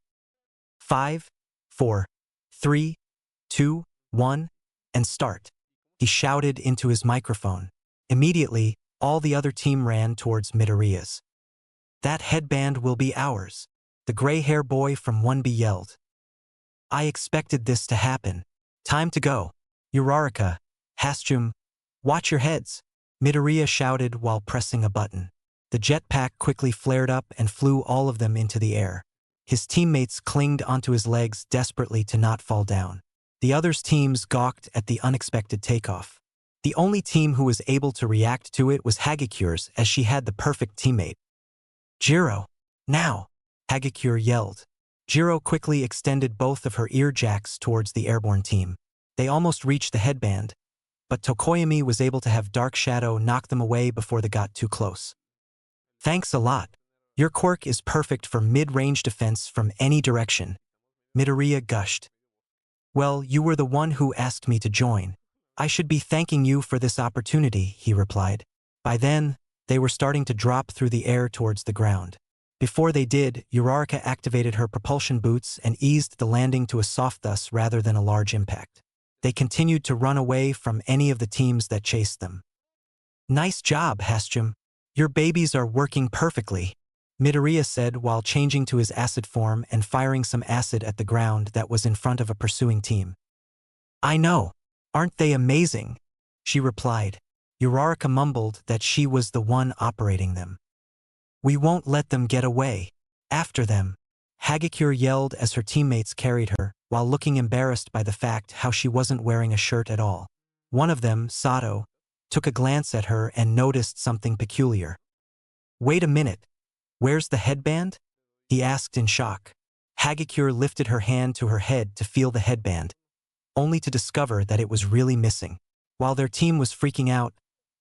5, 4, 3, 2, 1, and start. He shouted into his microphone. Immediately, all the other team ran towards Midoriya's. That headband will be ours, the gray-hair boy from 1B yelled. I expected this to happen. Time to go. Uraraka, Hasjum, watch your heads, Midoriya shouted while pressing a button. The jetpack quickly flared up and flew all of them into the air. His teammates clinged onto his legs desperately to not fall down. The others' teams gawked at the unexpected takeoff. The only team who was able to react to it was Hagikure's, as she had the perfect teammate. Jiro, now, Hagikure yelled. Jiro quickly extended both of her ear jacks towards the airborne team. They almost reached the headband, but Tokoyami was able to have Dark Shadow knock them away before they got too close. Thanks a lot. Your quirk is perfect for mid-range defense from any direction, Midoriya gushed. Well, you were the one who asked me to join. I should be thanking you for this opportunity, he replied. By then, they were starting to drop through the air towards the ground. Before they did, Uraraka activated her propulsion boots and eased the landing to a soft thus rather than a large impact. They continued to run away from any of the teams that chased them. Nice job, Hasjum. Your babies are working perfectly, Midoriya said while changing to his acid form and firing some acid at the ground that was in front of a pursuing team. I know. Aren't they amazing? She replied. Uraraka mumbled that she was the one operating them. We won't let them get away. After them. Hagakure yelled as her teammates carried her, while looking embarrassed by the fact how she wasn't wearing a shirt at all. One of them, Sato, took a glance at her and noticed something peculiar. Wait a minute. Where's the headband? He asked in shock. Hagakure lifted her hand to her head to feel the headband, only to discover that it was really missing. While their team was freaking out,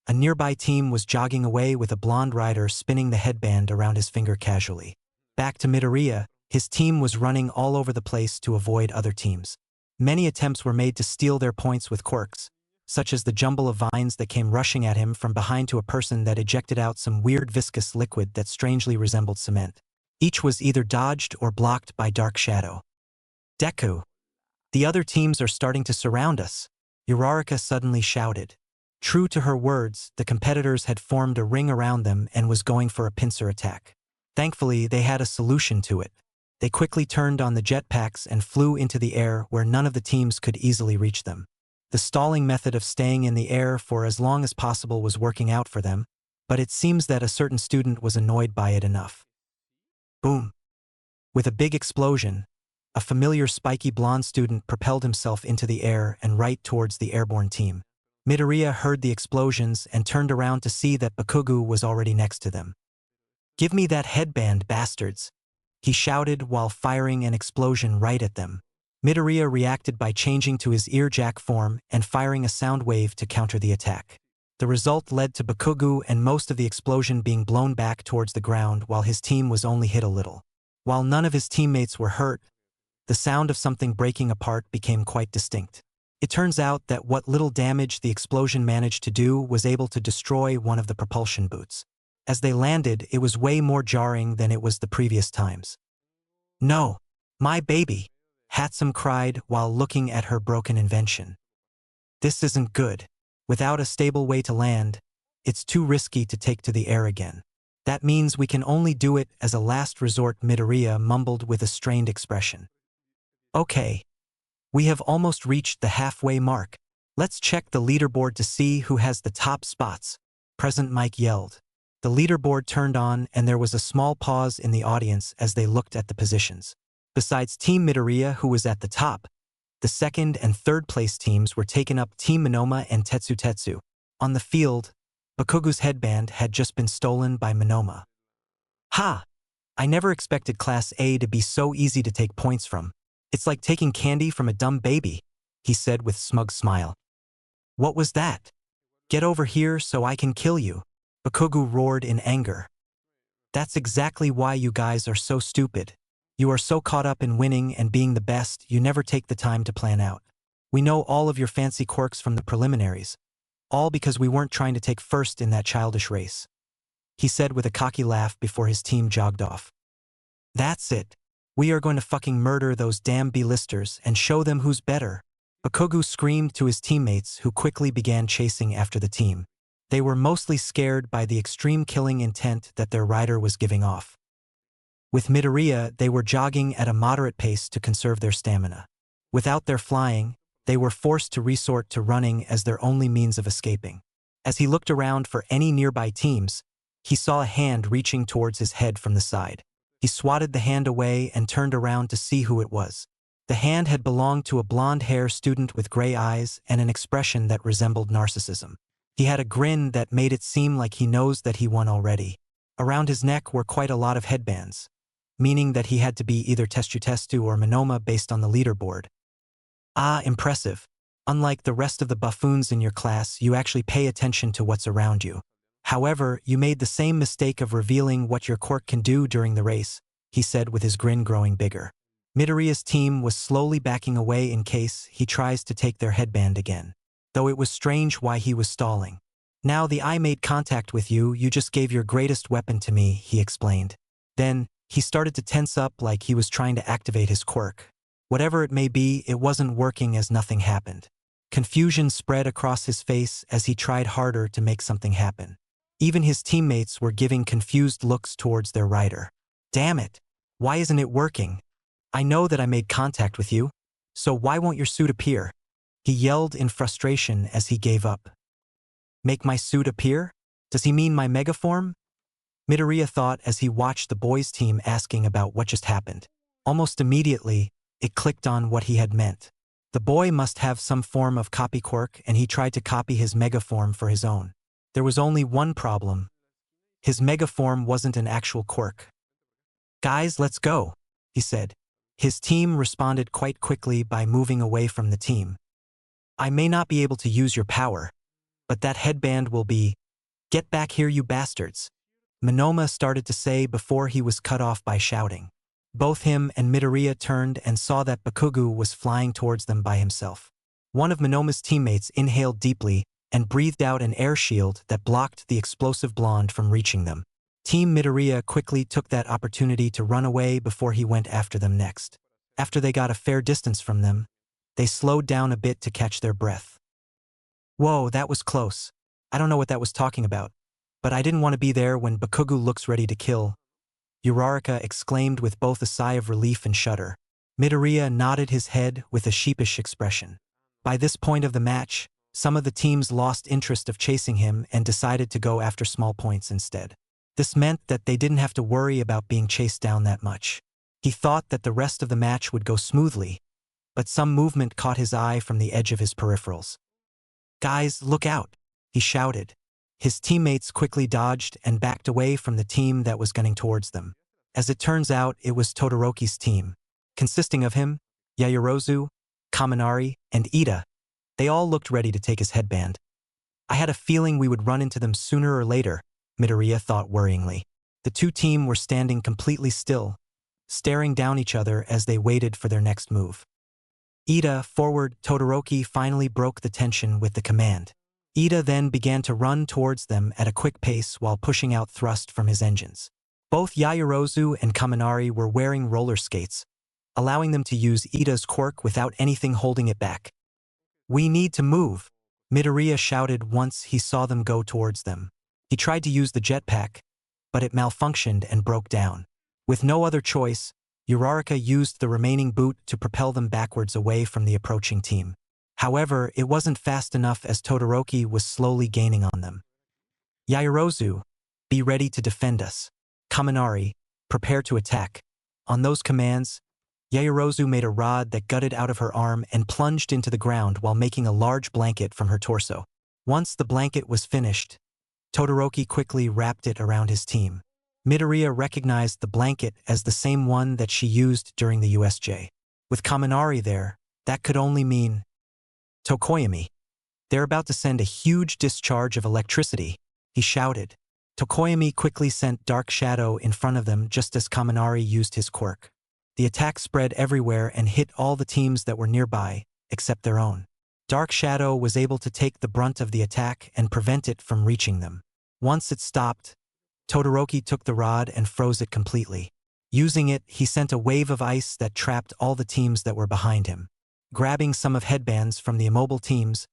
a nearby team was jogging away with a blonde rider spinning the headband around his finger casually. Back to Midoriya, his team was running all over the place to avoid other teams. Many attempts were made to steal their points with quirks, such as the jumble of vines that came rushing at him from behind to a person that ejected out some weird viscous liquid that strangely resembled cement. Each was either dodged or blocked by dark shadow. Deku! The other teams are starting to surround us, Uraraka suddenly shouted. True to her words, the competitors had formed a ring around them and was going for a pincer attack. Thankfully, they had a solution to it. They quickly turned on the jetpacks and flew into the air where none of the teams could easily reach them. The stalling method of staying in the air for as long as possible was working out for them, but it seems that a certain student was annoyed by it enough. Boom! With a big explosion, a familiar spiky blonde student propelled himself into the air and right towards the airborne team. Midoriya heard the explosions and turned around to see that Bakugo was already next to them. Give me that headband, bastards! He shouted while firing an explosion right at them. Midoriya reacted by changing to his earjack form and firing a sound wave to counter the attack. The result led to Bakugo and most of the explosion being blown back towards the ground while his team was only hit a little. While none of his teammates were hurt, the sound of something breaking apart became quite distinct. It turns out that what little damage the explosion managed to do was able to destroy one of the propulsion boots. As they landed, it was way more jarring than it was the previous times. No! My baby! Hatsum cried while looking at her broken invention. This isn't good. Without a stable way to land, it's too risky to take to the air again. That means we can only do it as a last resort, Midoriya mumbled with a strained expression. Okay. We have almost reached the halfway mark. Let's check the leaderboard to see who has the top spots, President Mike yelled. The leaderboard turned on and there was a small pause in the audience as they looked at the positions. Besides Team Midoriya, who was at the top, the second and third place teams were taken up Team Monoma and Tetsu. On the field, Bakugo's headband had just been stolen by Monoma. Ha! I never expected Class A to be so easy to take points from. It's like taking candy from a dumb baby, he said with smug smile. What was that? Get over here so I can kill you, Bakugo roared in anger. That's exactly why you guys are so stupid. You are so caught up in winning and being the best, you never take the time to plan out. We know all of your fancy quirks from the preliminaries, all because we weren't trying to take first in that childish race, he said with a cocky laugh before his team jogged off. That's it. We are going to fucking murder those damn B-listers and show them who's better, Bakugo screamed to his teammates who quickly began chasing after the team. They were mostly scared by the extreme killing intent that their rider was giving off. With Midoriya, they were jogging at a moderate pace to conserve their stamina. Without their flying, they were forced to resort to running as their only means of escaping. As he looked around for any nearby teams, he saw a hand reaching towards his head from the side. He swatted the hand away and turned around to see who it was. The hand had belonged to a blonde-haired student with gray eyes and an expression that resembled narcissism. He had a grin that made it seem like he knows that he won already. Around his neck were quite a lot of headbands, meaning that he had to be either Tetsu or Monoma based on the leaderboard. Ah, impressive. Unlike the rest of the buffoons in your class, you actually pay attention to what's around you. However, you made the same mistake of revealing what your quirk can do during the race, he said with his grin growing bigger. Midoriya's team was slowly backing away in case he tries to take their headband again, though it was strange why he was stalling. Now the I made contact with you, you just gave your greatest weapon to me, he explained. Then, he started to tense up like he was trying to activate his quirk. Whatever it may be, it wasn't working as nothing happened. Confusion spread across his face as he tried harder to make something happen. Even his teammates were giving confused looks towards their rider. Damn it! Why isn't it working? I know that I made contact with you, so why won't your suit appear? He yelled in frustration as he gave up. Make my suit appear? Does he mean my megaform? Midoriya thought as he watched the boys' team asking about what just happened. Almost immediately, it clicked on what he had meant. The boy must have some form of copy quirk, and he tried to copy his megaform for his own. There was only one problem. His megaform wasn't an actual quirk. Guys, let's go, he said. His team responded quite quickly by moving away from the team. I may not be able to use your power, but that headband will be… Get back here, you bastards. Monoma started to say before he was cut off by shouting. Both him and Midoriya turned and saw that Bakugo was flying towards them by himself. One of Monoma's teammates inhaled deeply and breathed out an air shield that blocked the explosive blonde from reaching them. Team Midoriya quickly took that opportunity to run away before he went after them next. After they got a fair distance from them, they slowed down a bit to catch their breath. Whoa, that was close. I don't know what that was talking about, but I didn't want to be there when Bakugo looks ready to kill. Uraraka exclaimed with both a sigh of relief and shudder. Midoriya nodded his head with a sheepish expression. By this point of the match, some of the teams lost interest of chasing him and decided to go after small points instead. This meant that they didn't have to worry about being chased down that much. He thought that the rest of the match would go smoothly, but some movement caught his eye from the edge of his peripherals. Guys, look out, he shouted. His teammates quickly dodged and backed away from the team that was gunning towards them. As it turns out, it was Todoroki's team. Consisting of him, Yaoyorozu, Kaminari, and Ida. They all looked ready to take his headband. I had a feeling we would run into them sooner or later, Midoriya thought worryingly. The two teams were standing completely still, staring down each other as they waited for their next move. Ida, forward, Todoroki finally broke the tension with the command. Ida then began to run towards them at a quick pace while pushing out thrust from his engines. Both Yaoyorozu and Kaminari were wearing roller skates, allowing them to use Ida's quirk without anything holding it back. We need to move, Midoriya shouted once he saw them go towards them. He tried to use the jetpack, but it malfunctioned and broke down. With no other choice, Uraraka used the remaining boot to propel them backwards away from the approaching team. However, it wasn't fast enough as Todoroki was slowly gaining on them. Yaoyorozu, be ready to defend us. Kaminari, prepare to attack. On those commands, Yaoyorozu made a rod that gutted out of her arm and plunged into the ground while making a large blanket from her torso. Once the blanket was finished, Todoroki quickly wrapped it around his team. Midoriya recognized the blanket as the same one that she used during the USJ. With Kaminari there, that could only mean Tokoyami. They're about to send a huge discharge of electricity, he shouted. Tokoyami quickly sent Dark Shadow in front of them just as Kaminari used his quirk. The attack spread everywhere and hit all the teams that were nearby, except their own. Dark Shadow was able to take the brunt of the attack and prevent it from reaching them. Once it stopped, Todoroki took the rod and froze it completely. Using it, he sent a wave of ice that trapped all the teams that were behind him. Grabbing some of headbands from the immobile teams,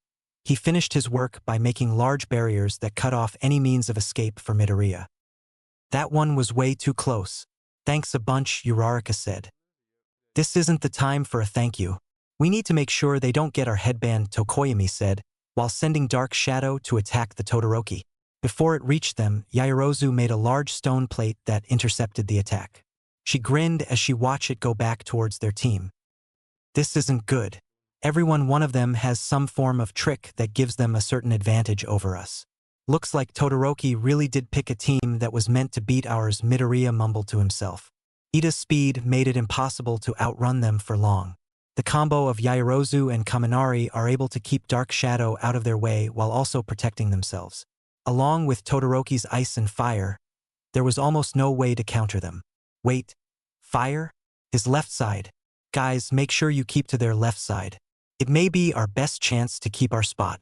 he finished his work by making large barriers that cut off any means of escape for Midoriya. That one was way too close. Thanks a bunch, Uraraka said. This isn't the time for a thank you. We need to make sure they don't get our headband, Tokoyami said, while sending Dark Shadow to attack the Todoroki. Before it reached them, Yaoyorozu made a large stone plate that intercepted the attack. She grinned as she watched it go back towards their team. This isn't good. One of them has some form of trick that gives them a certain advantage over us. Looks like Todoroki really did pick a team that was meant to beat ours, Midoriya mumbled to himself. Ida's speed made it impossible to outrun them for long. The combo of Yaoyorozu and Kaminari are able to keep Dark Shadow out of their way while also protecting themselves. Along with Todoroki's ice and fire, there was almost no way to counter them. Wait, fire? His left side. Guys, make sure you keep to their left side. It may be our best chance to keep our spot.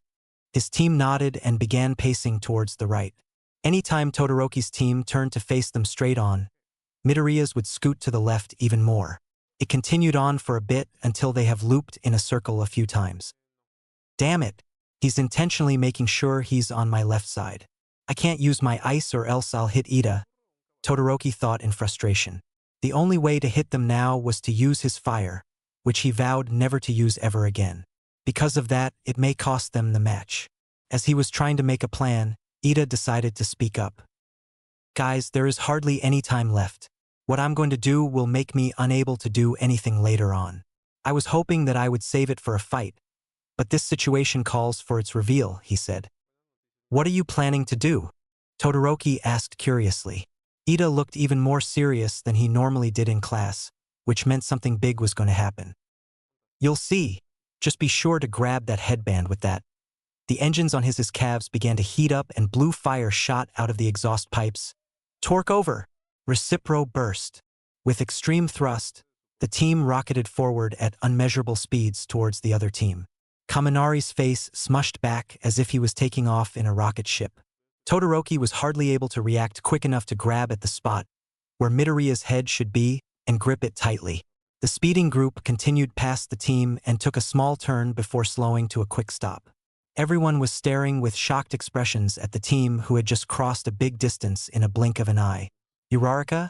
His team nodded and began pacing towards the right. Anytime Todoroki's team turned to face them straight on, Midoriya's would scoot to the left even more. It continued on for a bit until they have looped in a circle a few times. Damn it, he's intentionally making sure he's on my left side. I can't use my ice or else I'll hit Ida, Todoroki thought in frustration. The only way to hit them now was to use his fire, which he vowed never to use ever again. Because of that, it may cost them the match. As he was trying to make a plan, Ida decided to speak up. Guys, there is hardly any time left. What I'm going to do will make me unable to do anything later on. I was hoping that I would save it for a fight, but this situation calls for its reveal, he said. What are you planning to do? Todoroki asked curiously. Ida looked even more serious than he normally did in class, which meant something big was going to happen. You'll see. Just be sure to grab that headband with that. The engines on his calves began to heat up and blue fire shot out of the exhaust pipes. Torque over. Recipro burst. With extreme thrust, the team rocketed forward at unmeasurable speeds towards the other team. Kaminari's face smushed back as if he was taking off in a rocket ship. Todoroki was hardly able to react quick enough to grab at the spot where Midoriya's head should be and grip it tightly. The speeding group continued past the team and took a small turn before slowing to a quick stop. Everyone was staring with shocked expressions at the team who had just crossed a big distance in a blink of an eye. Uraraka,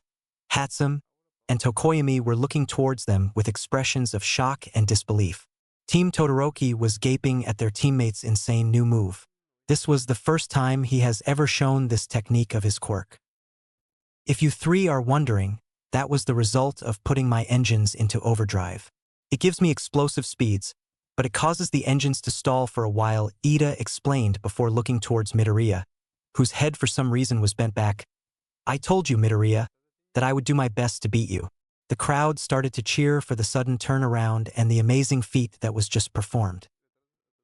Hatsum, and Tokoyami were looking towards them with expressions of shock and disbelief. Team Todoroki was gaping at their teammates' insane new move. This was the first time he has ever shown this technique of his quirk. If you three are wondering, that was the result of putting my engines into overdrive. It gives me explosive speeds, but it causes the engines to stall for a while, Ida explained before looking towards Midoriya, whose head for some reason was bent back. I told you, Midoriya, that I would do my best to beat you. The crowd started to cheer for the sudden turnaround and the amazing feat that was just performed.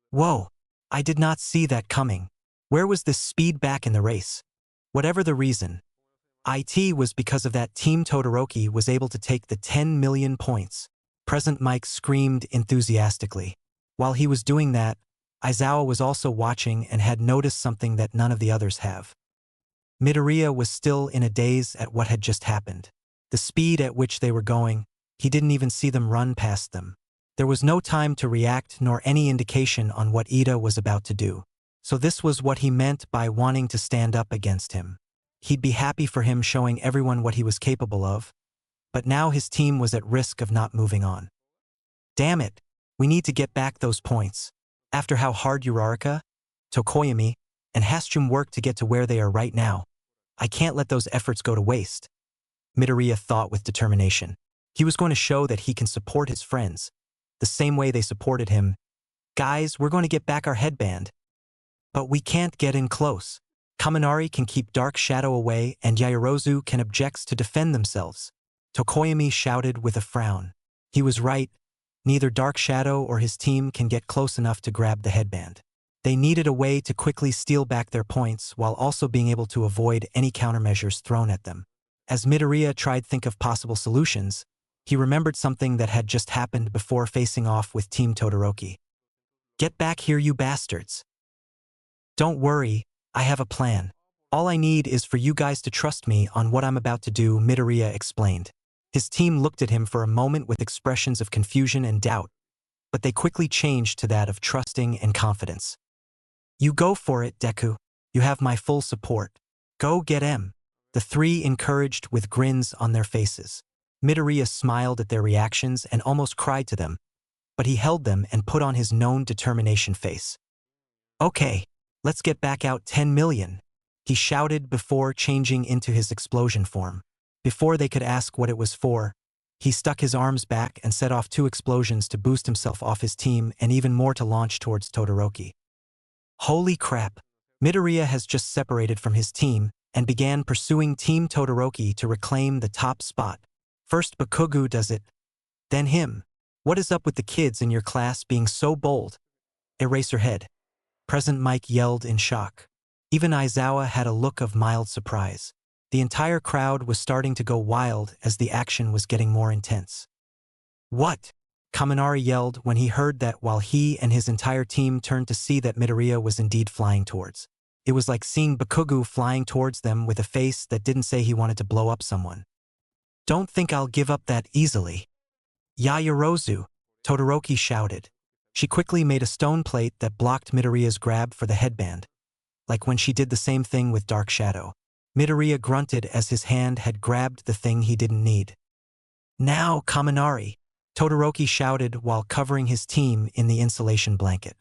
Whoa, I did not see that coming. Where was this speed back in the race? Whatever the reason, it was because of that Team Todoroki was able to take the 10 million points. President Mike screamed enthusiastically. While he was doing that, Aizawa was also watching and had noticed something that none of the others have. Midoriya was still in a daze at what had just happened. The speed at which they were going, he didn't even see them run past them. There was no time to react nor any indication on what Ida was about to do. So this was what he meant by wanting to stand up against him. He'd be happy for him showing everyone what he was capable of, but now his team was at risk of not moving on. Damn it, we need to get back those points. After how hard Uraraka, Tokoyami, and Hastrum worked to get to where they are right now, I can't let those efforts go to waste. Midoriya thought with determination. He was going to show that he can support his friends, the same way they supported him. Guys, we're going to get back our headband. But we can't get in close. Kaminari can keep Dark Shadow away and Yaoyorozu can object to defend themselves. Tokoyami shouted with a frown. He was right. Neither Dark Shadow or his team can get close enough to grab the headband. They needed a way to quickly steal back their points while also being able to avoid any countermeasures thrown at them. As Midoriya tried to think of possible solutions, he remembered something that had just happened before facing off with Team Todoroki. Get back here, you bastards. Don't worry, I have a plan. All I need is for you guys to trust me on what I'm about to do, Midoriya explained. His team looked at him for a moment with expressions of confusion and doubt, but they quickly changed to that of trusting and confidence. You go for it, Deku. You have my full support. Go get him. The three encouraged with grins on their faces. Midoriya smiled at their reactions and almost cried to them, but he held them and put on his known determination face. Okay, let's get back out 10 million, he shouted before changing into his explosion form. Before they could ask what it was for, he stuck his arms back and set off 2 explosions to boost himself off his team and even more to launch towards Todoroki. Holy crap! Midoriya has just separated from his team and began pursuing Team Todoroki to reclaim the top spot. First Bakugo does it, then him. What is up with the kids in your class being so bold? Erase your head. President Mike yelled in shock. Even Aizawa had a look of mild surprise. The entire crowd was starting to go wild as the action was getting more intense. What? Kaminari yelled when he heard that while he and his entire team turned to see that Midoriya was indeed flying towards. It was like seeing Bakugo flying towards them with a face that didn't say he wanted to blow up someone. Don't think I'll give up that easily. Yaoyorozu, Todoroki shouted. She quickly made a stone plate that blocked Midoriya's grab for the headband, like when she did the same thing with Dark Shadow. Midoriya grunted as his hand had grabbed the thing he didn't need. Now, Kaminari, Todoroki shouted while covering his team in the insulation blanket.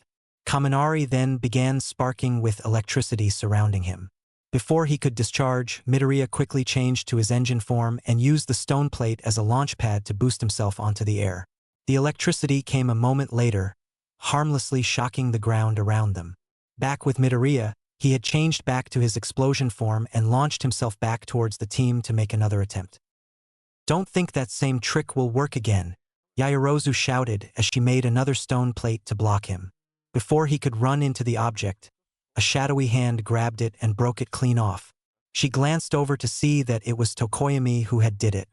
Kaminari then began sparking with electricity surrounding him. Before he could discharge, Midoriya quickly changed to his engine form and used the stone plate as a launch pad to boost himself onto the air. The electricity came a moment later, harmlessly shocking the ground around them. Back with Midoriya, he had changed back to his explosion form and launched himself back towards the team to make another attempt. "Don't think that same trick will work again," Yaoyorozu shouted as she made another stone plate to block him. Before he could run into the object, a shadowy hand grabbed it and broke it clean off. She glanced over to see that it was Tokoyami who had did it.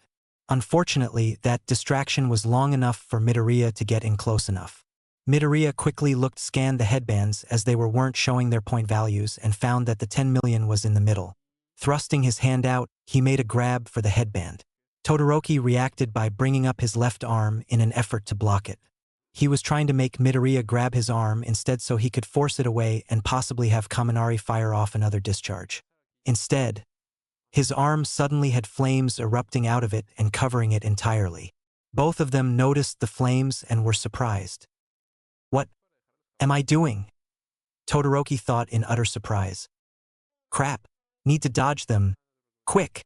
Unfortunately, that distraction was long enough for Midoriya to get in close enough. Midoriya quickly scanned the headbands as they weren't showing their point values and found that the 10 million was in the middle. Thrusting his hand out, he made a grab for the headband. Todoroki reacted by bringing up his left arm in an effort to block it. He was trying to make Midoriya grab his arm instead so he could force it away and possibly have Kaminari fire off another discharge. Instead, his arm suddenly had flames erupting out of it and covering it entirely. Both of them noticed the flames and were surprised. "What am I doing?" Todoroki thought in utter surprise. "Crap, need to dodge them. Quick!"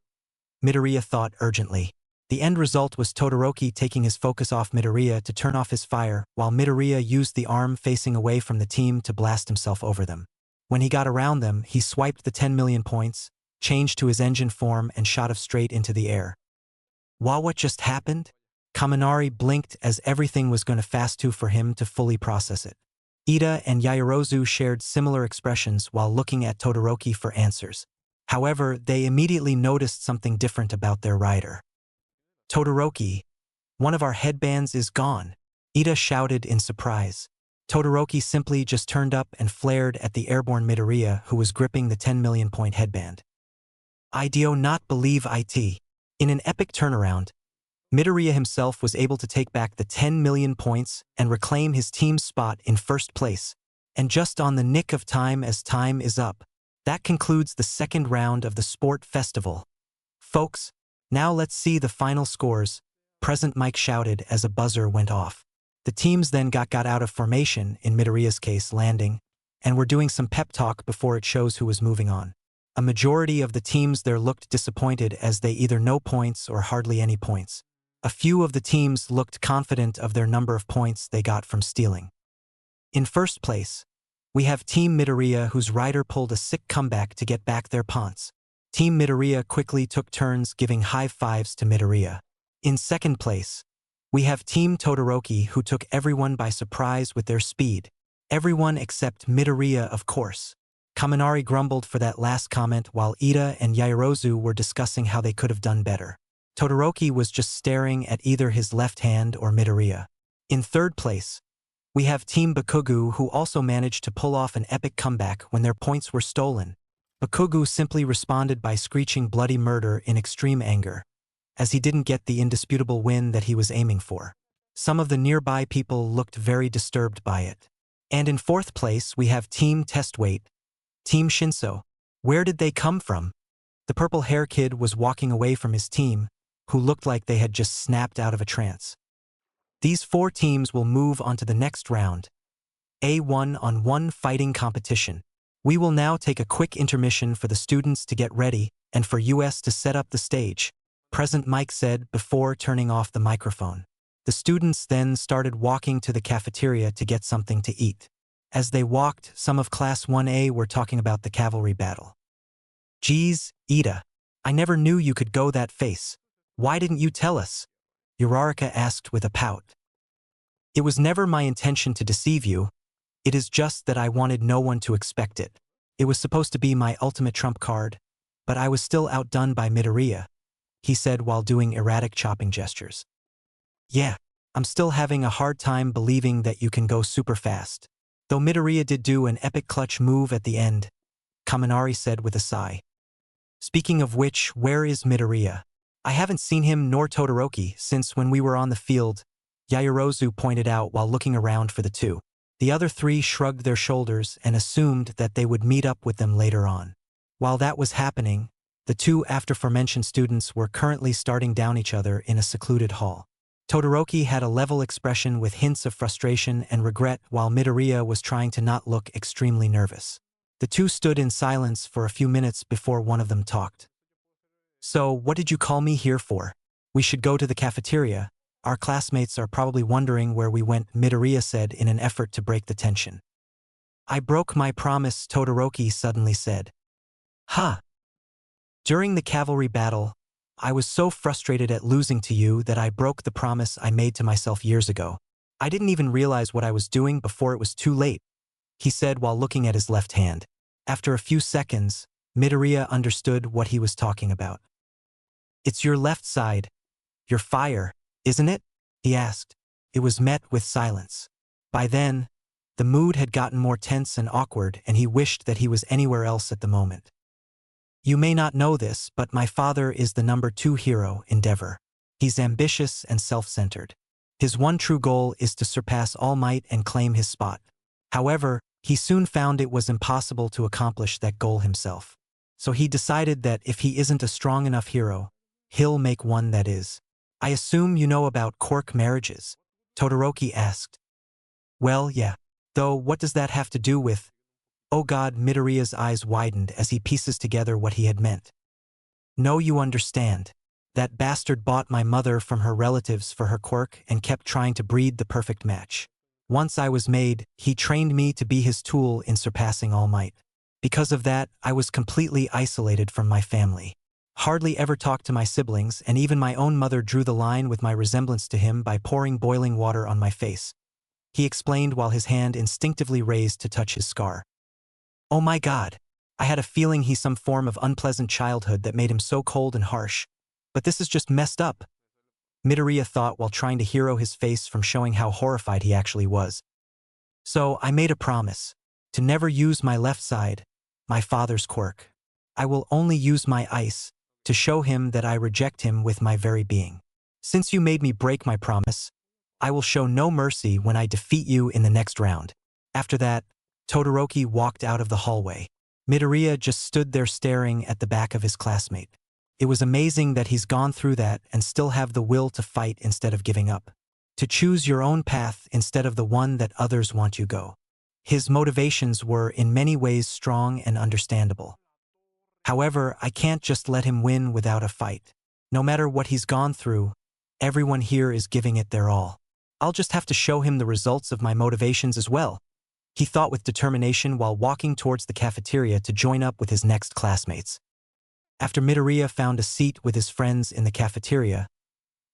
Midoriya thought urgently. The end result was Todoroki taking his focus off Midoriya to turn off his fire, while Midoriya used the arm facing away from the team to blast himself over them. When he got around them, he swiped the 10 million points, changed to his engine form and shot off straight into the air. "Wow, what just happened?" Kaminari blinked as everything was going to fast too for him to fully process it. Ida and Yaoyorozu shared similar expressions while looking at Todoroki for answers. However, they immediately noticed something different about their rider. "Todoroki, one of our headbands is gone," Ida shouted in surprise. Todoroki simply just turned up and flared at the airborne Midoriya who was gripping the 10 million point headband. "I do not believe it." In an epic turnaround, Midoriya himself was able to take back the 10 million points and reclaim his team's spot in first place. And just on the nick of time as time is up, that concludes the second round of the sport festival. "Folks, now let's see the final scores," President Mike shouted as a buzzer went off. The teams then got out of formation, in Midoriya's case landing, and were doing some pep talk before it shows who was moving on. A majority of the teams there looked disappointed as they either no points or hardly any points. A few of the teams looked confident of their number of points they got from stealing. In first place, we have Team Midoriya whose rider pulled a sick comeback to get back their points. Team Midoriya quickly took turns giving high fives to Midoriya. In second place, we have Team Todoroki who took everyone by surprise with their speed. Everyone except Midoriya, of course. Kaminari grumbled for that last comment while Ida and Yaoyorozu were discussing how they could have done better. Todoroki was just staring at either his left hand or Midoriya. In third place, we have Team Bakugo who also managed to pull off an epic comeback when their points were stolen. Bakugo simply responded by screeching bloody murder in extreme anger, as he didn't get the indisputable win that he was aiming for. Some of the nearby people looked very disturbed by it. And in fourth place we have Team Testweight, Team Shinso. Where did they come from? The purple hair kid was walking away from his team, who looked like they had just snapped out of a trance. These four teams will move on to the next round, a one-on-one fighting competition. We will now take a quick intermission for the students to get ready and for US to set up the stage, President Mike said before turning off the microphone. The students then started walking to the cafeteria to get something to eat. As they walked, some of Class 1A were talking about the cavalry battle. "Geez, Ida, I never knew you could go that face. Why didn't you tell us?" Uraraka asked with a pout. "It was never my intention to deceive you. It is just that I wanted no one to expect it. It was supposed to be my ultimate trump card, but I was still outdone by Midoriya," he said while doing erratic chopping gestures. "Yeah, I'm still having a hard time believing that you can go super fast. Though Midoriya did do an epic clutch move at the end," Kaminari said with a sigh. "Speaking of which, where is Midoriya? I haven't seen him nor Todoroki since when we were on the field," Yaoyorozu pointed out while looking around for the two. The other three shrugged their shoulders and assumed that they would meet up with them later on. While that was happening, the two aforementioned students were currently starting down each other in a secluded hall. Todoroki had a level expression with hints of frustration and regret while Midoriya was trying to not look extremely nervous. The two stood in silence for a few minutes before one of them talked. "So, what did you call me here for? We should go to the cafeteria. Our classmates are probably wondering where we went," Midoriya said in an effort to break the tension. "I broke my promise," Todoroki suddenly said. "Huh. During the cavalry battle, I was so frustrated at losing to you that I broke the promise I made to myself years ago. I didn't even realize what I was doing before it was too late," he said while looking at his left hand. After a few seconds, Midoriya understood what he was talking about. "It's your left side. Your fire, isn't it?" he asked. It was met with silence. By then, the mood had gotten more tense and awkward, and he wished that he was anywhere else at the moment. "You may not know this, but my father is the #2 hero in Endeavor. He's ambitious and self-centered. His one true goal is to surpass All Might and claim his spot. However, he soon found it was impossible to accomplish that goal himself. So he decided that if he isn't a strong enough hero, he'll make one that is. I assume you know about quirk marriages?" Todoroki asked. "Well, yeah. Though what does that have to do with—" "Oh God," Midoriya's eyes widened as he pieces together what he had meant. "No, you understand. That bastard bought my mother from her relatives for her quirk and kept trying to breed the perfect match. Once I was made, he trained me to be his tool in surpassing All Might. Because of that, I was completely isolated from my family. Hardly ever talked to my siblings, and even my own mother drew the line with my resemblance to him by pouring boiling water on my face," he explained while his hand instinctively raised to touch his scar. "Oh my God. I had a feeling he's some form of unpleasant childhood that made him so cold and harsh. But this is just messed up," Midoriya thought while trying to hero his face from showing how horrified he actually was. "So I made a promise to never use my left side, my father's quirk. I will only use my ice to show him that I reject him with my very being. Since you made me break my promise, I will show no mercy when I defeat you in the next round." After that, Todoroki walked out of the hallway. Midoriya just stood there staring at the back of his classmate. It was amazing that he's gone through that and still have the will to fight instead of giving up. To choose your own path instead of the one that others want you go. His motivations were in many ways strong and understandable. However, I can't just let him win without a fight. No matter what he's gone through, everyone here is giving it their all. I'll just have to show him the results of my motivations as well, he thought with determination while walking towards the cafeteria to join up with his next classmates. After Midoriya found a seat with his friends in the cafeteria,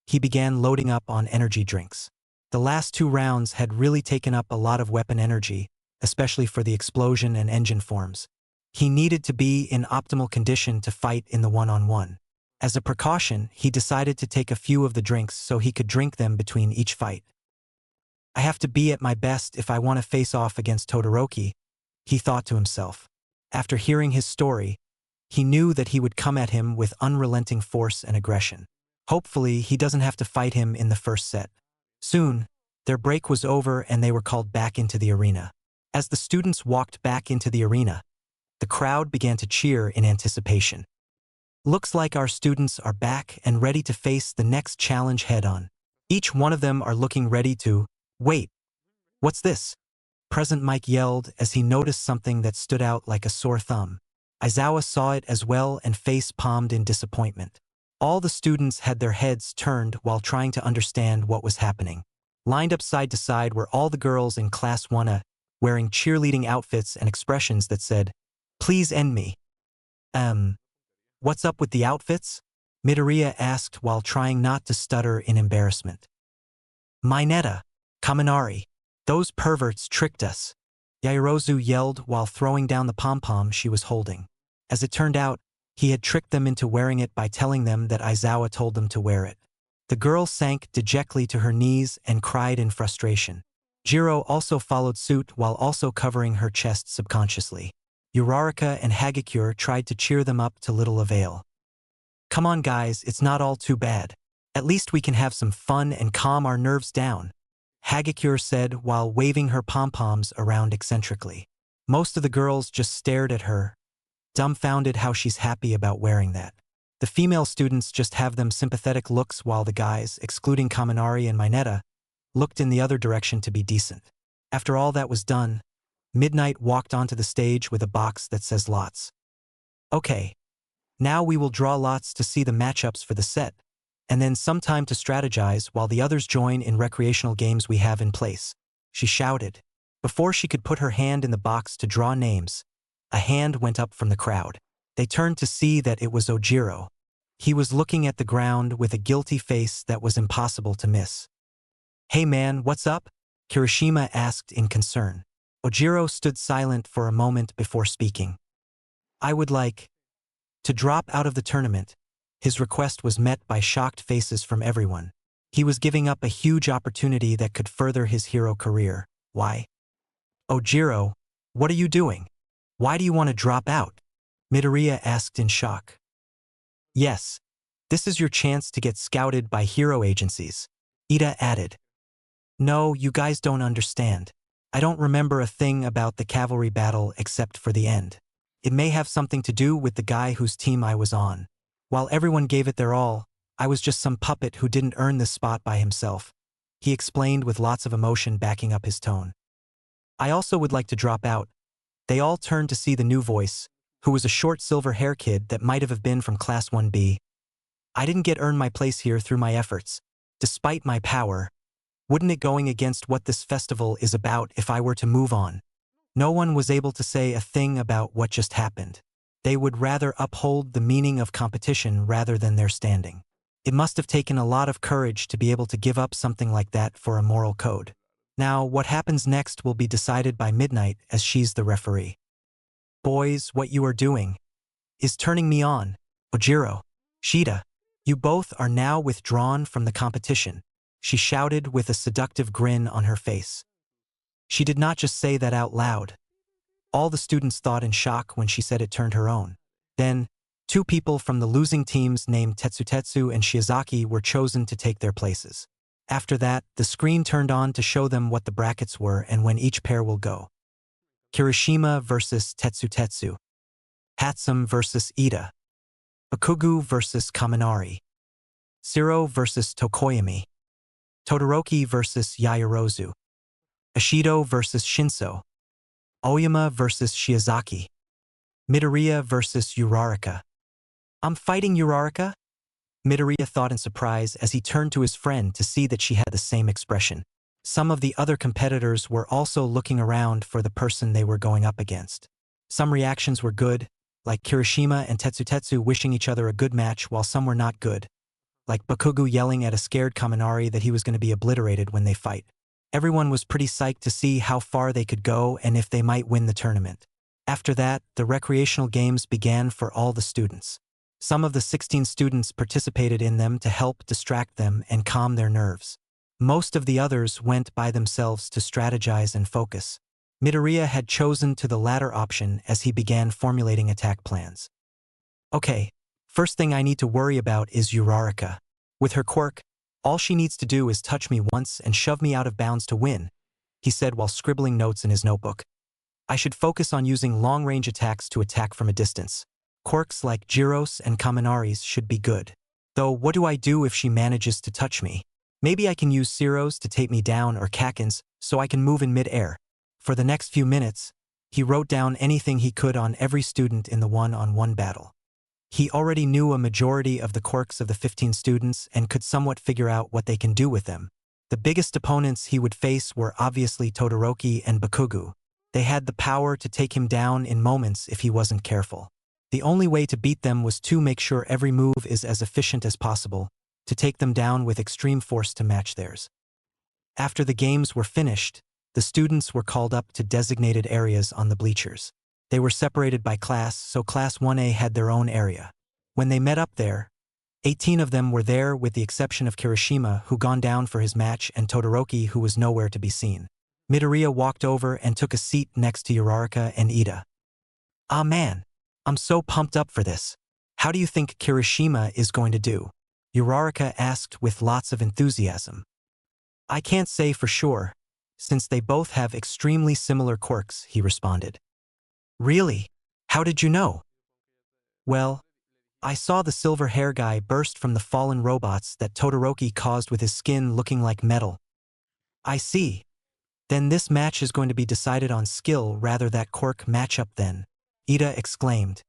he began loading up on energy drinks. The last 2 rounds had really taken up a lot of weapon energy, especially for the explosion and engine forms. He needed to be in optimal condition to fight in the one-on-one. As a precaution, he decided to take a few of the drinks so he could drink them between each fight. I have to be at my best if I want to face off against Todoroki, he thought to himself. After hearing his story, he knew that he would come at him with unrelenting force and aggression. Hopefully, he doesn't have to fight him in the first set. Soon, their break was over and they were called back into the arena. As the students walked back into the arena, the crowd began to cheer in anticipation. Looks like our students are back and ready to face the next challenge head-on. Each one of them are looking ready to— Wait, what's this? President Mike yelled as he noticed something that stood out like a sore thumb. Aizawa saw it as well and face-palmed in disappointment. All the students had their heads turned while trying to understand what was happening. Lined up side to side were all the girls in Class 1A, wearing cheerleading outfits and expressions that said, "Please end me." What's up with the outfits? Midoriya asked while trying not to stutter in embarrassment. "Mineta, Kaminari, those perverts tricked us," Yaoyorozu yelled while throwing down the pom-pom she was holding. As it turned out, he had tricked them into wearing it by telling them that Aizawa told them to wear it. The girl sank dejectedly to her knees and cried in frustration. Jiro also followed suit while also covering her chest subconsciously. Uraraka and Hagakure tried to cheer them up to little avail. "Come on guys, it's not all too bad. At least we can have some fun and calm our nerves down," Hagakure said while waving her pom-poms around eccentrically. Most of the girls just stared at her, dumbfounded how she's happy about wearing that. The female students just have them sympathetic looks while the guys, excluding Kaminari and Mineta, looked in the other direction to be decent. After all that was done, Midnight walked onto the stage with a box that says lots. Okay, now we will draw lots to see the matchups for the set, and then some time to strategize while the others join in recreational games we have in place, she shouted. Before she could put her hand in the box to draw names, a hand went up from the crowd. They turned to see that it was Ojiro. He was looking at the ground with a guilty face that was impossible to miss. Hey man, what's up? Kirishima asked in concern. Ojiro stood silent for a moment before speaking. I would like to drop out of the tournament. His request was met by shocked faces from everyone. He was giving up a huge opportunity that could further his hero career. Why? Ojiro, what are you doing? Why do you want to drop out? Midoriya asked in shock. Yes, this is your chance to get scouted by hero agencies, Ida added. No, you guys don't understand. I don't remember a thing about the cavalry battle except for the end. It may have something to do with the guy whose team I was on. While everyone gave it their all, I was just some puppet who didn't earn this spot by himself. He explained with lots of emotion backing up his tone. I also would like to drop out. They all turned to see the new voice, who was a short silver-hair kid that might have been from Class 1B. I didn't earn my place here through my efforts. Despite my power, wouldn't it going against what this festival is about if I were to move on? No one was able to say a thing about what just happened. They would rather uphold the meaning of competition rather than their standing. It must have taken a lot of courage to be able to give up something like that for a moral code. Now, what happens next will be decided by Midnight as she's the referee. Boys, what you are doing is turning me on. Ojiro, Shida, you both are now withdrawn from the competition, she shouted with a seductive grin on her face. She did not just say that out loud. All the students thought in shock when she said it turned her own. Then, two people from the losing teams named Tetsutetsu and Shiozaki were chosen to take their places. After that, the screen turned on to show them what the brackets were and when each pair will go. Kirishima versus Tetsutetsu. Hatsum versus Ida. Bakugu versus Kaminari. Shiro versus Tokoyami. Todoroki versus Yaoyorozu. Ashido versus Shinso. Oyama versus Shiozaki. Midoriya versus Uraraka. I'm fighting Uraraka? Midoriya thought in surprise as he turned to his friend to see that she had the same expression. Some of the other competitors were also looking around for the person they were going up against. Some reactions were good, like Kirishima and Tetsutetsu wishing each other a good match, while some were not good, like Bakugu yelling at a scared Kaminari that he was going to be obliterated when they fight. Everyone was pretty psyched to see how far they could go and if they might win the tournament. After that, the recreational games began for all the students. Some of the 16 students participated in them to help distract them and calm their nerves. Most of the others went by themselves to strategize and focus. Midoriya had chosen to the latter option as he began formulating attack plans. Okay, first thing I need to worry about is Uraraka. With her quirk, all she needs to do is touch me once and shove me out of bounds to win, he said while scribbling notes in his notebook. I should focus on using long-range attacks to attack from a distance. Quirks like Jiros and Kaminari's should be good. Though what do I do if she manages to touch me? Maybe I can use Shiro's to take me down or Kaken's so I can move in mid-air. For the next few minutes, he wrote down anything he could on every student in the one-on-one battle. He already knew a majority of the quirks of the 15 students and could somewhat figure out what they can do with them. The biggest opponents he would face were obviously Todoroki and Bakugu. They had the power to take him down in moments if he wasn't careful. The only way to beat them was to make sure every move is as efficient as possible, to take them down with extreme force to match theirs. After the games were finished, the students were called up to designated areas on the bleachers. They were separated by class, so Class 1A had their own area. When they met up there, 18 of them were there with the exception of Kirishima, who gone down for his match, and Todoroki, who was nowhere to be seen. Midoriya walked over and took a seat next to Uraraka and Ida. Ah man, I'm so pumped up for this. How do you think Kirishima is going to do? Uraraka asked with lots of enthusiasm. I can't say for sure, since they both have extremely similar quirks, he responded. Really? How did you know? Well, I saw the silver hair guy burst from the fallen robots that Todoroki caused with his skin looking like metal. I see. Then this match is going to be decided on skill rather than quirk matchup then, Ida exclaimed.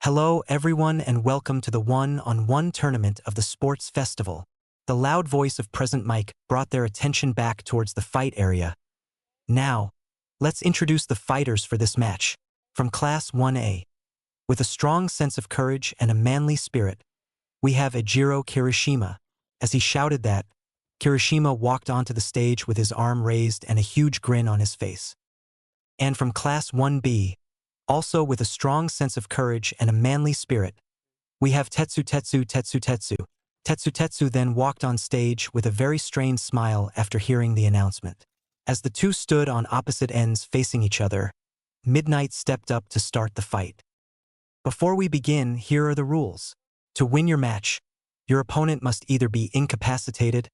Hello everyone and welcome to the one-on-one tournament of the sports festival. The loud voice of President Mike brought their attention back towards the fight area. Now, let's introduce the fighters for this match. From Class 1A. With a strong sense of courage and a manly spirit, we have Ejiro Kirishima. As he shouted that, Kirishima walked onto the stage with his arm raised and a huge grin on his face. And from Class 1B, also with a strong sense of courage and a manly spirit, we have Tetsu. Tetsu then walked on stage with a very strained smile after hearing the announcement. As the two stood on opposite ends facing each other, Midnight stepped up to start the fight. Before we begin, here are the rules. To win your match, your opponent must either be incapacitated,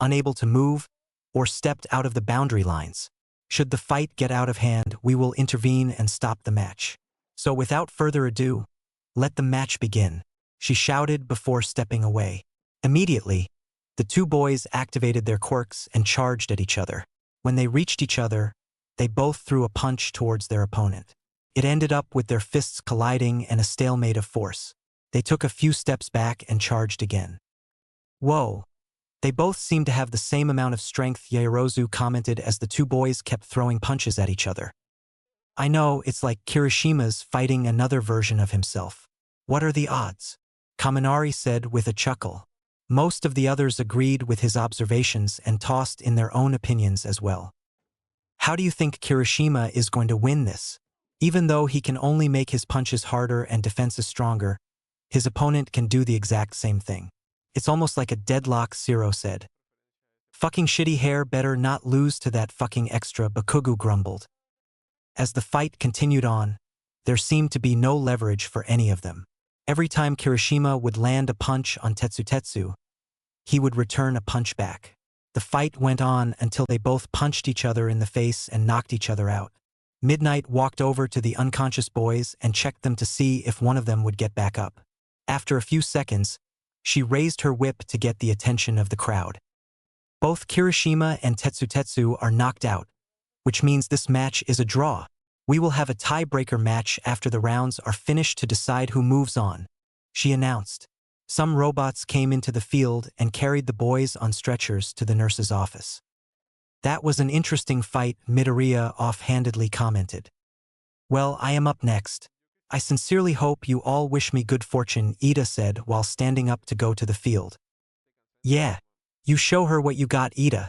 unable to move, or stepped out of the boundary lines. Should the fight get out of hand, we will intervene and stop the match. So without further ado, let the match begin, she shouted before stepping away. Immediately, the two boys activated their quirks and charged at each other. When they reached each other, they both threw a punch towards their opponent. It ended up with their fists colliding and a stalemate of force. They took a few steps back and charged again. Whoa. They both seemed to have the same amount of strength, Yaoyorozu commented as the two boys kept throwing punches at each other. I know, it's like Kirishima's fighting another version of himself. What are the odds? Kaminari said with a chuckle. Most of the others agreed with his observations and tossed in their own opinions as well. How do you think Kirishima is going to win this? Even though he can only make his punches harder and defenses stronger, his opponent can do the exact same thing. It's almost like a deadlock, Zero said. Fucking shitty hair, better not lose to that fucking extra, Bakugo grumbled. As the fight continued on, there seemed to be no leverage for any of them. Every time Kirishima would land a punch on Tetsu, he would return a punch back. The fight went on until they both punched each other in the face and knocked each other out. Midnight walked over to the unconscious boys and checked them to see if one of them would get back up. After a few seconds, she raised her whip to get the attention of the crowd. Both Kirishima and Tetsu are knocked out, which means this match is a draw. We will have a tiebreaker match after the rounds are finished to decide who moves on, she announced. Some robots came into the field and carried the boys on stretchers to the nurse's office. That was an interesting fight, Midoriya offhandedly commented. Well, I am up next. I sincerely hope you all wish me good fortune, Ida said while standing up to go to the field. Yeah, you show her what you got, Ida,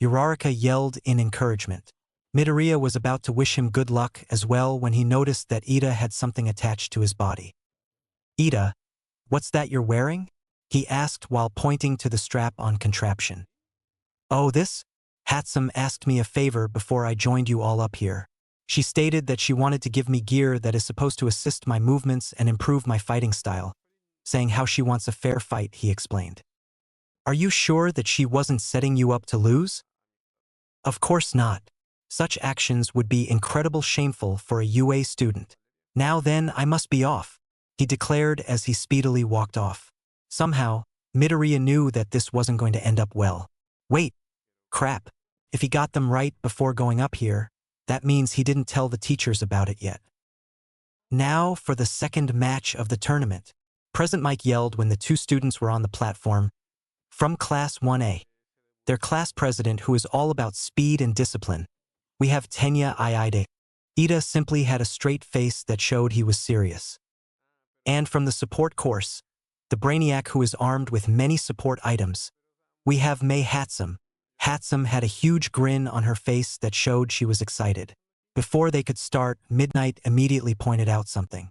Uraraka yelled in encouragement. Midoriya was about to wish him good luck as well when he noticed that Ida had something attached to his body. Ida, what's that you're wearing? He asked while pointing to the strap-on contraption. Oh, this? Hatsum asked me a favor before I joined you all up here. She stated that she wanted to give me gear that is supposed to assist my movements and improve my fighting style, saying how she wants a fair fight, he explained. Are you sure that she wasn't setting you up to lose? Of course not. Such actions would be incredibly shameful for a UA student. Now then, I must be off, he declared as he speedily walked off. Somehow, Midoriya knew that this wasn't going to end up well. Wait. Crap. If he got them right before going up here, that means he didn't tell the teachers about it yet. Now for the second match of the tournament, President Mike yelled when the two students were on the platform. From Class 1A. Their class president, who is all about speed and discipline. We have Tenya Iide. Ida simply had a straight face that showed he was serious. And from the support course, the brainiac who is armed with many support items, we have Mei Hatsum. Hatsum had a huge grin on her face that showed she was excited. Before they could start, Midnight immediately pointed out something.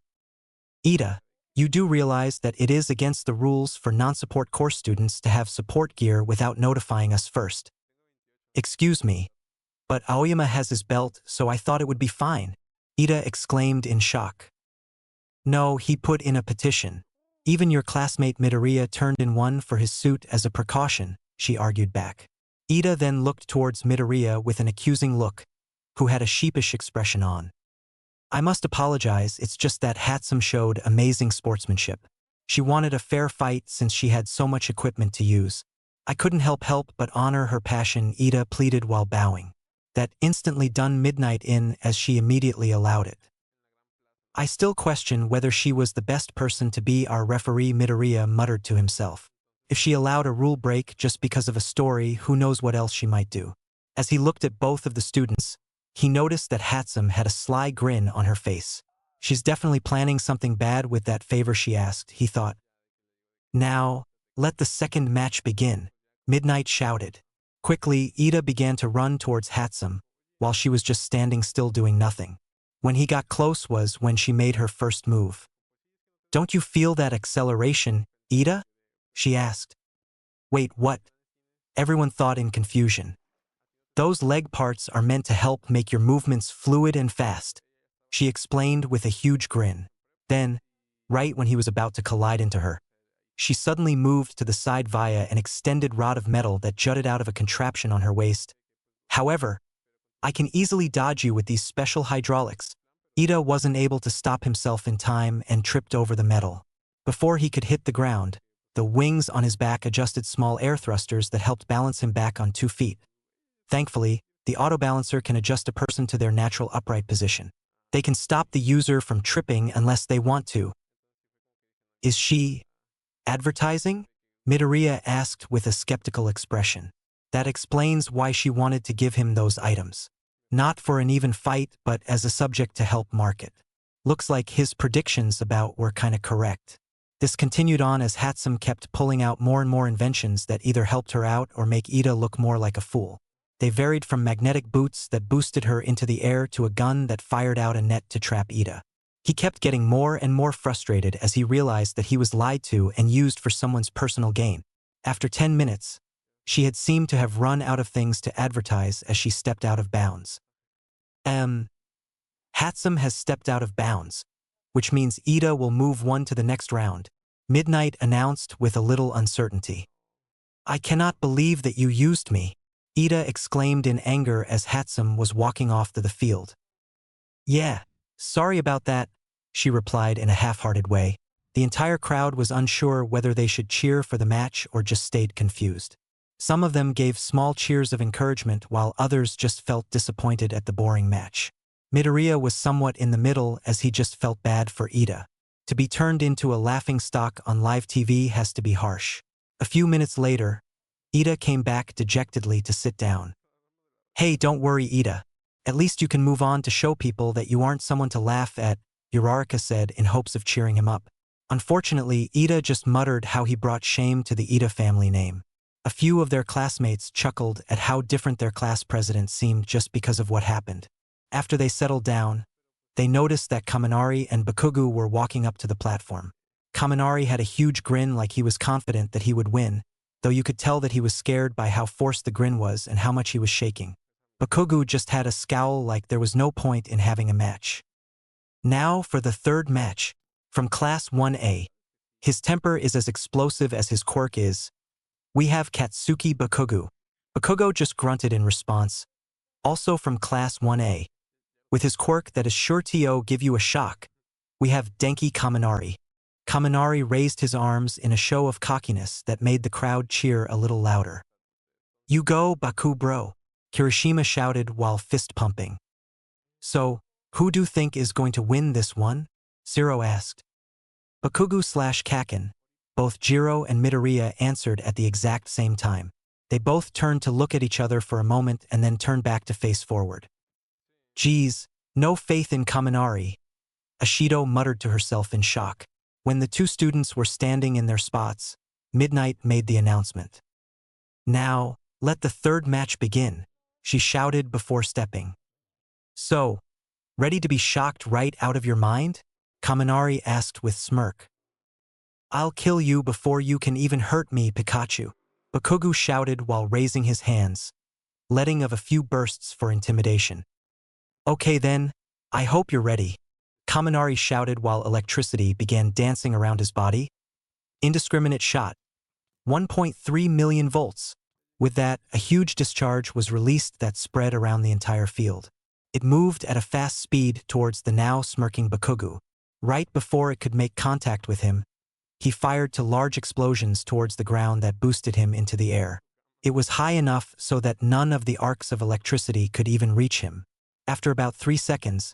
Ida, you do realize that it is against the rules for non-support course students to have support gear without notifying us first. Excuse me, but Aoyama has his belt, so I thought it would be fine, Ida exclaimed in shock. No, he put in a petition. Even your classmate Midoriya turned in one for his suit as a precaution, she argued back. Ida then looked towards Midoriya with an accusing look, who had a sheepish expression on. I must apologize, it's just that Hatsum showed amazing sportsmanship. She wanted a fair fight since she had so much equipment to use. I couldn't help but honor her passion, Ida pleaded while bowing. That instantly done Midnight in as she immediately allowed it. I still question whether she was the best person to be our referee, Midoriya muttered to himself. If she allowed a rule break just because of a story, who knows what else she might do. As he looked at both of the students, he noticed that Hatsum had a sly grin on her face. She's definitely planning something bad with that favor she asked, he thought. Now, let the second match begin, Midnight shouted. Quickly, Ida began to run towards Hatsum, while she was just standing still doing nothing. When he got close was when she made her first move. Don't you feel that acceleration, Ida? She asked. Wait, what? Everyone thought in confusion. Those leg parts are meant to help make your movements fluid and fast, she explained with a huge grin. Then, right when he was about to collide into her, she suddenly moved to the side via an extended rod of metal that jutted out of a contraption on her waist. However, I can easily dodge you with these special hydraulics. Ida wasn't able to stop himself in time and tripped over the metal. Before he could hit the ground, the wings on his back adjusted small air thrusters that helped balance him back on 2 feet. Thankfully, the auto-balancer can adjust a person to their natural upright position. They can stop the user from tripping unless they want to. Is she advertising? Midoriya asked with a skeptical expression. That explains why she wanted to give him those items. Not for an even fight, but as a subject to help market. Looks like his predictions about were kinda correct. This continued on as Hatsum kept pulling out more and more inventions that either helped her out or make Ida look more like a fool. They varied from magnetic boots that boosted her into the air to a gun that fired out a net to trap Ida. He kept getting more and more frustrated as he realized that he was lied to and used for someone's personal gain. After 10 minutes, she had seemed to have run out of things to advertise as she stepped out of bounds. Hatsum has stepped out of bounds, which means Ida will move one to the next round, Midnight announced with a little uncertainty. I cannot believe that you used me, Ida exclaimed in anger as Hatsum was walking off to the field. Yeah, sorry about that, she replied in a half-hearted way. The entire crowd was unsure whether they should cheer for the match or just stayed confused. Some of them gave small cheers of encouragement while others just felt disappointed at the boring match. Midoriya was somewhat in the middle as he just felt bad for Ida. To be turned into a laughingstock on live TV has to be harsh. A few minutes later, Ida came back dejectedly to sit down. Hey, don't worry, Ida. At least you can move on to show people that you aren't someone to laugh at, Uraraka said in hopes of cheering him up. Unfortunately, Ida just muttered how he brought shame to the Ida family name. A few of their classmates chuckled at how different their class president seemed just because of what happened. After they settled down, they noticed that Kaminari and Bakugo were walking up to the platform. Kaminari had a huge grin like he was confident that he would win, though you could tell that he was scared by how forced the grin was and how much he was shaking. Bakugo just had a scowl like there was no point in having a match. Now for the third match, from Class 1A. His temper is as explosive as his quirk is. We have Katsuki Bakugo. Bakugo just grunted in response. Also from Class 1A. With his quirk that is sure to give you a shock, we have Denki Kaminari. Kaminari raised his arms in a show of cockiness that made the crowd cheer a little louder. You go, Baku bro, Kirishima shouted while fist-pumping. So, who do you think is going to win this one? Zero asked. Bakugo/Kaken. Both Jiro and Midoriya answered at the exact same time. They both turned to look at each other for a moment and then turned back to face forward. Geez, no faith in Kaminari, Ashido muttered to herself in shock. When the two students were standing in their spots, Midnight made the announcement. Now, let the third match begin, she shouted before stepping. So, ready to be shocked right out of your mind? Kaminari asked with smirk. I'll kill you before you can even hurt me, Pikachu, Bakugo shouted while raising his hands, letting of a few bursts for intimidation. Okay then, I hope you're ready, Kaminari shouted while electricity began dancing around his body. Indiscriminate shot. 1.3 million volts. With that, a huge discharge was released that spread around the entire field. It moved at a fast speed towards the now smirking Bakugo. Right before it could make contact with him, He fired two large explosions towards the ground that boosted him into the air. It was high enough so that none of the arcs of electricity could even reach him. After about 3 seconds,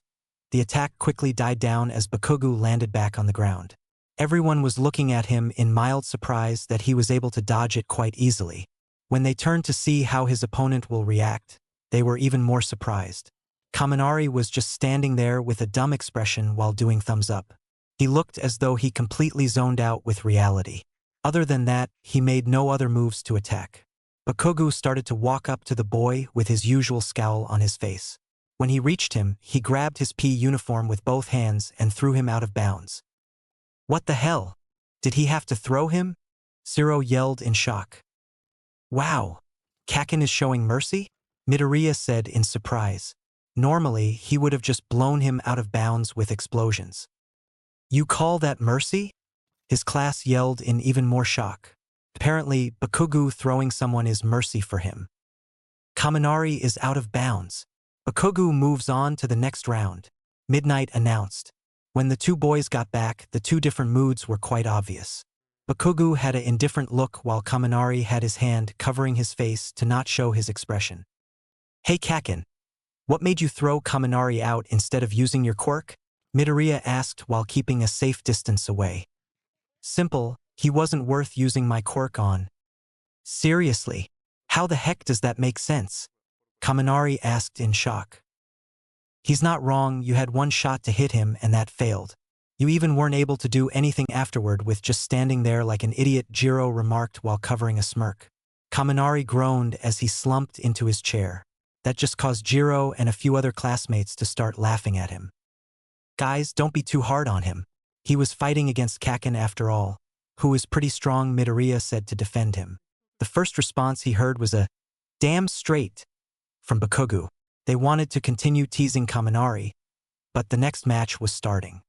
the attack quickly died down as Bakugu landed back on the ground. Everyone was looking at him in mild surprise that he was able to dodge it quite easily. When they turned to see how his opponent will react, they were even more surprised. Kaminari was just standing there with a dumb expression while doing thumbs up. He looked as though he completely zoned out with reality. Other than that, he made no other moves to attack. Bakugu started to walk up to the boy with his usual scowl on his face. When he reached him, he grabbed his P uniform with both hands and threw him out of bounds. What the hell? Did he have to throw him? Zero yelled in shock. Wow! Kaken is showing mercy? Midoriya said in surprise. Normally, he would have just blown him out of bounds with explosions. You call that mercy? His class yelled in even more shock. Apparently, Bakugu throwing someone is mercy for him. Kaminari is out of bounds. Bakugu moves on to the next round. Midnight announced. When the two boys got back, the two different moods were quite obvious. Bakugu had an indifferent look while Kaminari had his hand covering his face to not show his expression. Hey Kaken, what made you throw Kaminari out instead of using your quirk? Midoriya asked while keeping a safe distance away. Simple, he wasn't worth using my quirk on. Seriously, how the heck does that make sense? Kaminari asked in shock. He's not wrong, you had one shot to hit him and that failed. You even weren't able to do anything afterward with just standing there like an idiot, Jiro remarked while covering a smirk. Kaminari groaned as he slumped into his chair. That just caused Jiro and a few other classmates to start laughing at him. Guys, don't be too hard on him. He was fighting against Kaken after all, who is pretty strong, Midoriya said to defend him. The first response he heard was a, damn straight, from Bakugu. They wanted to continue teasing Kaminari, but the next match was starting.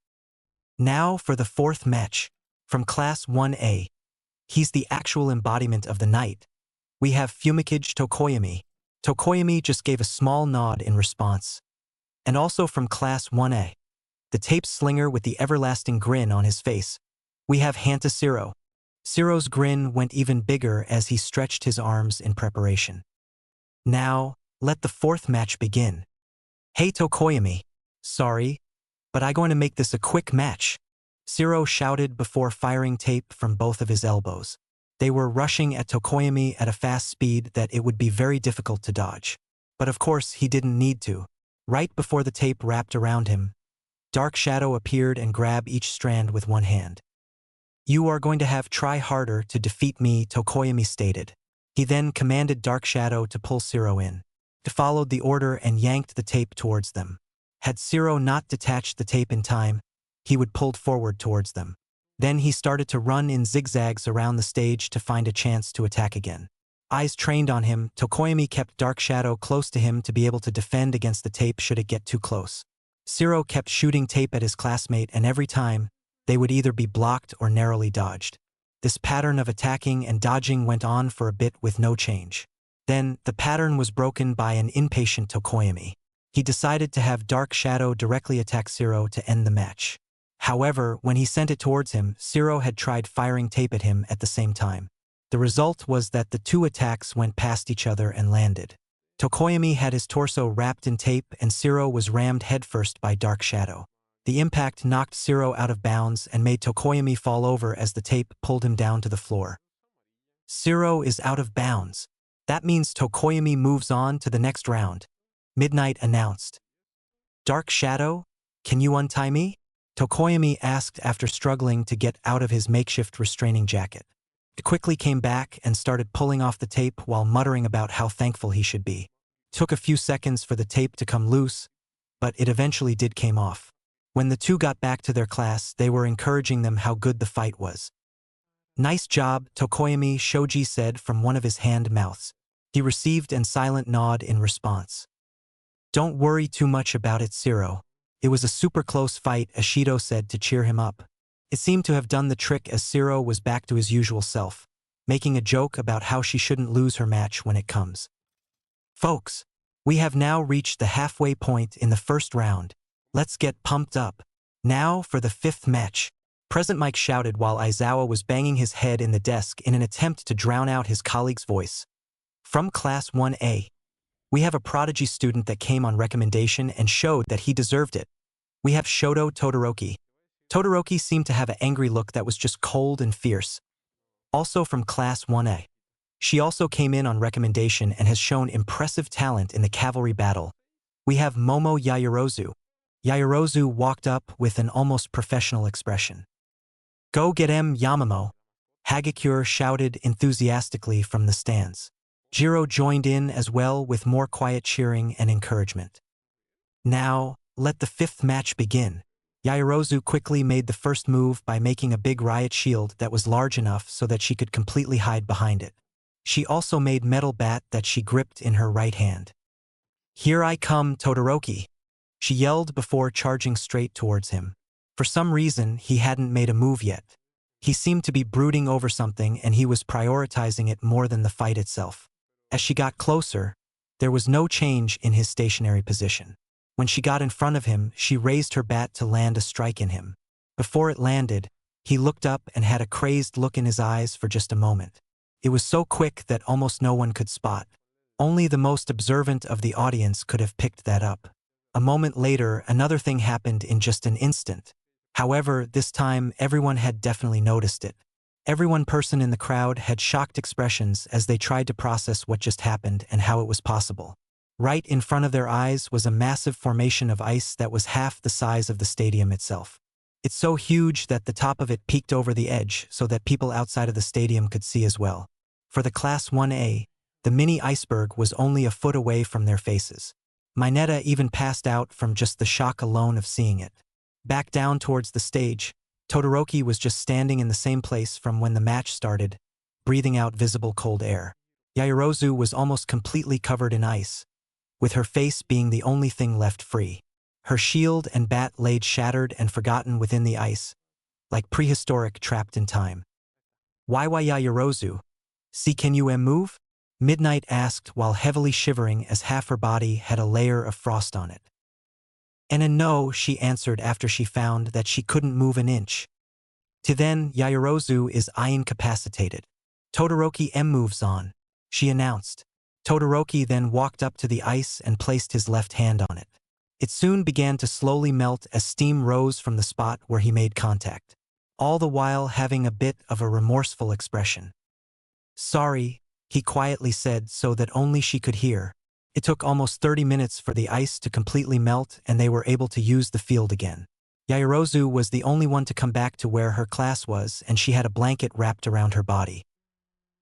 Now for the fourth match, from Class 1A. He's the actual embodiment of the night. We have Fumikage Tokoyami. Tokoyami just gave a small nod in response. And also from Class 1A. The tape slinger with the everlasting grin on his face. We have Hanta Zero. Zero's grin went even bigger as he stretched his arms in preparation. Now, let the fourth match begin. Hey Tokoyami. Sorry, but I'm going to make this a quick match. Zero shouted before firing tape from both of his elbows. They were rushing at Tokoyami at a fast speed that it would be very difficult to dodge. But of course, he didn't need to. Right before the tape wrapped around him, Dark Shadow appeared and grabbed each strand with one hand. You are going to have try harder to defeat me, Tokoyami stated. He then commanded Dark Shadow to pull Zero in. He followed the order and yanked the tape towards them. Had Zero not detached the tape in time, he would pulled forward towards them. Then he started to run in zigzags around the stage to find a chance to attack again. Eyes trained on him, Tokoyami kept Dark Shadow close to him to be able to defend against the tape should it get too close. Zero kept shooting tape at his classmate and every time, they would either be blocked or narrowly dodged. This pattern of attacking and dodging went on for a bit with no change. Then, the pattern was broken by an impatient Tokoyami. He decided to have Dark Shadow directly attack Zero to end the match. However, when he sent it towards him, Zero had tried firing tape at him at the same time. The result was that the two attacks went past each other and landed. Tokoyami had his torso wrapped in tape and Zero was rammed headfirst by Dark Shadow. The impact knocked Zero out of bounds and made Tokoyami fall over as the tape pulled him down to the floor. Zero is out of bounds. That means Tokoyami moves on to the next round. Midnight announced. Dark Shadow, can you untie me? Tokoyami asked after struggling to get out of his makeshift restraining jacket. He quickly came back and started pulling off the tape while muttering about how thankful he should be. It took a few seconds for the tape to come loose, but it eventually did came off. When the two got back to their class, they were encouraging them how good the fight was. Nice job, Tokoyami, Shoji said from one of his hand mouths. He received a silent nod in response. Don't worry too much about it, Zero. It was a super close fight, Ashido said to cheer him up. It seemed to have done the trick as Zero was back to his usual self, making a joke about how she shouldn't lose her match when it comes. Folks, we have now reached the halfway point in the first round. Let's get pumped up. Now for the fifth match. Present Mike shouted while Aizawa was banging his head in the desk in an attempt to drown out his colleague's voice. From Class 1A. We have a prodigy student that came on recommendation and showed that he deserved it. We have Shoto Todoroki. Todoroki seemed to have an angry look that was just cold and fierce. Also from Class 1A. She also came in on recommendation and has shown impressive talent in the cavalry battle. We have Momo Yaoyorozu. Yaoyorozu walked up with an almost professional expression. Go get him, Yamamo! Hagakure shouted enthusiastically from the stands. Jiro joined in as well with more quiet cheering and encouragement. Now, let the fifth match begin. Yaoyorozu quickly made the first move by making a big riot shield that was large enough so that she could completely hide behind it. She also made metal bat that she gripped in her right hand. Here I come, Todoroki! She yelled before charging straight towards him. For some reason, he hadn't made a move yet. He seemed to be brooding over something and he was prioritizing it more than the fight itself. As she got closer, there was no change in his stationary position. When she got in front of him, she raised her bat to land a strike in him. Before it landed, he looked up and had a crazed look in his eyes for just a moment. It was so quick that almost no one could spot. Only the most observant of the audience could have picked that up. A moment later, another thing happened in just an instant. However, this time, everyone had definitely noticed it. Every person in the crowd had shocked expressions as they tried to process what just happened and how it was possible. Right in front of their eyes was a massive formation of ice that was half the size of the stadium itself. It's so huge that the top of it peeked over the edge so that people outside of the stadium could see as well. For the Class 1A, the mini iceberg was only a foot away from their faces. Mineta even passed out from just the shock alone of seeing it. Back down towards the stage, Todoroki was just standing in the same place from when the match started, breathing out visible cold air. Yaoyorozu was almost completely covered in ice, with her face being the only thing left free. Her shield and bat laid shattered and forgotten within the ice, like prehistoric trapped in time. Why Yaoyorozu? See, can you move? Midnight asked while heavily shivering as half her body had a layer of frost on it. And no, she answered after she found that she couldn't move an inch. To then, Yaoyorozu is incapacitated. Todoroki moves on, she announced. Todoroki then walked up to the ice and placed his left hand on it. It soon began to slowly melt as steam rose from the spot where he made contact, all the while having a bit of a remorseful expression. Sorry, he quietly said so that only she could hear. It took almost 30 minutes for the ice to completely melt and they were able to use the field again. Yaoyorozu was the only one to come back to where her class was and she had a blanket wrapped around her body.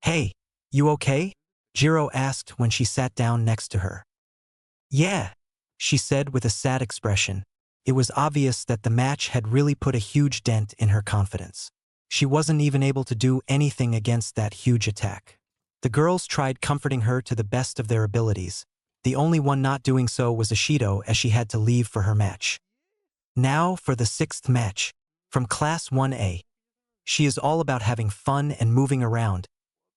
Hey, you okay? Jiro asked when she sat down next to her. Yeah, she said with a sad expression. It was obvious that the match had really put a huge dent in her confidence. She wasn't even able to do anything against that huge attack. The girls tried comforting her to the best of their abilities. The only one not doing so was Ishido as she had to leave for her match. Now for the sixth match. From Class 1A. She is all about having fun and moving around.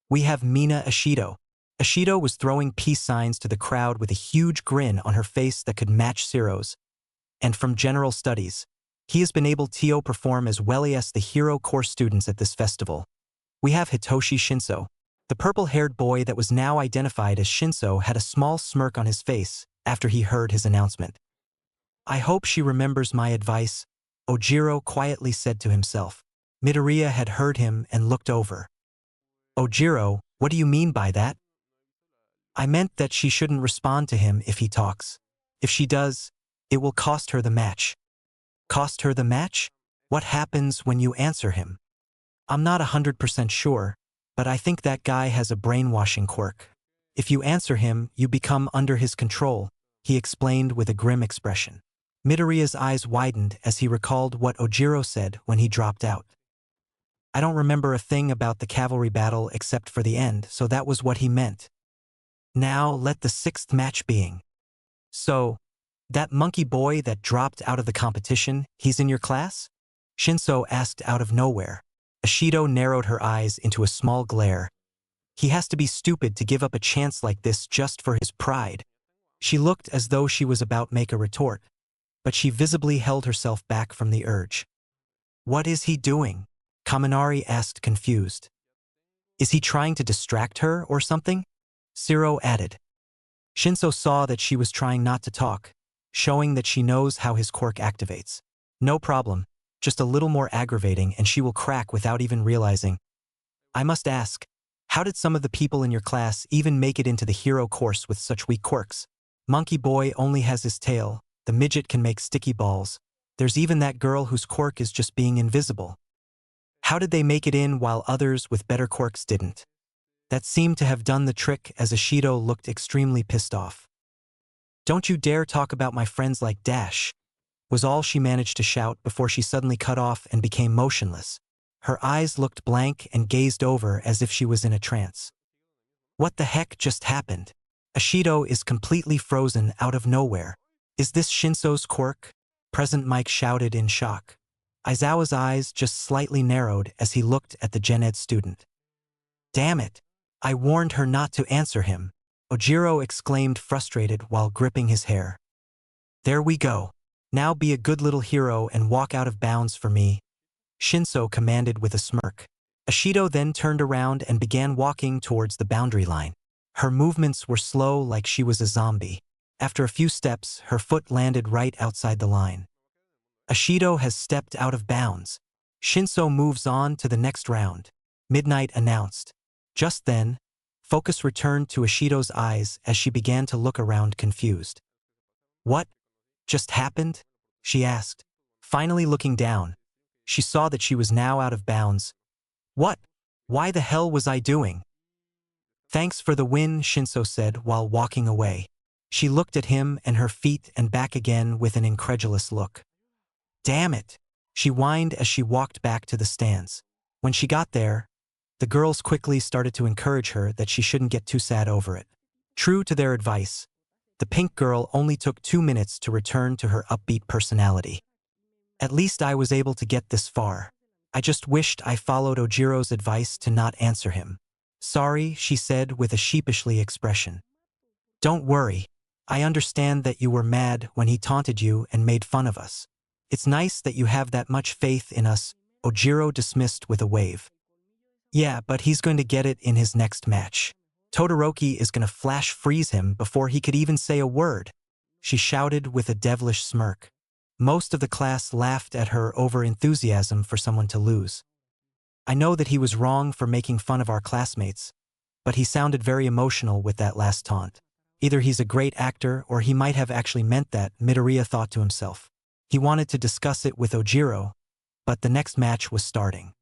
We have Mina Ishido. Ishido was throwing peace signs to the crowd with a huge grin on her face that could match Ciro's. And from general studies, he has been able to perform as well as the hero course students at this festival. We have Hitoshi Shinso. The purple-haired boy that was now identified as Shinso had a small smirk on his face after he heard his announcement. I hope she remembers my advice, Ojiro quietly said to himself. Midoriya had heard him and looked over. Ojiro, what do you mean by that? I meant that she shouldn't respond to him if he talks. If she does, it will cost her the match. Cost her the match? What happens when you answer him? I'm not 100% sure. But I think that guy has a brainwashing quirk. If you answer him, you become under his control, he explained with a grim expression. Midoriya's eyes widened as he recalled what Ojiro said when he dropped out. I don't remember a thing about the cavalry battle except for the end, so that was what he meant. Now let the sixth match being. So, that monkey boy that dropped out of the competition, he's in your class? Shinso asked out of nowhere. Ishido narrowed her eyes into a small glare. He has to be stupid to give up a chance like this just for his pride. She looked as though she was about to make a retort, but she visibly held herself back from the urge. What is he doing? Kaminari asked, confused. Is he trying to distract her or something? Shiro added. Shinso saw that she was trying not to talk, showing that she knows how his quirk activates. No problem, just a little more aggravating and she will crack without even realizing. I must ask, how did some of the people in your class even make it into the hero course with such weak quirks? Monkey Boy only has his tail, the midget can make sticky balls. There's even that girl whose quirk is just being invisible. How did they make it in while others with better quirks didn't? That seemed to have done the trick as Ishido looked extremely pissed off. Don't you dare talk about my friends like Dash, was all she managed to shout before she suddenly cut off and became motionless. Her eyes looked blank and gazed over as if she was in a trance. What the heck just happened? Ishido is completely frozen out of nowhere. Is this Shinso's quirk? Present Mike shouted in shock. Aizawa's eyes just slightly narrowed as he looked at the Gen Ed student. Damn it! I warned her not to answer him, Ojiro exclaimed, frustrated while gripping his hair. There we go. Now be a good little hero and walk out of bounds for me, Shinso commanded with a smirk. Ishido then turned around and began walking towards the boundary line. Her movements were slow like she was a zombie. After a few steps, her foot landed right outside the line. Ishido has stepped out of bounds. Shinso moves on to the next round, Midnight announced. Just then, focus returned to Ishido's eyes as she began to look around confused. What just happened? She asked. Finally looking down, she saw that she was now out of bounds. What? Why the hell was I doing? Thanks for the win, Shinso said while walking away. She looked at him and her feet and back again with an incredulous look. Damn it, she whined as she walked back to the stands. When she got there, the girls quickly started to encourage her that she shouldn't get too sad over it. True to their advice, the pink girl only took 2 minutes to return to her upbeat personality. At least I was able to get this far. I just wished I followed Ojiro's advice to not answer him. Sorry, she said with a sheepishly expression. Don't worry. I understand that you were mad when he taunted you and made fun of us. It's nice that you have that much faith in us, Ojiro dismissed with a wave. Yeah, but he's going to get it in his next match. Todoroki is going to flash freeze him before he could even say a word, she shouted with a devilish smirk. Most of the class laughed at her over-enthusiasm for someone to lose. I know that he was wrong for making fun of our classmates, but he sounded very emotional with that last taunt. Either he's a great actor or he might have actually meant that, Midoriya thought to himself. He wanted to discuss it with Ojiro, but the next match was starting.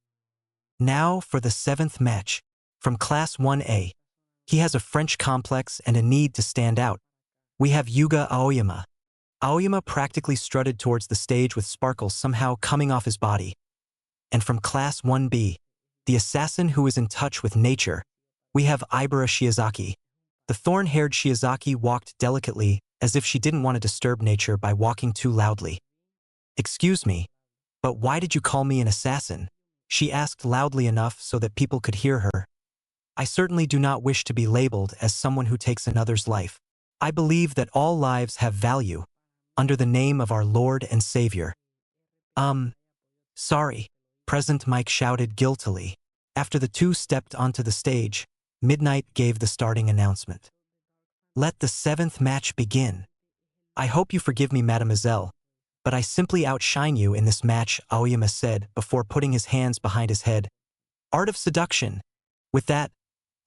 Now for the 7th match, from Class 1A. He has a French complex and a need to stand out. We have Yuga Aoyama. Aoyama practically strutted towards the stage with sparkles somehow coming off his body. And from Class 1B, the assassin who is in touch with nature, we have Ibara Shiozaki. The thorn-haired Shiozaki walked delicately as if she didn't want to disturb nature by walking too loudly. Excuse me, but why did you call me an assassin? She asked loudly enough so that people could hear her. I certainly do not wish to be labeled as someone who takes another's life. I believe that all lives have value, under the name of our Lord and Savior. Sorry, Present Mike shouted guiltily. After the two stepped onto the stage, Midnight gave the starting announcement. Let the 7th match begin. I hope you forgive me, mademoiselle, but I simply outshine you in this match, Aoyama said before putting his hands behind his head. Art of seduction. With that,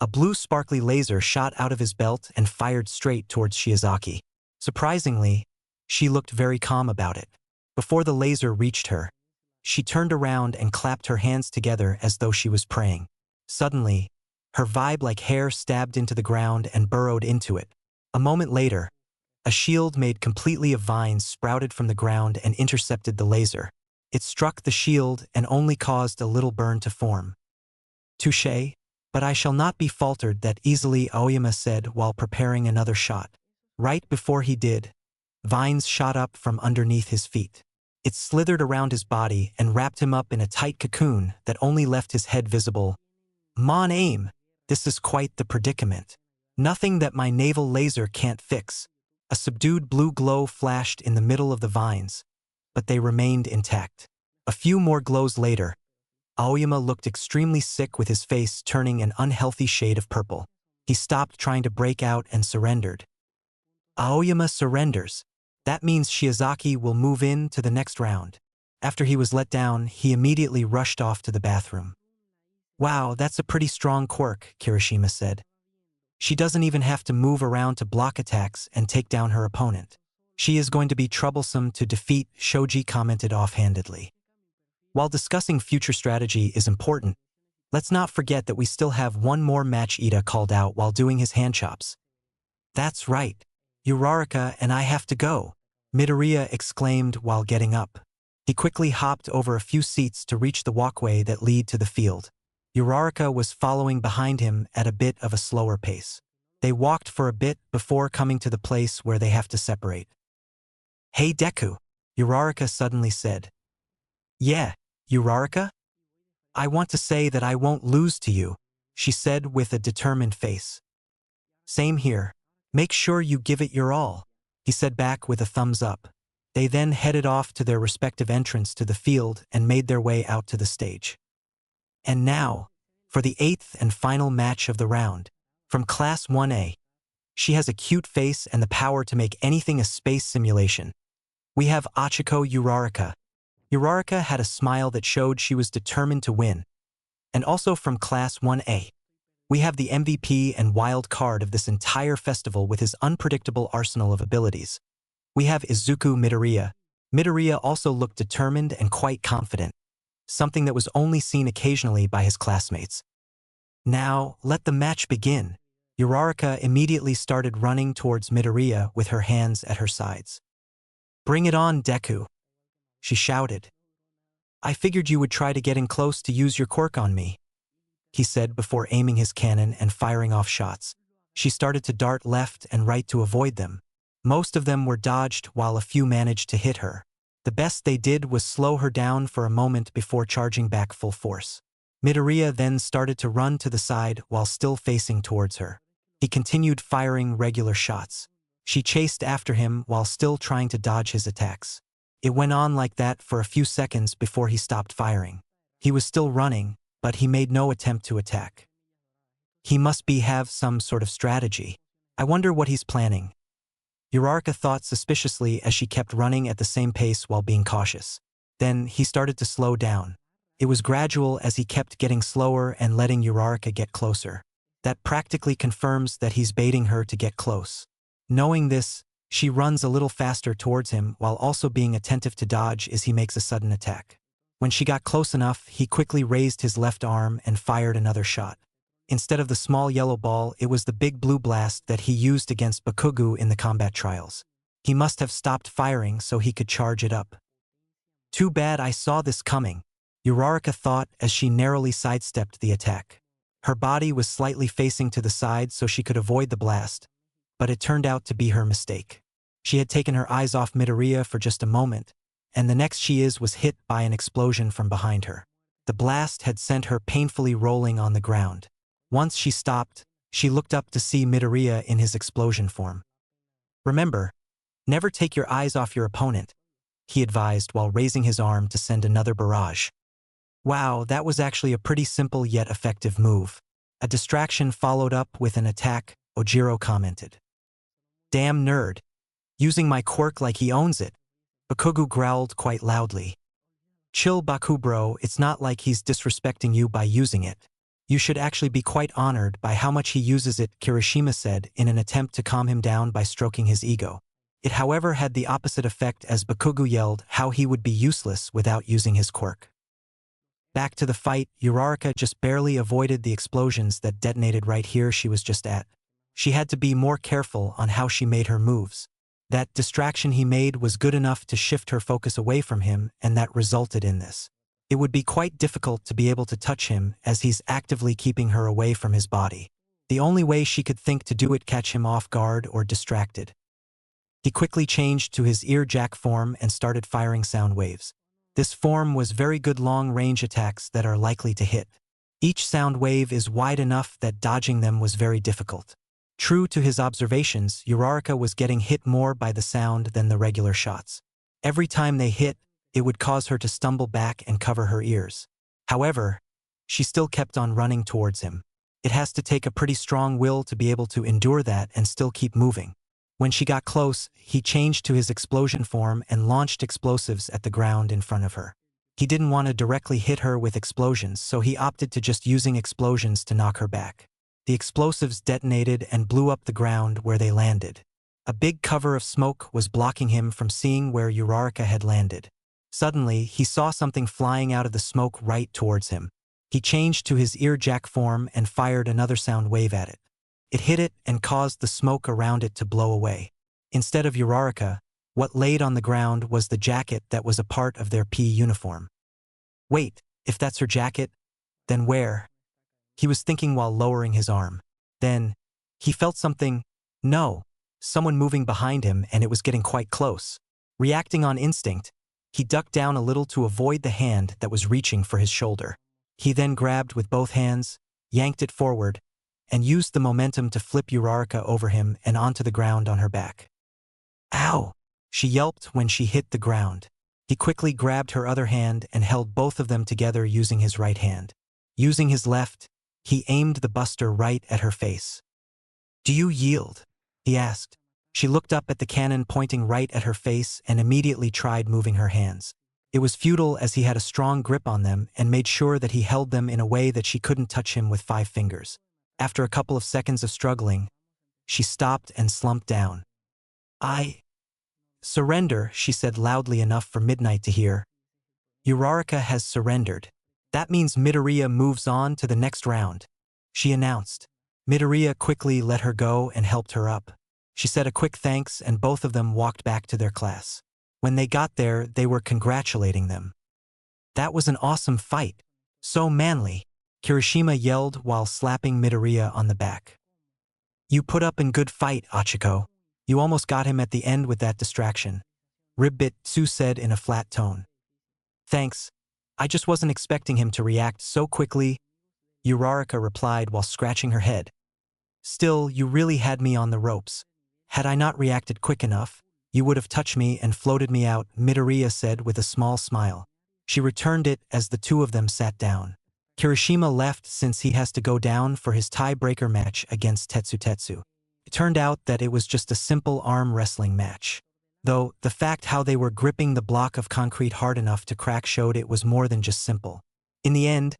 a blue sparkly laser shot out of his belt and fired straight towards Shiozaki. Surprisingly, she looked very calm about it. Before the laser reached her, she turned around and clapped her hands together as though she was praying. Suddenly, her vibe-like hair stabbed into the ground and burrowed into it. A moment later, a shield made completely of vines sprouted from the ground and intercepted the laser. It struck the shield and only caused a little burn to form. Touché, but I shall not be faltered that easily, Aoyama said while preparing another shot. Right before he did, vines shot up from underneath his feet. It slithered around his body and wrapped him up in a tight cocoon that only left his head visible. Mon aim, this is quite the predicament. Nothing that my naval laser can't fix. A subdued blue glow flashed in the middle of the vines, but they remained intact. A few more glows later, Aoyama looked extremely sick with his face turning an unhealthy shade of purple. He stopped trying to break out and surrendered. Aoyama surrenders. That means Shiozaki will move in to the next round. After he was let down, he immediately rushed off to the bathroom. Wow, that's a pretty strong quirk, Kirishima said. She doesn't even have to move around to block attacks and take down her opponent. She is going to be troublesome to defeat, Shoji commented offhandedly. While discussing future strategy is important, let's not forget that we still have one more match, Ida called out while doing his hand chops. That's right. Uraraka and I have to go, Midoriya exclaimed while getting up. He quickly hopped over a few seats to reach the walkway that lead to the field. Uraraka was following behind him at a bit of a slower pace. They walked for a bit before coming to the place where they have to separate. Hey Deku, Uraraka suddenly said. Yeah, Uraraka? I want to say that I won't lose to you, she said with a determined face. Same here. Make sure you give it your all, he said back with a thumbs up. They then headed off to their respective entrance to the field and made their way out to the stage. And now, for the 8th and final match of the round, from Class 1A. She has a cute face and the power to make anything a space simulation. We have Achiko Uraraka. Uraraka had a smile that showed she was determined to win. And also from Class 1A. We have the MVP and wild card of this entire festival with his unpredictable arsenal of abilities. We have Izuku Midoriya. Midoriya also looked determined and quite confident, something that was only seen occasionally by his classmates. Now, let the match begin. Uraraka immediately started running towards Midoriya with her hands at her sides. Bring it on, Deku, she shouted. I figured you would try to get in close to use your quirk on me, he said before aiming his cannon and firing off shots. She started to dart left and right to avoid them. Most of them were dodged while a few managed to hit her. The best they did was slow her down for a moment before charging back full force. Midoriya then started to run to the side while still facing towards her. He continued firing regular shots. She chased after him while still trying to dodge his attacks. It went on like that for a few seconds before he stopped firing. He was still running, but he made no attempt to attack. He must have some sort of strategy. I wonder what he's planning. Uraraka thought suspiciously as she kept running at the same pace while being cautious. Then he started to slow down. It was gradual as he kept getting slower and letting Uraraka get closer. That practically confirms that he's baiting her to get close. Knowing this, she runs a little faster towards him while also being attentive to dodge as he makes a sudden attack. When she got close enough, he quickly raised his left arm and fired another shot. Instead of the small yellow ball, it was the big blue blast that he used against Bakugo in the combat trials. He must have stopped firing so he could charge it up. Too bad I saw this coming, Uraraka thought as she narrowly sidestepped the attack. Her body was slightly facing to the side so she could avoid the blast, but it turned out to be her mistake. She had taken her eyes off Midoriya for just a moment, and the next she was hit by an explosion from behind her. The blast had sent her painfully rolling on the ground. Once she stopped, she looked up to see Midoriya in his explosion form. Remember, never take your eyes off your opponent, he advised while raising his arm to send another barrage. Wow, that was actually a pretty simple yet effective move. A distraction followed up with an attack, Ojiro commented. Damn nerd. Using my quirk like he owns it. Bakugo growled quite loudly. Chill Baku bro, it's not like he's disrespecting you by using it. You should actually be quite honored by how much he uses it, Kirishima said in an attempt to calm him down by stroking his ego. It however had the opposite effect as Bakugo yelled how he would be useless without using his quirk. Back to the fight, Uraraka just barely avoided the explosions that detonated right here she was just at. She had to be more careful on how she made her moves. That distraction he made was good enough to shift her focus away from him, and that resulted in this. It would be quite difficult to be able to touch him as he's actively keeping her away from his body. The only way she could think to do it catch him off guard or distracted. He quickly changed to his ear jack form and started firing sound waves. This form was very good long-range attacks that are likely to hit. Each sound wave is wide enough that dodging them was very difficult. True to his observations, Uraraka was getting hit more by the sound than the regular shots. Every time they hit, it would cause her to stumble back and cover her ears. However, she still kept on running towards him. It has to take a pretty strong will to be able to endure that and still keep moving. When she got close, he changed to his explosion form and launched explosives at the ground in front of her. He didn't want to directly hit her with explosions, so he opted to just using explosions to knock her back. The explosives detonated and blew up the ground where they landed. A big cover of smoke was blocking him from seeing where Uraraka had landed. Suddenly, he saw something flying out of the smoke right towards him. He changed to his earjack form and fired another sound wave at it. It hit it and caused the smoke around it to blow away. Instead of Uraraka, what laid on the ground was the jacket that was a part of their PE uniform. Wait, if that's her jacket, then where? He was thinking while lowering his arm. Then, he felt something. No, someone moving behind him, and it was getting quite close. Reacting on instinct, he ducked down a little to avoid the hand that was reaching for his shoulder. He then grabbed with both hands, yanked it forward, and used the momentum to flip Uraraka over him and onto the ground on her back. Ow! She yelped when she hit the ground. He quickly grabbed her other hand and held both of them together using his right hand. Using his left, he aimed the buster right at her face. "Do you yield?" he asked. She looked up at the cannon pointing right at her face and immediately tried moving her hands. It was futile as he had a strong grip on them and made sure that he held them in a way that she couldn't touch him with 5 fingers. After a couple of seconds of struggling, she stopped and slumped down. "I surrender," she said loudly enough for Midnight to hear. "Uraraka has surrendered. That means Midoriya moves on to the next round," she announced. Midoriya quickly let her go and helped her up. She said a quick thanks and both of them walked back to their class. When they got there, they were congratulating them. "That was an awesome fight. So manly," Kirishima yelled while slapping Midoriya on the back. "You put up a good fight, Achiko. You almost got him at the end with that distraction," Ribbit Tsu said in a flat tone. "Thanks. I just wasn't expecting him to react so quickly," Uraraka replied while scratching her head. "Still, you really had me on the ropes. Had I not reacted quick enough, you would have touched me and floated me out," Midoriya said with a small smile. She returned it as the two of them sat down. Kirishima left since he has to go down for his tie-breaker match against Tetsu. It turned out that it was just a simple arm wrestling match. Though, the fact how they were gripping the block of concrete hard enough to crack showed it was more than just simple. In the end,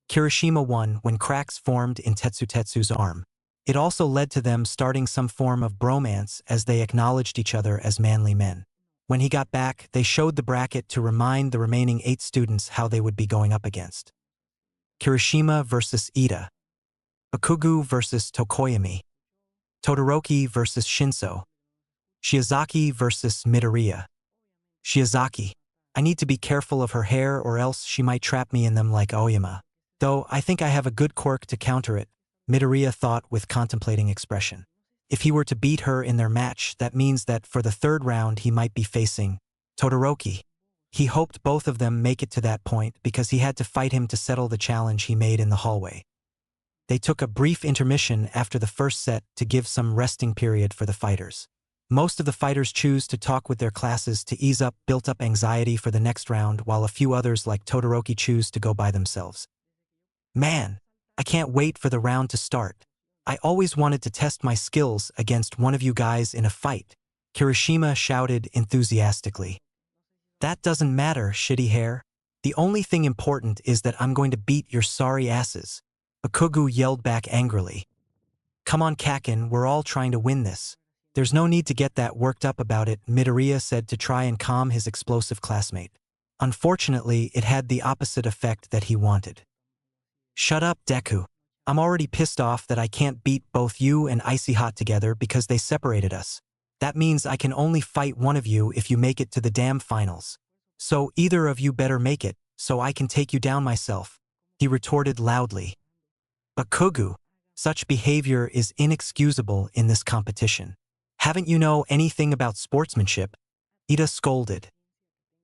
Kirishima won when cracks formed in Tetsu's arm. It also led to them starting some form of bromance as they acknowledged each other as manly men. When he got back, they showed the bracket to remind the remaining 8 students how they would be going up against. Kirishima versus Ida. Bakugo versus Tokoyami. Todoroki versus Shinso. Shiozaki versus Midoriya. Shiozaki. I need to be careful of her hair or else she might trap me in them like Aoyama. Though I think I have a good quirk to counter it, Midoriya thought with contemplating expression. If he were to beat her in their match, that means that for the 3rd round he might be facing Todoroki. He hoped both of them make it to that point because he had to fight him to settle the challenge he made in the hallway. They took a brief intermission after the first set to give some resting period for the fighters. Most of the fighters choose to talk with their classes to ease up built-up anxiety for the next round, while a few others like Todoroki choose to go by themselves. "Man, I can't wait for the round to start. I always wanted to test my skills against one of you guys in a fight," Kirishima shouted enthusiastically. "That doesn't matter, shitty hair. The only thing important is that I'm going to beat your sorry asses," Bakugo yelled back angrily. "Come on, Kakin, we're all trying to win this. There's no need to get that worked up about it," Midoriya said to try and calm his explosive classmate. Unfortunately, it had the opposite effect that he wanted. "Shut up, Deku. I'm already pissed off that I can't beat both you and Icy Hot together because they separated us. That means I can only fight one of you if you make it to the damn finals. So either of you better make it, so I can take you down myself," he retorted loudly. "Bakugo, such behavior is inexcusable in this competition. Haven't you know anything about sportsmanship?" Ida scolded.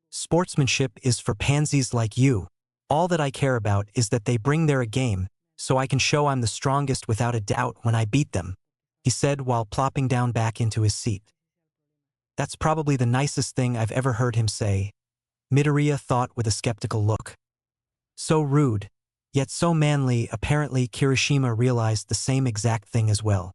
"Sportsmanship is for pansies like you. All that I care about is that they bring their A game, so I can show I'm the strongest without a doubt when I beat them," he said while plopping down back into his seat. That's probably the nicest thing I've ever heard him say. Midoriya thought with a skeptical look. So rude, yet so manly. Apparently Kirishima realized the same exact thing as well.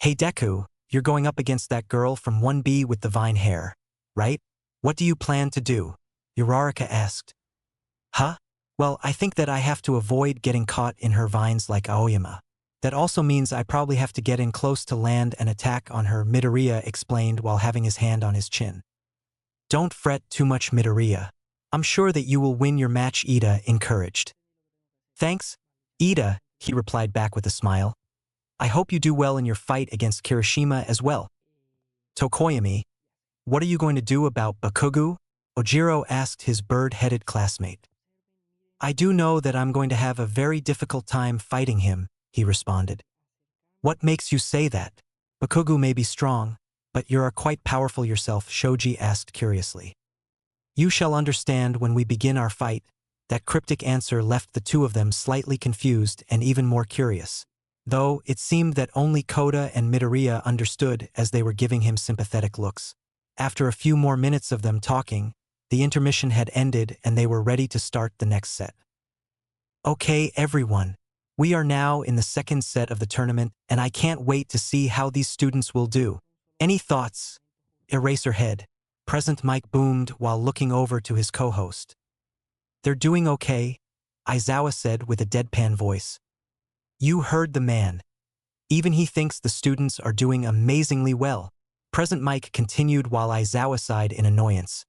Hey Deku, you're going up against that girl from 1B with the vine hair, right? What do you plan to do? Uraraka asked. Huh? Well, I think that I have to avoid getting caught in her vines like Aoyama. That also means I probably have to get in close to land and attack on her, Midoriya explained while having his hand on his chin. Don't fret too much, Midoriya. I'm sure that you will win your match, Ida encouraged. Thanks, Ida, he replied back with a smile. I hope you do well in your fight against Kirishima as well. Tokoyami, what are you going to do about Bakugo? Ojiro asked his bird-headed classmate. I do know that I'm going to have a very difficult time fighting him, he responded. What makes you say that? Bakugo may be strong, but you are quite powerful yourself, Shoji asked curiously. You shall understand when we begin our fight. That cryptic answer left the two of them slightly confused and even more curious, though it seemed that only Koda and Midoriya understood as they were giving him sympathetic looks. After a few more minutes of them talking, the intermission had ended and they were ready to start the next set. Okay, everyone. We are now in the second set of the tournament, and I can't wait to see how these students will do. Any thoughts? Eraserhead. Present Mike boomed while looking over to his co-host. They're doing okay, Aizawa said with a deadpan voice. You heard the man. Even he thinks the students are doing amazingly well. Present Mike continued while Aizawa sighed in annoyance.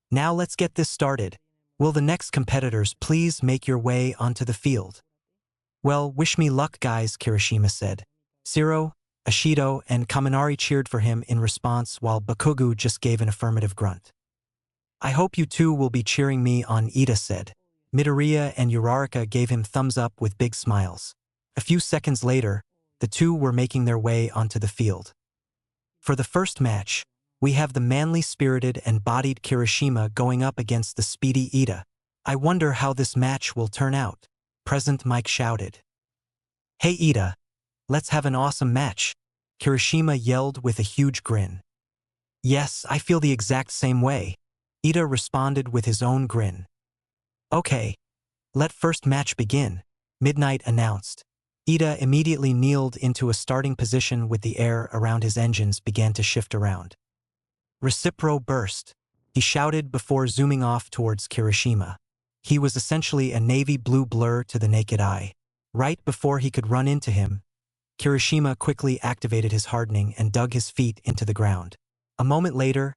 Now let's get this started. Will the next competitors please make your way onto the field? Well, wish me luck, guys, Kirishima said. Zero, Ashido, and Kaminari cheered for him in response while Bakugo just gave an affirmative grunt. I hope you two will be cheering me on, Ida said. Midoriya and Uraraka gave him thumbs up with big smiles. A few seconds later, the two were making their way onto the field. For the first match, we have the manly-spirited and bodied Kirishima going up against the speedy Ida. I wonder how this match will turn out, Present Mike shouted. Hey Ida, let's have an awesome match, Kirishima yelled with a huge grin. Yes, I feel the exact same way, Ida responded with his own grin. Okay, let first match begin, Midnight announced. Ida immediately kneeled into a starting position with the air around his engines began to shift around. Recipro burst, he shouted before zooming off towards Kirishima. He was essentially a navy blue blur to the naked eye. Right before he could run into him, Kirishima quickly activated his hardening and dug his feet into the ground. A moment later,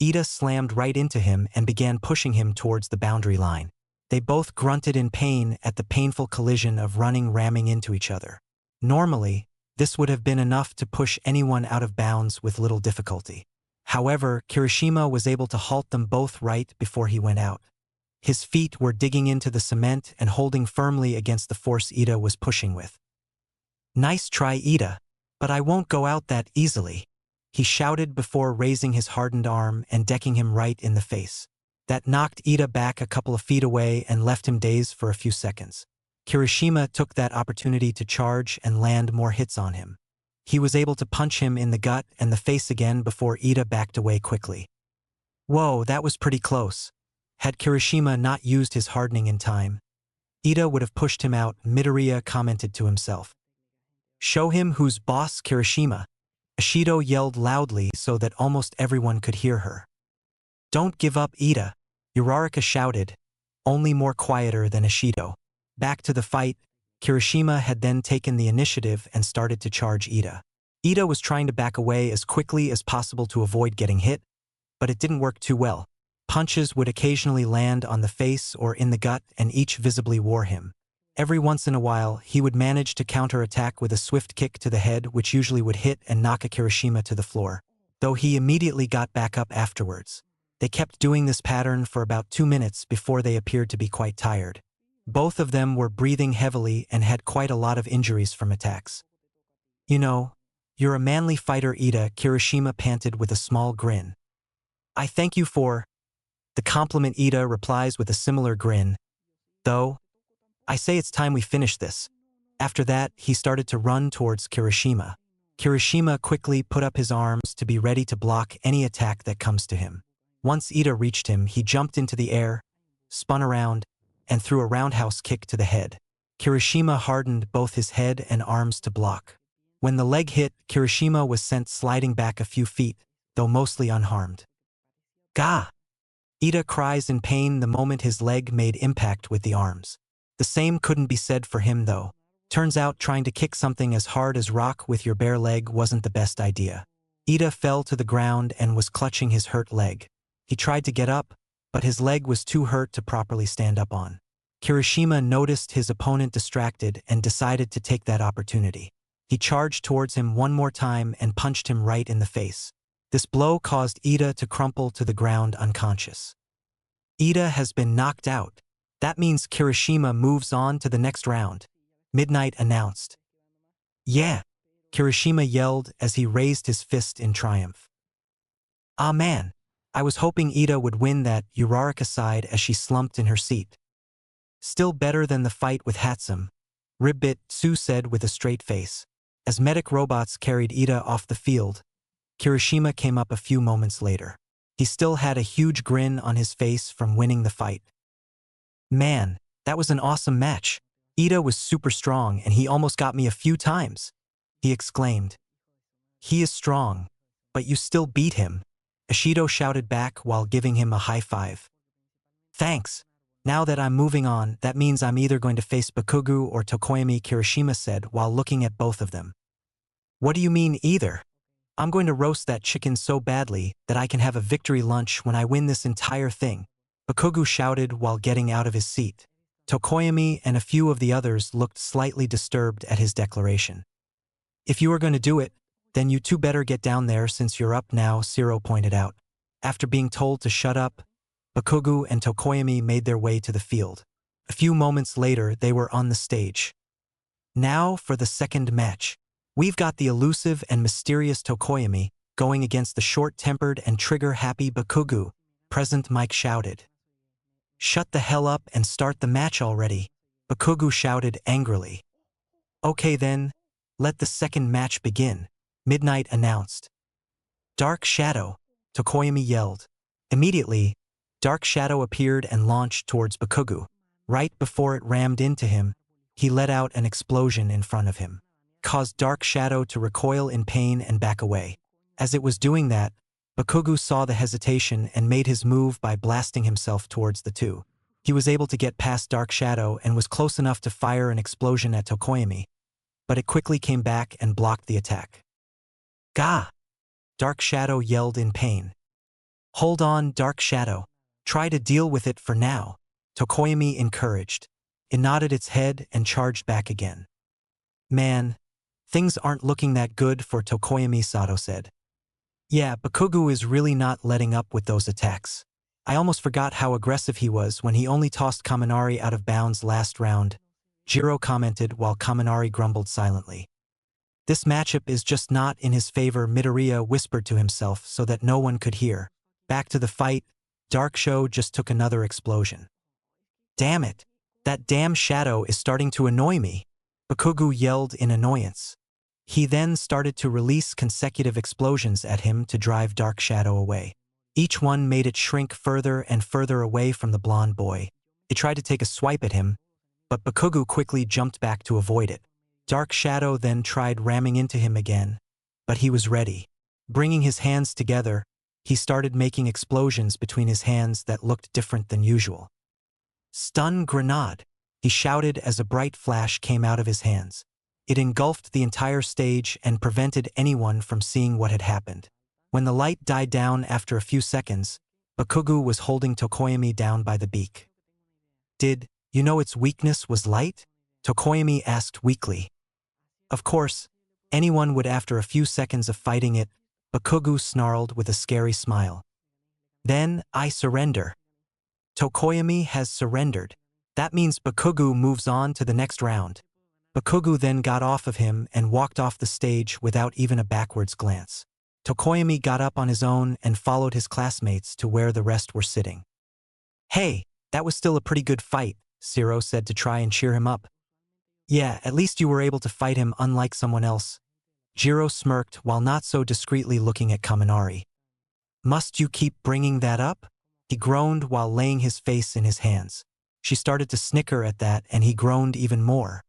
Ida slammed right into him and began pushing him towards the boundary line. They both grunted in pain at the painful collision of ramming into each other. Normally, this would have been enough to push anyone out of bounds with little difficulty. However, Kirishima was able to halt them both right before he went out. His feet were digging into the cement and holding firmly against the force Ida was pushing with. Nice try, Ida, but I won't go out that easily, he shouted before raising his hardened arm and decking him right in the face. That knocked Ida back a couple of feet away and left him dazed for a few seconds. Kirishima took that opportunity to charge and land more hits on him. He was able to punch him in the gut and the face again before Ida backed away quickly. Whoa, that was pretty close. Had Kirishima not used his hardening in time, Ida would have pushed him out, Midoriya commented to himself. Show him who's boss, Kirishima. Ashido yelled loudly so that almost everyone could hear her. Don't give up, Ida, Uraraka shouted, only more quieter than Ashido. Back to the fight, Kirishima had then taken the initiative and started to charge Ida. Ida was trying to back away as quickly as possible to avoid getting hit, but it didn't work too well. Punches would occasionally land on the face or in the gut and each visibly wore him. Every once in a while, he would manage to counterattack with a swift kick to the head which usually would hit and knock Kirishima to the floor, though he immediately got back up afterwards. They kept doing this pattern for about 2 minutes before they appeared to be quite tired. Both of them were breathing heavily and had quite a lot of injuries from attacks. You know, you're a manly fighter, Ida, Kirishima panted with a small grin. I thank you for the compliment, Ida replies with a similar grin. Though, I say it's time we finish this. After that, he started to run towards Kirishima. Kirishima quickly put up his arms to be ready to block any attack that comes to him. Once Ida reached him, he jumped into the air, spun around, and threw a roundhouse kick to the head. Kirishima hardened both his head and arms to block. When the leg hit, Kirishima was sent sliding back a few feet, though mostly unharmed. Gah! Ida cries in pain the moment his leg made impact with the arms. The same couldn't be said for him though. Turns out trying to kick something as hard as rock with your bare leg wasn't the best idea. Ida fell to the ground and was clutching his hurt leg. He tried to get up, but his leg was too hurt to properly stand up on. Kirishima noticed his opponent distracted and decided to take that opportunity. He charged towards him one more time and punched him right in the face. This blow caused Ida to crumple to the ground unconscious. Ida has been knocked out. That means Kirishima moves on to the next round, Midnight announced. Yeah, Kirishima yelled as he raised his fist in triumph. Ah man, I was hoping Ida would win that, Uraraka sighed as she slumped in her seat. Still better than the fight with Hatsum, Ribbit Sue said with a straight face. As medic robots carried Ida off the field, Kirishima came up a few moments later. He still had a huge grin on his face from winning the fight. Man, that was an awesome match. Ida was super strong and he almost got me a few times, he exclaimed. He is strong, but you still beat him, Ishido shouted back while giving him a high five. Thanks. Now that I'm moving on, that means I'm either going to face Bakugo or Tokoyami, Kirishima said while looking at both of them. What do you mean either? I'm going to roast that chicken so badly that I can have a victory lunch when I win this entire thing, Bakugo shouted while getting out of his seat. Tokoyami and a few of the others looked slightly disturbed at his declaration. If you are going to do it, then you two better get down there since you're up now, Shiro pointed out. After being told to shut up, Bakugo and Tokoyami made their way to the field. A few moments later, they were on the stage. Now for the second match. We've got the elusive and mysterious Tokoyami going against the short-tempered and trigger-happy Bakugo, Present Mike shouted. Shut the hell up and start the match already, Bakugo shouted angrily. Okay then, let the second match begin, Midnight announced. Dark Shadow, Tokoyami yelled. Immediately, Dark Shadow appeared and launched towards Bakugo. Right before it rammed into him, he let out an explosion in front of him, caused Dark Shadow to recoil in pain and back away. As it was doing that, Bakugo saw the hesitation and made his move by blasting himself towards the two. He was able to get past Dark Shadow and was close enough to fire an explosion at Tokoyami, but it quickly came back and blocked the attack. Gah! Dark Shadow yelled in pain. Hold on, Dark Shadow. Try to deal with it for now, Tokoyami encouraged. It nodded its head and charged back again. Man, things aren't looking that good for Tokoyami, Sato said. Yeah, Bakugo is really not letting up with those attacks. I almost forgot how aggressive he was when he only tossed Kaminari out of bounds last round, Jiro commented while Kaminari grumbled silently. This matchup is just not in his favor, Midoriya whispered to himself so that no one could hear. Back to the fight, Dark Show just took another explosion. Damn it! That damn shadow is starting to annoy me, Bakugo yelled in annoyance. He then started to release consecutive explosions at him to drive Dark Shadow away. Each one made it shrink further and further away from the blonde boy. It tried to take a swipe at him, but Bakugo quickly jumped back to avoid it. Dark Shadow then tried ramming into him again, but he was ready. Bringing his hands together, he started making explosions between his hands that looked different than usual. Stun grenade, he shouted as a bright flash came out of his hands. It engulfed the entire stage and prevented anyone from seeing what had happened. When the light died down after a few seconds, Bakugo was holding Tokoyami down by the beak. Did you know its weakness was light? Tokoyami asked weakly. Of course, anyone would after a few seconds of fighting it, Bakugo snarled with a scary smile. Then I surrender. Tokoyami has surrendered. That means Bakugo moves on to the next round. Bakugo then got off of him and walked off the stage without even a backwards glance. Tokoyami got up on his own and followed his classmates to where the rest were sitting. Hey, that was still a pretty good fight, Shiro said to try and cheer him up. Yeah, at least you were able to fight him unlike someone else. Jiro smirked while not so discreetly looking at Kaminari. Must you keep bringing that up? He groaned while laying his face in his hands. She started to snicker at that and he groaned even more.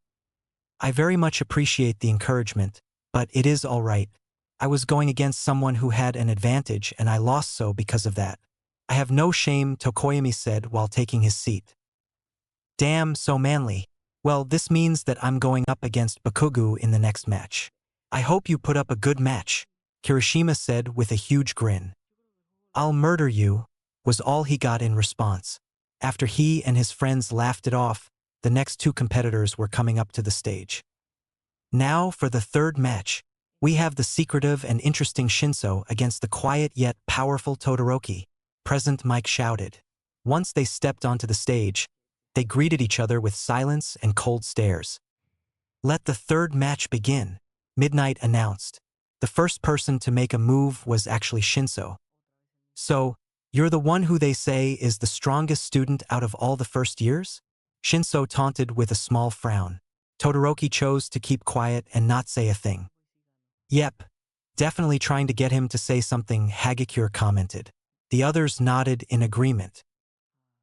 I very much appreciate the encouragement, but it is all right. I was going against someone who had an advantage and I lost so because of that. I have no shame, Tokoyami said while taking his seat. Damn, so manly. Well, this means that I'm going up against Bakugu in the next match. I hope you put up a good match, Kirishima said with a huge grin. I'll murder you, was all he got in response. After he and his friends laughed it off, the next two competitors were coming up to the stage. Now for the third match, we have the secretive and interesting Shinso against the quiet yet powerful Todoroki. Present Mike shouted. Once they stepped onto the stage, they greeted each other with silence and cold stares. Let the third match begin, Midnight announced. The first person to make a move was actually Shinso. So, you're the one who they say is the strongest student out of all the first years? Shinso taunted with a small frown. Todoroki chose to keep quiet and not say a thing. Yep, definitely trying to get him to say something, Hagakure commented. The others nodded in agreement.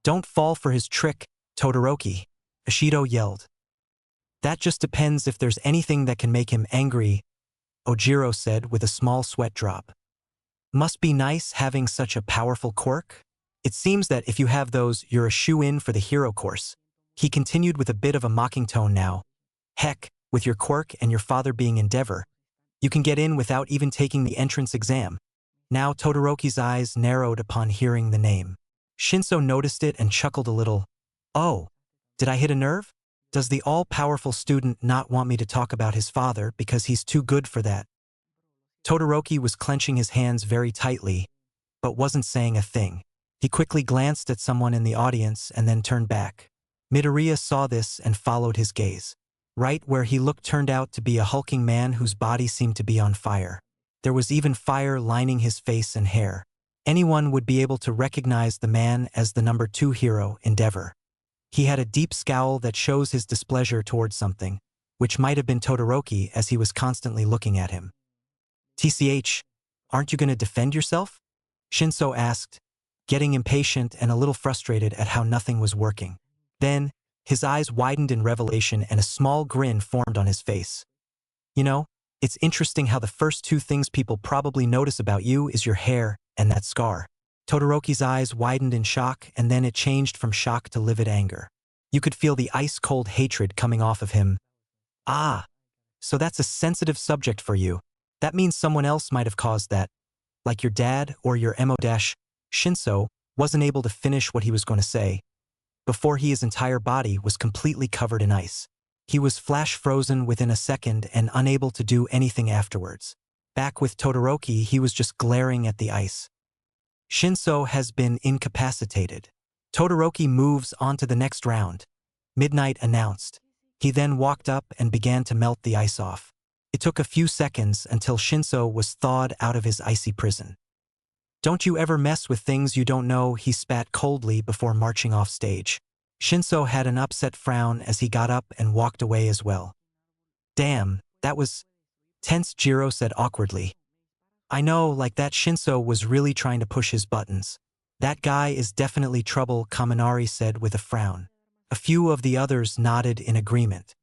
Don't fall for his trick, Todoroki, Ishido yelled. That just depends if there's anything that can make him angry, Ojiro said with a small sweat drop. Must be nice having such a powerful quirk. It seems that if you have those, you're a shoe-in for the hero course. He continued with a bit of a mocking tone now. Heck, with your quirk and your father being Endeavor, you can get in without even taking the entrance exam. Now Todoroki's eyes narrowed upon hearing the name. Shinso noticed it and chuckled a little. Oh, did I hit a nerve? Does the all-powerful student not want me to talk about his father because he's too good for that? Todoroki was clenching his hands very tightly, but wasn't saying a thing. He quickly glanced at someone in the audience and then turned back. Midoriya saw this and followed his gaze. Right where he looked turned out to be a hulking man whose body seemed to be on fire. There was even fire lining his face and hair. Anyone would be able to recognize the man as the number 2 hero, Endeavor. He had a deep scowl that shows his displeasure towards something, which might have been Todoroki as he was constantly looking at him. TCH, aren't you going to defend yourself? Shinso asked, getting impatient and a little frustrated at how nothing was working. Then, his eyes widened in revelation and a small grin formed on his face. You know, it's interesting how the first two things people probably notice about you is your hair and that scar. Todoroki's eyes widened in shock and then it changed from shock to livid anger. You could feel the ice-cold hatred coming off of him. Ah, so that's a sensitive subject for you. That means someone else might have caused that. Like your dad or your emo dash. Shinso wasn't able to finish what he was going to say. Before his entire body was completely covered in ice. He was flash frozen within a second and unable to do anything afterwards. Back with Todoroki, he was just glaring at the ice. Shinso has been incapacitated. Todoroki moves on to the next round, Midnight announced. He then walked up and began to melt the ice off. It took a few seconds until Shinso was thawed out of his icy prison. Don't you ever mess with things you don't know, he spat coldly before marching off stage. Shinso had an upset frown as he got up and walked away as well. Damn, that was tense, Jiro said awkwardly. I know, like that Shinso was really trying to push his buttons. That guy is definitely trouble, Kaminari said with a frown. A few of the others nodded in agreement.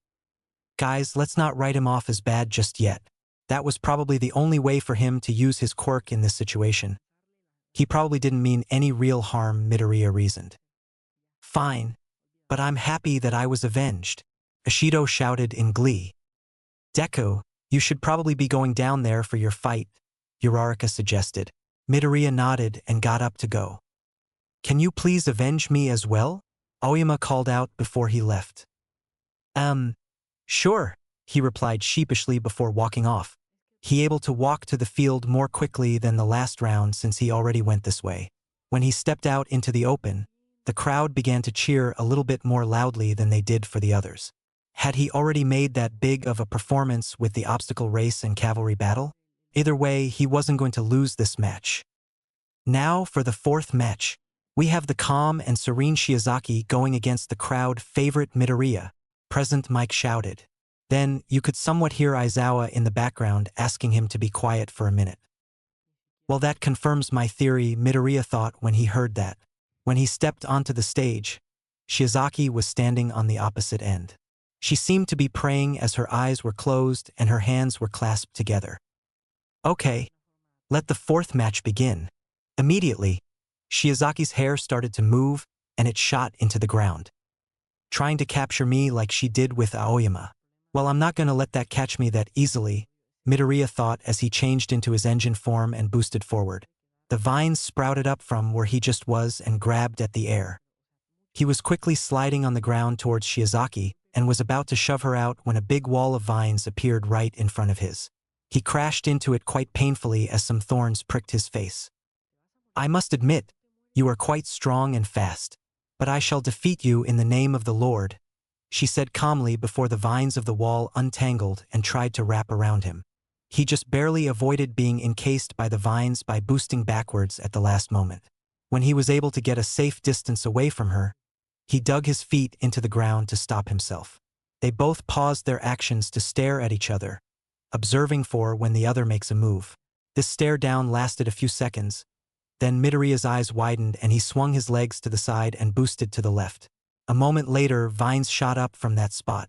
Guys, let's not write him off as bad just yet. That was probably the only way for him to use his quirk in this situation. He probably didn't mean any real harm, Midoriya reasoned. Fine, but I'm happy that I was avenged, Ishido shouted in glee. Deku, you should probably be going down there for your fight, Uraraka suggested. Midoriya nodded and got up to go. Can you please avenge me as well? Aoyama called out before he left. Sure, he replied sheepishly before walking off. He able to walk to the field more quickly than the last round since he already went this way. When he stepped out into the open, the crowd began to cheer a little bit more loudly than they did for the others. Had he already made that big of a performance with the obstacle race and cavalry battle? Either way, he wasn't going to lose this match. Now for the fourth match. We have the calm and serene Shiozaki going against the crowd favorite Midoriya. Present Mike shouted. Then, you could somewhat hear Aizawa in the background asking him to be quiet for a minute. Well, that confirms my theory, Midoriya thought when he heard that. When he stepped onto the stage, Shiozaki was standing on the opposite end. She seemed to be praying as her eyes were closed and her hands were clasped together. Okay, let the fourth match begin. Immediately, Shiozaki's hair started to move and it shot into the ground, trying to capture me like she did with Aoyama. Well, I'm not gonna let that catch me that easily, Midoriya thought as he changed into his engine form and boosted forward. The vines sprouted up from where he just was and grabbed at the air. He was quickly sliding on the ground towards Shiozaki and was about to shove her out when a big wall of vines appeared right in front of his. He crashed into it quite painfully as some thorns pricked his face. I must admit, you are quite strong and fast, but I shall defeat you in the name of the Lord, she said calmly before the vines of the wall untangled and tried to wrap around him. He just barely avoided being encased by the vines by boosting backwards at the last moment. When he was able to get a safe distance away from her, he dug his feet into the ground to stop himself. They both paused their actions to stare at each other, observing for when the other makes a move. This stare down lasted a few seconds. Then Midoriya's eyes widened and he swung his legs to the side and boosted to the left. A moment later, vines shot up from that spot.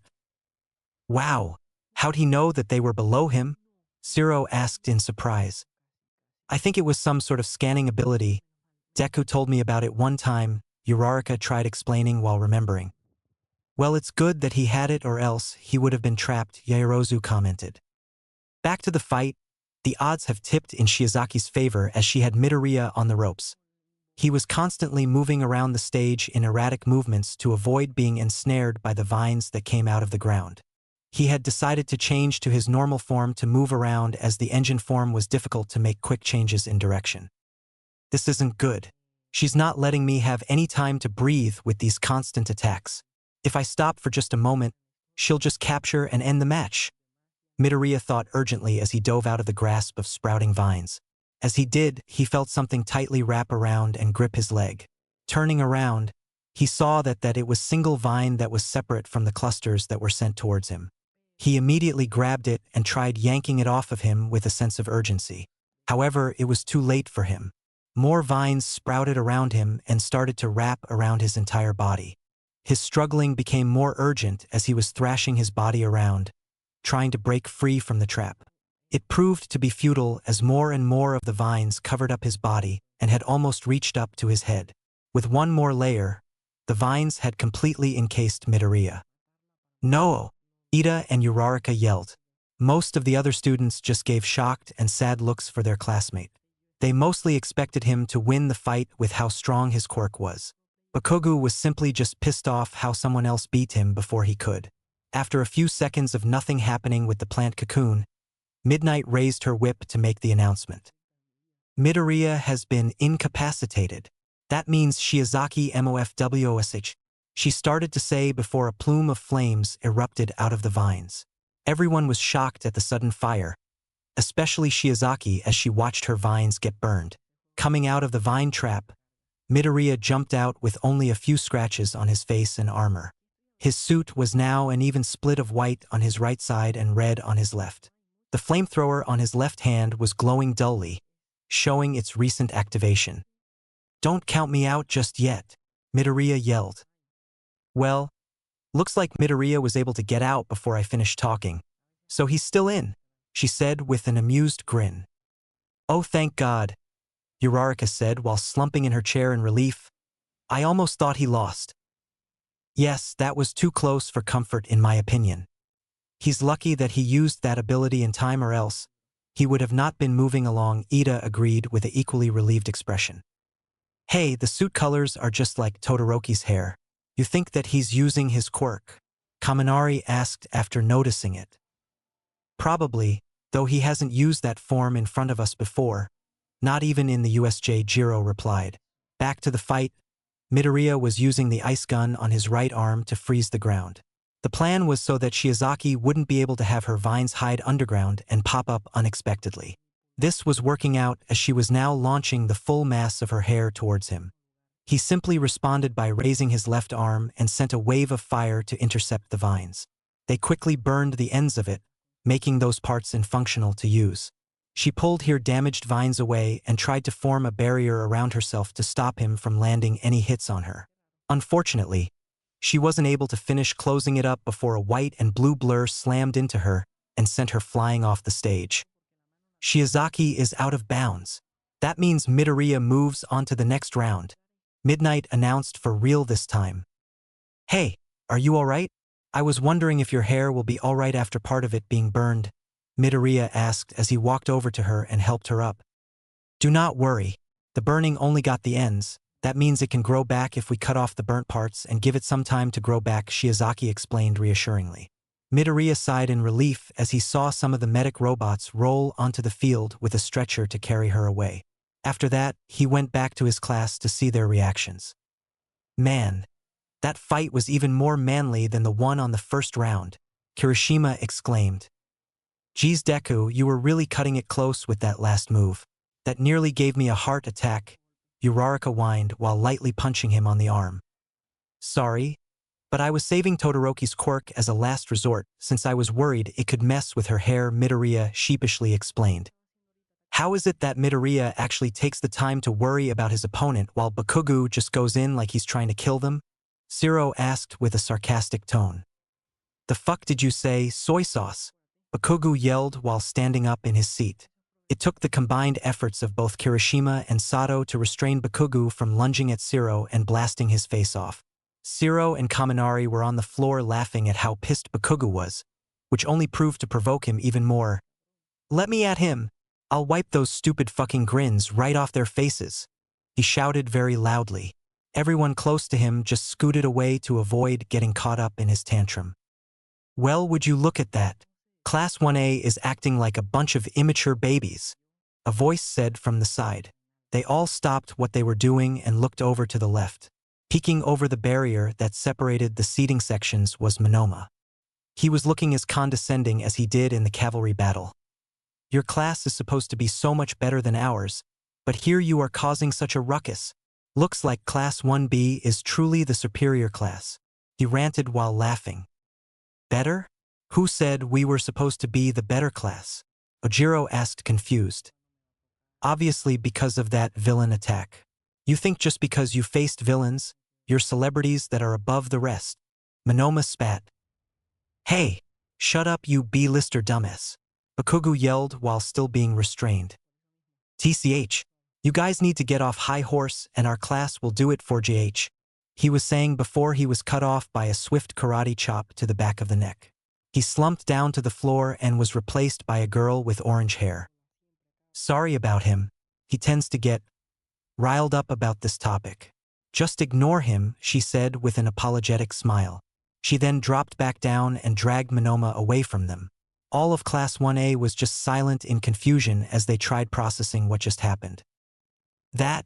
Wow, how'd he know that they were below him? Zero asked in surprise. I think it was some sort of scanning ability. Deku told me about it one time, Uraraka tried explaining while remembering. Well, it's good that he had it or else he would have been trapped, Yaoyorozu commented. Back to the fight, the odds have tipped in Shiozaki's favor as she had Midoriya on the ropes. He was constantly moving around the stage in erratic movements to avoid being ensnared by the vines that came out of the ground. He had decided to change to his normal form to move around as the engine form was difficult to make quick changes in direction. This isn't good. She's not letting me have any time to breathe with these constant attacks. If I stop for just a moment, she'll just capture and end the match. Midoriya thought urgently as he dove out of the grasp of sprouting vines. As he did, he felt something tightly wrap around and grip his leg. Turning around, he saw that it was single vine that was separate from the clusters that were sent towards him. He immediately grabbed it and tried yanking it off of him with a sense of urgency. However, it was too late for him. More vines sprouted around him and started to wrap around his entire body. His struggling became more urgent as he was thrashing his body around, trying to break free from the trap. It proved to be futile as more and more of the vines covered up his body and had almost reached up to his head. With one more layer, the vines had completely encased Midoriya. No! Ida and Uraraka yelled. Most of the other students just gave shocked and sad looks for their classmate. They mostly expected him to win the fight with how strong his quirk was. But Kogu was simply just pissed off how someone else beat him before he could. After a few seconds of nothing happening with the plant cocoon, Midnight raised her whip to make the announcement. Midoriya has been incapacitated. That means Shiozaki MOFWOSH, she started to say before a plume of flames erupted out of the vines. Everyone was shocked at the sudden fire, especially Shiozaki as she watched her vines get burned. Coming out of the vine trap, Midoriya jumped out with only a few scratches on his face and armor. His suit was now an even split of white on his right side and red on his left. The flamethrower on his left hand was glowing dully, showing its recent activation. Don't count me out just yet, Midoriya yelled. Well, looks like Midoriya was able to get out before I finished talking. So he's still in, she said with an amused grin. Oh, thank God, Uraraka said while slumping in her chair in relief. I almost thought he lost. Yes, that was too close for comfort in my opinion. He's lucky that he used that ability in time or else he would have not been moving along, Ida agreed with an equally relieved expression. Hey, the suit colors are just like Todoroki's hair. You think that he's using his quirk? Kaminari asked after noticing it. Probably, though he hasn't used that form in front of us before. Not even in the USJ, Jiro replied. Back to the fight, Midoriya was using the ice gun on his right arm to freeze the ground. The plan was so that Shiozaki wouldn't be able to have her vines hide underground and pop up unexpectedly. This was working out as she was now launching the full mass of her hair towards him. He simply responded by raising his left arm and sent a wave of fire to intercept the vines. They quickly burned the ends of it, making those parts infunctional to use. She pulled her damaged vines away and tried to form a barrier around herself to stop him from landing any hits on her. Unfortunately, she wasn't able to finish closing it up before a white and blue blur slammed into her and sent her flying off the stage. Shiozaki is out of bounds. That means Midoriya moves on to the next round. Midnight announced for real this time. Hey, are you alright? I was wondering if your hair will be alright after part of it being burned, Midoriya asked as he walked over to her and helped her up. Do not worry. The burning only got the ends. That means it can grow back if we cut off the burnt parts and give it some time to grow back, Shiozaki explained reassuringly. Midoriya sighed in relief as he saw some of the medic robots roll onto the field with a stretcher to carry her away. After that, he went back to his class to see their reactions. Man, that fight was even more manly than the one on the first round, Kirishima exclaimed. Geez Deku, you were really cutting it close with that last move. That nearly gave me a heart attack, Uraraka whined while lightly punching him on the arm. Sorry, but I was saving Todoroki's quirk as a last resort since I was worried it could mess with her hair, Midoriya sheepishly explained. How is it that Midoriya actually takes the time to worry about his opponent while Bakugo just goes in like he's trying to kill them? Zero asked with a sarcastic tone. The fuck did you say, soy sauce? Bakugo yelled while standing up in his seat. It took the combined efforts of both Kirishima and Sato to restrain Bakugo from lunging at Zero and blasting his face off. Zero and Kaminari were on the floor laughing at how pissed Bakugo was, which only proved to provoke him even more. Let me at him. I'll wipe those stupid fucking grins right off their faces, he shouted very loudly. Everyone close to him just scooted away to avoid getting caught up in his tantrum. Well, would you look at that? Class 1A is acting like a bunch of immature babies, a voice said from the side. They all stopped what they were doing and looked over to the left. Peeking over the barrier that separated the seating sections was Monoma. He was looking as condescending as he did in the cavalry battle. Your class is supposed to be so much better than ours, but here you are causing such a ruckus. Looks like Class 1B is truly the superior class, he ranted while laughing. Better? Who said we were supposed to be the better class? Ojiro asked confused. Obviously because of that villain attack. You think just because you faced villains, you're celebrities that are above the rest? Monoma spat. Hey, shut up you B-lister dumbass, Bakugo yelled while still being restrained. TCH, you guys need to get off high horse and our class will do it for GH, he was saying before he was cut off by a swift karate chop to the back of the neck. He slumped down to the floor and was replaced by a girl with orange hair. Sorry about him. He tends to get riled up about this topic. Just ignore him, she said with an apologetic smile. She then dropped back down and dragged Monoma away from them. All of Class 1A was just silent in confusion as they tried processing what just happened. That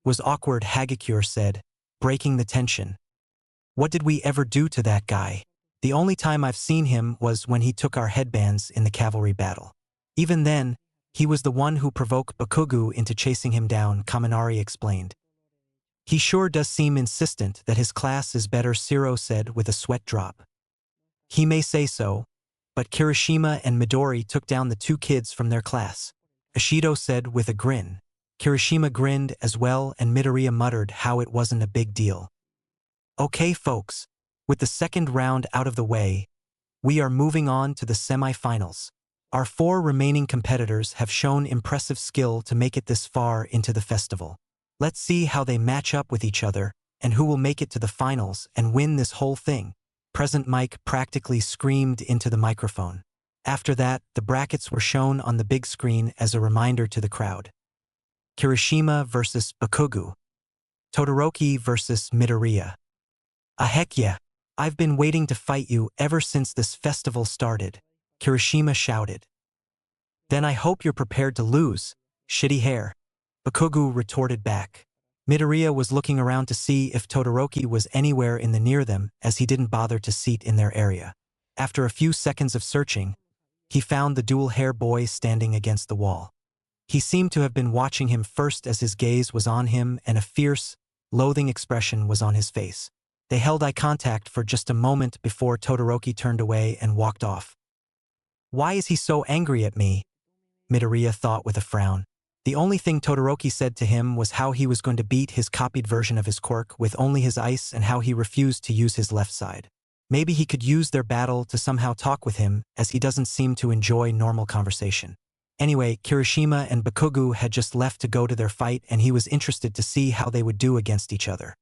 was awkward, Hagakure said, breaking the tension. What did we ever do to that guy? The only time I've seen him was when he took our headbands in the cavalry battle. Even then, he was the one who provoked Bakugo into chasing him down, Kaminari explained. He sure does seem insistent that his class is better, Zero said with a sweat drop. He may say so, but Kirishima and Midori took down the two kids from their class, Ishido said with a grin. Kirishima grinned as well and Midoriya muttered how it wasn't a big deal. Okay folks. With the second round out of the way, we are moving on to the semi-finals. Our 4 remaining competitors have shown impressive skill to make it this far into the festival. Let's see how they match up with each other and who will make it to the finals and win this whole thing. Present Mike practically screamed into the microphone. After that, the brackets were shown on the big screen as a reminder to the crowd. Kirishima versus Bakugo. Todoroki versus Midoriya. Heck yeah. I've been waiting to fight you ever since this festival started, Kirishima shouted. Then I hope you're prepared to lose, shitty hair, Bakugo retorted back. Midoriya was looking around to see if Todoroki was anywhere in the near them as he didn't bother to seat in their area. After a few seconds of searching, he found the dual-hair boy standing against the wall. He seemed to have been watching him first as his gaze was on him and a fierce, loathing expression was on his face. They held eye contact for just a moment before Todoroki turned away and walked off. Why is he so angry at me? Midoriya thought with a frown. The only thing Todoroki said to him was how he was going to beat his copied version of his quirk with only his ice and how he refused to use his left side. Maybe he could use their battle to somehow talk with him, as he doesn't seem to enjoy normal conversation. Anyway, Kirishima and Bakugo had just left to go to their fight, and he was interested to see how they would do against each other.